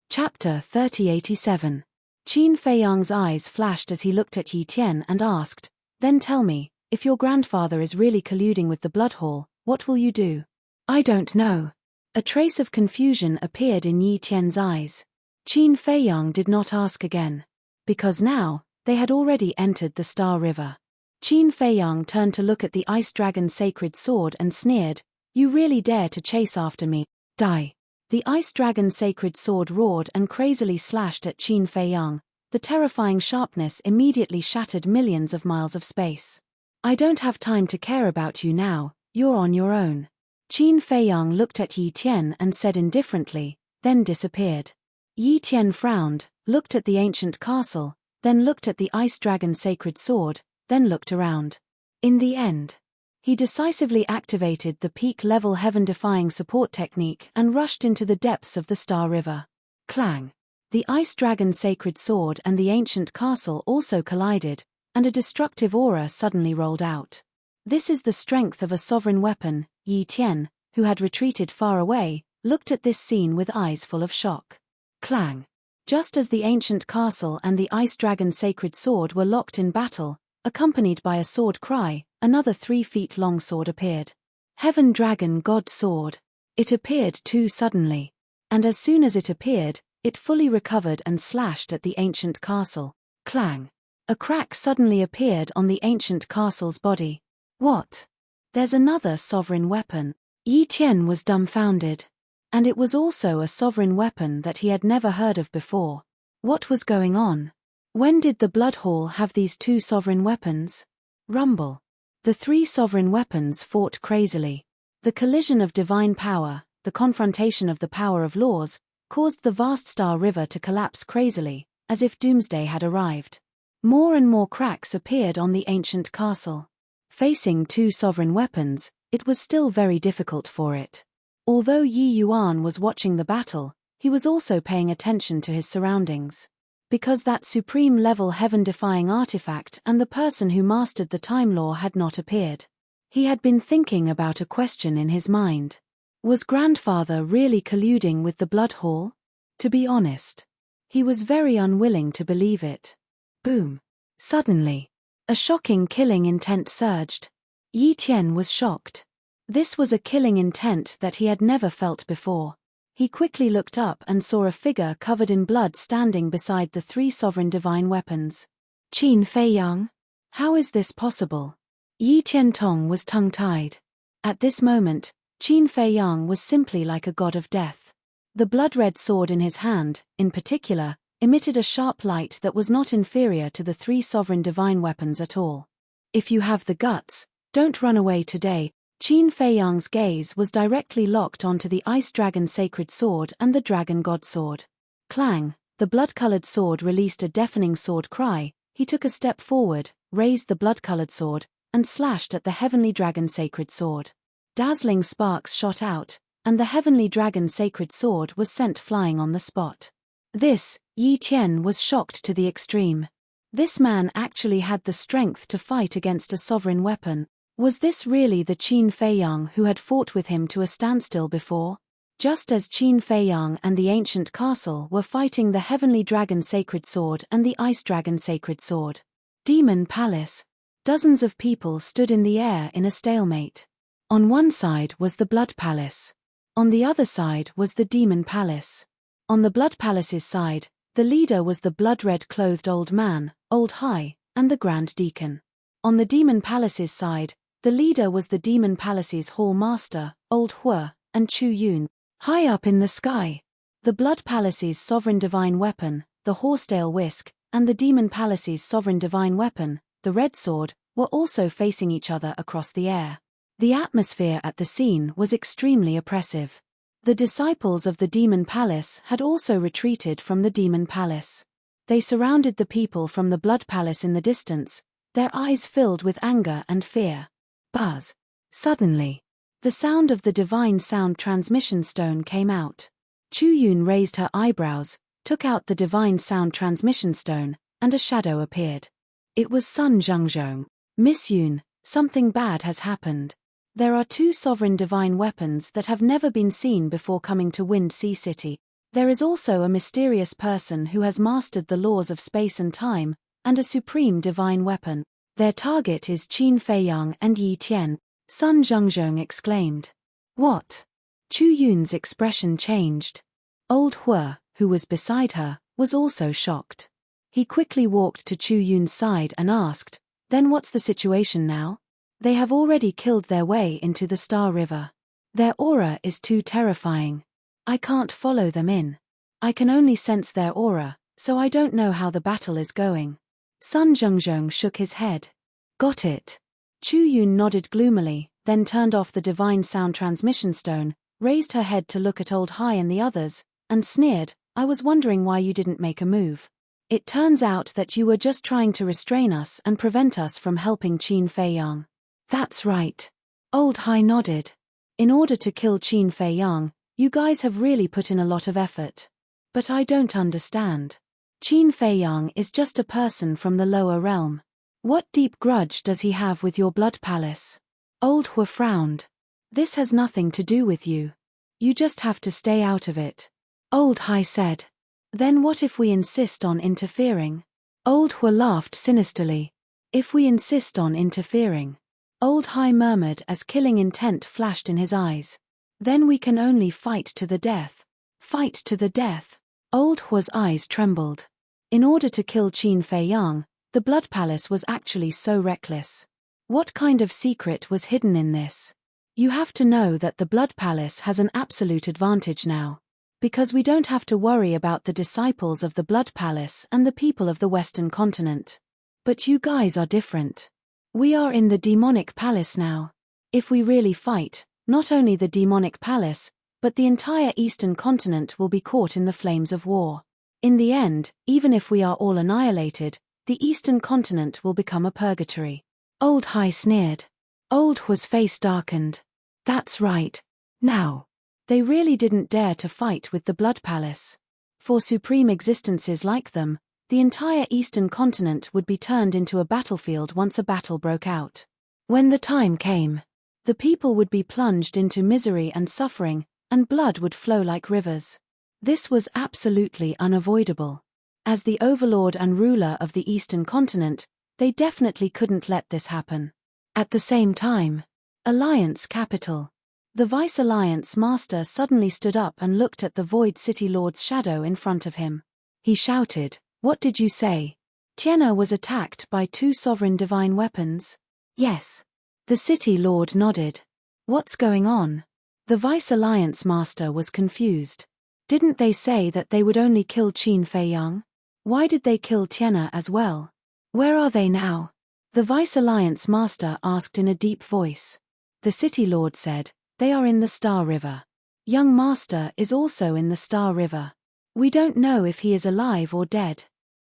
A: Chapter 3087. Qin Feiyang's eyes flashed as he looked at Yi Tian and asked, Then tell me, if your grandfather is really colluding with the Blood Hall, what will you do? I don't know. A trace of confusion appeared in Yi Tian's eyes. Qin Feiyang did not ask again. Because now, they had already entered the Star River. Qin Feiyang turned to look at the Ice Dragon's sacred sword and sneered, You really dare to chase after me? Die. The Ice Dragon's sacred sword roared and crazily slashed at Qin Feiyang. The terrifying sharpness immediately shattered millions of miles of space. I don't have time to care about you now, you're on your own. Qin Feiyang looked at Yi Tian and said indifferently, then disappeared. Yi Tian frowned, looked at the ancient castle, then looked at the Ice Dragon's sacred sword, then looked around. In the end, he decisively activated the peak-level heaven-defying support technique and rushed into the depths of the Star River. Clang! The Ice Dragon's sacred sword and the ancient castle also collided, and a destructive aura suddenly rolled out. This is the strength of a sovereign weapon. Yi Tian, who had retreated far away, looked at this scene with eyes full of shock. Clang! Just as the ancient castle and the ice dragon sacred sword were locked in battle, accompanied by a sword cry, another 3 feet long sword appeared. Heaven Dragon God Sword. It appeared too suddenly. And as soon as it appeared, it fully recovered and slashed at the ancient castle. Clang! A crack suddenly appeared on the ancient castle's body. What? There's another sovereign weapon. Yi Tian was dumbfounded. And it was also a sovereign weapon that he had never heard of before. What was going on? When did the Blood Hall have these 2 sovereign weapons? Rumble. The 3 sovereign weapons fought crazily. The collision of divine power, the confrontation of the power of laws, caused the vast Star River to collapse crazily, as if doomsday had arrived. More and more cracks appeared on the ancient castle. Facing 2 sovereign weapons, it was still very difficult for it. Although Yi Yuan was watching the battle, he was also paying attention to his surroundings. Because that supreme-level heaven-defying artifact and the person who mastered the time law had not appeared. He had been thinking about a question in his mind. Was grandfather really colluding with the Blood Hall? To be honest, he was very unwilling to believe it. Boom! Suddenly, a shocking killing intent surged. Yi Tian was shocked. This was a killing intent that he had never felt before. He quickly looked up and saw a figure covered in blood standing beside the 3 sovereign divine weapons. Qin Feiyang? How is this possible? Yi Tiantong was tongue-tied. At this moment, Qin Feiyang was simply like a god of death. The blood-red sword in his hand, in particular, emitted a sharp light that was not inferior to the 3 sovereign divine weapons at all. If you have the guts, don't run away today. Qin Feiyang's gaze was directly locked onto the Ice Dragon Sacred Sword and the Dragon God Sword. Clang! The blood-colored sword released a deafening sword cry. He took a step forward, raised the blood-colored sword, and slashed at the Heavenly Dragon Sacred Sword. Dazzling sparks shot out, and the Heavenly Dragon Sacred Sword was sent flying on the spot. This, Yi Tian was shocked to the extreme. This man actually had the strength to fight against a sovereign weapon. Was this really the Qin Feiyang who had fought with him to a standstill before? Just as Qin Feiyang and the ancient castle were fighting the Heavenly Dragon Sacred Sword and the Ice Dragon Sacred Sword. Demon Palace. Dozens of people stood in the air in a stalemate. On one side was the Blood Palace. On the other side was the Demon Palace. On the Blood Palace's side, the leader was the blood-red clothed old man, Old Hai, and the Grand Deacon. On the Demon Palace's side, the leader was the Demon Palace's Hall Master, Old Hua, and Chu Yun. High up in the sky, the Blood Palace's sovereign divine weapon, the Horsetail Whisk, and the Demon Palace's sovereign divine weapon, the Red Sword, were also facing each other across the air. The atmosphere at the scene was extremely oppressive. The disciples of the Demon Palace had also retreated from the Demon Palace. They surrounded the people from the Blood Palace in the distance, their eyes filled with anger and fear. Buzz. Suddenly, the sound of the divine sound transmission stone came out. Chu Yun raised her eyebrows, took out the divine sound transmission stone, and a shadow appeared. It was Sun Zhengzhong. Miss Yun, something bad has happened. There are 2 sovereign divine weapons that have never been seen before coming to Wind Sea City. There is also a mysterious person who has mastered the laws of space and time, and a supreme divine weapon. Their target is Qin Feiyang and Yi Tian, Sun Zhengzhong exclaimed. What? Chu Yun's expression changed. Old Hua, who was beside her, was also shocked. He quickly walked to Chu Yun's side and asked, "Then what's the situation now?" "They have already killed their way into the Star River. Their aura is too terrifying. I can't follow them in. I can only sense their aura, so I don't know how the battle is going." Sun Zhengzhong shook his head. Got it. Chu Yun nodded gloomily, then turned off the divine sound transmission stone, raised her head to look at Old Hai and the others, and sneered, "I was wondering why you didn't make a move. It turns out that you were just trying to restrain us and prevent us from helping Qin Feiyang." "That's right." Old Hai nodded. "In order to kill Qin Feiyang, you guys have really put in a lot of effort. But I don't understand. Qin Feiyang is just a person from the lower realm. What deep grudge does he have with your blood palace? Old Hua frowned. This has nothing to do with you. You just have to stay out of it. Old Hai said. Then what if we insist on interfering? Old Hua laughed sinisterly. If we insist on interfering? Old Hai murmured as killing intent flashed in his eyes. Then we can only fight to the death. Fight to the death. Old Hua's eyes trembled. In order to kill Qin Fei Yang, the blood palace was actually so reckless. What kind of secret was hidden in this? You have to know that the blood palace has an absolute advantage now. Because we don't have to worry about the disciples of the blood palace and the people of the Western continent. But you guys are different. We are in the demonic palace now. If we really fight, not only the demonic palace, but the entire Eastern continent will be caught in the flames of war. In the end, even if we are all annihilated, the Eastern continent will become a purgatory. Old Hai sneered. Old Hua's face darkened. That's right. Now. They really didn't dare to fight with the blood palace. For supreme existences like them, the entire Eastern continent would be turned into a battlefield once a battle broke out. When the time came, the people would be plunged into misery and suffering, and blood would flow like rivers. This was absolutely unavoidable. As the overlord and ruler of the Eastern continent, they definitely couldn't let this happen. At the same time, Alliance capital. The Vice Alliance Master suddenly stood up and looked at the Void City Lord's shadow in front of him. He shouted, "What did you say? Tianna was attacked by 2 sovereign divine weapons?" "Yes." The City Lord nodded. "What's going on?" The Vice Alliance Master was confused. Didn't they say that they would only kill Qin Fei Yang? Why did they kill Tianna as well? Where are they now? The Vice Alliance Master asked in a deep voice. The City Lord said, "They are in the Star River. Young Master is also in the Star River. We don't know if he is alive or dead."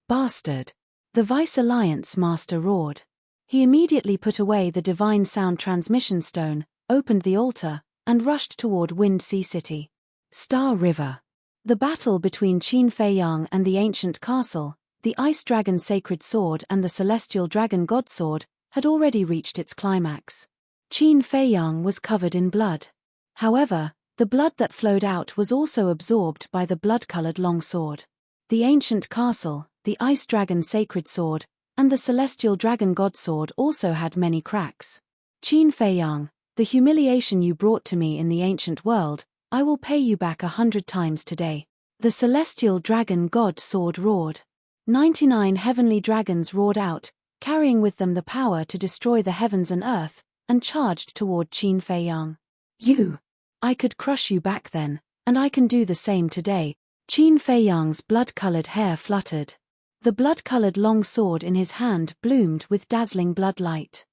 A: "Bastard!" The Vice Alliance Master roared. He immediately put away the divine sound transmission stone, opened the altar, and rushed toward Wind Sea City. Star River. The battle between Qin Fei Yang and the ancient castle, the Ice Dragon Sacred Sword and the Celestial Dragon God Sword, had already reached its climax. Qin Fei Yang was covered in blood. However, the blood that flowed out was also absorbed by the blood-colored long sword. The ancient castle, the Ice Dragon Sacred Sword, and the Celestial Dragon God Sword also had many cracks. Qin Fei Yang, the humiliation you brought to me in the ancient world, I will pay you back 100 times today. The Celestial Dragon God Sword roared. 99 heavenly dragons roared out, carrying with them the power to destroy the heavens and earth, and charged toward Qin Fei Yang. "You! I could crush you back then, and I can do the same today." Qin Fei Yang's blood-colored hair fluttered. The blood-colored long sword in his hand bloomed with dazzling blood light.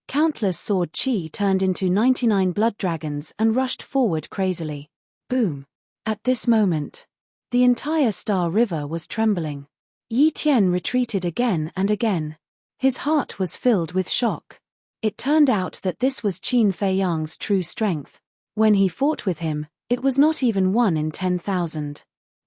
A: Countless sword chi turned into 99 blood dragons and rushed forward crazily. Boom! At this moment, the entire Star River was trembling. Yi Tian retreated again and again. His heart was filled with shock. It turned out that this was Qin Fei Yang's true strength. When he fought with him, it was not even 1 in 10,000.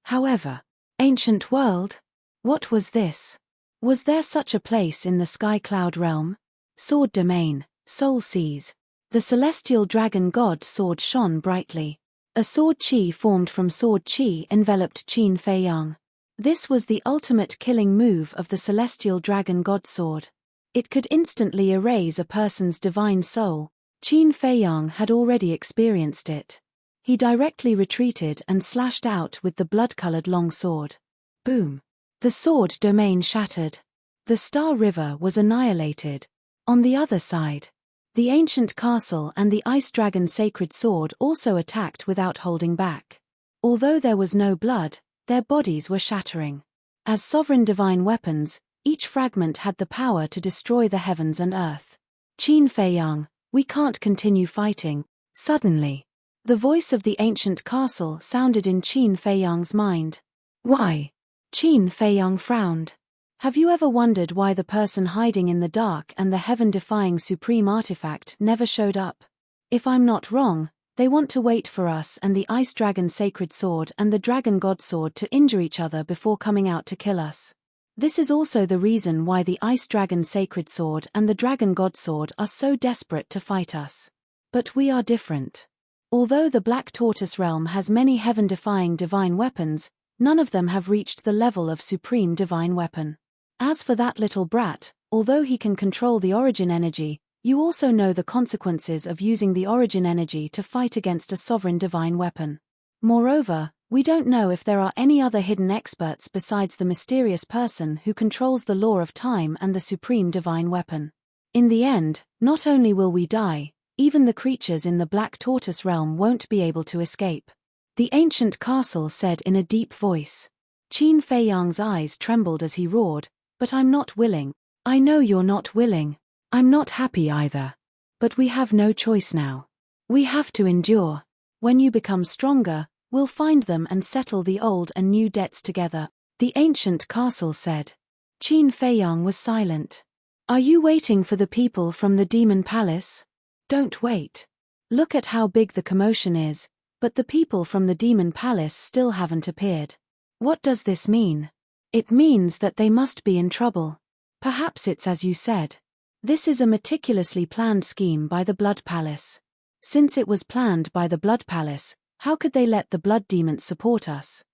A: However, ancient world? What was this? Was there such a place in the Sky Cloud realm? Sword domain, soul seas. The Celestial Dragon God Sword shone brightly. A sword chi formed from sword chi enveloped Qin Fei Yang. This was the ultimate killing move of the Celestial Dragon God Sword. It could instantly erase a person's divine soul. Qin Fei Yang had already experienced it. He directly retreated and slashed out with the blood-colored long sword. Boom! The sword domain shattered. The Star River was annihilated. On the other side, the ancient castle and the Ice Dragon Sacred Sword also attacked without holding back. Although there was no blood, their bodies were shattering. As sovereign divine weapons, each fragment had the power to destroy the heavens and earth. Qin Fei Yang, we can't continue fighting. Suddenly, the voice of the ancient castle sounded in Qin Fei Yang's mind. Why? Qin Fei Yang frowned. Have you ever wondered why the person hiding in the dark and the heaven-defying supreme artifact never showed up? If I'm not wrong, they want to wait for us and the Ice Dragon Sacred Sword and the Dragon God Sword to injure each other before coming out to kill us. This is also the reason why the Ice Dragon Sacred Sword and the Dragon God Sword are so desperate to fight us. But we are different. Although the Black Tortoise realm has many heaven-defying divine weapons, none of them have reached the level of supreme divine weapon. As for that little brat, although he can control the origin energy, you also know the consequences of using the origin energy to fight against a sovereign divine weapon. Moreover, we don't know if there are any other hidden experts besides the mysterious person who controls the law of time and the supreme divine weapon. In the end, not only will we die, even the creatures in the Black Tortoise realm won't be able to escape. The ancient castle said in a deep voice. Qin Fei Yang's eyes trembled as he roared, "But I'm not willing." "I know you're not willing. I'm not happy either. But we have no choice now. We have to endure. When you become stronger, we'll find them and settle the old and new debts together," the ancient castle said. Qin Fei Yang was silent. "Are you waiting for the people from the Demon Palace?" "Don't wait. Look at how big the commotion is, but the people from the Demon Palace still haven't appeared. What does this mean?" "It means that they must be in trouble. Perhaps it's as you said. This is a meticulously planned scheme by the Blood Palace. Since it was planned by the Blood Palace, how could they let the blood demons support us?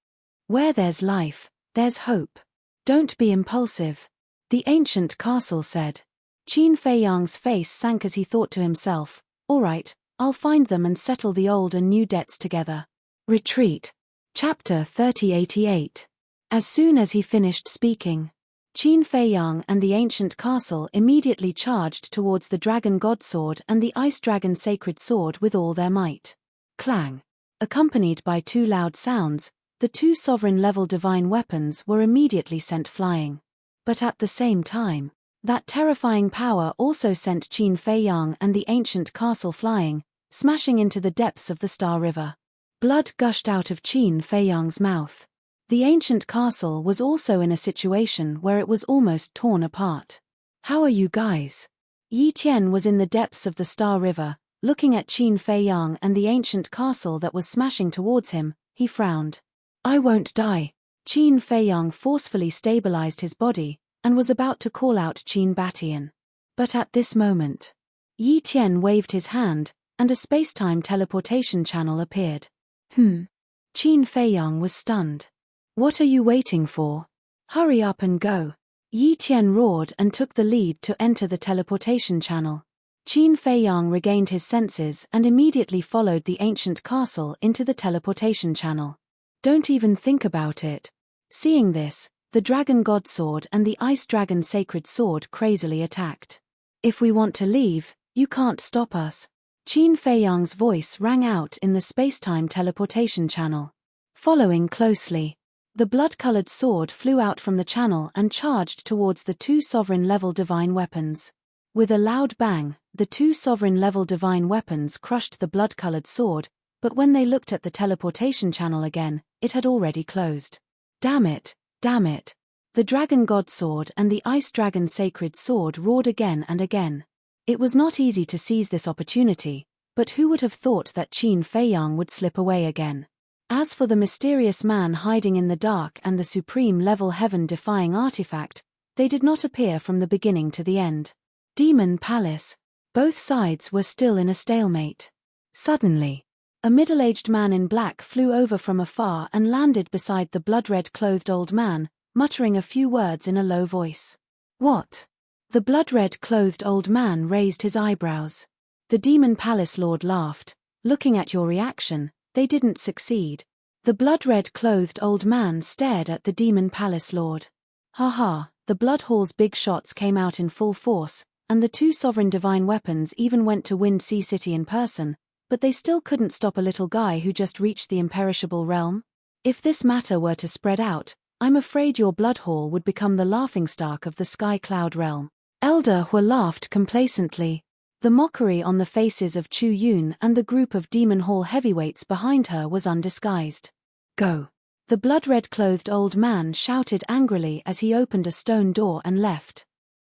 A: Where there's life, there's hope. Don't be impulsive," the ancient castle said. Qin Fei Yang's face sank as he thought to himself, "All right, I'll find them and settle the old and new debts together." Retreat. Chapter 3088. As soon as he finished speaking, Qin Fei Yang and the ancient castle immediately charged towards the Dragon God Sword and the Ice Dragon Sacred Sword with all their might. Clang. Accompanied by two loud sounds, the two sovereign-level divine weapons were immediately sent flying. But at the same time, that terrifying power also sent Qin Fei Yang and the ancient castle flying, smashing into the depths of the Star River. Blood gushed out of Qin Fei Yang's mouth. The ancient castle was also in a situation where it was almost torn apart. "How are you guys?" Yi Tian was in the depths of the Star River, looking at Qin Fei Yang and the ancient castle that was smashing towards him. He frowned. "I won't die." Qin Fei Yang forcefully stabilized his body, and was about to call out Qin Batian. But at this moment, Yi Tian waved his hand, and a space-time teleportation channel appeared. Qin Fei Yang was stunned. "What are you waiting for? Hurry up and go." Yi Tian roared and took the lead to enter the teleportation channel. Qin Fei Yang regained his senses and immediately followed the ancient castle into the teleportation channel. "Don't even think about it." Seeing this, the Dragon God Sword and the Ice Dragon Sacred Sword crazily attacked. "If we want to leave, you can't stop us." Qin Fei Yang's voice rang out in the space-time teleportation channel. Following closely, the blood-colored sword flew out from the channel and charged towards the two sovereign-level divine weapons. With a loud bang, the two sovereign-level divine weapons crushed the blood-colored sword, but when they looked at the teleportation channel again, it had already closed. Damn it! Damn it! The Dragon God Sword and the Ice Dragon Sacred Sword roared again and again. It was not easy to seize this opportunity, but who would have thought that Qin Fei Yang would slip away again? As for the mysterious man hiding in the dark and the supreme-level heaven-defying artifact, they did not appear from the beginning to the end. Demon Palace. Both sides were still in a stalemate. Suddenly, a middle-aged man in black flew over from afar and landed beside the blood-red-clothed old man, muttering a few words in a low voice. "What?" The blood-red-clothed old man raised his eyebrows. The Demon Palace Lord laughed. "Looking at your reaction, they didn't succeed." The blood-red-clothed old man stared at the Demon Palace Lord. "Ha ha," the Blood Hall's big shots came out in full force, and the two sovereign divine weapons even went to Wind Sea City in person, but they still couldn't stop a little guy who just reached the imperishable realm. If this matter were to spread out, I'm afraid your Blood Hall would become the laughingstock of the Sky Cloud realm. Elder Hua laughed complacently. The mockery on the faces of Chu Yun and the group of Demon Hall heavyweights behind her was undisguised. "Go!" The blood-red-clothed old man shouted angrily as he opened a stone door and left.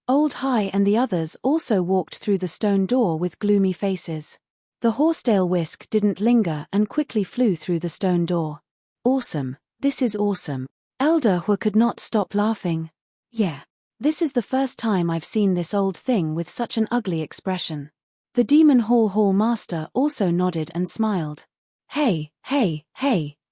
A: Old Hai and the others also walked through the stone door with gloomy faces. The horsetail whisk didn't linger and quickly flew through the stone door. "Awesome, this is awesome." Elder Hua could not stop laughing. Yeah. This is the first time I've seen this old thing with such an ugly expression. The Demon Hall Master also nodded and smiled. Hey,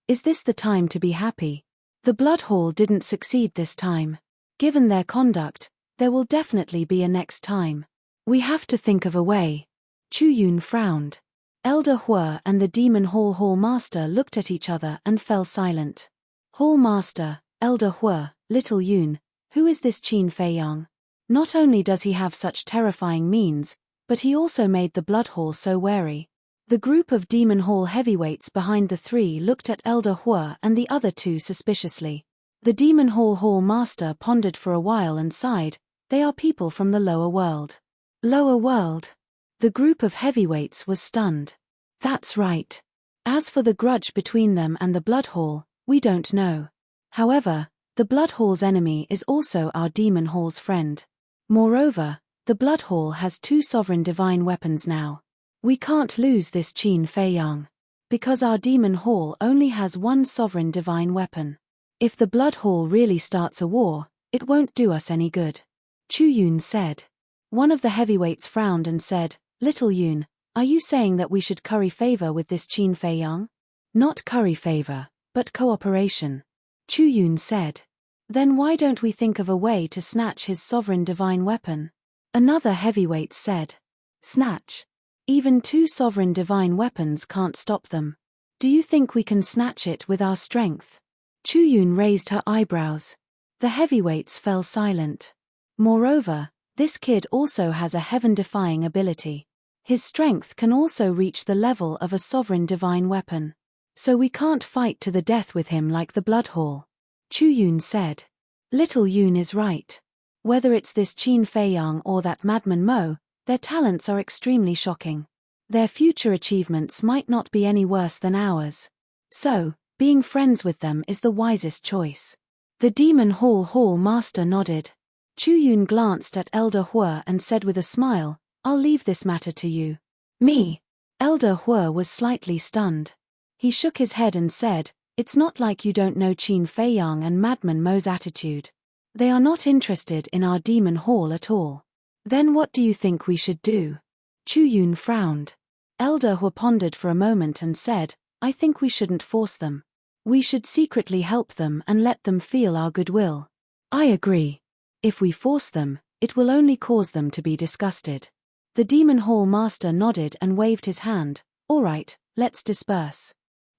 A: is this the time to be happy? The Blood Hall didn't succeed this time. Given their conduct, there will definitely be a next time. We have to think of a way. Chu Yun frowned. Elder Hua and the Demon Hall Master looked at each other and fell silent. Hall Master, Elder Hua, Little Yun, who is this Qin Fei Yang? Not only does he have such terrifying means, but he also made the Blood Hall so wary. The group of Demon Hall heavyweights behind the three looked at Elder Hua and the other two suspiciously. The Demon Hall Master pondered for a while and sighed. They are people from the lower world. Lower world? The group of heavyweights was stunned. That's right. As for the grudge between them and the Blood Hall, we don't know. However, the Blood Hall's enemy is also our Demon Hall's friend. Moreover, the Blood Hall has 2 sovereign divine weapons now. We can't lose this Qin Fei Yang. Because our Demon Hall only has 1 sovereign divine weapon. If the Blood Hall really starts a war, it won't do us any good. Chu Yun said. One of the heavyweights frowned and said, Little Yun, are you saying that we should curry favor with this Qin Fei Yang? Not curry favor, but cooperation. Chu Yun said. Then why don't we think of a way to snatch his sovereign divine weapon? Another heavyweight said. Snatch? Even 2 sovereign divine weapons can't stop them. Do you think we can snatch it with our strength? Chu Yun raised her eyebrows. The heavyweights fell silent. Moreover, this kid also has a heaven-defying ability. His strength can also reach the level of a sovereign divine weapon. So we can't fight to the death with him like the Blood Hall. Chu Yun said. Little Yun is right. Whether it's this Qin Fei Yang or that Madman Mo, their talents are extremely shocking. Their future achievements might not be any worse than ours. So, being friends with them is the wisest choice. The Demon Hall Master nodded. Chu Yun glanced at Elder Hua and said with a smile, I'll leave this matter to you. Me? Elder Hua was slightly stunned. He shook his head and said, It's not like you don't know Qin Fei Yang and Madman Mo's attitude. They are not interested in our Demon Hall at all. Then what do you think we should do? Chu Yun frowned. Elder Hua pondered for a moment and said, I think we shouldn't force them. We should secretly help them and let them feel our goodwill. I agree. If we force them, it will only cause them to be disgusted. The Demon Hall Master nodded and waved his hand. All right, let's disperse.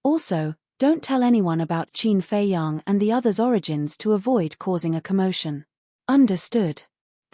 A: Also, don't tell anyone about Qin Fei Yang and the others' origins to avoid causing a commotion. Understood.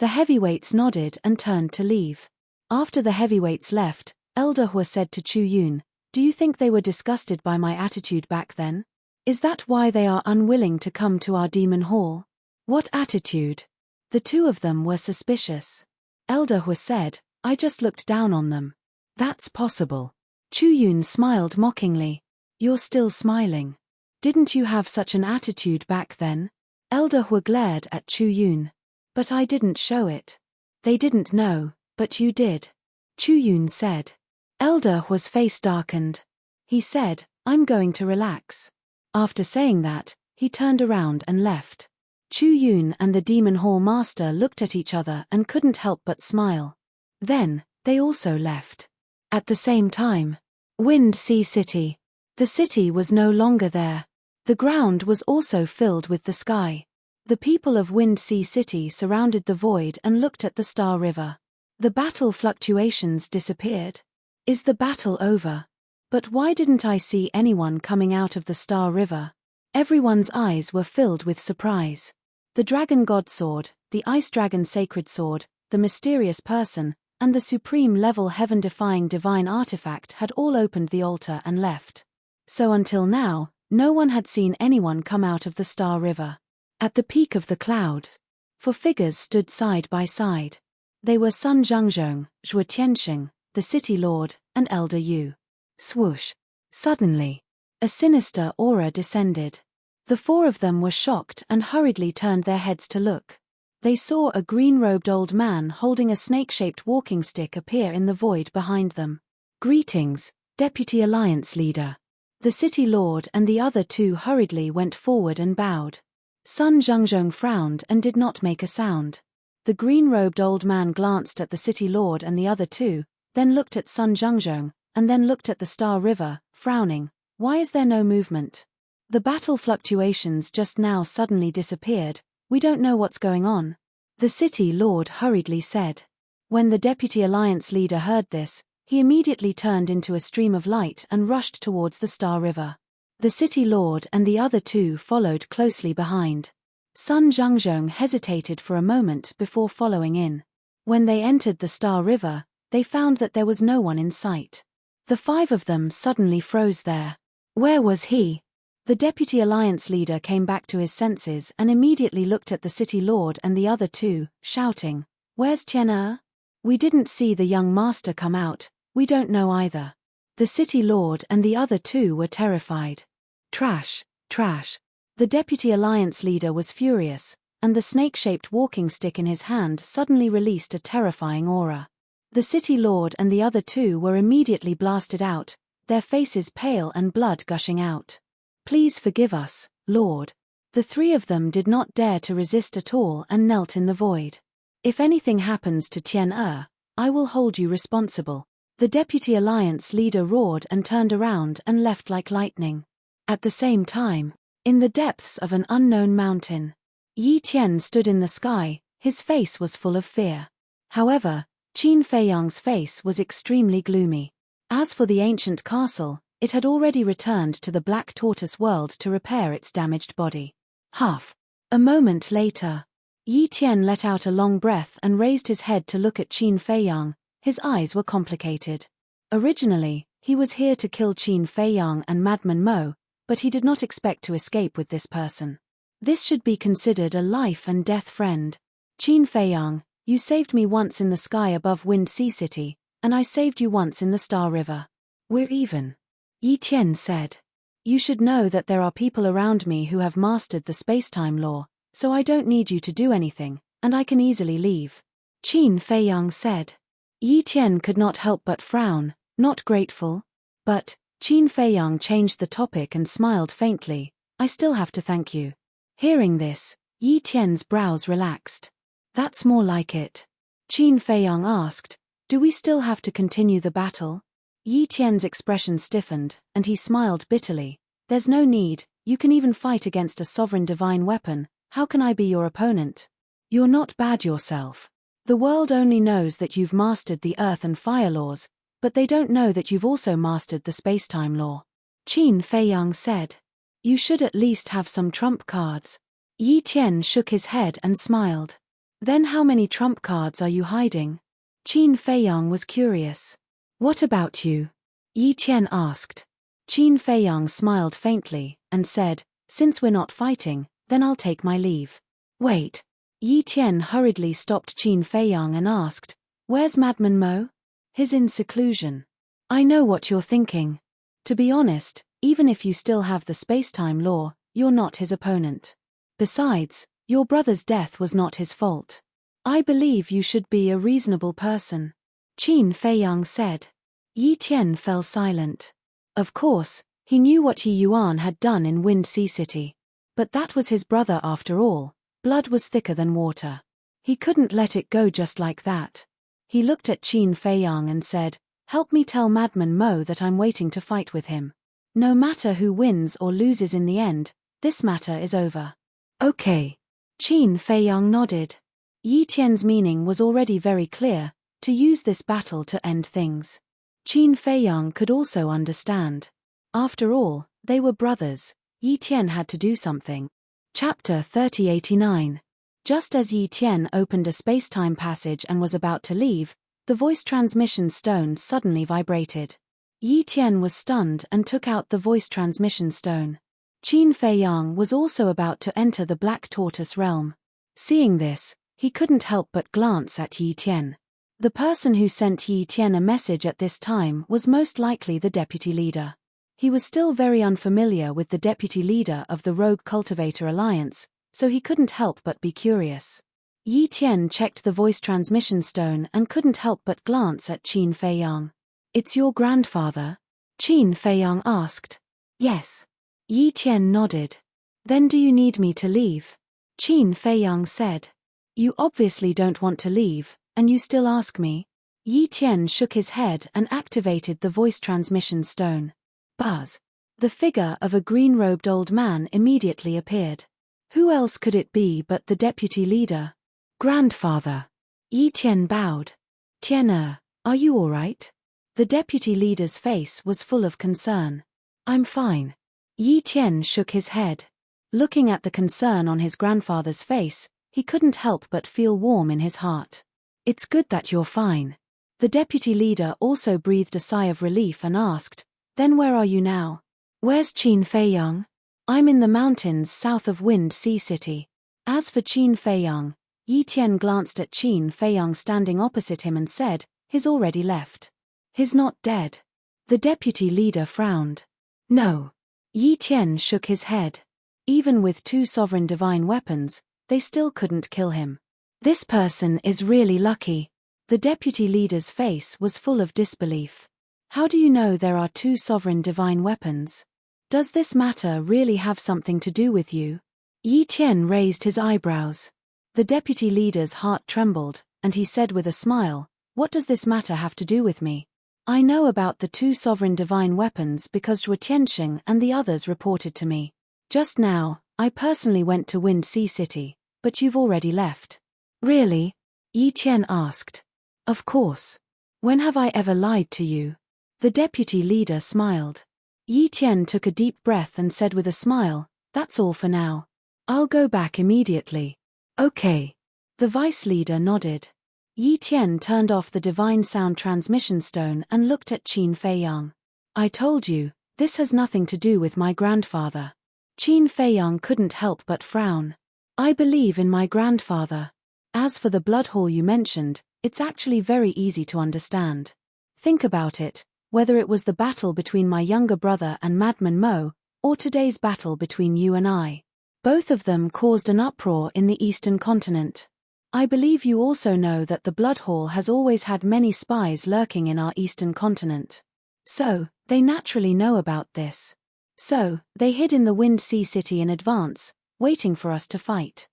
A: The heavyweights nodded and turned to leave. After the heavyweights left, Elder Hua said to Chu Yun, Do you think they were disgusted by my attitude back then? Is that why they are unwilling to come to our Demon Hall? What attitude? The 2 of them were suspicious. Elder Hua said, I just looked down on them. That's possible. Chu Yun smiled mockingly. You're still smiling. Didn't you have such an attitude back then? Elder Hua glared at Chu Yun. But I didn't show it. They didn't know, but you did. Chu Yun said. Elder Hua's face darkened. He said, I'm going to relax. After saying that, he turned around and left. Chu Yun and the Demon Hall Master looked at each other and couldn't help but smile. Then, they also left. At the same time, Wind Sea City. The city was no longer there. The ground was also filled with the sky. The people of Wind Sea City surrounded the void and looked at the Star River. The battle fluctuations disappeared. Is the battle over? But why didn't I see anyone coming out of the Star River? Everyone's eyes were filled with surprise. The Dragon God Sword, the Ice Dragon Sacred Sword, the Mysterious Person, and the supreme level heaven-defying divine artifact had all opened the altar and left. So until now, no one had seen anyone come out of the Star River. At the peak of the cloud, 4 figures stood side by side. They were Sun Zhengzhong, Zhuo Tianxing, the City Lord, and Elder Yu. Swoosh! Suddenly, a sinister aura descended. The 4 of them were shocked and hurriedly turned their heads to look. They saw a green-robed old man holding a snake-shaped walking stick appear in the void behind them. Greetings, Deputy Alliance Leader. The City Lord and the other 2 hurriedly went forward and bowed. Sun Zhengzhong frowned and did not make a sound. The green-robed old man glanced at the city lord and the other two, then looked at Sun Zhengzhong, and then looked at the Star River, frowning. Why is there no movement? The battle fluctuations just now suddenly disappeared. We don't know what's going on. The city lord hurriedly said. When the Deputy Alliance leader heard this, he immediately turned into a stream of light and rushed towards the Star River. The city lord and the other two followed closely behind. Sun Zhengzhong hesitated for a moment before following in. When they entered the Star River, they found that there was no one in sight. The five of them suddenly froze there. Where was he? The Deputy Alliance leader came back to his senses and immediately looked at the city lord and the other two, shouting, "Where's Tian? We didn't see the young master come out, we don't know either." The city lord and the other two were terrified. Trash, trash. The Deputy Alliance leader was furious, and the snake-shaped walking stick in his hand suddenly released a terrifying aura. The city lord and the other two were immediately blasted out, their faces pale and blood gushing out. "Please forgive us, Lord." The three of them did not dare to resist at all and knelt in the void. "If anything happens to Tian, I will hold you responsible." The Deputy Alliance leader roared and turned around and left like lightning. At the same time, in the depths of an unknown mountain, Yi Tian stood in the sky, his face was full of fear. However, Qin Feiyang's face was extremely gloomy. As for the ancient castle, it had already returned to the Black Tortoise world to repair its damaged body. A moment later, Yi Tian let out a long breath and raised his head to look at Qin Feiyang. His eyes were complicated. Originally, he was here to kill Qin Feiyang and Madman Mo, but he did not expect to escape with this person. This should be considered a life-and-death friend. "Qin Feiyang, you saved me once in the sky above Wind Sea City, and I saved you once in the Star River. We're even," Yi Tian said. "You should know that there are people around me who have mastered the space-time law, so I don't need you to do anything, and I can easily leave," Qin Feiyang said. Yi Tian could not help but frown, not grateful. But Qin Feiyang changed the topic and smiled faintly. "I still have to thank you." Hearing this, Yi Tian's brows relaxed. "That's more like it." Qin Feiyang asked, "Do we still have to continue the battle?" Yi Tian's expression stiffened, and he smiled bitterly. "There's no need, you can even fight against a sovereign divine weapon. How can I be your opponent? You're not bad yourself. The world only knows that you've mastered the earth and fire laws, but they don't know that you've also mastered the space-time law," Qin Feiyang said. "You should at least have some trump cards." Yi Tian shook his head and smiled. "Then how many trump cards are you hiding?" Qin Feiyang was curious. "What about you?" Yi Tian asked. Qin Feiyang smiled faintly and said, "Since we're not fighting, then I'll take my leave." "Wait." Yi Tian hurriedly stopped Qin Feiyang and asked, "Where's Madman Mo?" "He's in seclusion." "I know what you're thinking. To be honest, even if you still have the space-time law, you're not his opponent. Besides, your brother's death was not his fault. I believe you should be a reasonable person," Qin Feiyang said. Yi Tian fell silent. Of course, he knew what Yi Yuan had done in Wind Sea City. But that was his brother after all. Blood was thicker than water. He couldn't let it go just like that. He looked at Qin Feiyang and said, "Help me tell Madman Mo that I'm waiting to fight with him. No matter who wins or loses in the end, this matter is over." "Okay." Qin Feiyang nodded. Yi Tian's meaning was already very clear, to use this battle to end things. Qin Feiyang could also understand. After all, they were brothers. Yi Tian had to do something. Chapter 3089. Just as Yi Tian opened a space-time passage and was about to leave, the voice transmission stone suddenly vibrated. Yi Tian was stunned and took out the voice transmission stone. Qin Feiyang was also about to enter the Black Tortoise realm. Seeing this, he couldn't help but glance at Yi Tian. The person who sent Yi Tian a message at this time was most likely the deputy leader. He was still very unfamiliar with the deputy leader of the Rogue Cultivator Alliance, so he couldn't help but be curious. Yi Tian checked the voice transmission stone and couldn't help but glance at Qin Feiyang. "It's your grandfather?" Qin Feiyang asked. "Yes." Yi Tian nodded. Then do you need me to leave? Qin Feiyang said. You obviously don't want to leave, and you still ask me? Yi Tian shook his head and activated the voice transmission stone. Buzz. The figure of a green-robed old man immediately appeared. Who else could it be but the deputy leader? Grandfather. Yi Tian bowed. Tian, are you all right? The deputy leader's face was full of concern. I'm fine. Yi Tian shook his head. Looking at the concern on his grandfather's face, he couldn't help but feel warm in his heart. It's good that you're fine. The deputy leader also breathed a sigh of relief and asked, Then where are you now? Where's Qin Feiyang? I'm in the mountains south of Wind Sea City. As for Qin Feiyang, Yi Tian glanced at Qin Feiyang standing opposite him and said, He's already left. He's not dead. The deputy leader frowned. No. Yi Tian shook his head. Even with 2 sovereign divine weapons, they still couldn't kill him. This person is really lucky. The deputy leader's face was full of disbelief. How do you know there are 2 sovereign divine weapons? Does this matter really have something to do with you? Yi Tian raised his eyebrows. The deputy leader's heart trembled, and he said with a smile, What does this matter have to do with me? I know about the 2 sovereign divine weapons because Zhuo Tianxing and the others reported to me. Just now, I personally went to Wind Sea City, but you've already left. Really? Yi Tian asked. Of course. When have I ever lied to you? The deputy leader smiled. Yi Tian took a deep breath and said with a smile, That's all for now. I'll go back immediately. Okay. The vice leader nodded. Yi Tian turned off the divine sound transmission stone and looked at Qin Feiyang. I told you, this has nothing to do with my grandfather. Qin Feiyang couldn't help but frown. I believe in my grandfather. As for the blood hall you mentioned, it's actually very easy to understand. Think about it, whether it was the battle between my younger brother and Madman Mo, or today's battle between you and I. Both of them caused an uproar in the Eastern continent. I believe you also know that the blood hall has always had many spies lurking in our Eastern continent. So, they naturally know about this. So, they hid in the Wind Sea City in advance, waiting for us to fight.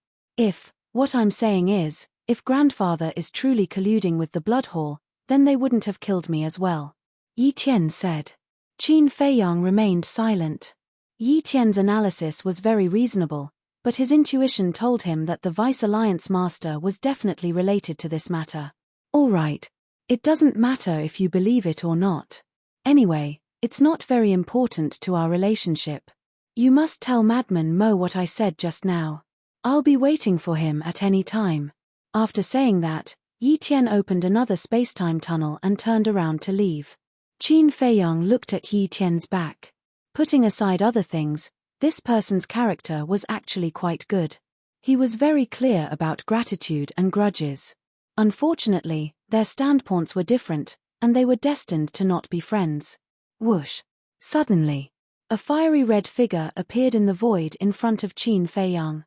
A: What I'm saying is, if grandfather is truly colluding with the blood hall, then they wouldn't have killed me as well. Yi Tian said. Qin Feiyang remained silent. Yi Tian's analysis was very reasonable, but his intuition told him that the Vice Alliance Master was definitely related to this matter. All right. It doesn't matter if you believe it or not. Anyway, it's not very important to our relationship. You must tell Madman Mo what I said just now. I'll be waiting for him at any time. After saying that, Yi Tian opened another space-time tunnel and turned around to leave. Qin Feiyang looked at Yi Tian's back. Putting aside other things, this person's character was actually quite good. He was very clear about gratitude and grudges. Unfortunately, their standpoints were different, and they were destined to not be friends. Whoosh! Suddenly, a fiery red figure appeared in the void in front of Qin Feiyang.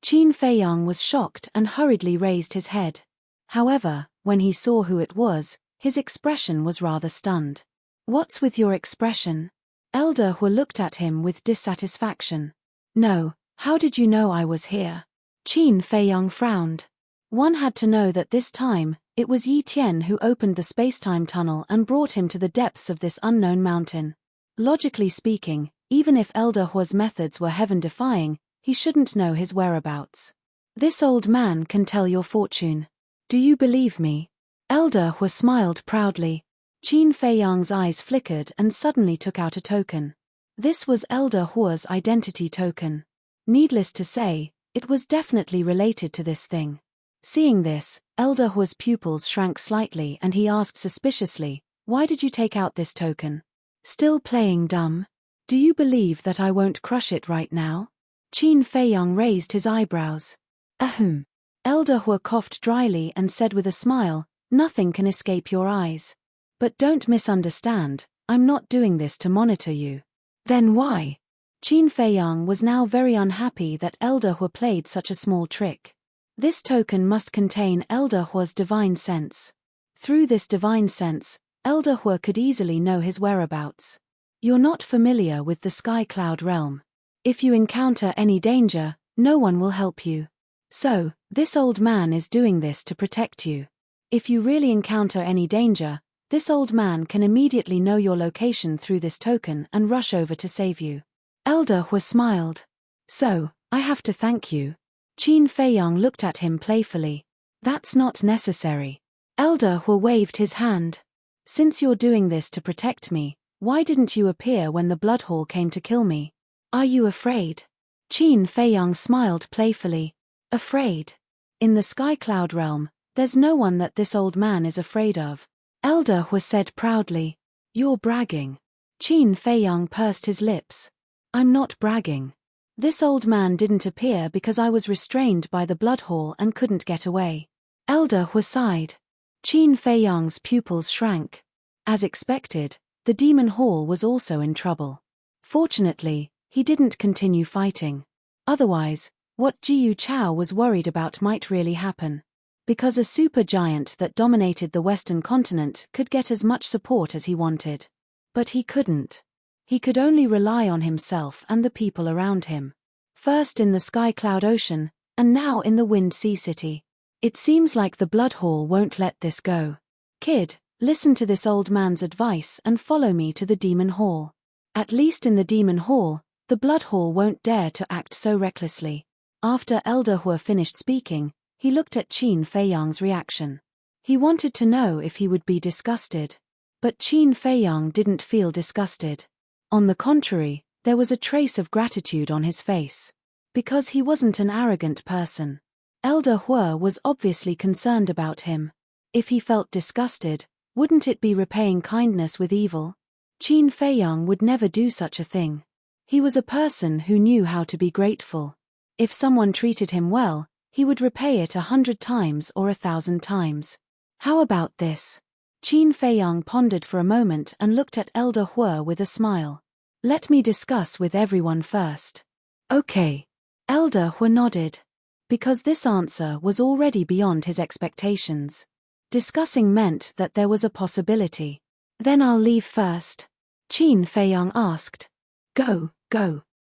A: Qin Feiyang was shocked and hurriedly raised his head. However, when he saw who it was, his expression was rather stunned. What's with your expression? Elder Hu looked at him with dissatisfaction. No, how did you know I was here? Qin Feiyang frowned. One had to know that this time, it was Yi Tian who opened the space-time tunnel and brought him to the depths of this unknown mountain. Logically speaking, even if Elder Hu's methods were heaven-defying, he shouldn't know his whereabouts. This old man can tell your fortune. Do you believe me? Elder Hu smiled proudly. Qin Feiyang's eyes flickered and suddenly took out a token. This was Elder Hu's identity token. Needless to say, it was definitely related to this thing. Seeing this, Elder Hu's pupils shrank slightly and he asked suspiciously, Why did you take out this token? Still playing dumb? Do you believe that I won't crush it right now? Qin Feiyang raised his eyebrows. Ahem. Elder Hu coughed dryly and said with a smile, Nothing can escape your eyes. But don't misunderstand, I'm not doing this to monitor you. Then why? Qin Feiyang was now very unhappy that Elder Hu played such a small trick. This token must contain Elder Hu's divine sense. Through this divine sense, Elder Hu could easily know his whereabouts. You're not familiar with the Sky Cloud realm. If you encounter any danger, no one will help you. So, this old man is doing this to protect you. If you really encounter any danger, this old man can immediately know your location through this token and rush over to save you. Elder Hui smiled. So, I have to thank you. Qin Feiyang looked at him playfully. That's not necessary. Elder Hui waved his hand. Since you're doing this to protect me, why didn't you appear when the blood hall came to kill me? Are you afraid? Qin Feiyang smiled playfully. Afraid? In the sky cloud realm, there's no one that this old man is afraid of. Elder Hui said proudly. You're bragging. Qin Feiyang pursed his lips. I'm not bragging. This old man didn't appear because I was restrained by the blood hall and couldn't get away. Elder Hui sighed. Qin Feiyang's pupils shrank. As expected, the demon hall was also in trouble. Fortunately, he didn't continue fighting. Otherwise, what Jiyu Chao was worried about might really happen. Because a super giant that dominated the Western continent could get as much support as he wanted. But he couldn't. He could only rely on himself and the people around him. First in the Sky Cloud Ocean, and now in the Wind Sea City. It seems like the Blood Hall won't let this go. Kid, listen to this old man's advice and follow me to the Demon Hall. At least in the Demon Hall, the Blood Hall won't dare to act so recklessly. After Elder Hui finished speaking, he looked at Qin Feiyang's reaction. He wanted to know if he would be disgusted. But Qin Feiyang didn't feel disgusted. On the contrary, there was a trace of gratitude on his face. Because he wasn't an arrogant person. Elder Hui was obviously concerned about him. If he felt disgusted, wouldn't it be repaying kindness with evil? Qin Feiyang would never do such a thing. He was a person who knew how to be grateful. If someone treated him well, he would repay it 100 times or 1,000 times. How about this? Qin Feiyang pondered for a moment and looked at Elder Hui with a smile. Let me discuss with everyone first. Okay. Elder Hui nodded. Because this answer was already beyond his expectations. Discussing meant that there was a possibility. Then I'll leave first. Qin Feiyang asked. Go.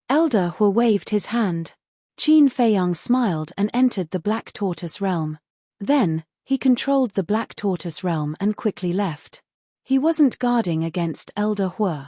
A: Elder Hui waved his hand. Qin Feiyang smiled and entered the Black Tortoise realm. Then, he controlled the Black Tortoise realm and quickly left. He wasn't guarding against Elder Hui.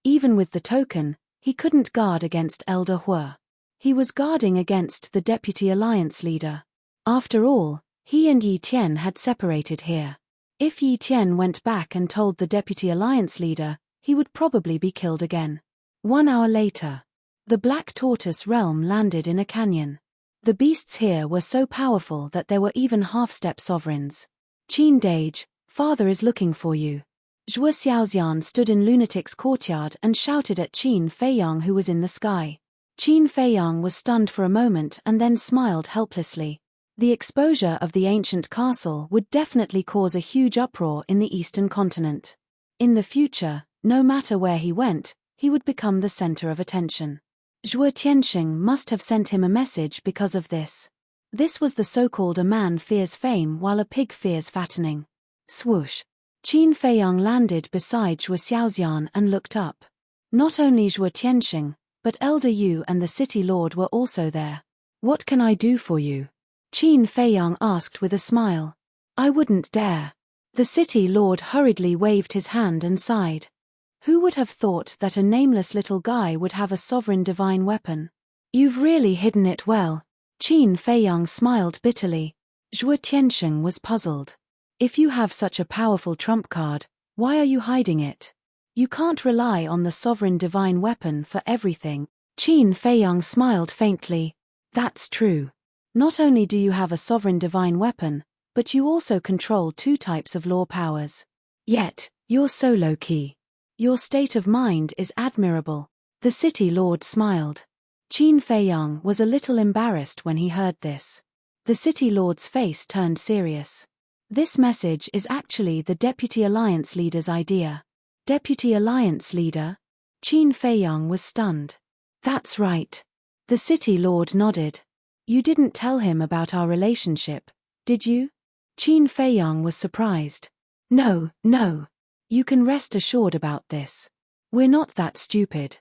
A: Even with the token, he couldn't guard against Elder Hui. He was guarding against the Deputy Alliance leader. After all, he and Yi Tian had separated here. If Yi Tian went back and told the Deputy Alliance leader, he would probably be killed again. 1 hour later, the Black Tortoise realm landed in a canyon. The beasts here were so powerful that there were even half-step sovereigns. Qin Dage, father is looking for you. Zhuo Xiaoxian stood in Lunatic's courtyard and shouted at Qin Feiyang who was in the sky. Qin Feiyang was stunned for a moment and then smiled helplessly. The exposure of the ancient castle would definitely cause a huge uproar in the eastern continent. In the future, no matter where he went, he would become the center of attention. Zhuo Tianxing must have sent him a message because of this. This was the so-called a man fears fame while a pig fears fattening. Swoosh. Qin Feiyang landed beside Zhuo Xiaoxian and looked up. Not only Zhuo Tianxing, but Elder Yu and the city lord were also there. What can I do for you? Qin Feiyang asked with a smile. I wouldn't dare. The city lord hurriedly waved his hand and sighed. Who would have thought that a nameless little guy would have a sovereign divine weapon? You've really hidden it well. Qin Feiyang smiled bitterly. Zhuo Tianxing was puzzled. If you have such a powerful trump card, why are you hiding it? You can't rely on the sovereign divine weapon for everything. Qin Feiyang smiled faintly. That's true. Not only do you have a sovereign divine weapon, but you also control 2 types of law powers. Yet, you're so low-key. Your state of mind is admirable. The city lord smiled. Qin Feiyang was a little embarrassed when he heard this. The city lord's face turned serious. This message is actually the Deputy Alliance leader's idea. Deputy Alliance leader? Qin Feiyang was stunned. That's right. The city lord nodded. You didn't tell him about our relationship, did you? Qin Feiyang was surprised. No. You can rest assured about this. We're not that stupid.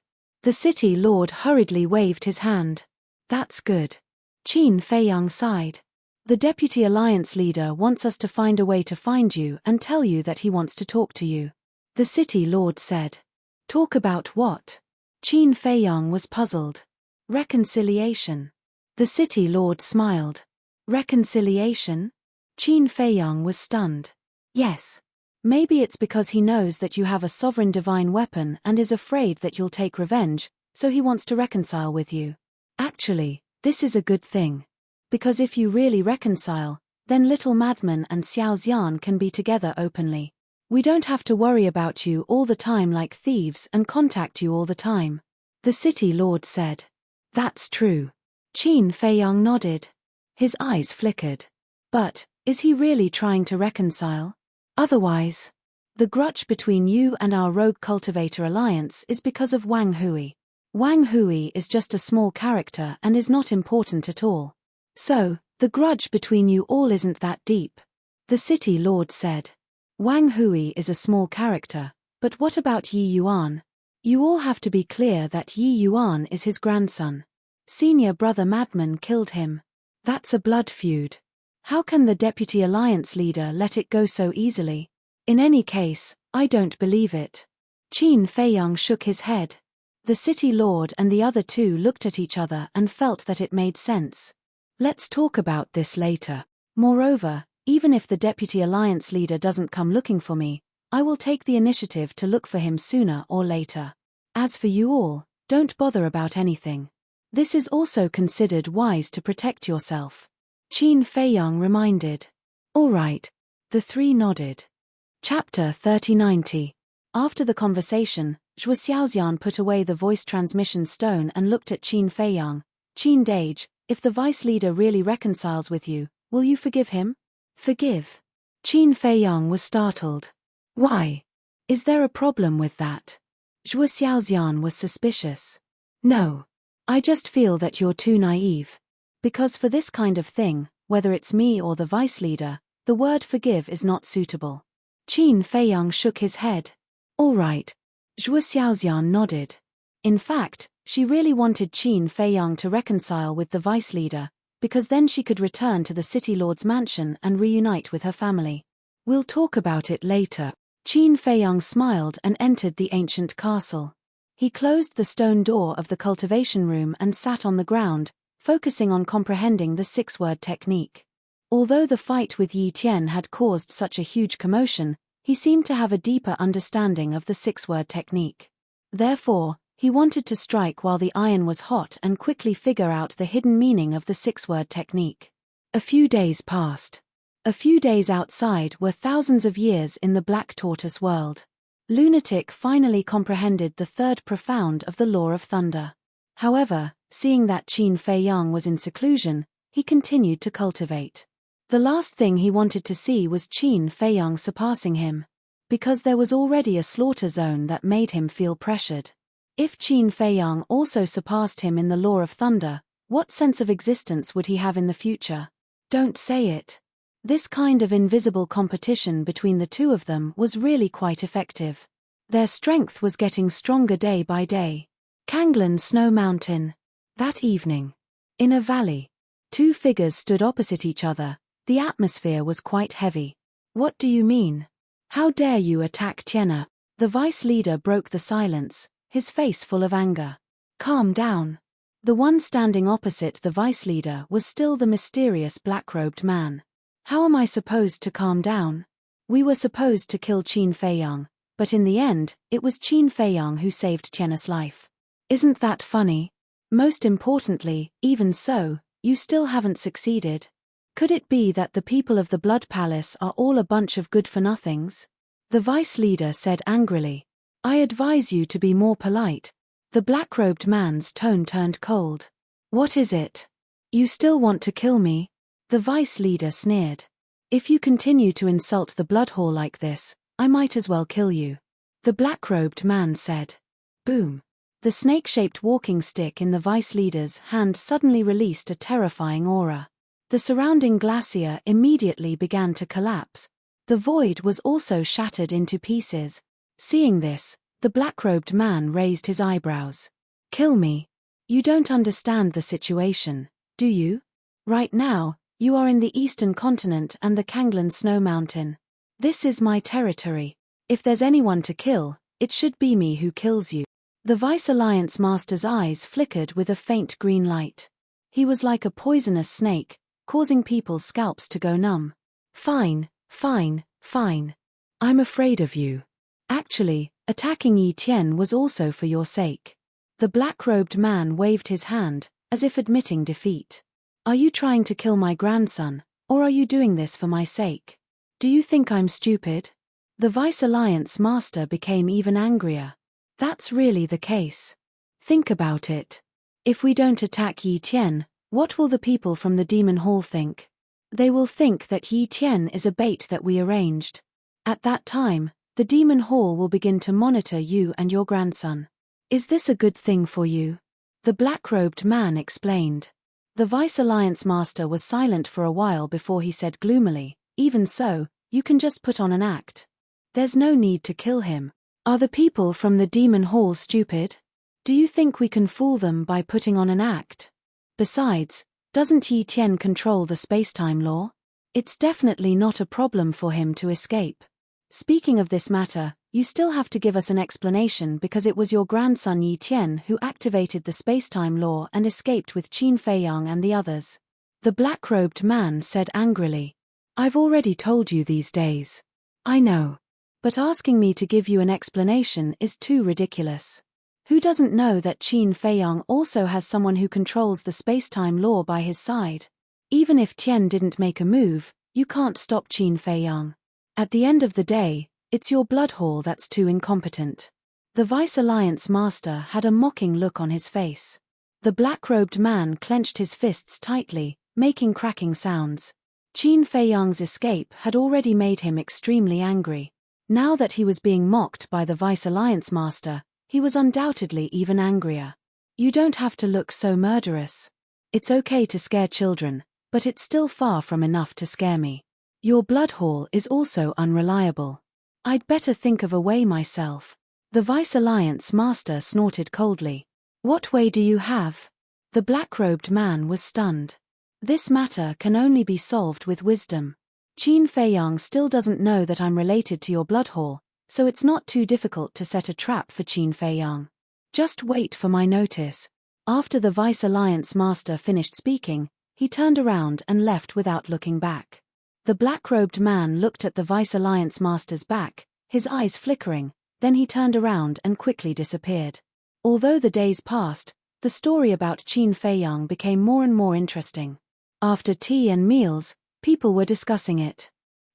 A: The city lord hurriedly waved his hand. That's good. Qin Feiyang sighed. The Deputy Alliance leader wants us to find a way to find you and tell you that he wants to talk to you. The city lord said. Talk about what? Qin Feiyang was puzzled. Reconciliation. The city lord smiled. Reconciliation? Qin Feiyang was stunned. Yes. Maybe it's because he knows that you have a sovereign divine weapon and is afraid that you'll take revenge, so he wants to reconcile with you. Actually, this is a good thing. Because if you really reconcile, then little Madman and Xiao Xian can be together openly. We don't have to worry about you all the time like thieves and contact you all the time. The city lord said. That's true. Qin Feiyang nodded. His eyes flickered. But, is he really trying to reconcile? Otherwise, the grudge between you and our rogue cultivator alliance is because of Wang Hui. Wang Hui is just a small character and is not important at all. So, the grudge between you all isn't that deep. The city lord said. Wang Hui is a small character, but what about Yi Yuan? You all have to be clear that Yi Yuan is his grandson. Senior brother Madman killed him. That's a blood feud. How can the Deputy Alliance leader let it go so easily? In any case, I don't believe it. Qin Feiyang shook his head. The city lord and the other two looked at each other and felt that it made sense. Let's talk about this later. Moreover, even if the Deputy Alliance leader doesn't come looking for me, I will take the initiative to look for him sooner or later. As for you all, don't bother about anything. This is also considered wise to protect yourself. Qin Feiyang reminded. All right. The three nodded. Chapter 3090. After the conversation, Zhuo Xiaoxian put away the voice transmission stone and looked at Qin Feiyang. Qin Dage, if the vice leader really reconciles with you, will you forgive him? Forgive? Qin Feiyang was startled. Why? Is there a problem with that? Zhuo Xiaoxian was suspicious. No. I just feel that you're too naive. Because for this kind of thing, whether it's me or the vice leader, the word forgive is not suitable. Qin Feiyang shook his head. All right. Zhuo Xiaoxian nodded. In fact, she really wanted Qin Feiyang to reconcile with the vice leader, because then she could return to the city lord's mansion and reunite with her family. We'll talk about it later. Qin Feiyang smiled and entered the ancient castle. He closed the stone door of the cultivation room and sat on the ground, focusing on comprehending the six-word technique. Although the fight with Yi Tian had caused such a huge commotion, he seemed to have a deeper understanding of the six-word technique. Therefore, he wanted to strike while the iron was hot and quickly figure out the hidden meaning of the six-word technique. A few days passed. A few days outside were thousands of years in the Black Tortoise world. Lunatic finally comprehended the third profound of the Law of Thunder. However, seeing that Qin Feiyang was in seclusion, he continued to cultivate. The last thing he wanted to see was Qin Feiyang surpassing him. Because there was already a slaughter zone that made him feel pressured. If Qin Feiyang also surpassed him in the Law of Thunder, what sense of existence would he have in the future? Don't say it. This kind of invisible competition between the two of them was really quite effective. Their strength was getting stronger day by day. Kanglan Snow Mountain. That evening. In a valley. Two figures stood opposite each other. The atmosphere was quite heavy. What do you mean? How dare you attack Tiena? The vice leader broke the silence, his face full of anger. Calm down. The one standing opposite the vice leader was still the mysterious black-robed man. How am I supposed to calm down? We were supposed to kill Qin Feiyang, but in the end, it was Qin Feiyang who saved Tiena's life. Isn't that funny? Most importantly, even so, you still haven't succeeded. Could it be that the people of the Blood Palace are all a bunch of good-for-nothings? The vice leader said angrily. I advise you to be more polite. The black-robed man's tone turned cold. What is it? You still want to kill me? The vice leader sneered. If you continue to insult the blood hall like this, I might as well kill you. The black-robed man said. Boom. The snake-shaped walking stick in the vice leader's hand suddenly released a terrifying aura. The surrounding glacier immediately began to collapse. The void was also shattered into pieces. Seeing this, the black-robed man raised his eyebrows. Kill me? You don't understand the situation, do you? Right now, you are in the eastern continent and the Kanglan Snow Mountain. This is my territory. If there's anyone to kill, it should be me who kills you. The Vice Alliance Master's eyes flickered with a faint green light. He was like a poisonous snake, causing people's scalps to go numb. Fine, fine, fine. I'm afraid of you. Actually, attacking Yi Tian was also for your sake. The black-robed man waved his hand, as if admitting defeat. Are you trying to kill my grandson, or are you doing this for my sake? Do you think I'm stupid? The Vice Alliance Master became even angrier. That's really the case. Think about it. If we don't attack Yi Tian, what will the people from the Demon Hall think? They will think that Yi Tian is a bait that we arranged. At that time, the Demon Hall will begin to monitor you and your grandson. Is this a good thing for you? The black-robed man explained. The Vice Alliance Master was silent for a while before he said gloomily, even so, you can just put on an act. There's no need to kill him. Are the people from the Demon Hall stupid? Do you think we can fool them by putting on an act? Besides, doesn't Yi Tian control the space-time law? It's definitely not a problem for him to escape. Speaking of this matter, you still have to give us an explanation because it was your grandson Yi Tian who activated the space-time law and escaped with Qin Feiyang and the others. The black-robed man said angrily. I've already told you these days. I know. But asking me to give you an explanation is too ridiculous. Who doesn't know that Qin Feiyang also has someone who controls the space-time law by his side? Even if Tian didn't make a move, you can't stop Qin Feiyang. At the end of the day, it's your blood hall that's too incompetent. The Vice Alliance Master had a mocking look on his face. The black-robed man clenched his fists tightly, making cracking sounds. Qin Feiyang's escape had already made him extremely angry. Now that he was being mocked by the Vice Alliance Master, he was undoubtedly even angrier. You don't have to look so murderous. It's okay to scare children, but it's still far from enough to scare me. Your blood hall is also unreliable. I'd better think of a way myself. The Vice Alliance Master snorted coldly. What way do you have? The black-robed man was stunned. This matter can only be solved with wisdom. Qin Feiyang still doesn't know that I'm related to your blood hall, so it's not too difficult to set a trap for Qin Feiyang. Just wait for my notice. After the Vice Alliance Master finished speaking, he turned around and left without looking back. The black-robed man looked at the Vice Alliance Master's back, his eyes flickering, then he turned around and quickly disappeared. Although the days passed, the story about Qin Feiyang became more and more interesting. After tea and meals, people were discussing it.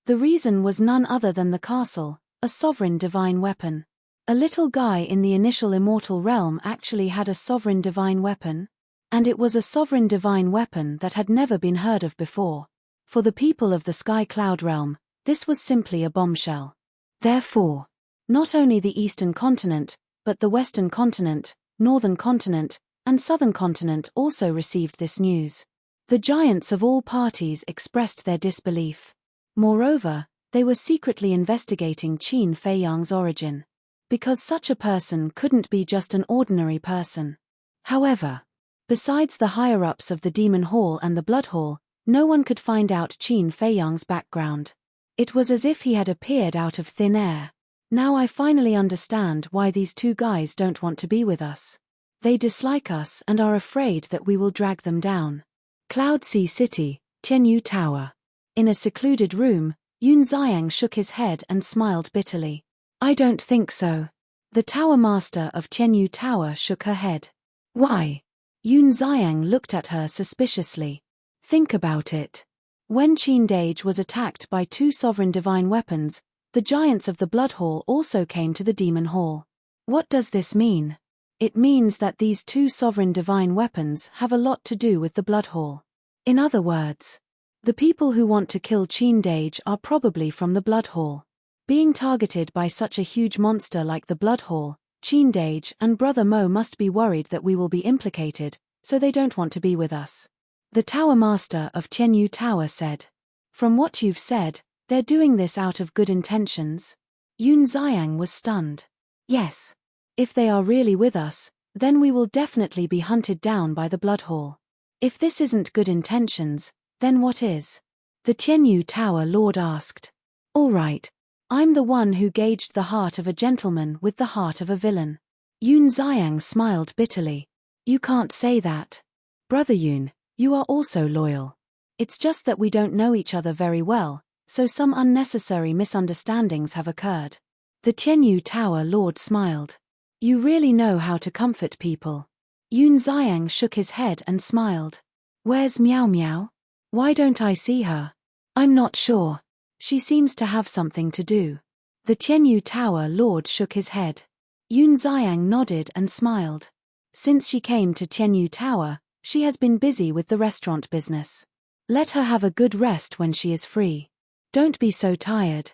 A: The reason was none other than the castle, a sovereign divine weapon. A little guy in the initial immortal realm actually had a sovereign divine weapon. And it was a sovereign divine weapon that had never been heard of before. For the people of the Sky Cloud realm, this was simply a bombshell. Therefore, not only the Eastern continent, but the Western continent, Northern continent, and Southern continent also received this news. The giants of all parties expressed their disbelief. Moreover, they were secretly investigating Qin Feiyang's origin. Because such a person couldn't be just an ordinary person. However, besides the higher-ups of the Demon Hall and the Blood Hall, no one could find out Qin Feiyang's background. It was as if he had appeared out of thin air. Now I finally understand why these two guys don't want to be with us. They dislike us and are afraid that we will drag them down. Cloud Sea City, Tianyu Tower. In a secluded room, Yun Xiang shook his head and smiled bitterly. I don't think so. The Tower Master of Tianyu Tower shook her head. Why? Yun Xiang looked at her suspiciously. Think about it. When Qindage was attacked by two sovereign divine weapons, the giants of the Blood Hall also came to the Demon Hall. What does this mean? It means that these two sovereign divine weapons have a lot to do with the Blood Hall. In other words, the people who want to kill Qindage are probably from the Blood Hall. Being targeted by such a huge monster like the Blood Hall, Qindage and Brother Mo must be worried that we will be implicated, so they don't want to be with us. The Tower Master of Tianyu Tower said. From what you've said, they're doing this out of good intentions? Yun Xiang was stunned. Yes. If they are really with us, Then we will definitely be hunted down by the Bloodhall. If this isn't good intentions, then what is? The Tianyu Tower Lord asked. All right. I'm the one who gauged the heart of a gentleman with the heart of a villain. Yun Xiang smiled bitterly. You can't say that. Brother Yun, you are also loyal. It's just that we don't know each other very well, so some unnecessary misunderstandings have occurred. The Tianyu Tower Lord smiled. You really know how to comfort people. Yun Xiang shook his head and smiled. Where's Miao Miao? Why don't I see her? I'm not sure. She seems to have something to do. The Tianyu Tower Lord shook his head. Yun Xiang nodded and smiled. Since she came to Tianyu Tower, she has been busy with the restaurant business. Let her have a good rest when she is free. Don't be so tired.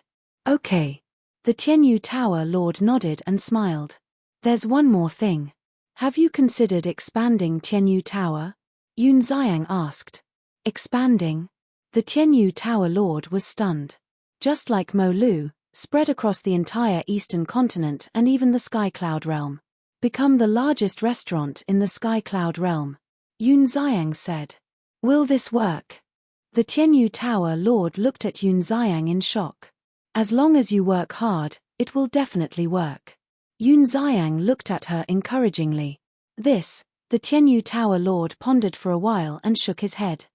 A: Okay. The Tianyu Tower Lord nodded and smiled. There's one more thing. Have you considered expanding Tianyu Tower? Yun Xiang asked. Expanding? The Tianyu Tower Lord was stunned. Just like Mo Lu, spread across the entire eastern continent and even the Sky Cloud realm. Become the largest restaurant in the Sky Cloud realm. Yun Xiang said. Will this work? The Tianyu Tower Lord looked at Yun Xiang in shock. As long as you work hard, it will definitely work. Yun Xiang looked at her encouragingly. The Tianyu Tower Lord pondered for a while and shook his head.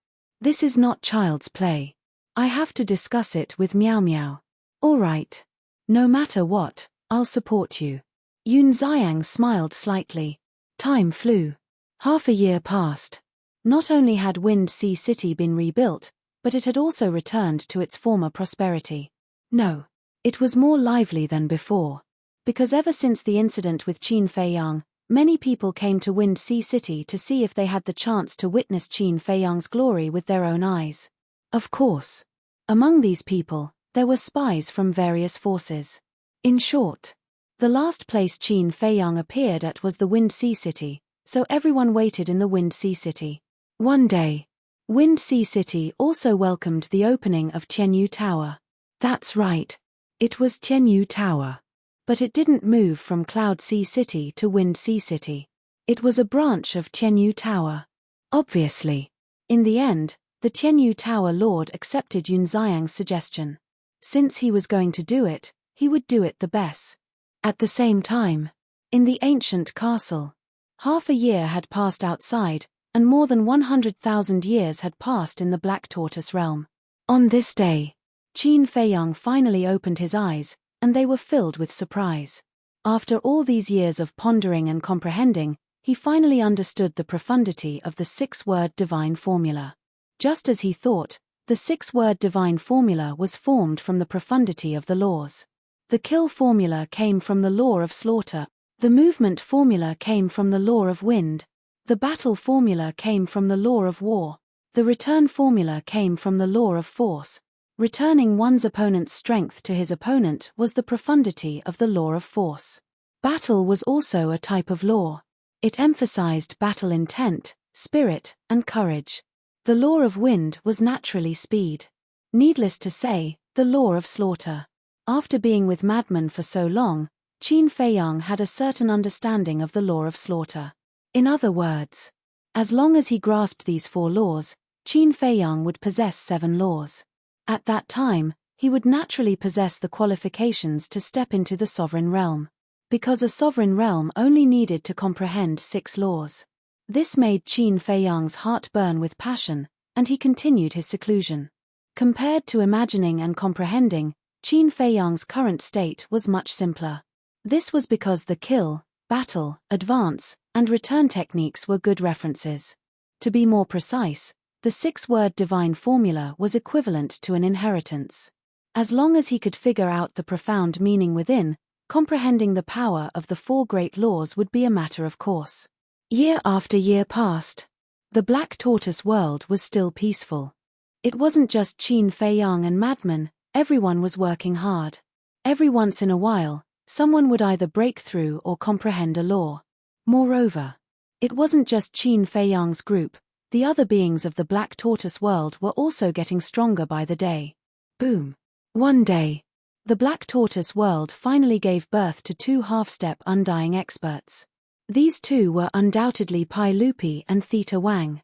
A: This is not child's play. I have to discuss it with Miao Miao. All right. No matter what, I'll support you. Yun Xiang smiled slightly. Time flew. Half a year passed. Not only had Wind Sea City been rebuilt, but it had also returned to its former prosperity. No. It was more lively than before. Because ever since the incident with Qin Feiyang, many people came to Wind Sea City to see if they had the chance to witness Qin Feiyang's glory with their own eyes. Of course. Among these people, there were spies from various forces. In short, the last place Qin Feiyang appeared at was the Wind Sea City, so everyone waited in the Wind Sea City. One day, Wind Sea City also welcomed the opening of Tianyu Tower. That's right. It was Tianyu Tower. But it didn't move from Cloud Sea City to Wind Sea City. It was a branch of Tianyu Tower. Obviously. In the end, the Tianyu Tower Lord accepted Yun Xiang's suggestion. Since he was going to do it, he would do it the best. At the same time, in the ancient castle, half a year had passed outside, and more than 100,000 years had passed in the Black Tortoise realm. On this day, Qin Feiyang finally opened his eyes, and they were filled with surprise. After all these years of pondering and comprehending, he finally understood the profundity of the six-word divine formula. Just as he thought, the six-word divine formula was formed from the profundity of the laws. The kill formula came from the law of slaughter. The movement formula came from the law of wind. The battle formula came from the law of war. The return formula came from the law of force. Returning one's opponent's strength to his opponent was the profundity of the law of force. Battle was also a type of law. It emphasized battle intent, spirit, and courage. The law of wind was naturally speed. Needless to say, the law of slaughter. After being with madmen for so long, Qin Feiyang had a certain understanding of the law of slaughter. In other words, as long as he grasped these four laws, Qin Feiyang would possess 7 laws. At that time, he would naturally possess the qualifications to step into the sovereign realm. Because a sovereign realm only needed to comprehend 6 laws. This made Qin Feiyang's heart burn with passion, and he continued his seclusion. Compared to imagining and comprehending, Qin Feiyang's current state was much simpler. This was because the kill, battle, advance, and return techniques were good references. To be more precise, the 6-word divine formula was equivalent to an inheritance. As long as he could figure out the profound meaning within, comprehending the power of the 4 great laws would be a matter of course. Year after year passed. The Black Tortoise world was still peaceful. It wasn't just Qin Feiyang and madmen, everyone was working hard. Every once in a while, someone would either break through or comprehend a law. Moreover, it wasn't just Qin Feiyang's group. The other beings of the Black Tortoise world were also getting stronger by the day. Boom. One day, the Black Tortoise world finally gave birth to 2 half-step undying experts. These two were undoubtedly Pi Lupi and Theta Wang.